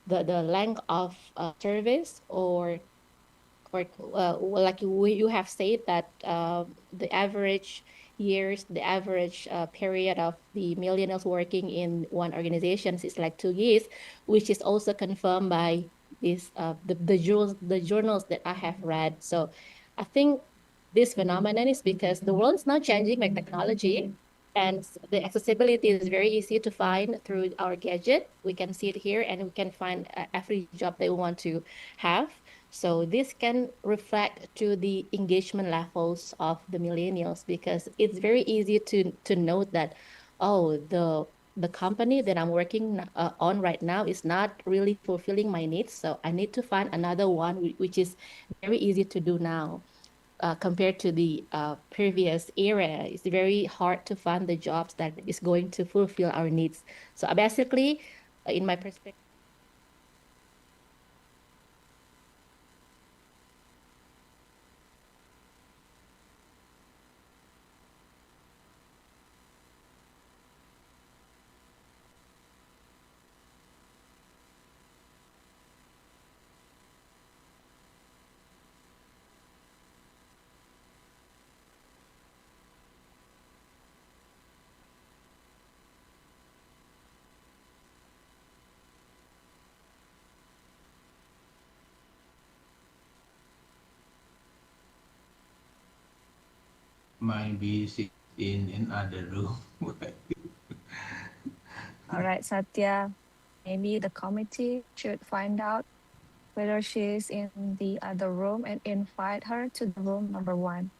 length of service or like you have said that the average years, the average period of the millennials working in one organization is like 2 years, which is also confirmed by this the journals that I have read. So I think this phenomenon is because the world is now changing by technology, and the accessibility is very easy to find through our gadget. We can see it here, and we can find every job that we want to have. So this can reflect to the engagement levels of the millennials, because it's very easy to note that, oh, the company that I'm working on right now is not really fulfilling my needs. So I need to find another one, which is very easy to do now. Compared to the previous era, it's very hard to find the jobs that is going to fulfill our needs. So basically, in my perspective, Might be sit in another room. All right, Satya, maybe the committee should find out whether she is in the other room and invite her to the room number 1.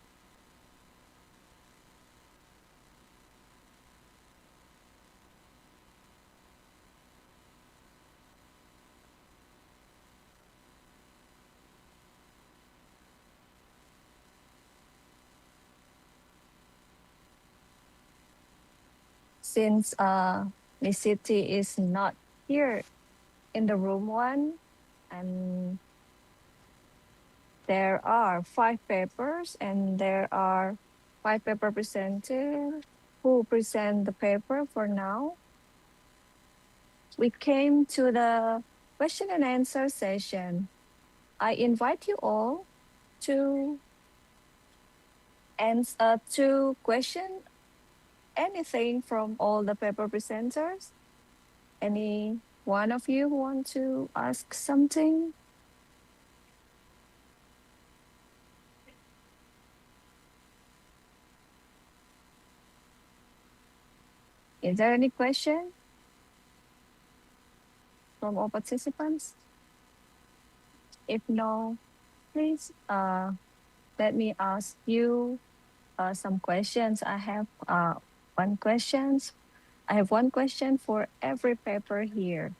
Since Miss City is not here in the room 1, and there are 5 papers, and there are 5 paper presenters who present the paper for now. We came to the question and answer session. I invite you all to answer to question anything from all the paper presenters. Any one of you want to ask something? Is there any question from all participants? If no, please let me ask you some questions. I have one question for every paper here.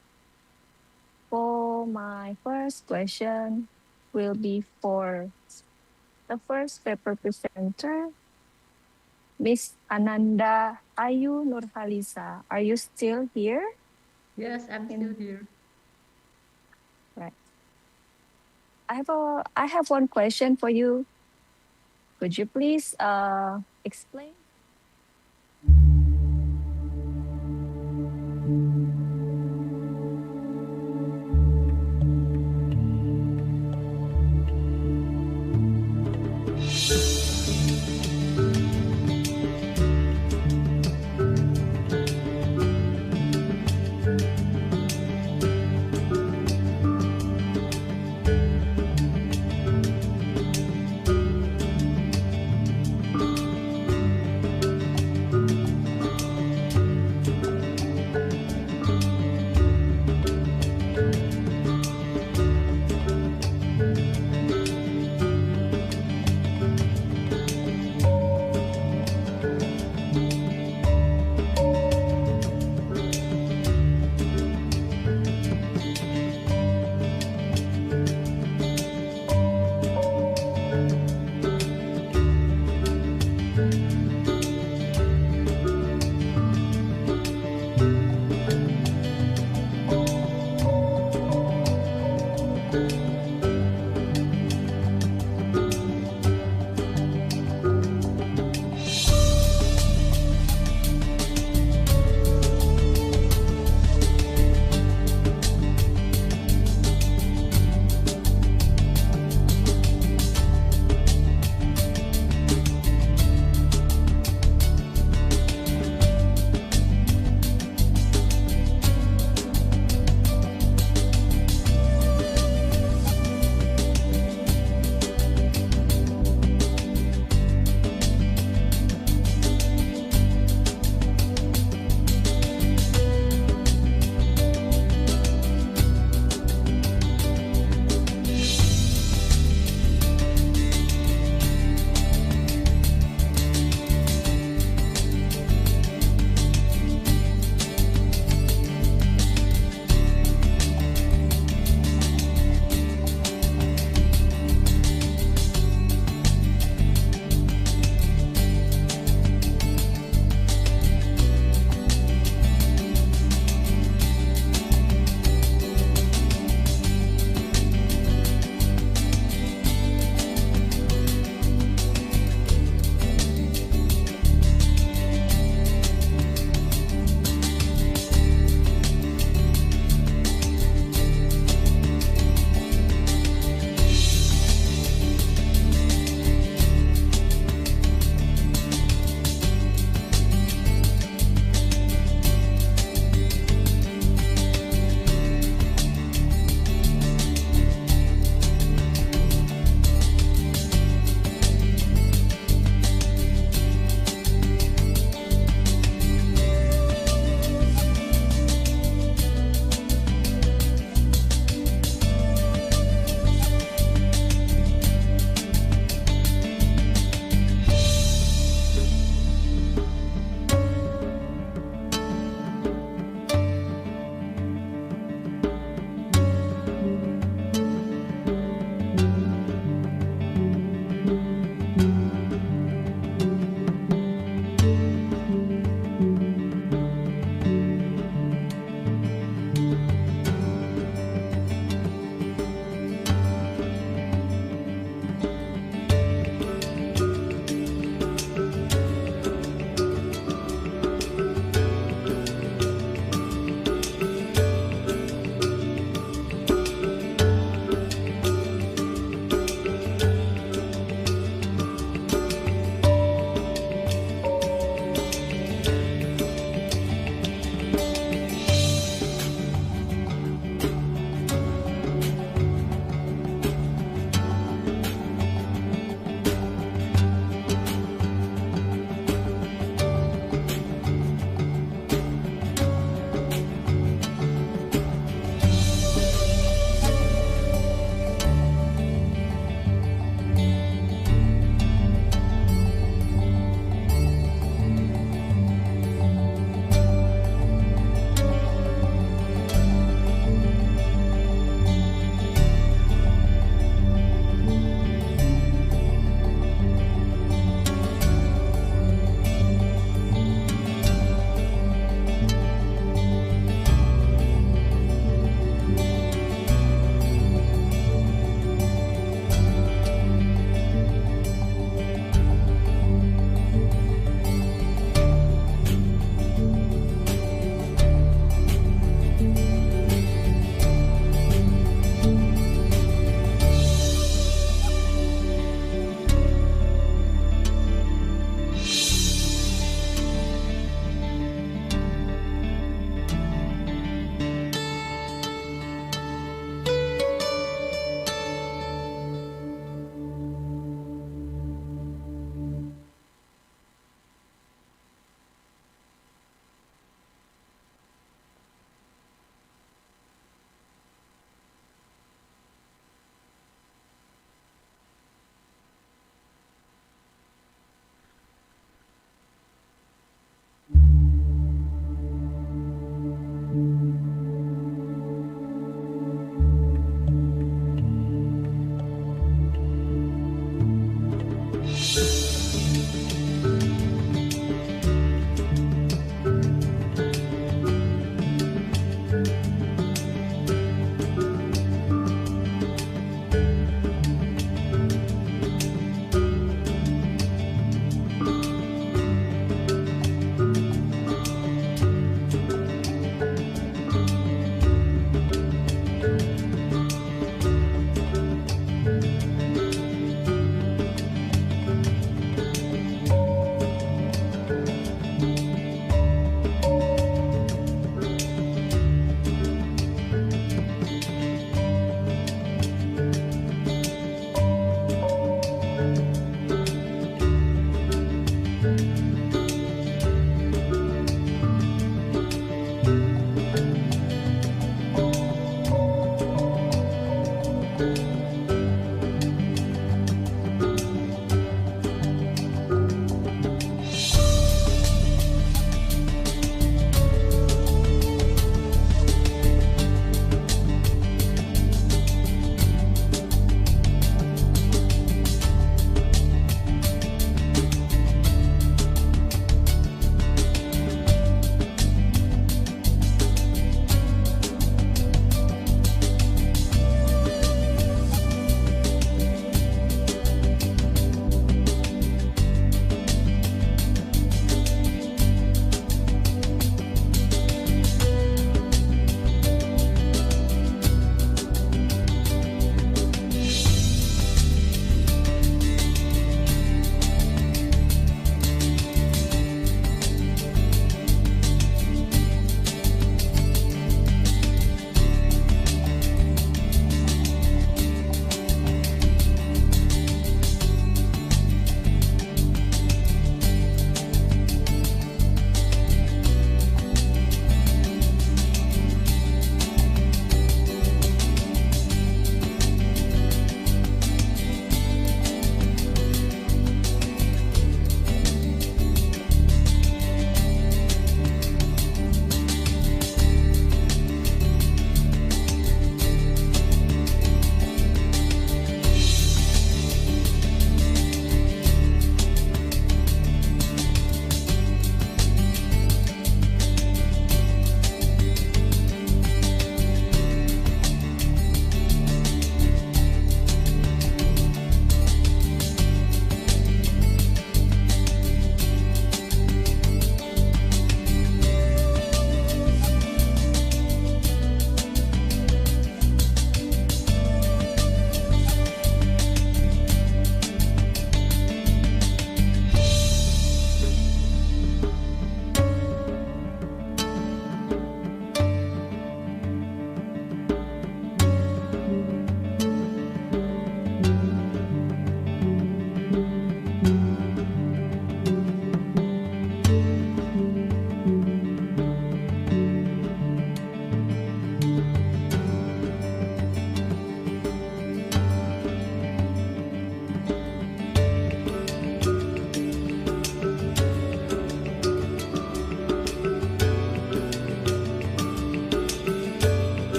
For my first question will be for the first paper presenter, Miss Ananda Ayu Nurhalisa. Are you still here? yes, I'm still here. Right. I have one question for you. Could you please explain?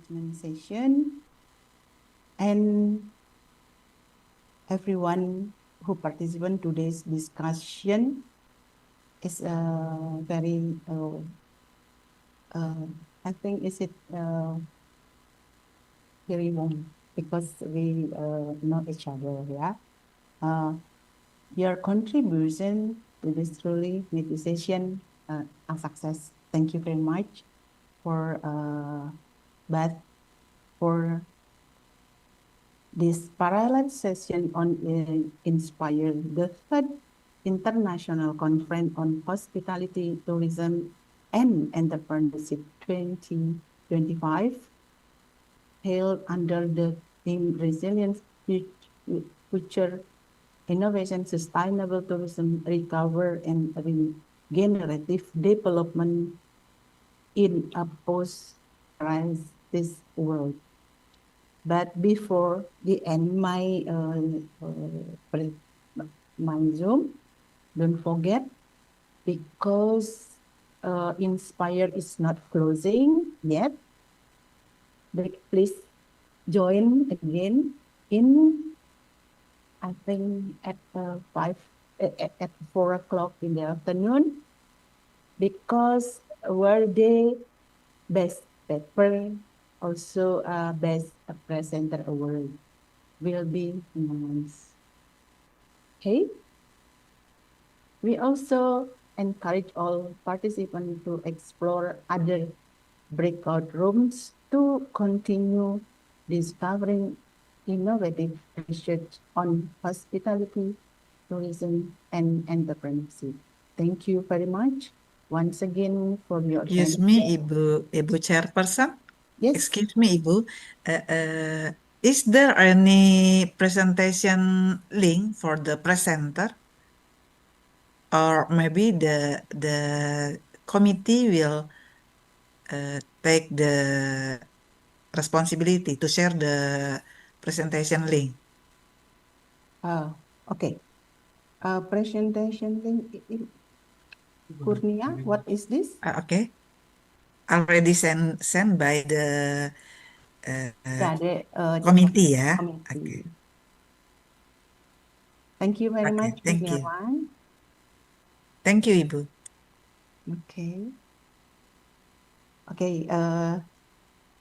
engagement session, and everyone who participated in today's discussion is very, I think is it very warm because we know each other, yeah. Your contribution to this truly make the session a success. Thank you very much for for this parallel session on Inspire, the third International Conference on Hospitality, Tourism, and Entrepreneurship 2025, held under the theme Resilience, Future Innovation, Sustainable Tourism, Recover, and Regenerative Development in a post-crisis world. But before the end my my Zoom, don't forget, because Inspire is not closing yet, but please join again in, I think at 4 o'clock in the afternoon, because where the best paper, also best presenter award will be announced. Okay. We also encourage all participants to explore other breakout rooms to continue discovering innovative research on hospitality, tourism, and entrepreneurship. Thank you very much once again for your Excuse attention. me, Ibu Chairperson. Yes. Excuse me, Ibu. Is there any presentation link for the presenter? Or maybe the committee will take the responsibility to share the presentation link. Okay. Presentation link. Kurnia, what is this? Okay. Already sent by the committee, ya. Committee. Thank you very much, Thank you. Kurniawan. Thank you, Ibu. Okay. Okay.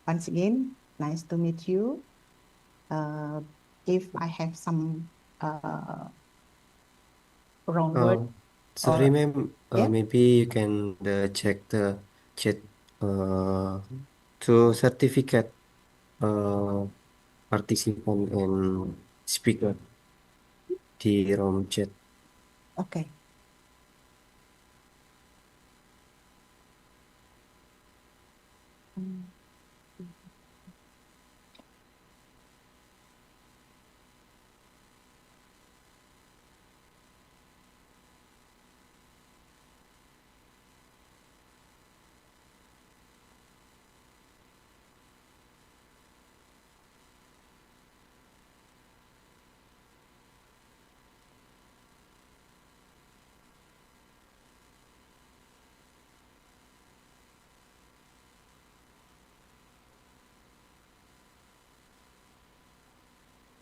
Once again, nice to meet you. If I have some wrong word, Sorry, or ma'am. yeah, Maybe you can check the chat to certificate participant and speaker di room chat. okay.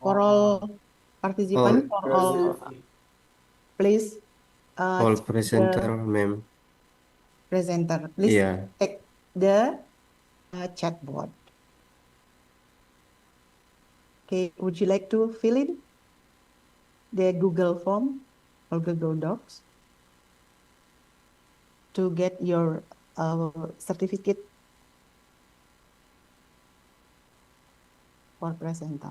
For all participants, for all, please All check presenter, the ma'am. presenter. Please Yeah. check the chat board. Okay, would you like to fill in the Google form or Google Docs to get your certificate for presenter?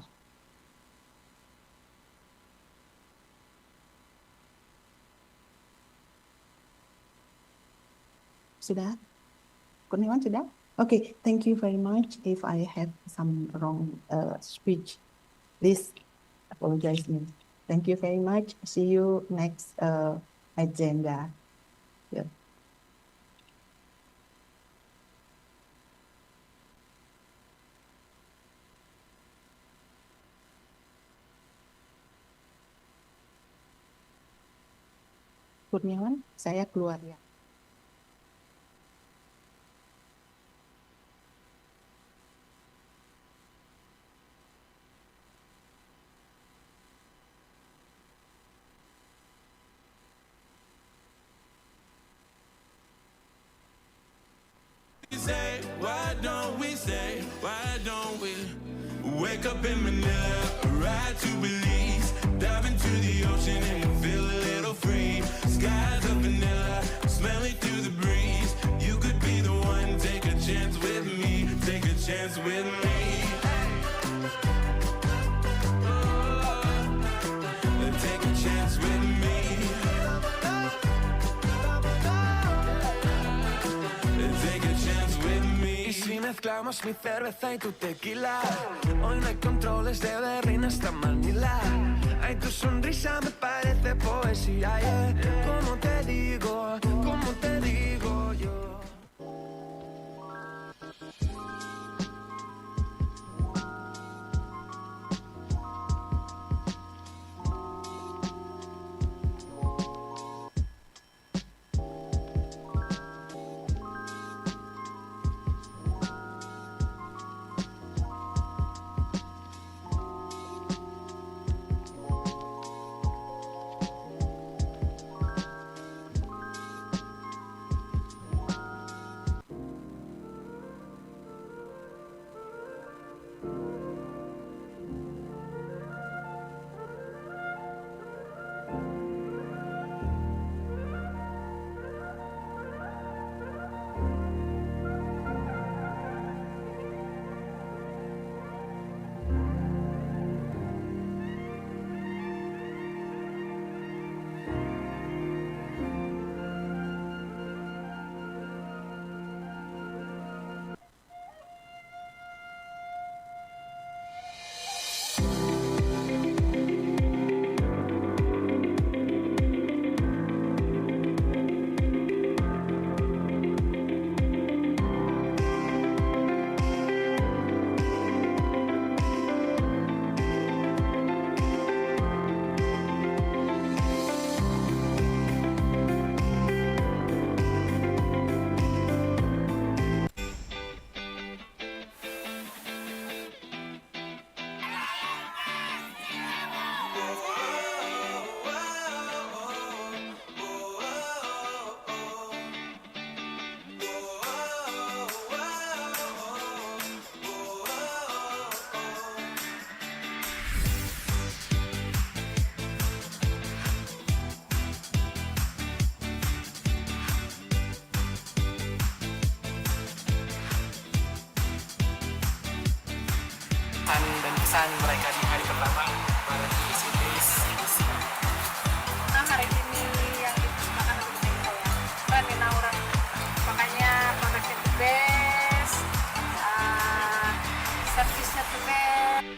Sudah? Kurniawan, sudah? Okay, thank you very much. If I have some wrong speech, please apologize me. Thank you very much. See you next agenda. Yeah. Kurniawan, saya keluar ya. Wake up in Manila, ride to Belize, dive into the ocean and feel a little free. Skies of vanilla, smell it through the breeze. You could be the one, take a chance with me, take a chance with me. Take a chance with me. Take a chance with me. Y si mezclamos mi cerveza y tu tequila, hoy no hay controles de Berlín hasta Manila. Ay, tu sonrisa me parece poesía, yeah. ¿Cómo te digo yo? Dan kesan mereka di hari pertama bareng di sini. Nah, hari ini yang dimakan untuk saya Ranina orang, makanya produknya the best, servisnya the best.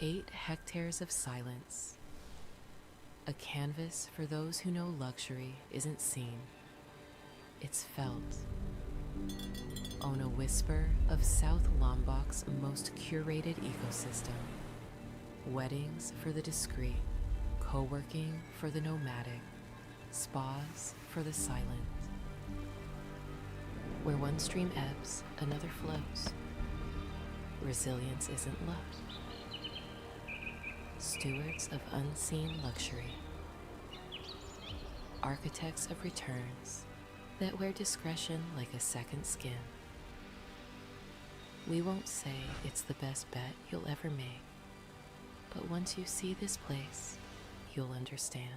Eight hectares of silence. A canvas for those who know luxury isn't seen. it's felt. Own a whisper of South Lombok's most curated ecosystem. Weddings for the discreet, co-working for the nomadic, spas for the silent. Where one stream ebbs, another flows. Resilience isn't luck. Stewards of unseen luxury. Architects of returns that wear discretion like a second skin. We won't say it's the best bet you'll ever make, but once you see this place, you'll understand.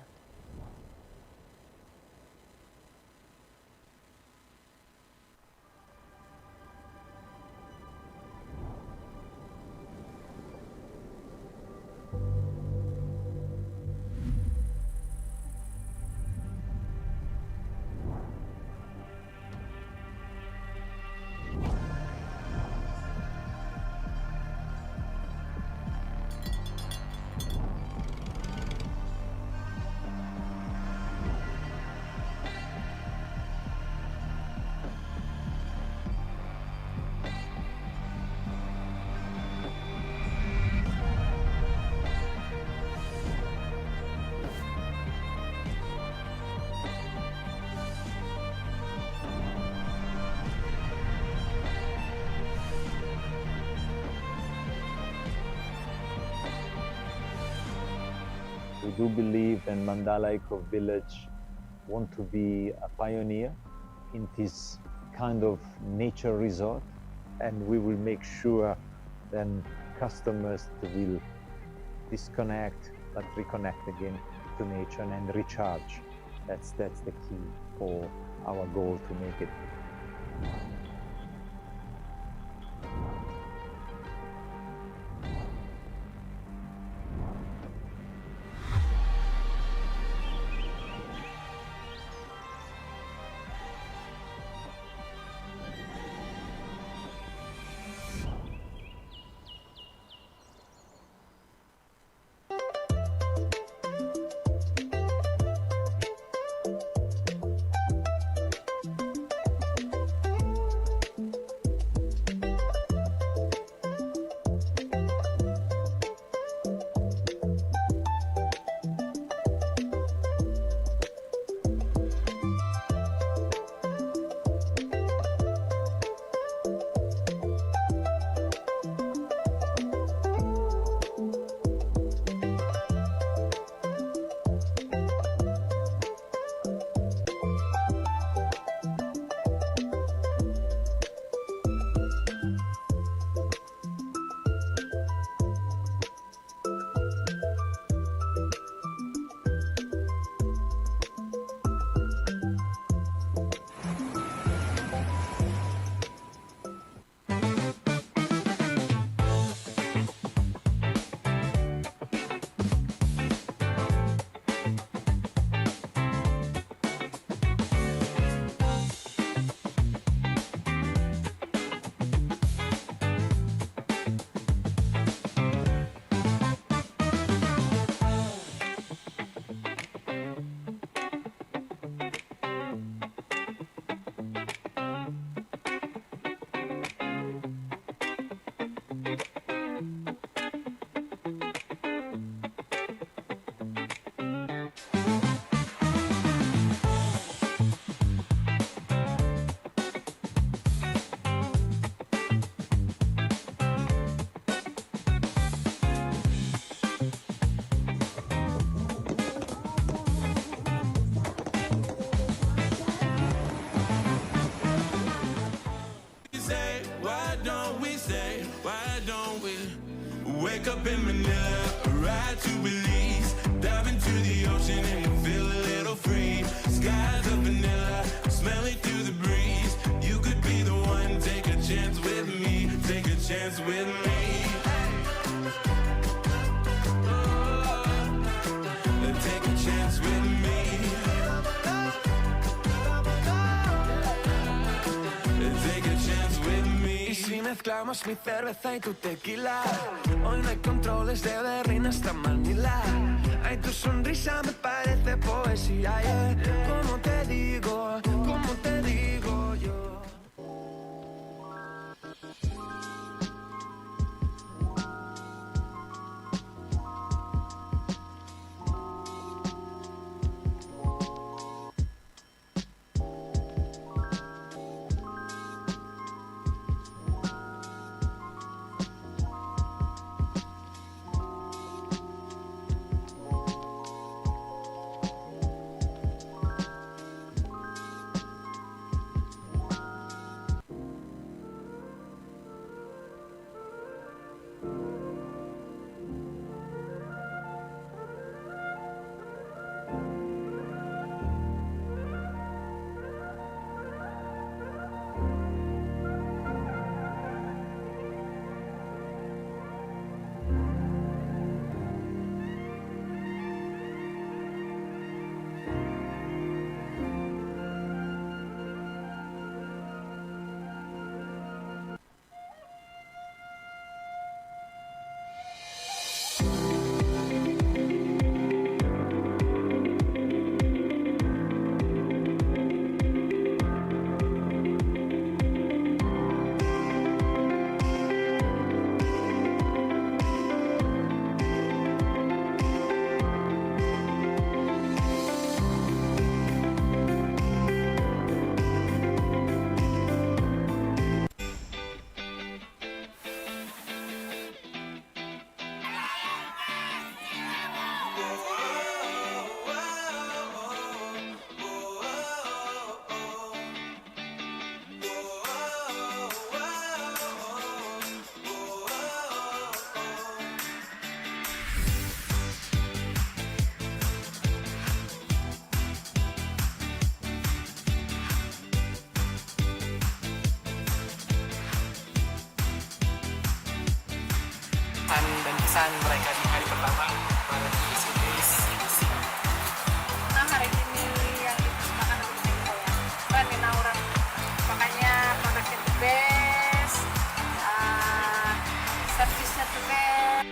We do believe and Mandala Eco Village want to be a pioneer in this kind of nature resort, and we will make sure then customers will disconnect but reconnect again to nature and recharge. That's the key for our goal to make it. Wake up in Manila, ride to Belize, dive into the ocean and feel a little free. Skies of vanilla, smell it through the breeze. You could be the one, take a chance with me, take a chance with me. Take a chance with me. Take a chance with me. Y si mezclamos mi cerveza y tu tequila, hoy no hay controles de Berlín hasta Manila. Ay, tu sonrisa me parece poesía, yeah. ¿Cómo te digo? ¿Cómo te digo? kesan mereka di hari pertama bareng di sini. Nah, hari ini yang dimakan untuk saya vanilla orang, makanya produknya the best, servisnya the best.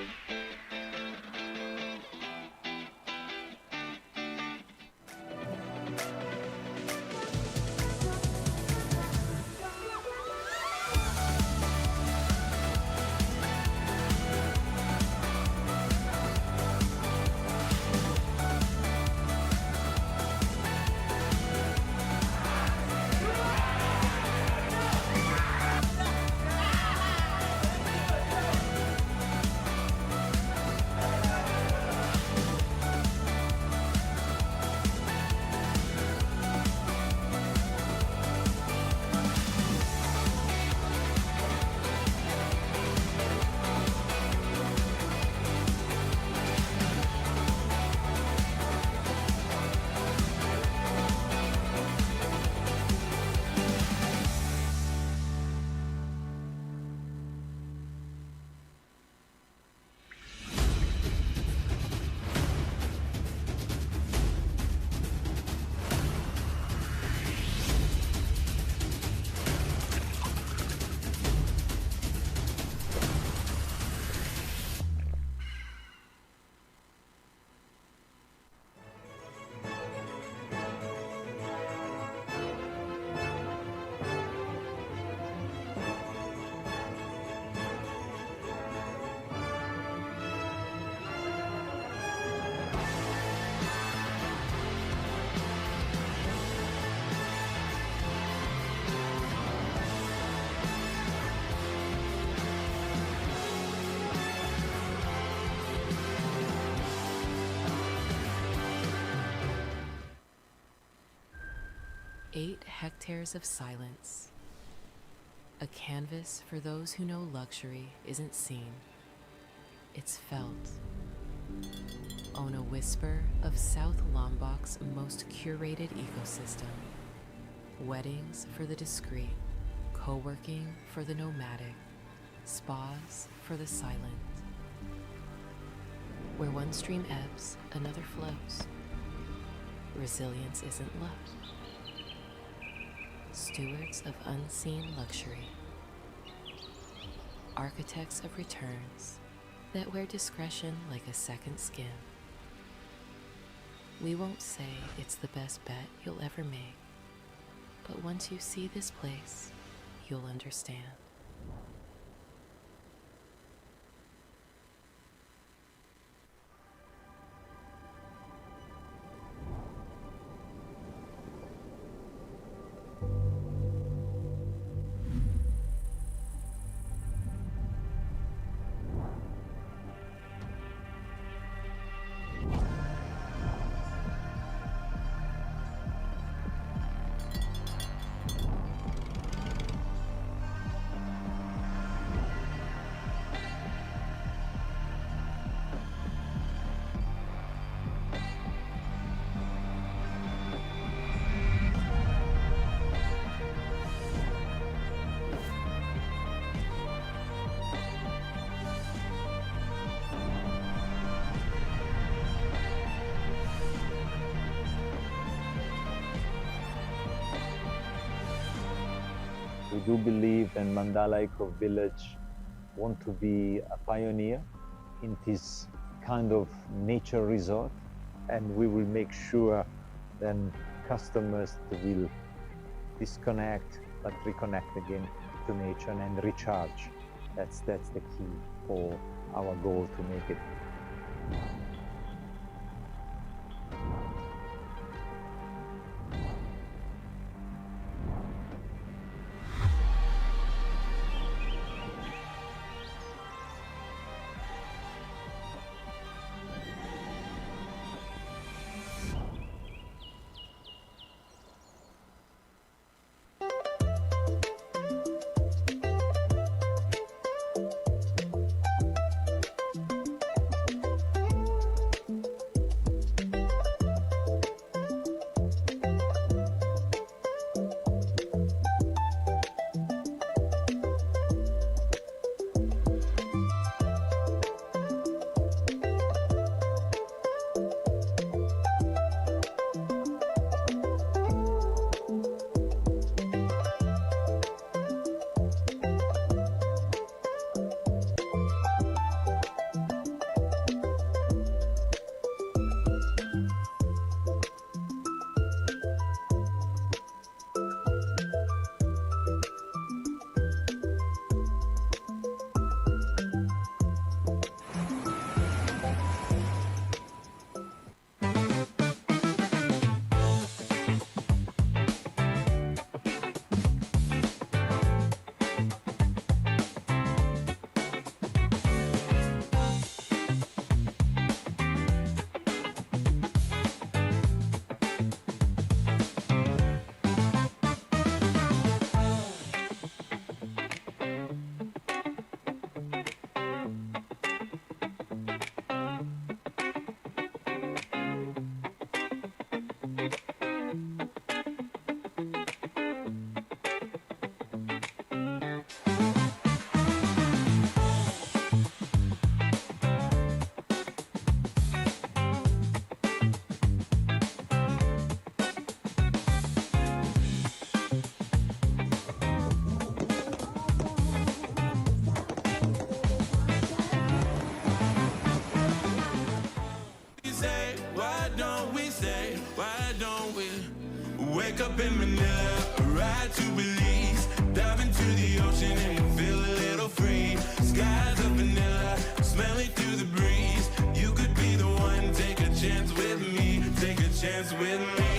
Eight hectares of silence. A canvas for those who know luxury isn't seen. It's felt. Own a whisper of South Lombok's most curated ecosystem. Weddings for the discreet, co-working for the nomadic, spas for the silent. Where one stream ebbs, another flows. Resilience isn't luck. Stewards of unseen luxury. Architects of returns that wear discretion like a second skin. We won't say it's the best bet you'll ever make, but once you see this place, you'll understand. We do believe that Mandalay Eco Village want to be a pioneer in this kind of nature resort, and we will make sure then customers will disconnect but reconnect again to nature and recharge. That's the key for our goal to make it. wake up in Manila, ride to Belize, dive into the ocean and you feel a little free. Skies of vanilla, smelling through the breeze. You could be the one, take a chance with me, take a chance with me.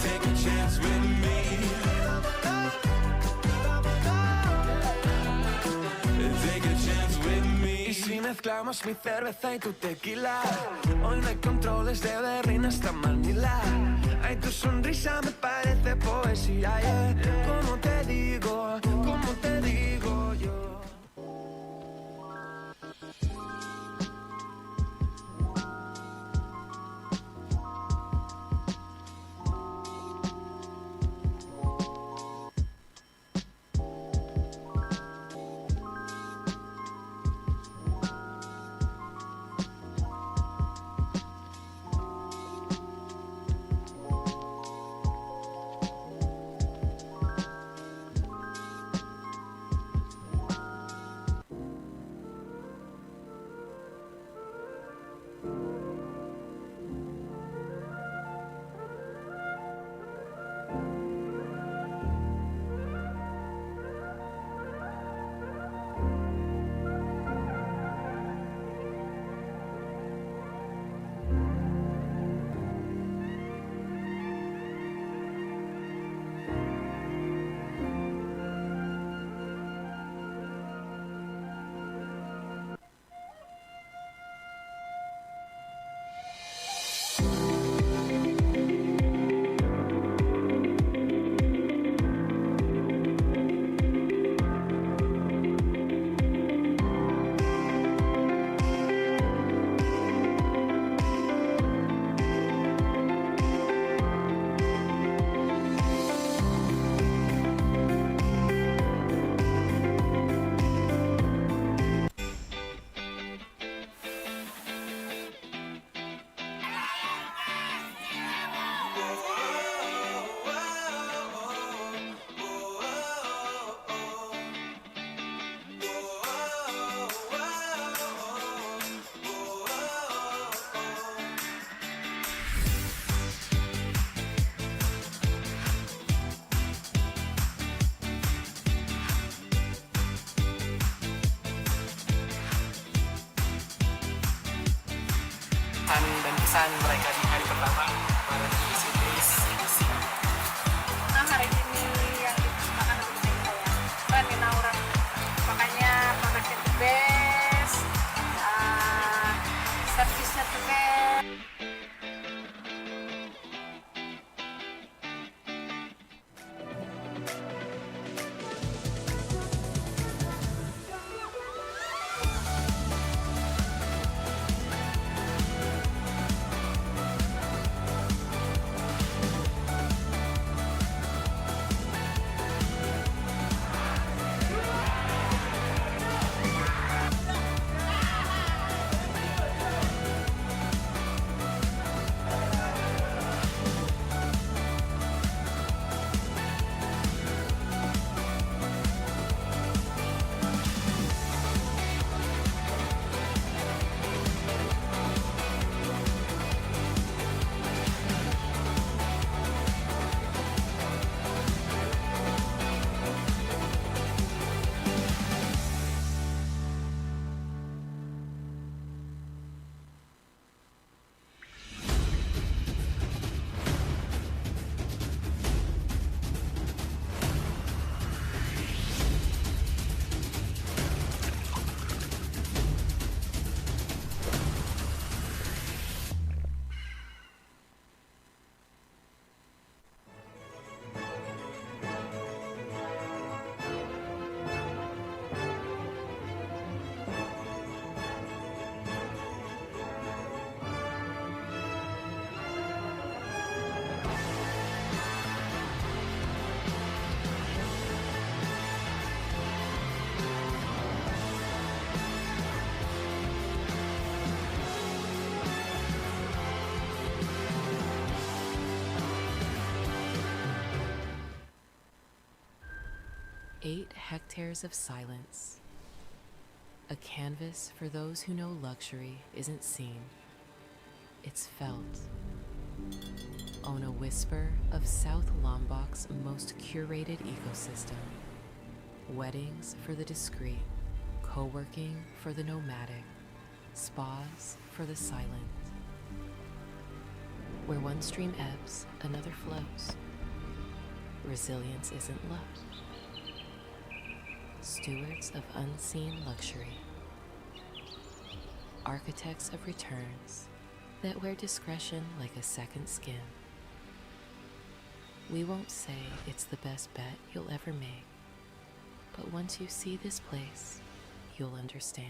Take a chance with me. Take a chance with me. Y si mezclamos mi cerveza y tu tequila, hoy no hay controles de Berlín hasta Manila. Ay, tu sonrisa me parece poesía, yeah. ¿Cómo te digo yo? Dan kesan mereka di hari pertama kemarin di sini. Nah, hari ini yang dipersembahkan untuk saya Ranina orang, makanya produknya the best, servisnya the best. Eight hectares of silence. A canvas for those who know luxury isn't seen. it's felt. Own a whisper of South Lombok's most curated ecosystem. Weddings for the discreet, co-working for the nomadic, spas for the silent. Where one stream ebbs, another flows. Resilience isn't luck. Stewards of unseen luxury. Architects of returns that wear discretion like a second skin. We won't say it's the best bet you'll ever make, but once you see this place, you'll understand.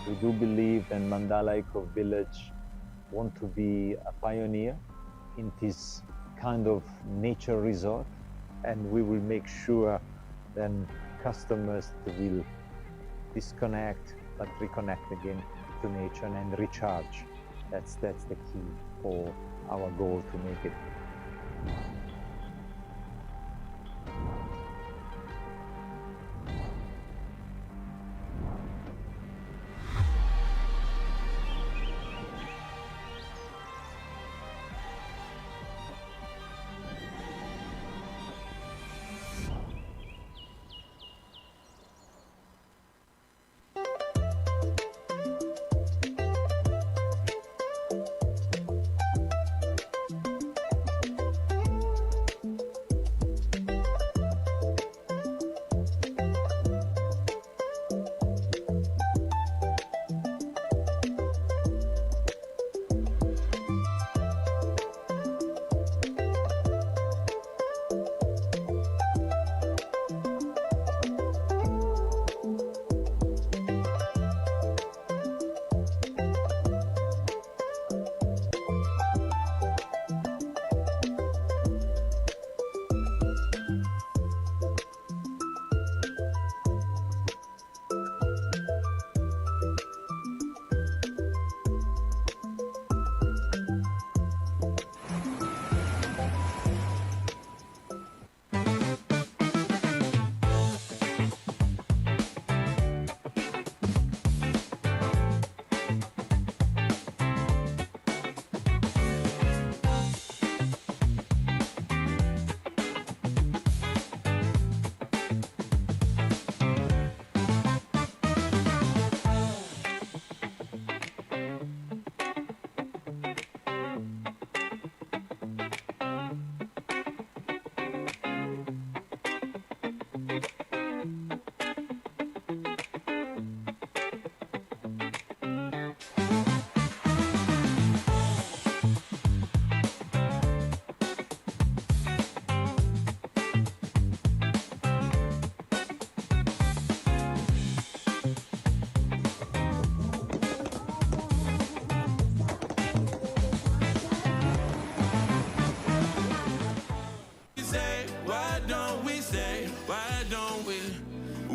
We do believe that Mandala Eco Village want to be a pioneer in this kind of nature resort, and we will make sure then customers will disconnect but reconnect again to nature and recharge. That's the key for our goal to make it.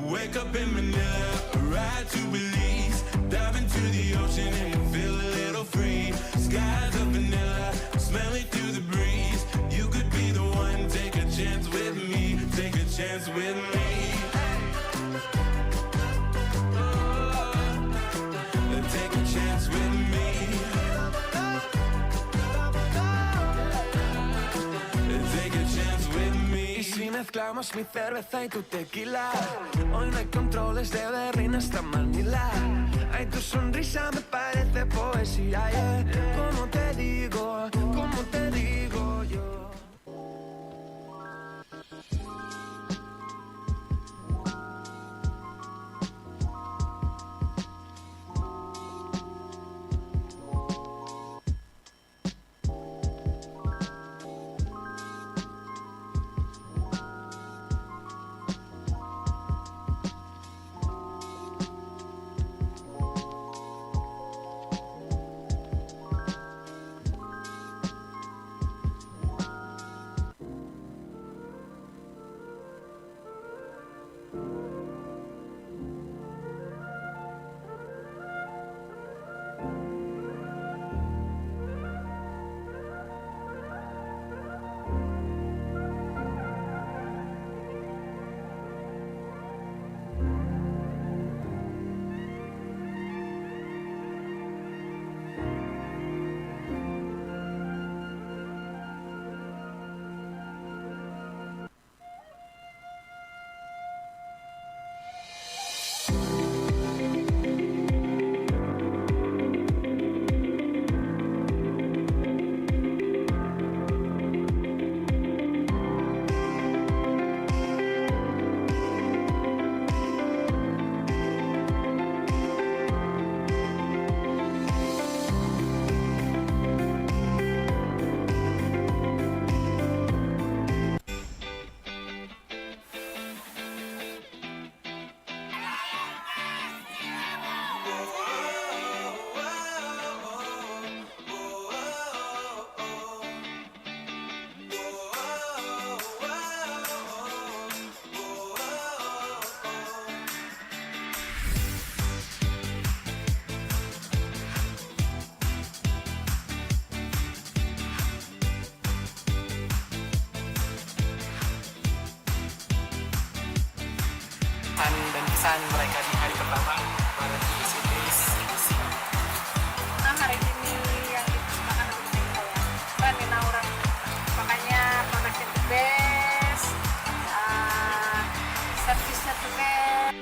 Wake up in Manila, ride to Belize, dive into the ocean and feel a little free. Skies of vanilla, smell it through the breeze. You could be the one, take a chance with me, take a chance with me. Take a chance with me. Take a chance with me. Y si mezclamos mi cerveza y tu tequila, hoy no hay controles, de Berlín hasta Manila. Ay, tu sonrisa me parece poesía, yeah. ¿Cómo te digo? ¿Cómo te digo yo? Pesan mereka di hari pertama di sini. Nah, hari ini yang dipersembahkan untuk saya Ranina orang, makanya produknya the best, servisnya the best.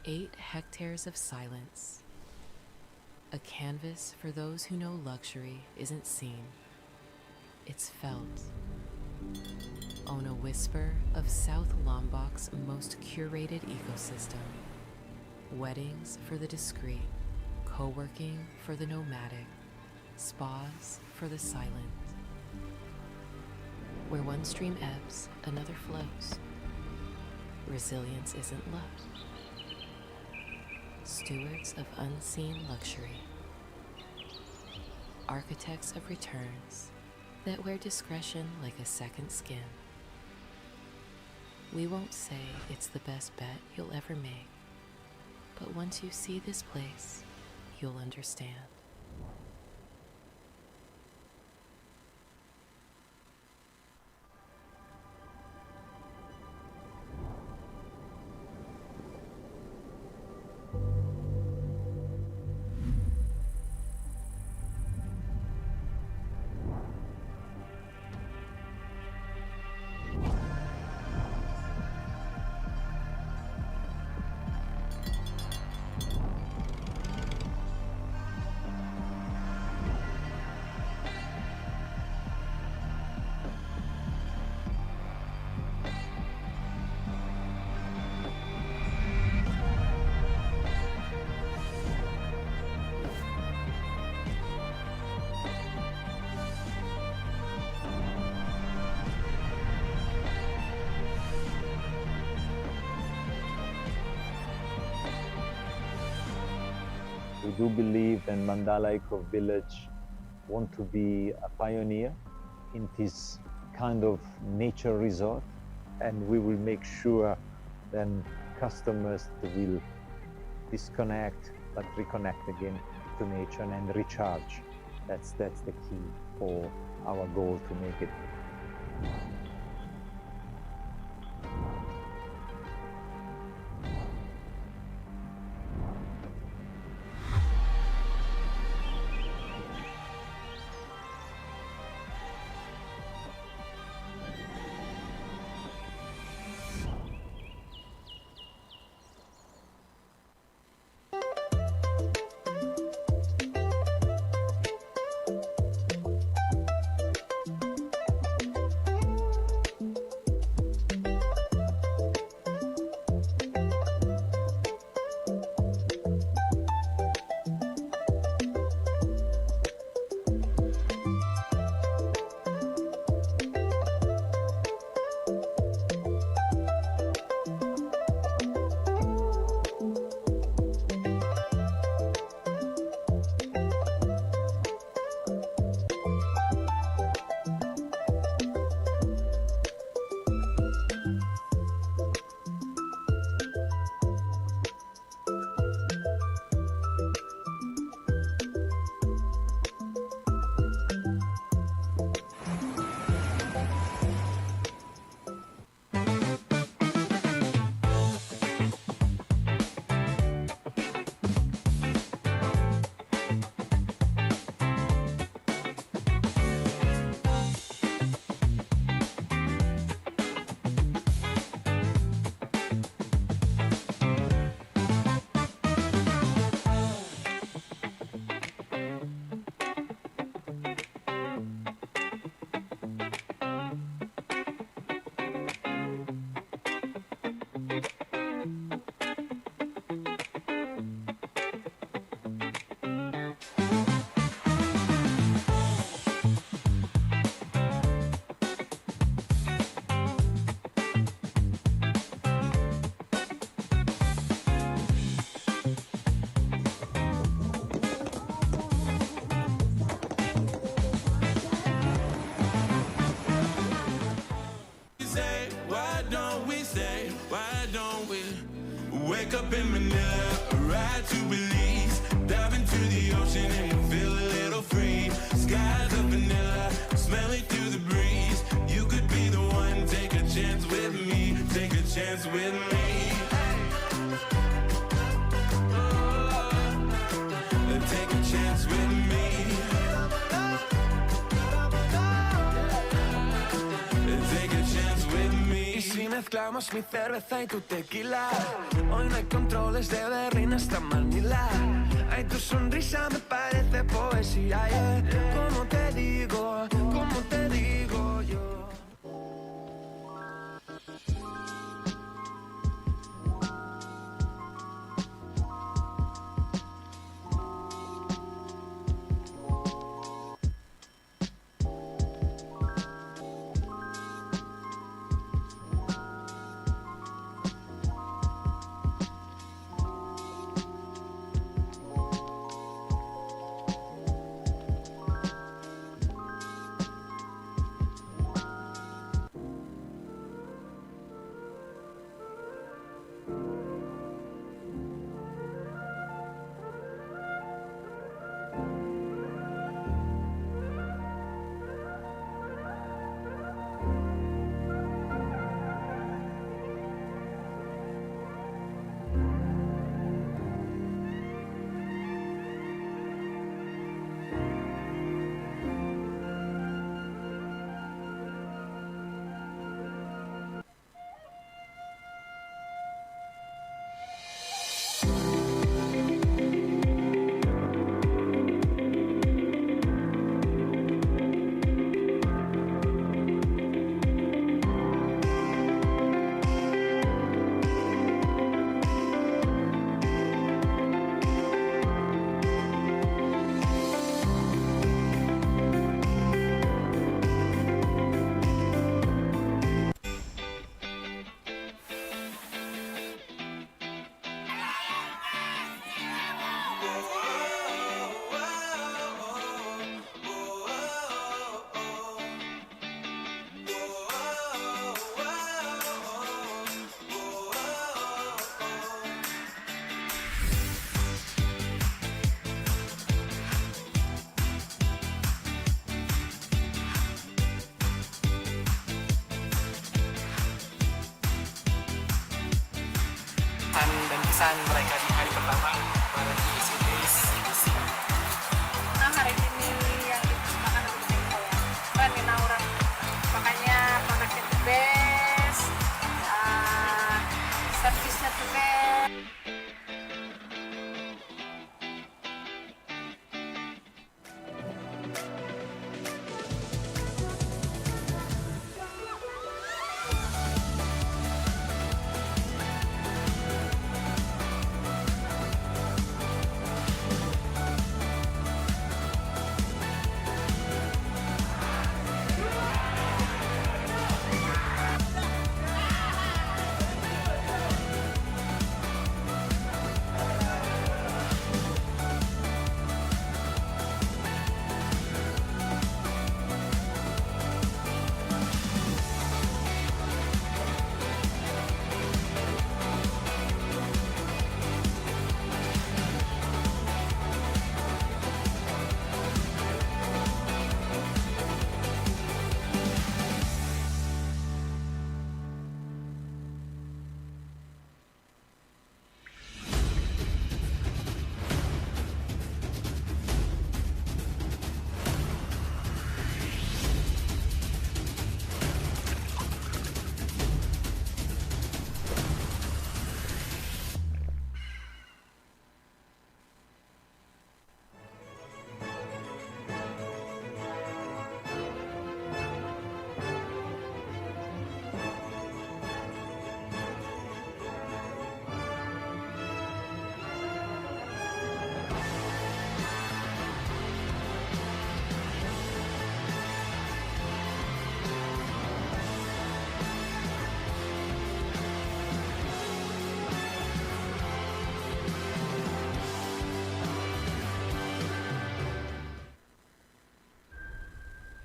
Eight hectares of silence. A canvas for those who know luxury isn't seen. It's felt. Own a whisper of South Lombok's most curated ecosystem. Weddings for the discreet, co-working for the nomadic, spas for the silent. Where one stream ebbs, another flows. Resilience isn't love. Stewards of unseen luxury. Architects of returns that wear discretion like a second skin. We won't say it's the best bet you'll ever make, but once you see this place, you'll understand. We do believe that Mandala Eco Village want to be a pioneer in this kind of nature resort, and we will make sure then customers will disconnect but reconnect again to nature and recharge. That's the key for our goal to make it. Wake up in Manila, ride to Belize, dive into the ocean and feel a little free. Skies of vanilla, smell it through the breeze. You could be the one, take a chance with me, take a chance with me. Take a chance with me. Take a chance with me. Y si mezclamos mi cerveza y tu tequila, hoy no hay controles de Berlín hasta Manila. Ay, tu sonrisa me parece poesía, yeah. ¿Cómo te digo yo? harapan dan kesan mereka di hari pertama bareng di CDC. Nah, hari ini yang dimakan untuk saya keren orang, makanya produknya the best, servisnya the best.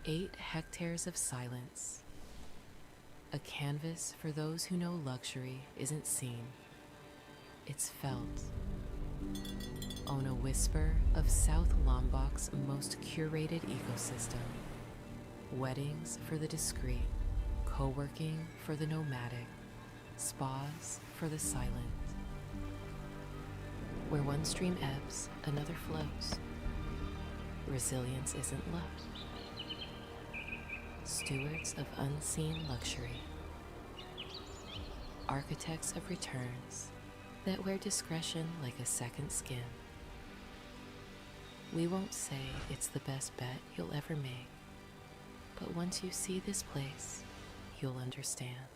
Eight hectares of silence. A canvas for those who know luxury isn't seen. It's felt. Own a whisper of South Lombok's most curated ecosystem. Weddings for the discreet, co-working for the nomadic, spas for the silent. Where one stream ebbs, another flows. Resilience isn't luck. Stewards of unseen luxury. Architects of returns that wear discretion like a second skin. We won't say it's the best bet you'll ever make, but once you see this place, you'll understand.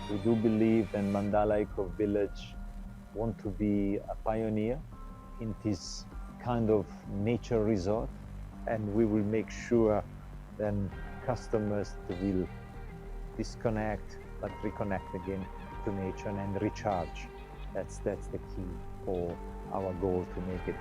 We do believe that Mandala Eco Village want to be a pioneer in this kind of nature resort, and we will make sure then customers will disconnect but reconnect again to nature and recharge. That's the key for our goal to make it.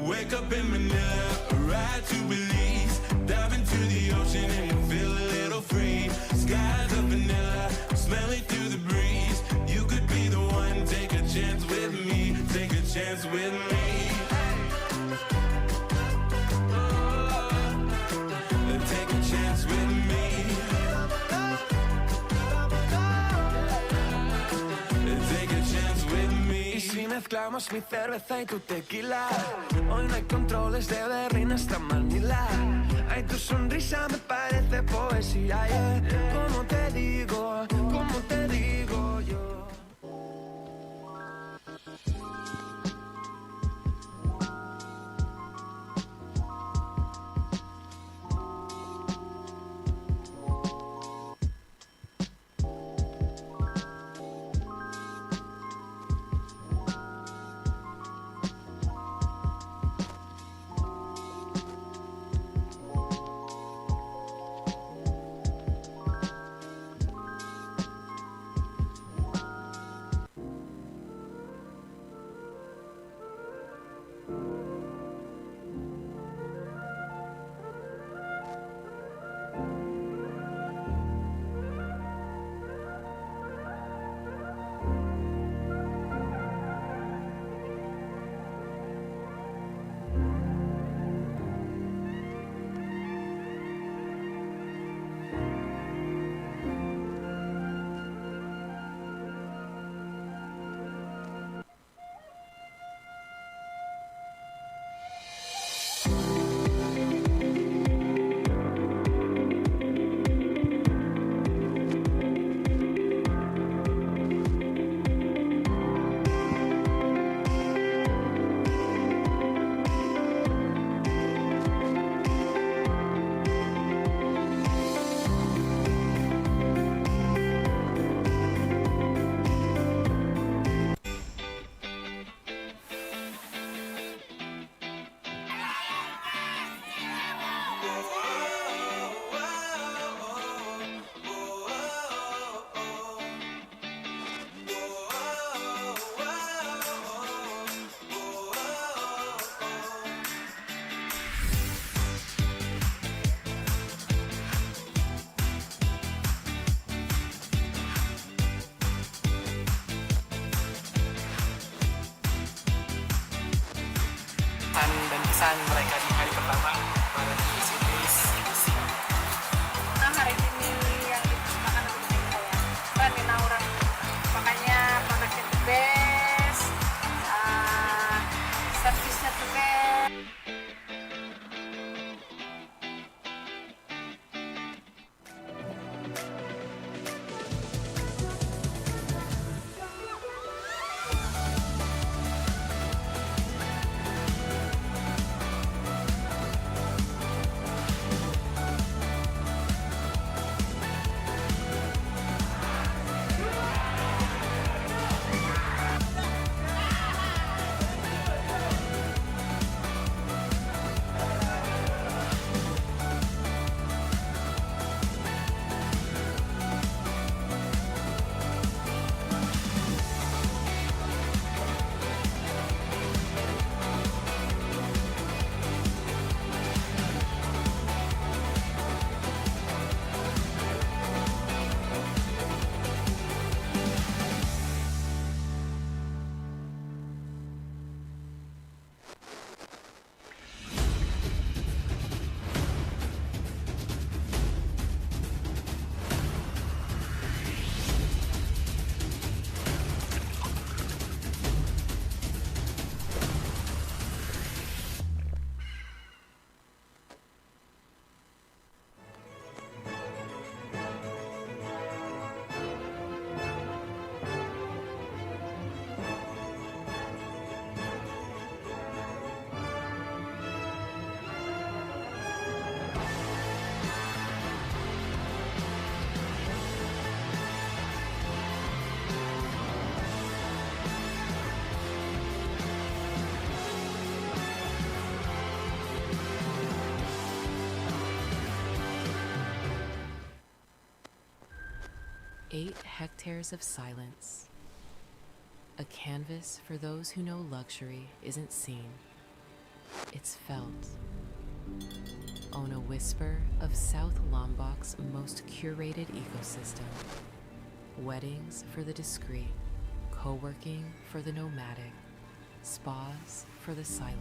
Wake up in Manila, ride to Belize, dive into the ocean and feel a little free. Skies of vanilla, smelling through the breeze. You could be the one, take a chance with me, take a chance with me. Take a chance with me. Take a chance with me. Y si mezclamos mi cerveza y tu tequila, hoy no hay controles de Berlín hasta Manila. Ay, tu sonrisa me parece poesía, yeah. ¿Cómo te digo yo? Dan kesan mereka di hari pertama di sini. Nah, hari ini yang dipersembahkan untuk saya Ranina orang, makanya produknya the best, servisnya the best. 8 hectares of silence. A canvas for those who know luxury isn't seen, it's felt. Own a whisper of South Lombok's most curated ecosystem. Weddings for the discreet, co-working for the nomadic, spas for the silent.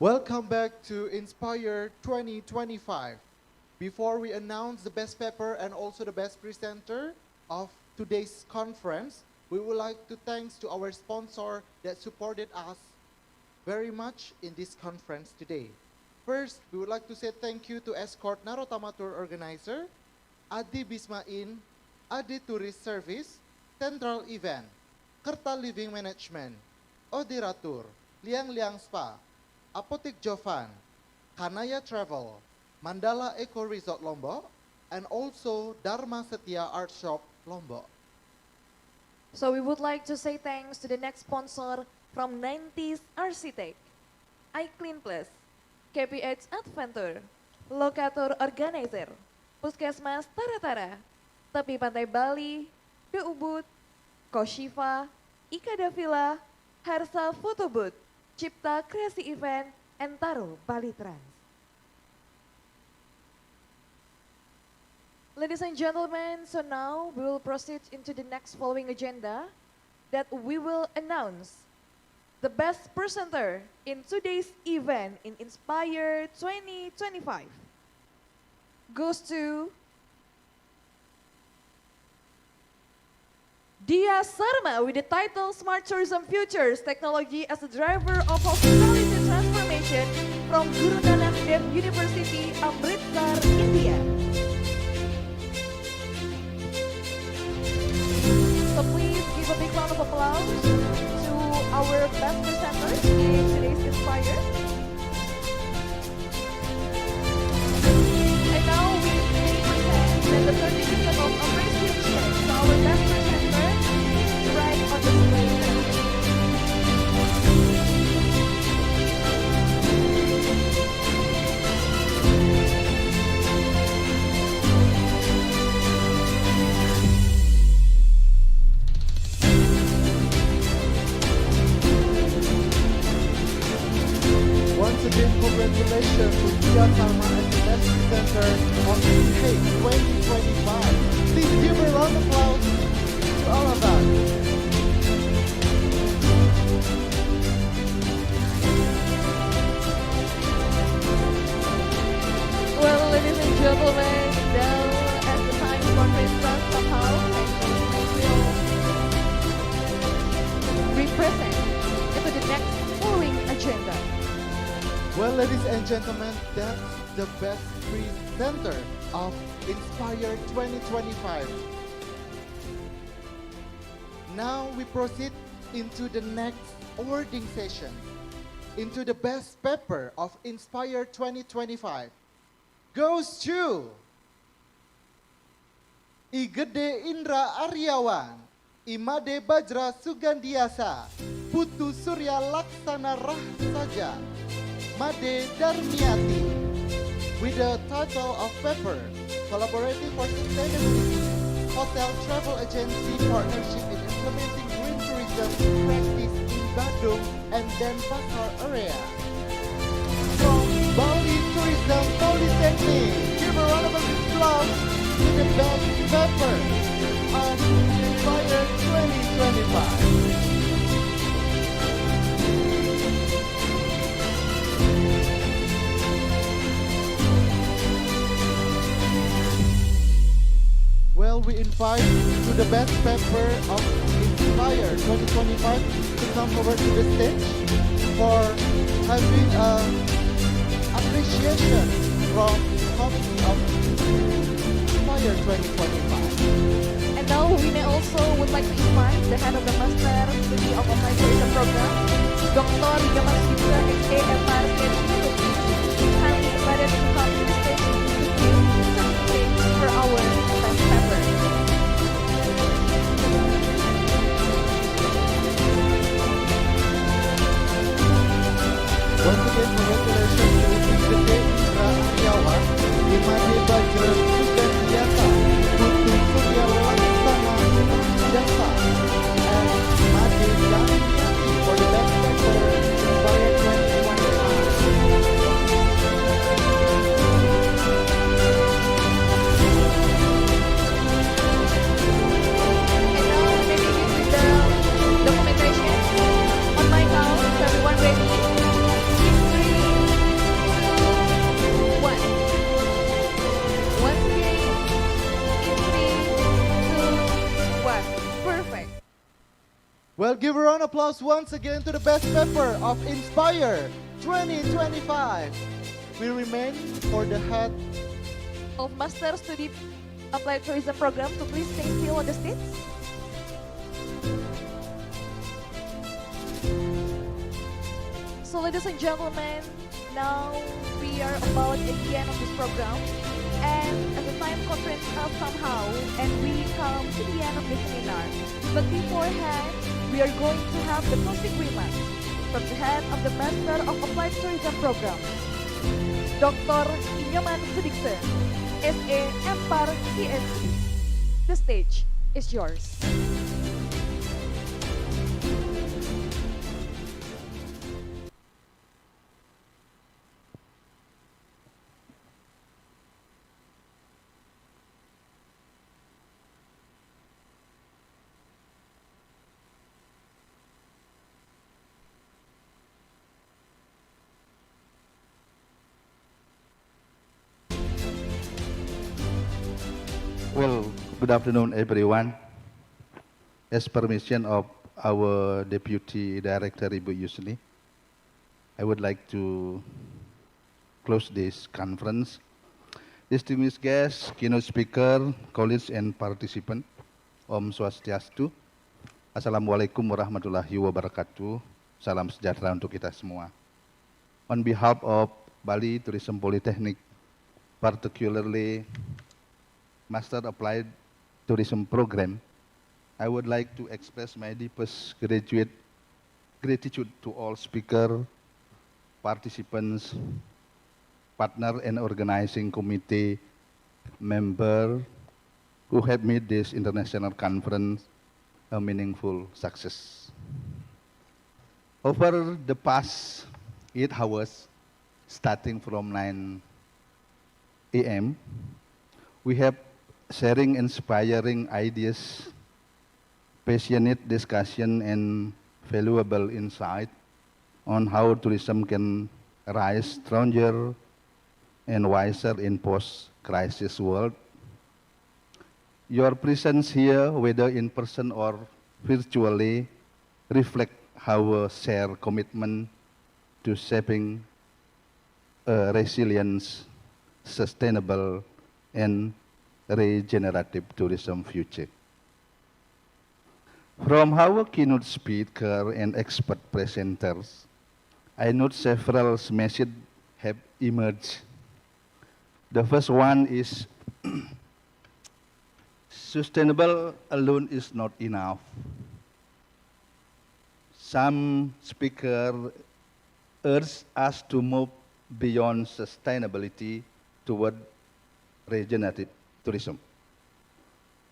Welcome back to Inspire 2025. Before we announce the best paper and also the best presenter of today's conference, we would like to thanks to our sponsor that supported us very much in this conference today. First, we would like to say thank you to Escort Narotama Tour Organizer, Adi Bismain, Adi Tourist Service, Central Event, Kerta Living Management, Odira Tour, Liang Liang Spa, Apotek Jovan, Kanaya Travel, Mandala Eco Resort Lombok, and also Dharma Setia Art Shop Lombok. So we would like to say thanks to the next sponsor from 90s Architect, iClean Plus, KPH Adventure, Lokator Organizer, Puskesmas Tara-Tara, Tepi Pantai Bali, The Ubud, Koshifa, Ikada Villa, Harsa Photo Booth, Cipta Kreasi Event, and Taro Bali Trans. Ladies and gentlemen, so now we will proceed into the next following agenda that we will announce the best presenter in today's event in Inspire 2025 goes to Dia Sarma with the title Smart Tourism Futures Technology as a Driver of Hospitality Transformation from Guru Nanak Dev University, Amritsar, India. So please give a big round of applause to our best presenters in today's Inspire. And now we may present the certificate of appreciation to our best presenter right on the screen. Once again, congratulations to Dia Salma as the best presenter of INHAKE 2025. Please give a round of applause to all of us. Well, ladies and gentlemen, now as the time conference runs somehow, I will represent into the next following agenda. Well, ladies and gentlemen, that's the best presenter of Inspire 2025. Now we proceed into the next awarding session, into the best paper of Inspire 2025. Goes to Igede Indra Aryawan, Imade Bajra Sugandiasa, Putu Surya Laksana Rahsaja, Made Darmiati, with the title of paper, Collaborating for Sustainability, Hotel Travel Agency Partnership in Implementing Green Tourism Practice in Badung and Denpasar area. From Bali Tourism Politeknik, give a round of applause to the best paper of Inspire 2025. Well, we invite to the best paper of Inspire 2025 to come over to the stage for having appreciation from the committee of Inspire 2025. And Now we may also would like to invite the head of the Master Study of Applied Tourism Program, Dr. Gamal Sipra, AMR, kindly invited to come to the stage to give certificate for our best member. Once again, congratulations to Gede Indra Aryawan, Imade Bajra Sudandiata, Putu Surya Laksana Jasa, and Imade Daniati for the best paper Inspired 2025. Documentation. On my count, everyone ready? In 3, 2, 1. Once again, in 3, 2, 1. Perfect. Well, give a round of applause once again to the best paper of Inspire 2025. We remain for the head Of Master Study Applied Tourism Program to please stay still on the stage. So ladies and gentlemen, now we are about at the end of this program, and as the time conference has somehow, and we come to the end of the seminar. But beforehand, we are going to have the closing remarks from the head of the Master of Applied Tourism Program, Dr. Inyoman Sudikse, SA Empar CSC. The stage is yours. Well, good afternoon, everyone. As permission of our Deputy Director, Ibu Yusni, I would like to close this conference. Distinguished guests, keynote speaker, colleagues, and participants, Om Swastiastu. Assalamualaikum warahmatullahi wabarakatuh. Salam sejahtera untuk kita semua. On behalf of Bali Tourism Polytechnic, particularly Master Applied Tourism Program, I would like to express my deepest gratitude to all speakers, participants, partner and organizing committee member who have made this international conference a meaningful success. Over the past 8 hours, starting from 9 a.m., we have sharing inspiring ideas, passionate discussion, and valuable insight on how tourism can rise stronger and wiser in post-crisis world. Your presence here, whether in person or virtually, reflect our shared commitment to shaping a resilient, sustainable, and regenerative tourism future. From our keynote speaker and expert presenters, I note several messages have emerged. The first one is sustainable alone is not enough. Some speakers urge us to move beyond sustainability toward regenerative tourism.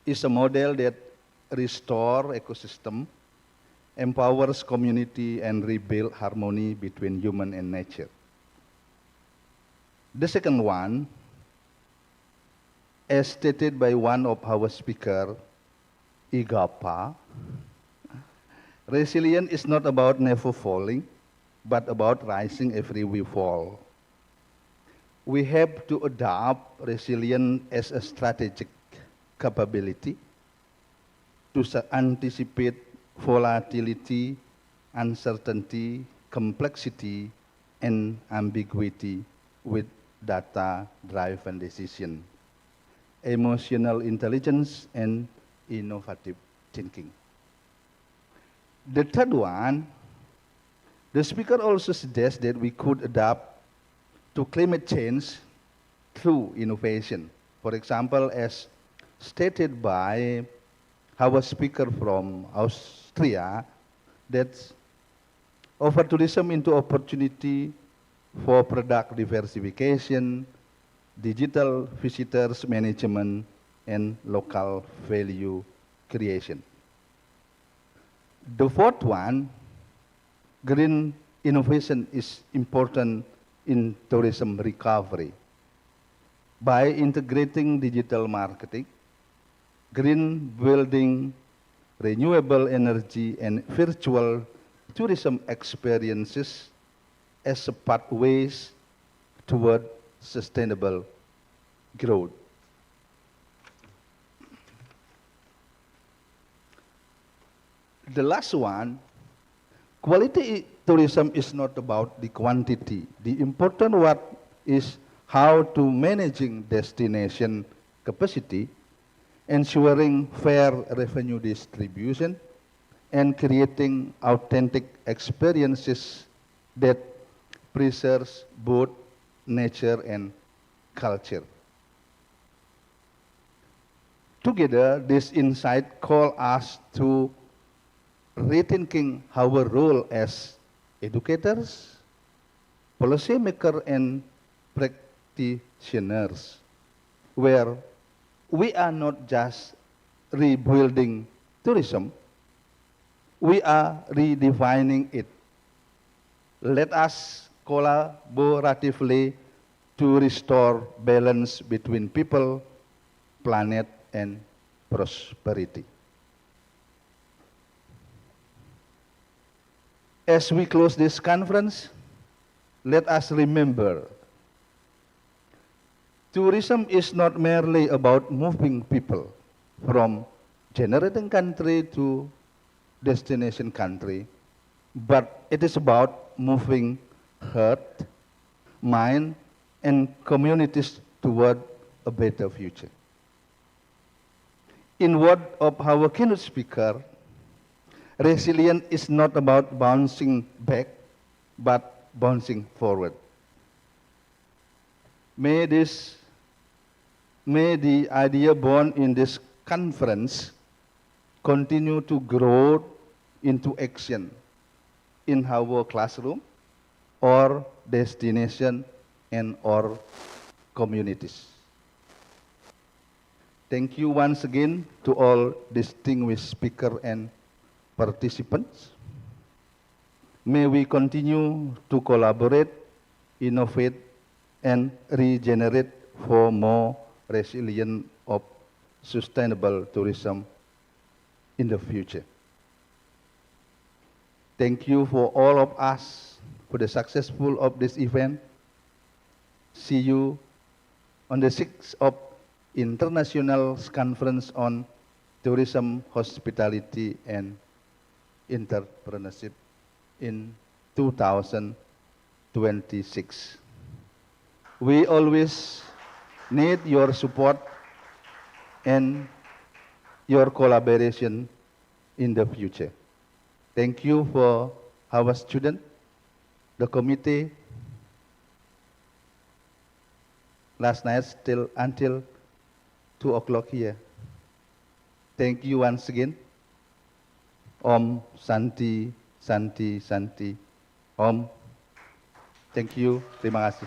It's a model that restores ecosystem, empowers community, and rebuild harmony between human and nature. The second one, as stated by one of our speakers, IGAPA, resilience is not about never falling, but about rising every we fall. We have to adopt resilience as a strategic capability to anticipate volatility, uncertainty, complexity, and ambiguity with data-driven decision, emotional intelligence, and innovative thinking. The third one, the speaker also suggests that we could adapt to climate change through innovation. For example, as stated by our speaker from Austria, that offer tourism into opportunity for product diversification, digital visitors management, and local value creation. The fourth one, green innovation is important in tourism recovery. By integrating digital marketing, green building, renewable energy, and virtual tourism experiences as pathways toward sustainable growth. The last one, quality tourism is not about the quantity. The important what is how to managing destination capacity, ensuring fair revenue distribution, and creating authentic experiences that preserves both nature and culture. Together, this insight call us to rethinking our role as educators, policymakers, and practitioners, where we are not just rebuilding tourism, we are redefining it. Let us collaboratively to restore balance between people, planet, and prosperity. As we close this conference, let us remember, tourism is not merely about moving people from generating country to destination country, but it is about moving heart, mind, and communities toward a better future. In word of our keynote speaker, resilience is not about bouncing back, but bouncing forward. May the idea born in this conference continue to grow into action in our classroom or destination and or communities. Thank you once again to all distinguished speakers and participants. May we continue to collaborate, innovate, and regenerate for more resilient of sustainable tourism in the future. Thank you for all of us for the successful of this event. See you on the 6th of International Conference on Tourism, Hospitality, and Entrepreneurship in 2026. We always need your support and your collaboration in the future. Thank you for our students, the committee, last night still until 2 o'clock here. Thank you once again. Om Santi, Santi, Santi. Om. Thank you. Terima kasih.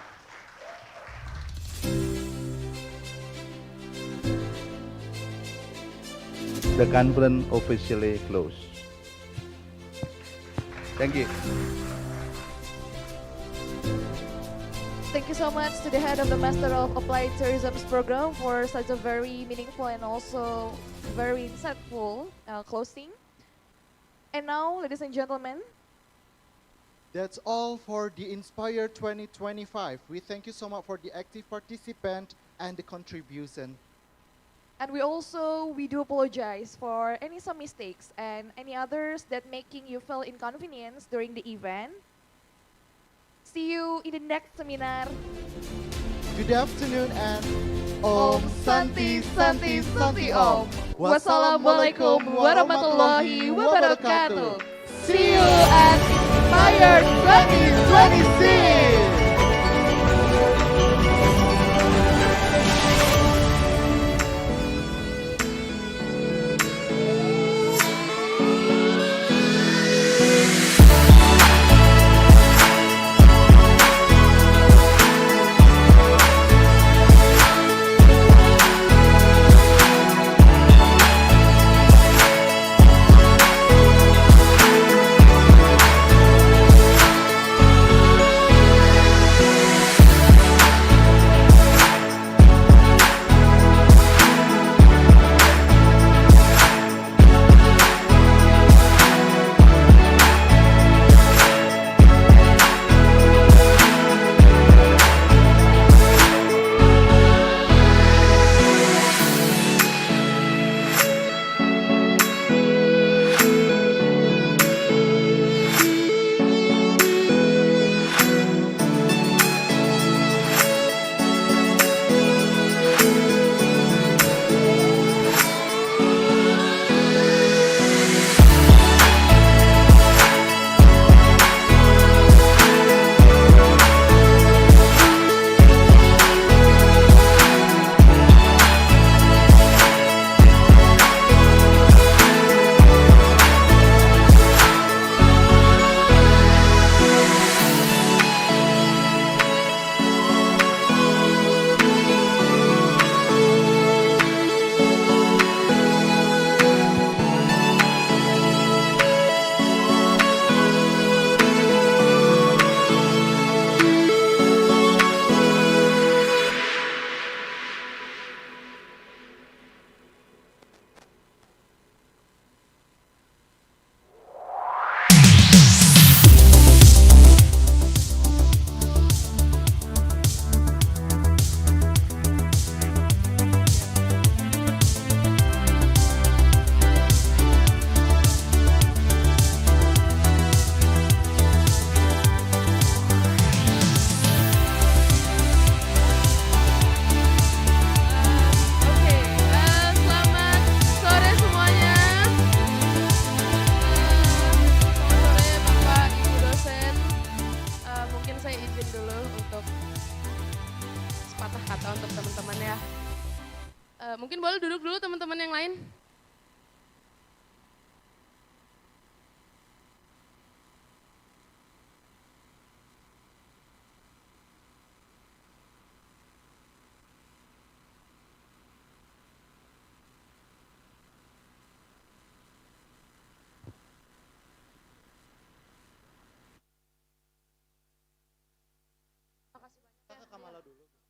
The conference officially closed. Thank you. Thank you so much to the head of the Master of Applied Tourism's program for such a very meaningful and also very insightful closing. And now, ladies and gentlemen, that's all for the Inspire 2025. We thank you so much for the active participant and the contribution. and we do apologize for some mistakes and any others that making you feel inconvenience during the event. See you in the next seminar. Good afternoon and Om Santi Santi Santi Om. Wassalamualaikum warahmatullahi wabarakatuh. See you at Inspire 2026. Mungkin boleh duduk dulu teman-teman yang lain. Kamala dulu.